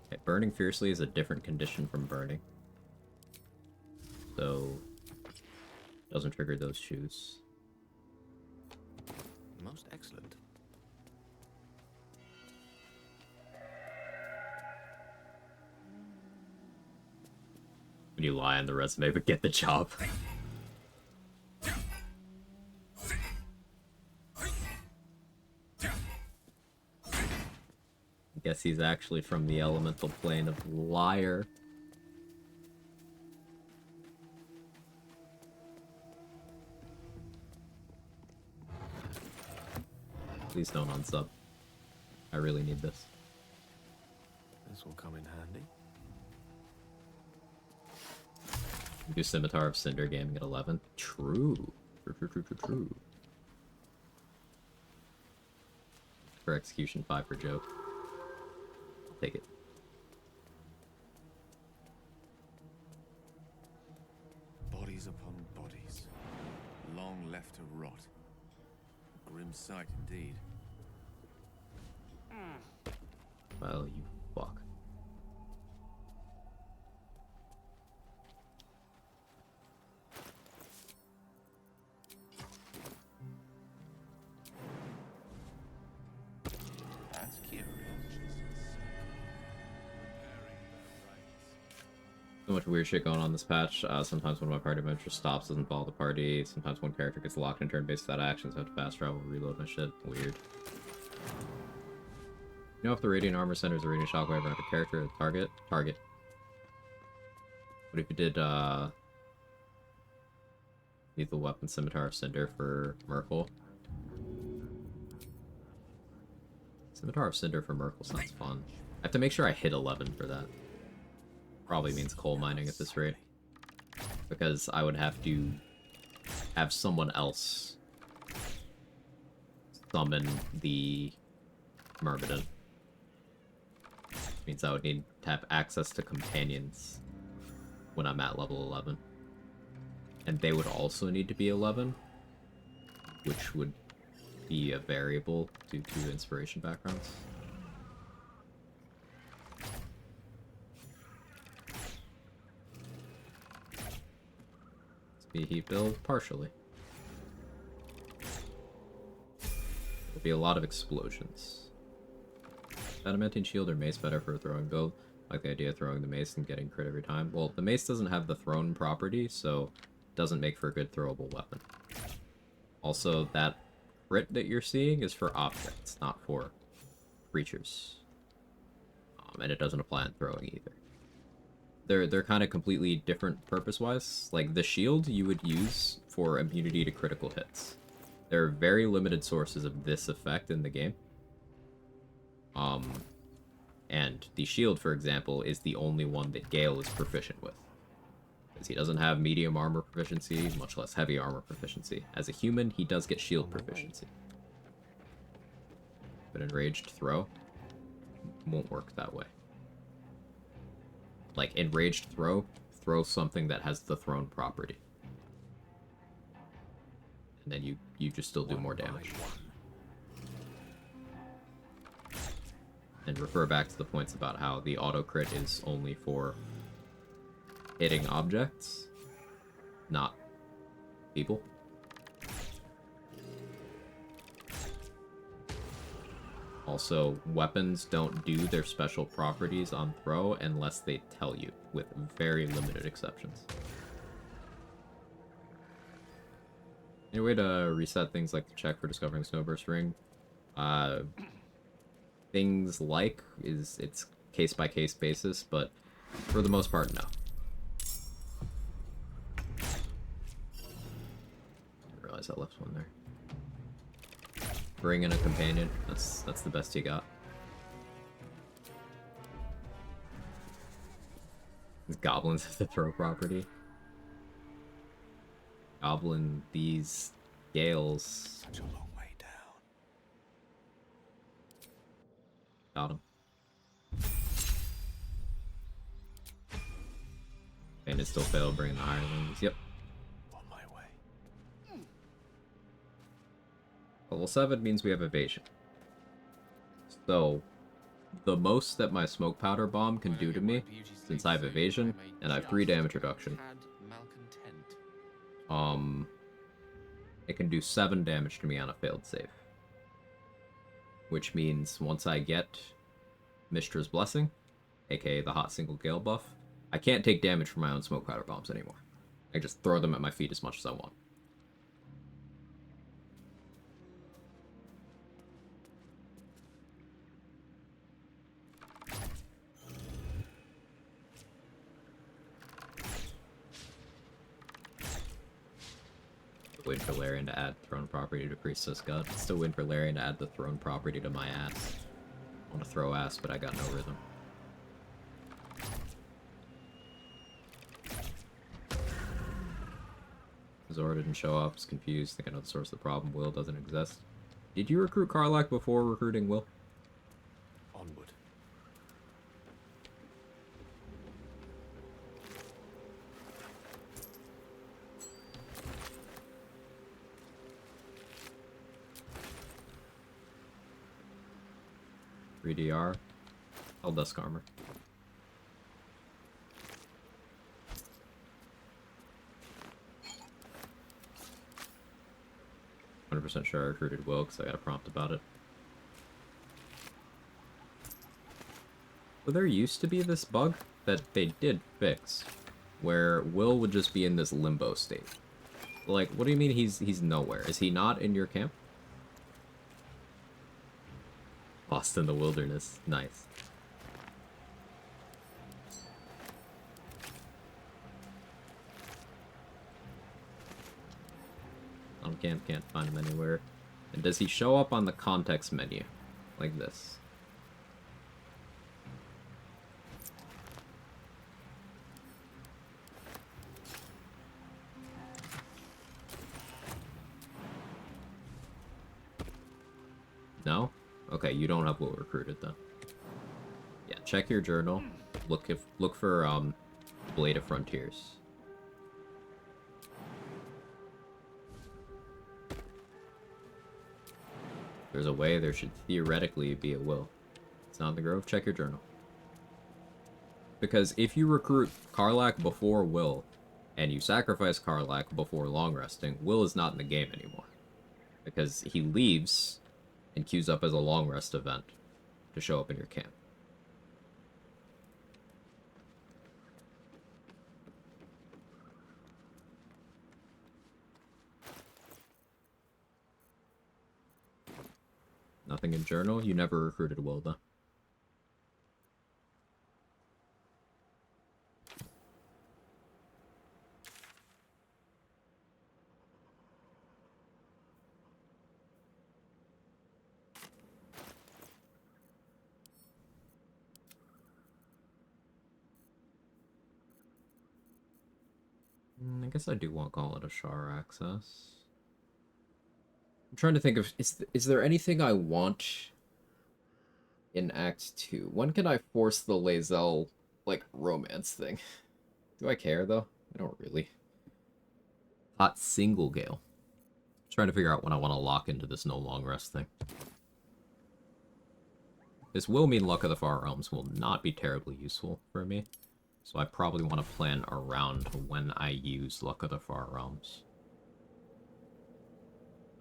Okay, burning fiercely is a different condition from burning. So, doesn't trigger those shoes. Most excellent. When you lie on the resume, but get the job. I guess he's actually from the elemental plane of liar. Please don't unsub. I really need this. This will come in handy. Do Scimitar of Cinder gaming at 11. True. True. For execution, 5 for joke. Take it. Bodies upon bodies. Long left to rot. Grim sight indeed. Well, you fuck. That's curious. So much weird shit going on this patch. Sometimes one of my party members just stops, doesn't follow the party. Sometimes one character gets locked in turn-based without actions, so I have to fast travel, reload my shit. Weird. You know if the radiant armor centers a radiant shockwave around a character or target? Target. What if you did, lethal weapon Scimitar of Cinder for Merkel? Scimitar of Cinder for Merkel sounds fun. I have to make sure I hit 11 for that. Probably means coal mining at this rate. Because I would have to have someone else summon the Myrmidon. Means I would need to have access to companions when I'm at level 11. and they would also need to be 11, which would be a variable due to inspiration backgrounds. Be a heat build? Partially. There'll be a lot of explosions. Adamantine shield or mace better for a throwing build? I like the idea of throwing the mace and getting crit every time. Well, the mace doesn't have the thrown property, so it doesn't make for a good throwable weapon. Also, that crit that you're seeing is for objects, not for creatures. And it doesn't apply on throwing either. They're kind of completely different purpose-wise. Like, the shield you would use for immunity to critical hits. There are very limited sources of this effect in the game. And the shield, for example, is the only one that Gale is proficient with. Because he doesn't have medium armor proficiency, much less heavy armor proficiency. As a human, he does get shield proficiency. But enraged throw won't work that way. Like, enraged throw something that has the thrown property. And then you just still do more damage. And refer back to the points about how the auto crit is only for hitting objects, not people. Also, weapons don't do their special properties on throw unless they tell you, with very limited exceptions. Any way to reset things like the check for discovering Snowburst Ring? Things like it's case-by-case basis, but for the most part, no. Didn't realize I left one there. Bring in a companion. That's the best you got. These goblins have the throw property. Goblin, these Gales. Such a long way down. Got him. And it still failed bringing the hirelings. Yep. On my way. Level 7 means we have evasion. So, the most that my smoke powder bomb can do to me, since I have evasion, and I have 3 damage reduction, it can do 7 damage to me on a failed save. Which means once I get Mystra's Blessing, aka the hot single Gale buff, I can't take damage from my own smoke powder bombs anymore. I just throw them at my feet as much as I want. Waiting for Larian to add throne property to Priestess God. Still waiting for Larian to add the throne property to my ass. I want to throw ass, but I got no rhythm. Zora didn't show up, was confused, think I know the source of the problem. Will doesn't exist. Did you recruit Karlach before recruiting Will? Onward. 3DR. Eldusk armor. %, sure I recruited Will because I got a prompt about it. Well, there used to be this bug that they did fix, where Will would just be in this limbo state. Like, what do you mean he's nowhere? Is he not in your camp? Lost in the wilderness. Nice. On camp, can't find him anywhere. And does he show up on the context menu? Like this. No? Okay, you don't have Will recruited then. Yeah, check your journal. Look for Blade of Frontiers. there's a way, there should theoretically be a will. It's not in the grove, check your journal. Because if you recruit Karlach before Will, and you sacrifice Karlach before long resting, Will is not in the game anymore. Because he leaves and queues up as a long rest event to show up in your camp. Nothing in journal? You never recruited Will, though. I guess I do want Gauntlet of Shar access. I'm trying to think of... Is there anything I want in Act 2? When can I force the Lae'zel, like, romance thing? Do I care, though? I don't really. Hot single Gale. Trying to figure out when I want to lock into this no long rest thing. This will mean Luck of the Far Realms will not be terribly useful for me. So I probably want to plan around when I use Luck of the Far Realms.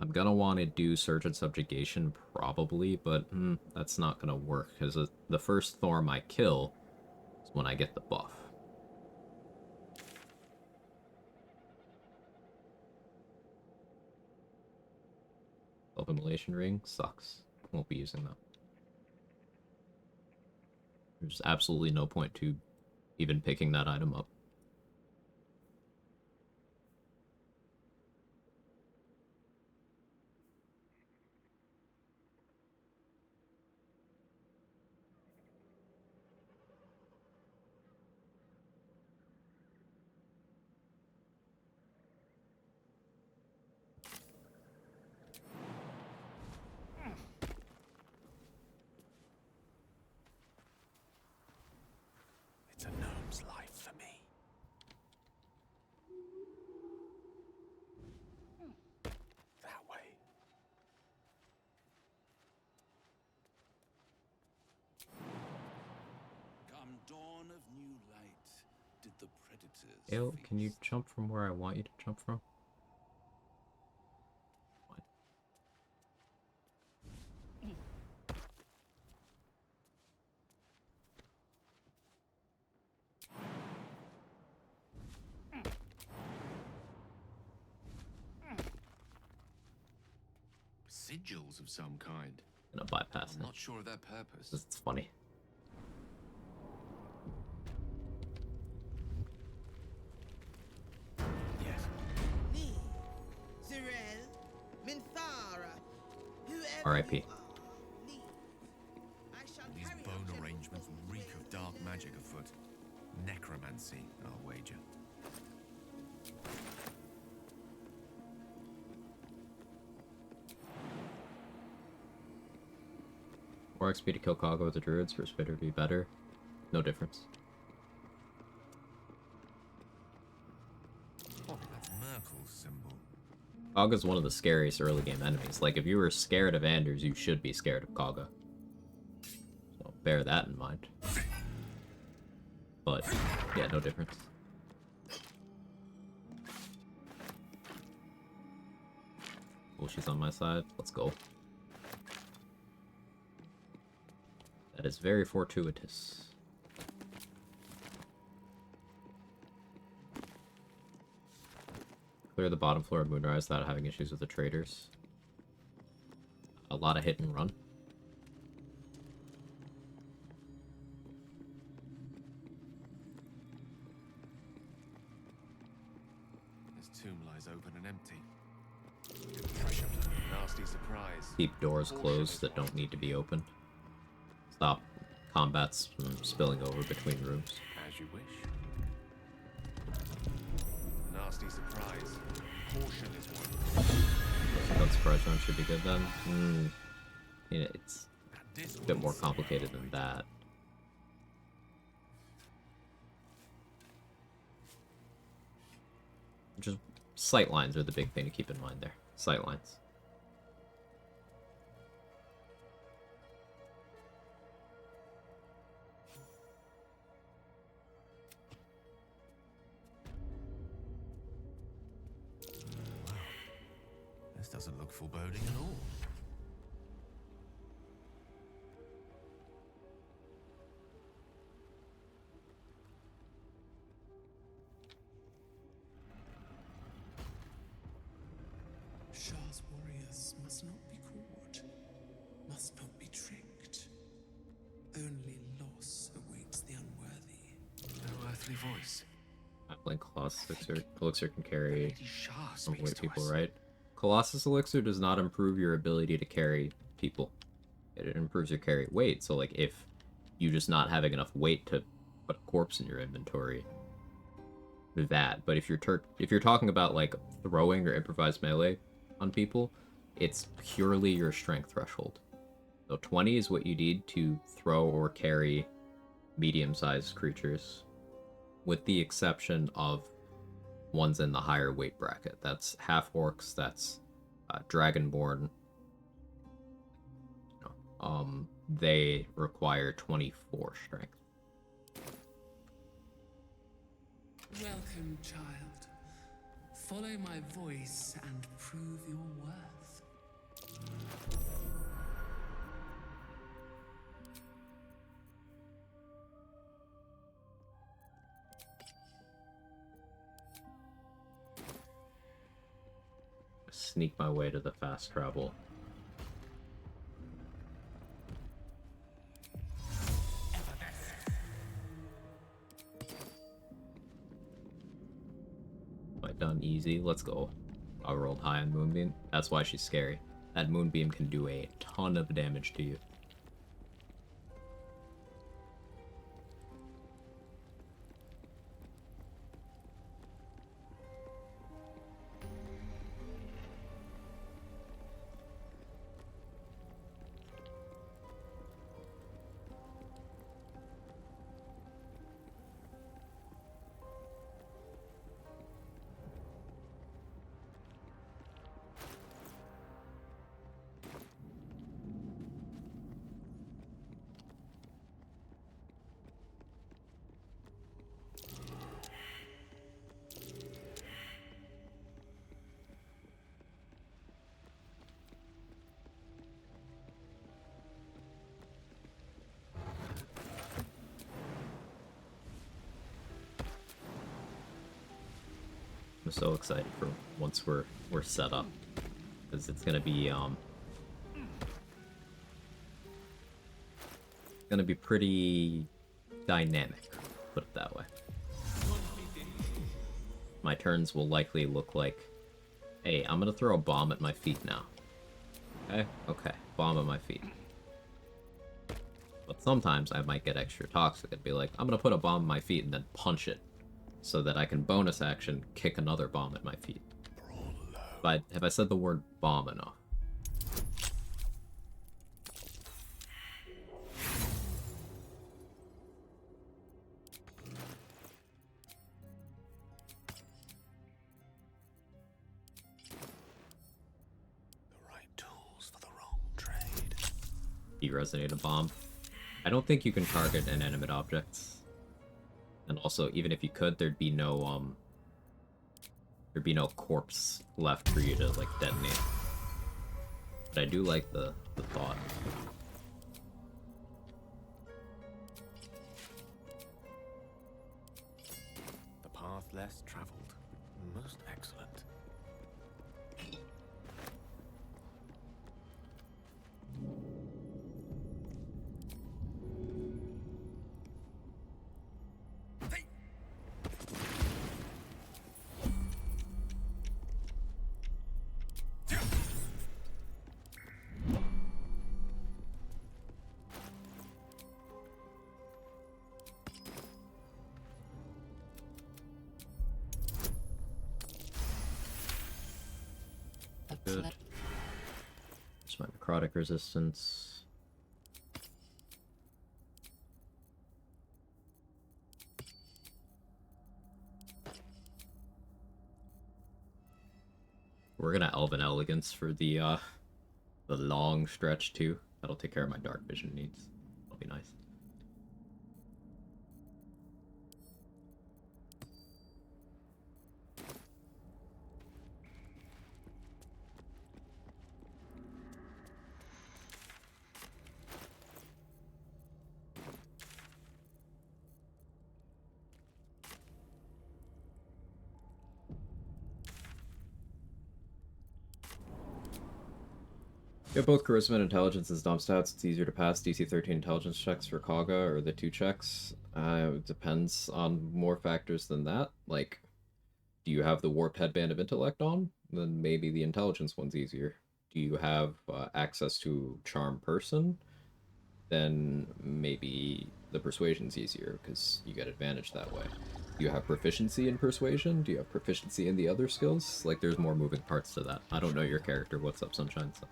I'm gonna want to do Surge and Subjugation, probably, but that's not gonna work, because the first Thorm I kill is when I get the buff. Self-Immolation Ring sucks. Won't be using that. There's absolutely no point to even picking that item up. It's a gnome's life for me. That way. Come dawn of new light, did the predators Gale, can you jump from where I want you to jump from? What? Sigils of some kind. I'm gonna bypass I'm it. not sure of their purpose. It's funny. Yes. Me, Zirel, Minthara, whoever R.I.P. you are, me. I shall These carry bone out arrangements reek of dark magic afoot. Necromancy, I'll wager. More XP to kill Quag with the druids for Spitter to be better. No difference. Oh, that's Merkel's symbol. Kagha is one of the scariest early game enemies. Like, if you were scared of Anders, you should be scared of Kagha. So bear that in mind. But, yeah, no difference. Well, she's on my side. Let's go. That is very fortuitous. Clear the bottom floor of Moonrise without having issues with the traders. A lot of hit and run. This tomb lies open and empty. Good pressure. Nasty surprise. Keep doors closed that don't need to be opened. Stop combats from spilling over between rooms. As you wish. Nasty surprise. Caution is one. That surprise run should be good then. Yeah, it's a bit more complicated than that. Just sight lines are the big thing to keep in mind there. Sight lines. foreboding and all. Shah's warriors must not be caught, must not be tricked. Only loss awaits the unworthy. No earthly voice. Halfling Colossus elixir can carry Shah some speaks weight to people, us. right? Colossus elixir does not improve your ability to carry people. It improves your carry weight. So like if you just not having enough weight to put a corpse in your inventory, that. But if you're talking about like throwing or improvised melee on people, it's purely your strength threshold. So 20 is what you need to throw or carry medium-sized creatures, with the exception of ones in the higher weight bracket. That's half orcs, that's dragonborn. They require 24 strength. Welcome, child. Follow my voice and prove your worth. Sneak my way to the fast travel. Am I done easy? Let's go. I rolled high on Moonbeam. That's why she's scary. That Moonbeam can do a ton of damage to you. I'm so excited for once we're set up, because it's gonna be pretty dynamic, put it that way. My turns will likely look like, hey, I'm gonna throw a bomb at my feet now. Okay, bomb at my feet. But sometimes I might get extra toxic and be like, I'm gonna put a bomb at my feet and then punch it, so that I can bonus action kick another bomb at my feet. But have I said the word bomb enough? The right tools for the wrong trade. Resonate a bomb. I don't think you can target inanimate objects. And also, even if you could, there'd be no corpse left for you to like detonate. But I do like the thought. The path less traveled. Most excellent. Good. There's my necrotic resistance. We're gonna Elven Elegance for the long stretch too. That'll take care of my dark vision needs. That'll be nice. You have both charisma and intelligence as dump stats. It's easier to pass DC 13 intelligence checks for Kaga or the 2 checks. It depends on more factors than that. Like, do you have the warped headband of intellect on? Then maybe the intelligence one's easier. Do you have access to charm person? Then maybe the persuasion's easier because you get advantage that way. Do you have proficiency in persuasion? Do you have proficiency in the other skills? Like, there's more moving parts to that. I don't know your character. What's up, Sunshine? So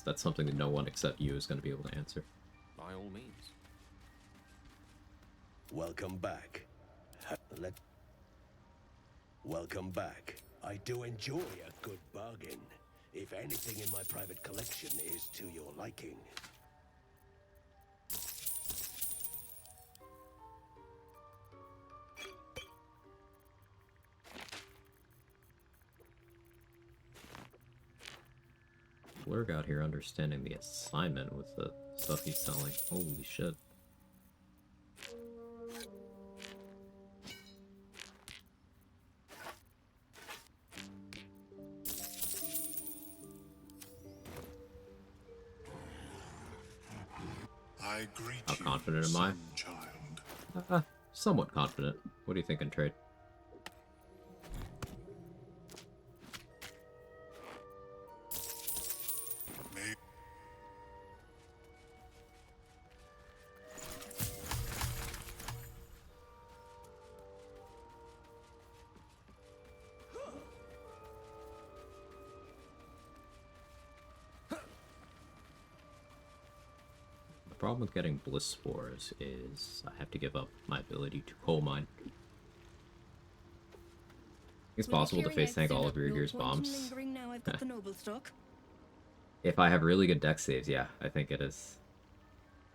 that's something that no one except you is going to be able to answer. By all means. Welcome back. Welcome back. I do enjoy a good bargain. If anything in my private collection is to your liking. Blurg out here understanding the assignment with the stuff he's selling. Holy shit. I greet How confident am I? child. Somewhat confident. What do you think in trade? The problem with getting bliss spores is I have to give up my ability to coal mine. It's possible to face tank all of your gear's bombs. Now I've got the noble stock. If I have really good deck saves, yeah, I think it is.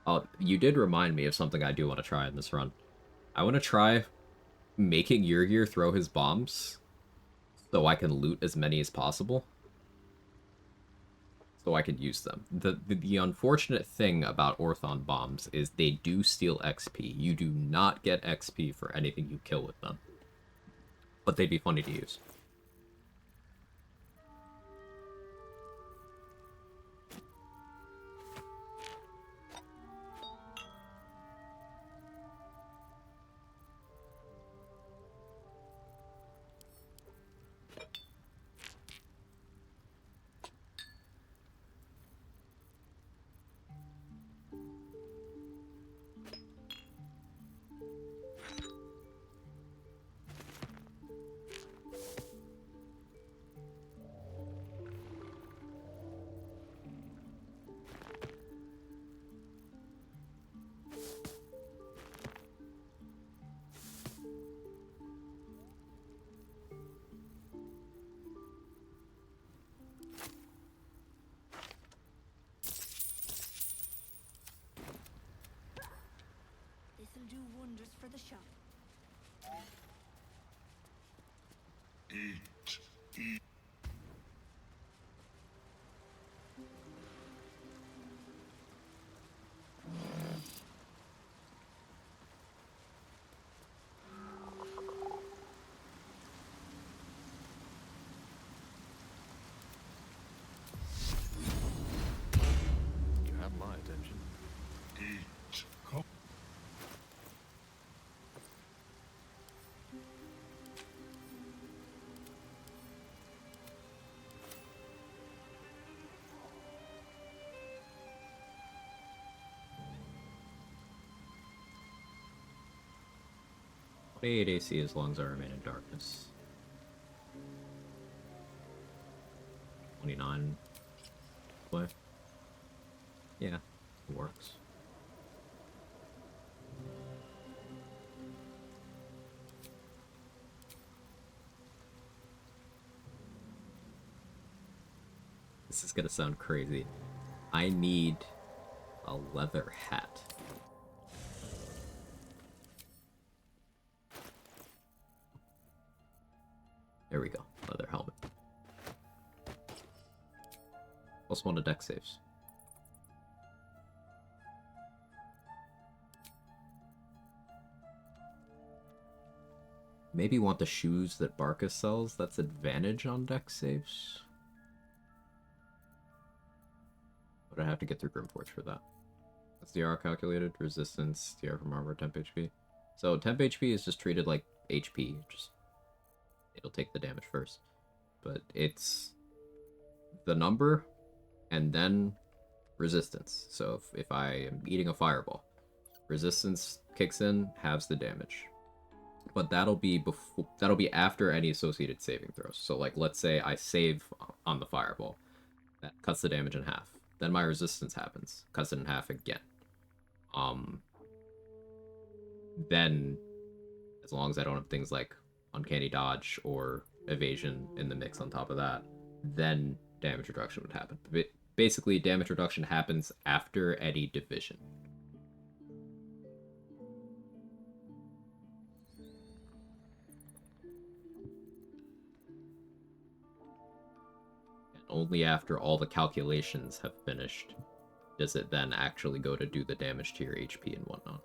Oh, you did remind me of something I do want to try in this run. I want to try making Yurgir throw his bombs so I can loot as many as possible. So I can use them. The unfortunate thing about Orthon bombs is they do steal XP. You do not get XP for anything you kill with them. But they'd be funny to use. This'll do wonders for the shop. Eat. You have my attention. Eat. Eight AC as long as I remain in darkness. 29 play. Yeah, it works. This is gonna sound crazy. I need a leather hat. There we go. Leather helmet. +1 to deck saves. Maybe want the shoes that Barca sells. That's advantage on deck saves. But I have to get through Grimforge for that. That's DR calculated. Resistance, DR from armor, temp HP. So temp HP is just treated like HP. Just it'll take the damage first. But it's the number and then resistance. So if I am eating a fireball, resistance kicks in, halves the damage. But that'll be after any associated saving throws. So like let's say I save on the fireball. That cuts the damage in half. Then my resistance happens, cuts it in half again. Then as long as I don't have things like uncanny dodge or evasion in the mix on top of that, then damage reduction would happen. But basically, damage reduction happens after any division. And only after all the calculations have finished does it then actually go to do the damage to your HP and whatnot.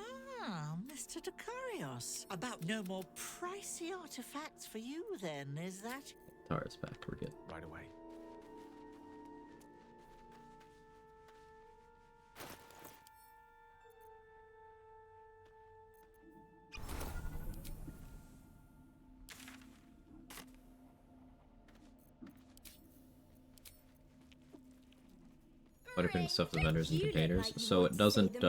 Ah, Mr. Decarios. About no more pricey artifacts for you then, is that? Tara's back, we're good. Right away. Quite a bit of stuff the vendors and containers, so it doesn't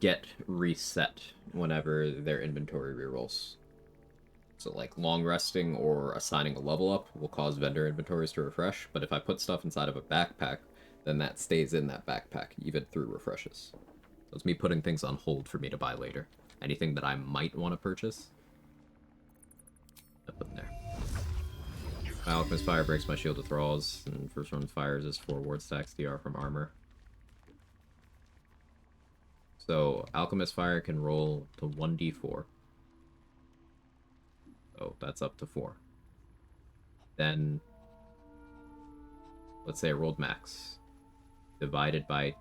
get reset whenever their inventory rerolls. So like long resting or assigning a level up will cause vendor inventories to refresh, but if I put stuff inside of a backpack, then that stays in that backpack even through refreshes. So it's me putting things on hold for me to buy later. Anything that I might want to purchase, I put in there. My Alchemist Fire breaks my shield with thralls, and first one fires is 4 ward stacks DR from armor. So Alchemist Fire can roll to 1d4. So that's up to 4. Then, let's say I rolled max. Divided by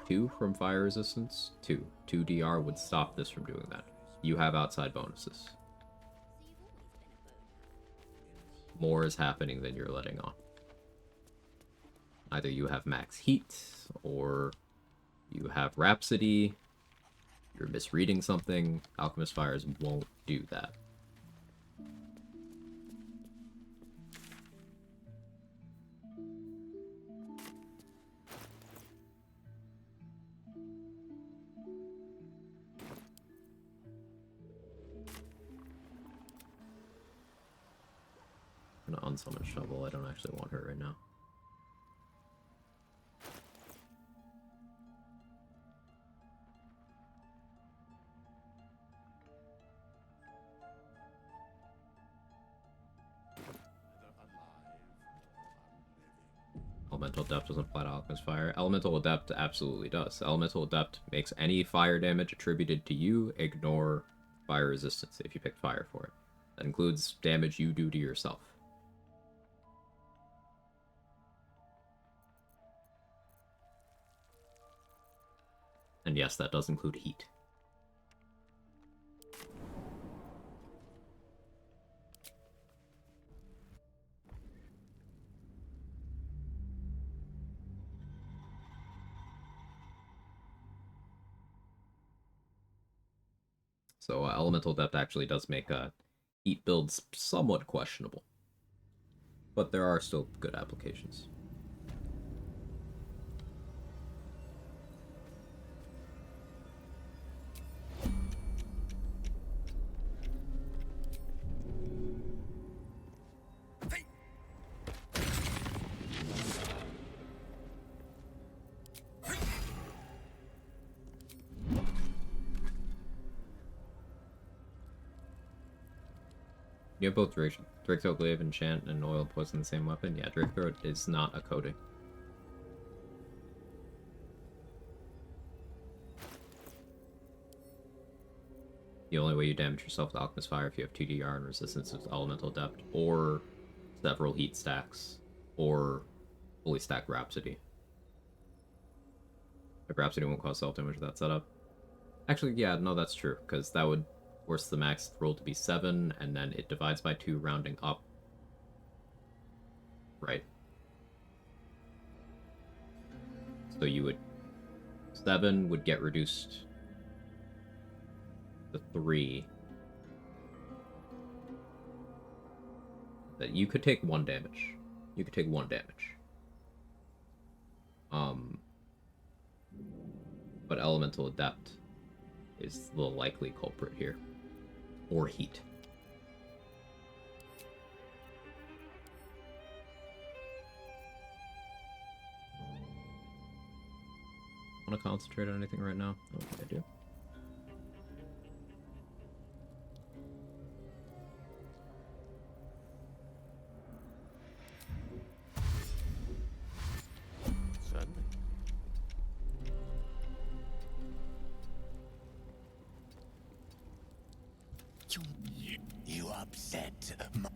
2 from fire resistance, 2. 2 DR would stop this from doing that. You have outside bonuses. More is happening than you're letting on. Either you have max heat, or you have Rhapsody, you're misreading something. Alchemist Fires won't do that. I'm gonna unsummon Shovel. I don't actually want her right now. Elemental Adept doesn't apply to Alchemist Fire. Elemental Adept absolutely does. Elemental Adept makes any fire damage attributed to you ignore fire resistance if you pick fire for it. That includes damage you do to yourself. And yes, that does include heat. So Elemental Adept actually does make heat builds somewhat questionable. But there are still good applications. You have both Drake Throat Glaive, Enchant, and Oil Poison in the same weapon? Yeah, Drake Throat is not a coating. The only way you damage yourself with Alchemist Fire if you have 2 DR and resistance with Elemental Adept, or several heat stacks, or fully stack Rhapsody. If Rhapsody won't cause self-damage with that setup. Actually, yeah, no, that's true, because that would force the max roll to be 7, and then it divides by 2, rounding up. Right. So you would... 7 would get reduced to 3. That you could take 1 damage. You could take 1 damage. But Elemental Adept is the likely culprit here. Or Heat. Want to concentrate on anything right now? I don't think I do. You upset my...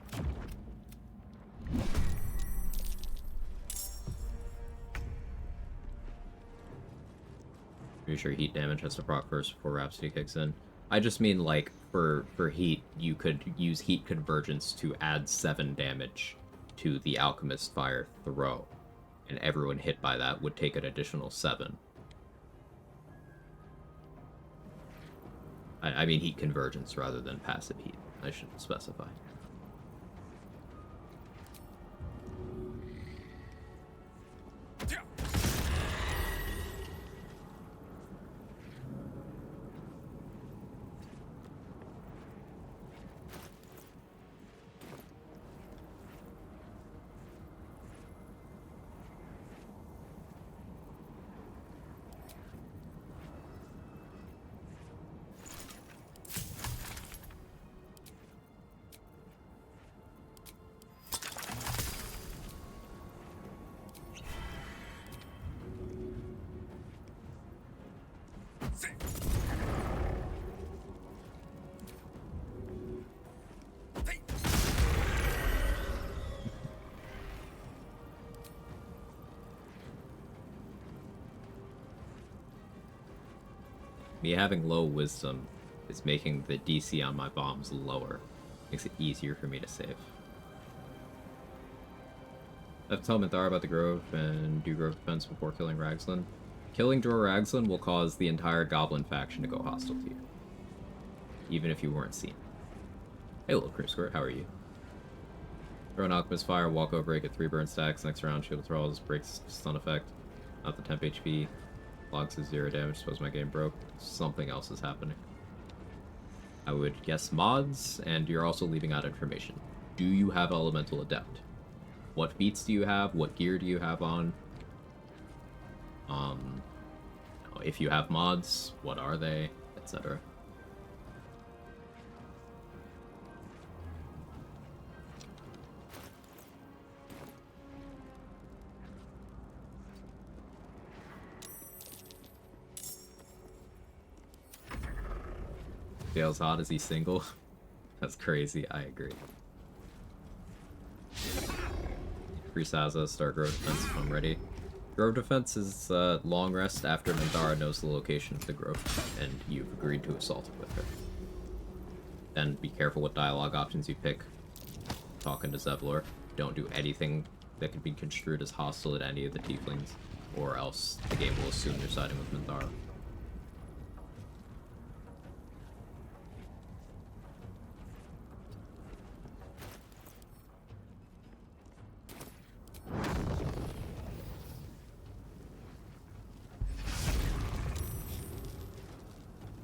Pretty sure heat damage has to proc first before Rhapsody kicks in. I just mean, like, for heat, you could use Heat Convergence to add 7 damage to the Alchemist Fire throw. And everyone hit by that would take an additional 7. I mean Heat Convergence rather than passive heat. I should specify. Me having low wisdom is making the DC on my bombs lower. Makes it easier for me to save. I have to tell Minthara about the Grove and do Grove defense before killing Ragzlin. Killing Dror Ragzlin will cause the entire Goblin faction to go hostile to you. Even if you weren't seen. Hey little cream squirt, how are you? Throw an Alchemist Fire, walk over it, get 3 burn stacks, next round shield thralls, breaks stun effect, not the temp HP. Logs is 0 damage, suppose my game broke. Something else is happening. I would guess mods, and you're also leaving out information. Do you have Elemental Adept? What feats do you have? What gear do you have on? If you have mods, what are they? Etc. Gale's hot, is he single? That's crazy, I agree. Free Saza, start Grove Defense if I'm ready. Grove Defense is long rest after Minthara knows the location of the Grove, and you've agreed to assault it with her. Then be careful what dialogue options you pick. Talking to Zevlor. Don't do anything that could be construed as hostile to any of the Tieflings, or else the game will assume you're siding with Minthara.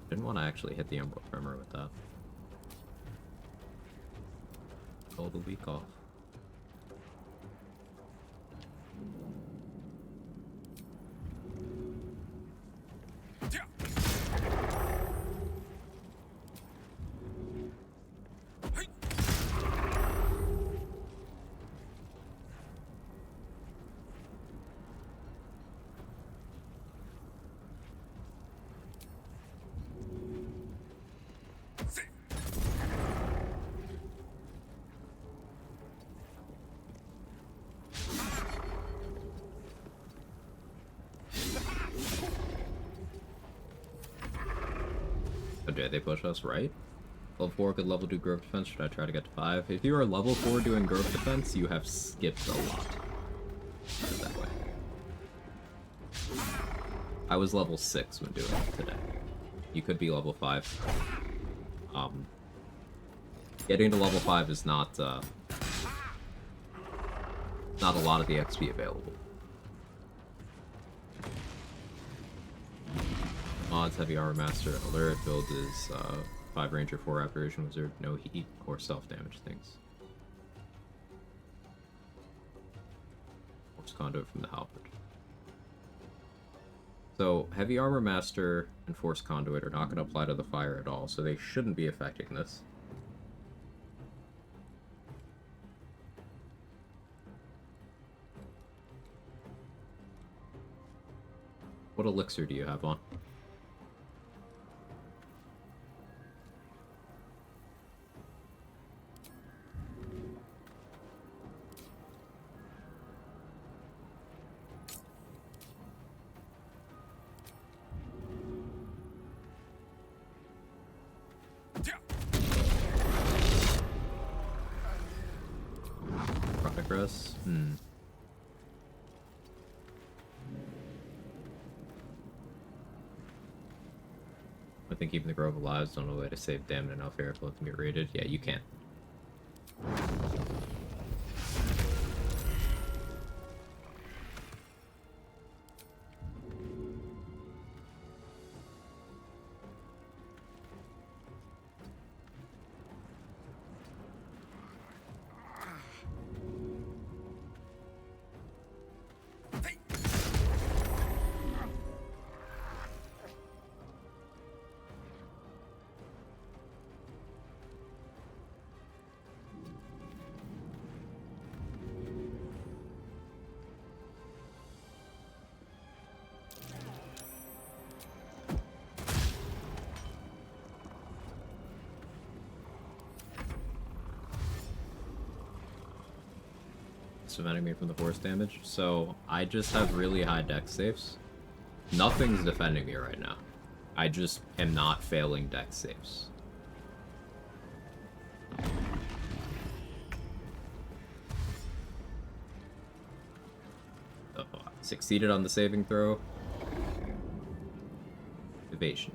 Didn't want to actually hit the Emerald Primer with that. Call the week off. But did they push us, right? Level 4 could level 2 growth defense. Should I try to get to 5? If you are level 4 doing growth defense, you have skipped a lot. Put it that way. I was level 6 when doing it today. You could be level 5. Getting to level 5 is not a lot of the XP available. Mods, Heavy Armor Master, Alert, build is 5 Ranger, 4 Apparition Wizard, no heat or self-damage things. Force Conduit from the Halberd. So, Heavy Armor Master and Force Conduit are not going to apply to the fire at all, so they shouldn't be affecting this. What elixir do you have on? Progress? I think even the Grove of Lives don't know a way to save damn enough airflow to get rated. Yeah, you can't. Preventing me from the force damage, so I just have really high dex saves. Nothing's defending me right now. I just am not failing dex saves. Oh, succeeded on the saving throw. Evasion.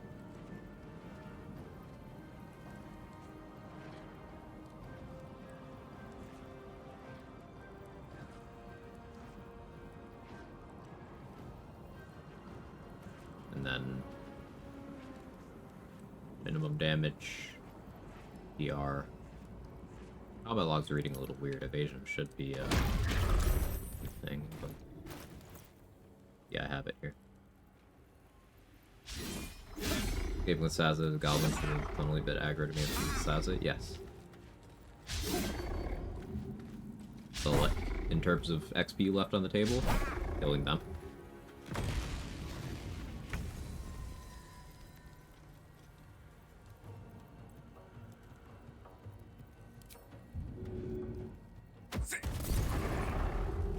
Minimum damage, PR. Combat logs are reading a little weird. Evasion should be a thing, but yeah, I have it here. Game with Saza, the goblins are only a bit aggro to me with Saza. Yes. So, like, in terms of XP left on the table, killing them.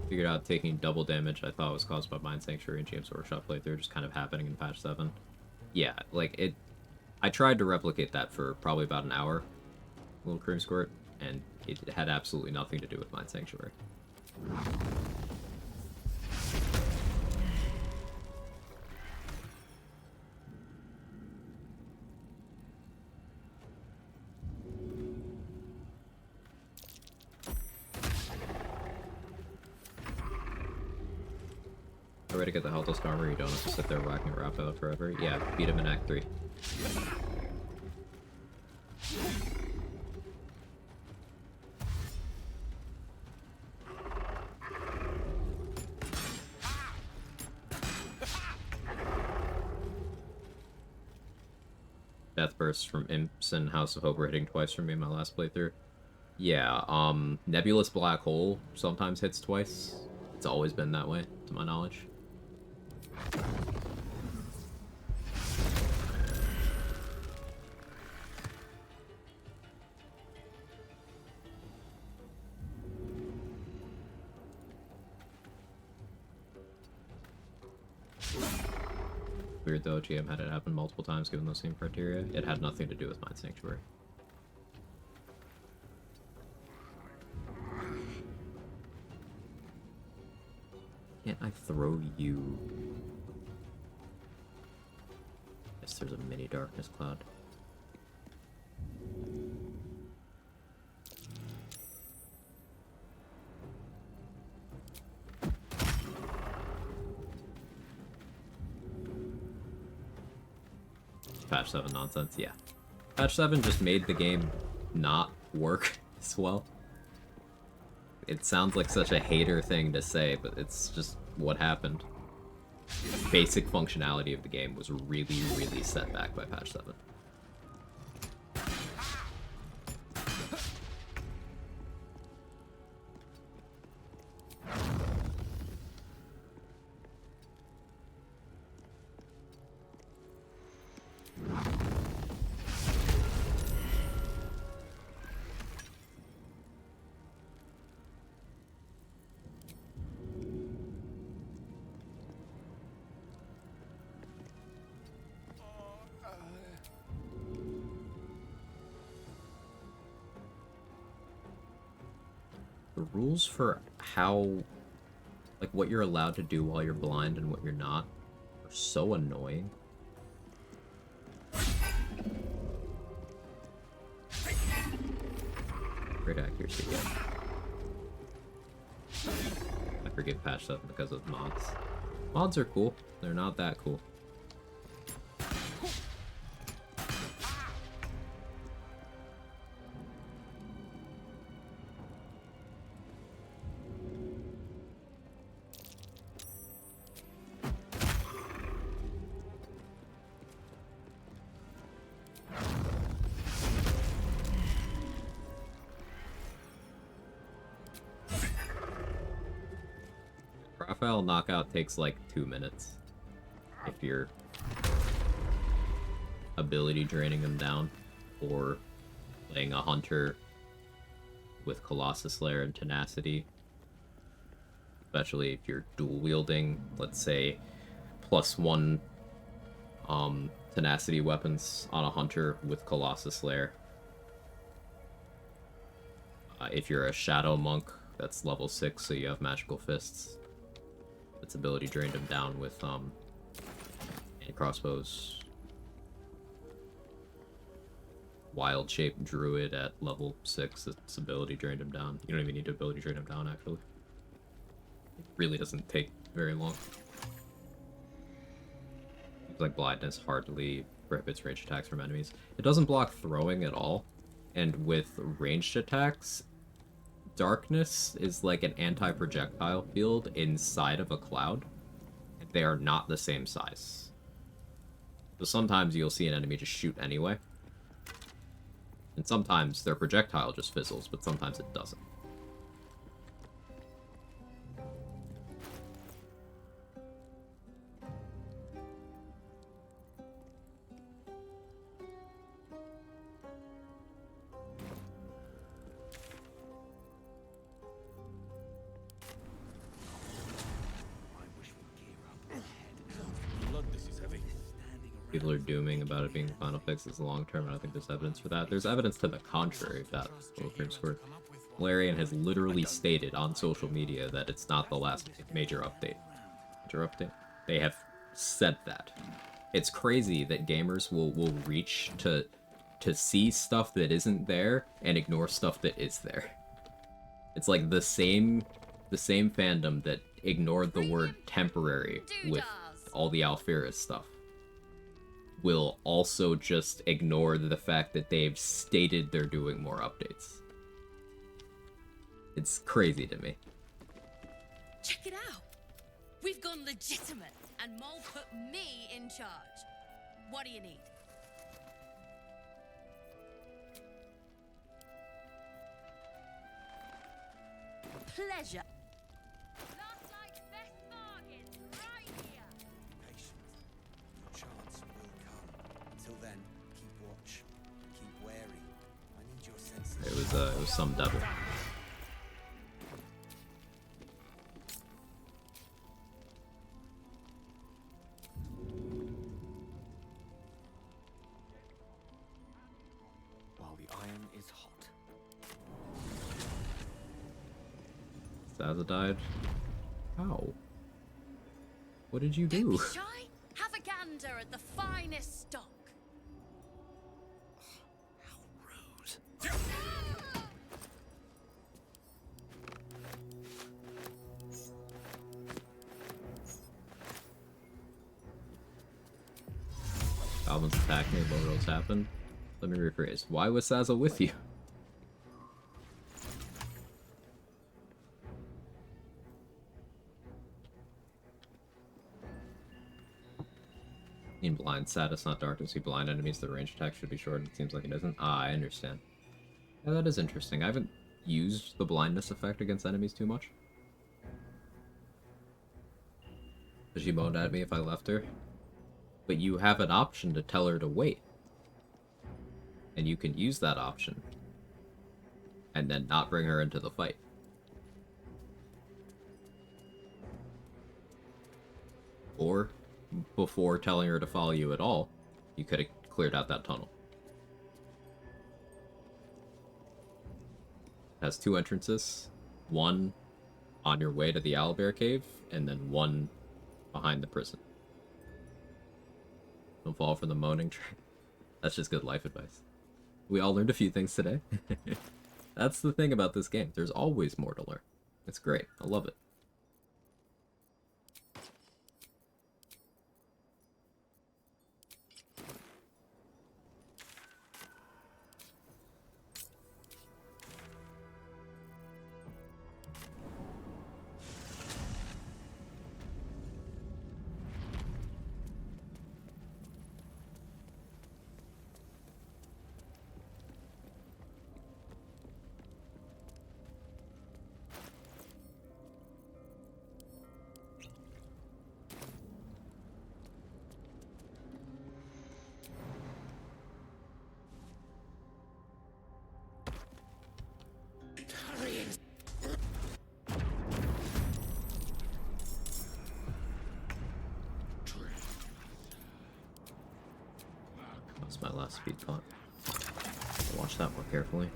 Figured out taking double damage I thought was caused by Mind Sanctuary and James Workshop playthrough just kind of happening in patch 7. Yeah, like, I tried to replicate that for probably about an hour, little cream squirt, and it had absolutely nothing to do with Mind Sanctuary. Way to get the Helldust armor, you don't have to sit there whacking Raphael forever. Yeah, beat him in Act 3. Death bursts from Imps and House of Hope were hitting twice from me in my last playthrough. Yeah, Nebulous Black Hole sometimes hits twice. It's always been that way, to my knowledge. weird though. GM had it happen multiple times given those same criteria. It had nothing to do with Mind Sanctuary. Can't I throw you? Yes, there's a mini darkness cloud. Patch 7 nonsense, yeah. Patch 7 just made the game not work as well. It sounds like such a hater thing to say, but it's just what happened. The basic functionality of the game was really, really set back by patch 7. The rules for how, like, what you're allowed to do while you're blind and what you're not are so annoying. Great accuracy, yeah. I forget patch stuff because of mods. Mods are cool. They're not that cool. Raphael knockout takes like 2 minutes if you're ability draining them down, or playing a hunter with Colossus Slayer and Tenacity. Especially if you're dual wielding, let's say, +1 Tenacity weapons on a hunter with Colossus Slayer. If you're a Shadow Monk, that's level 6, so you have Magical Fists. Its ability drained him down with and crossbows. Wild Shape Druid at level 6, its ability drained him down. You don't even need to ability drain him down, actually. It really doesn't take very long. Like blindness hardly prohibits ranged attacks from enemies. It doesn't block throwing at all, and with ranged attacks, darkness is like an anti-projectile field inside of a cloud. They are not the same size. So sometimes you'll see an enemy just shoot anyway. And sometimes their projectile just fizzles, but sometimes it doesn't. People are dooming about it being the final fix as long term. I don't think there's evidence for that. There's evidence to the contrary of that little cream squirt. Larian has literally stated on social media that it's not the last major update. They have said that. It's crazy that gamers will reach to see stuff that isn't there and ignore stuff that is there. It's like the same fandom that ignored the word temporary with all the Alphyrus stuff will also just ignore the fact that they've stated they're doing more updates. It's crazy to me. Check it out! We've gone legitimate, and Mole put me in charge. What do you need? Pleasure. Last night's best bargains right here. Patient. Your chance will come. Until then, keep watch. Keep wary. I need your senses. It was some devil. Zaza died? How? What did you do? Don't be shy. Have a gander at the finest stock. Goblins attack me, what else happened? Let me rephrase. Why was Zaza with you? In blind status, not darkness. See blind enemies, the range attack should be short. It seems like it isn't. Ah, I understand. Yeah, that is interesting. I haven't used the blindness effect against enemies too much. She moaned at me if I left her. But you have an option to tell her to wait. And you can use that option. And then not bring her into the fight. Or, before telling her to follow you at all, you could have cleared out that tunnel. It has 2 entrances. One on your way to the Owlbear Cave, and then one behind the prison. Don't fall for the moaning train. That's just good life advice. We all learned a few things today. That's the thing about this game. There's always more to learn. It's great. I love it. That's my last speed pot. Watch that more carefully.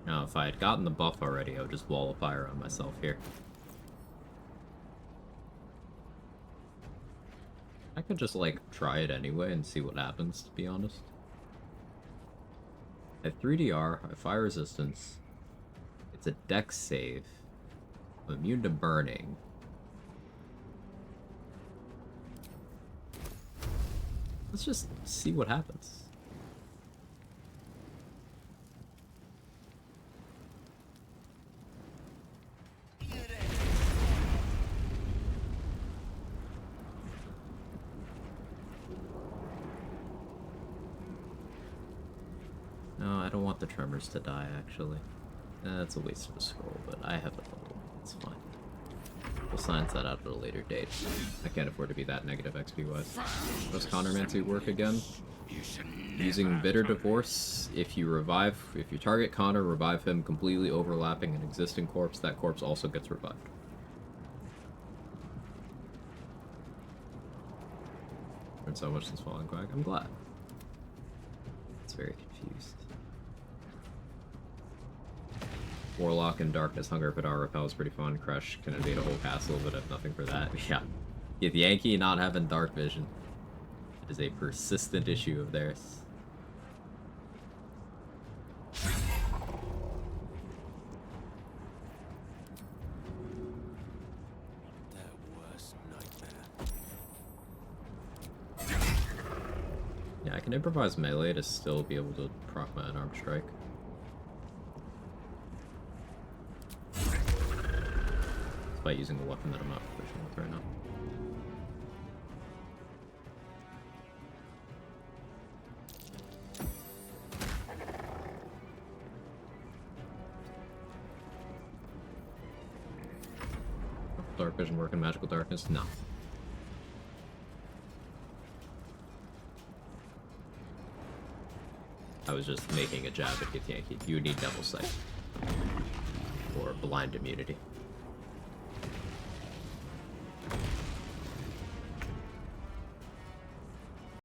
Now, if I had gotten the buff already, I would just wall of fire on myself here. I could just, like, try it anyway and see what happens, to be honest. I have 3DR, I have fire resistance. It's a dex save. I'm immune to burning. Let's just see what happens. No, I don't want the tremors to die, actually. That's a waste of a scroll, but I have it level. It's fine. We'll science that out at a later date. I can't afford to be that negative XP-wise. Does Connormancy work again? Using Bitter Divorce, if you target Connor, revive him, completely overlapping an existing corpse, that corpse also gets revived. Learned so much since Fallen Quag. I'm glad. It's very confused. Warlock and Darkness Hunger Padar Repel is pretty fun. Crush can invade a whole castle, but have nothing for that. Yeah. With Yankee not having dark vision, it is a persistent issue of theirs. Their worst nightmare. Yeah, I can improvise melee to still be able to proc my unarmed strike. By using a weapon that I'm not proficient with right now. dark vision work in magical darkness? No. I was just making a jab at Githyanki. You would need Devil's Sight. Or blind immunity.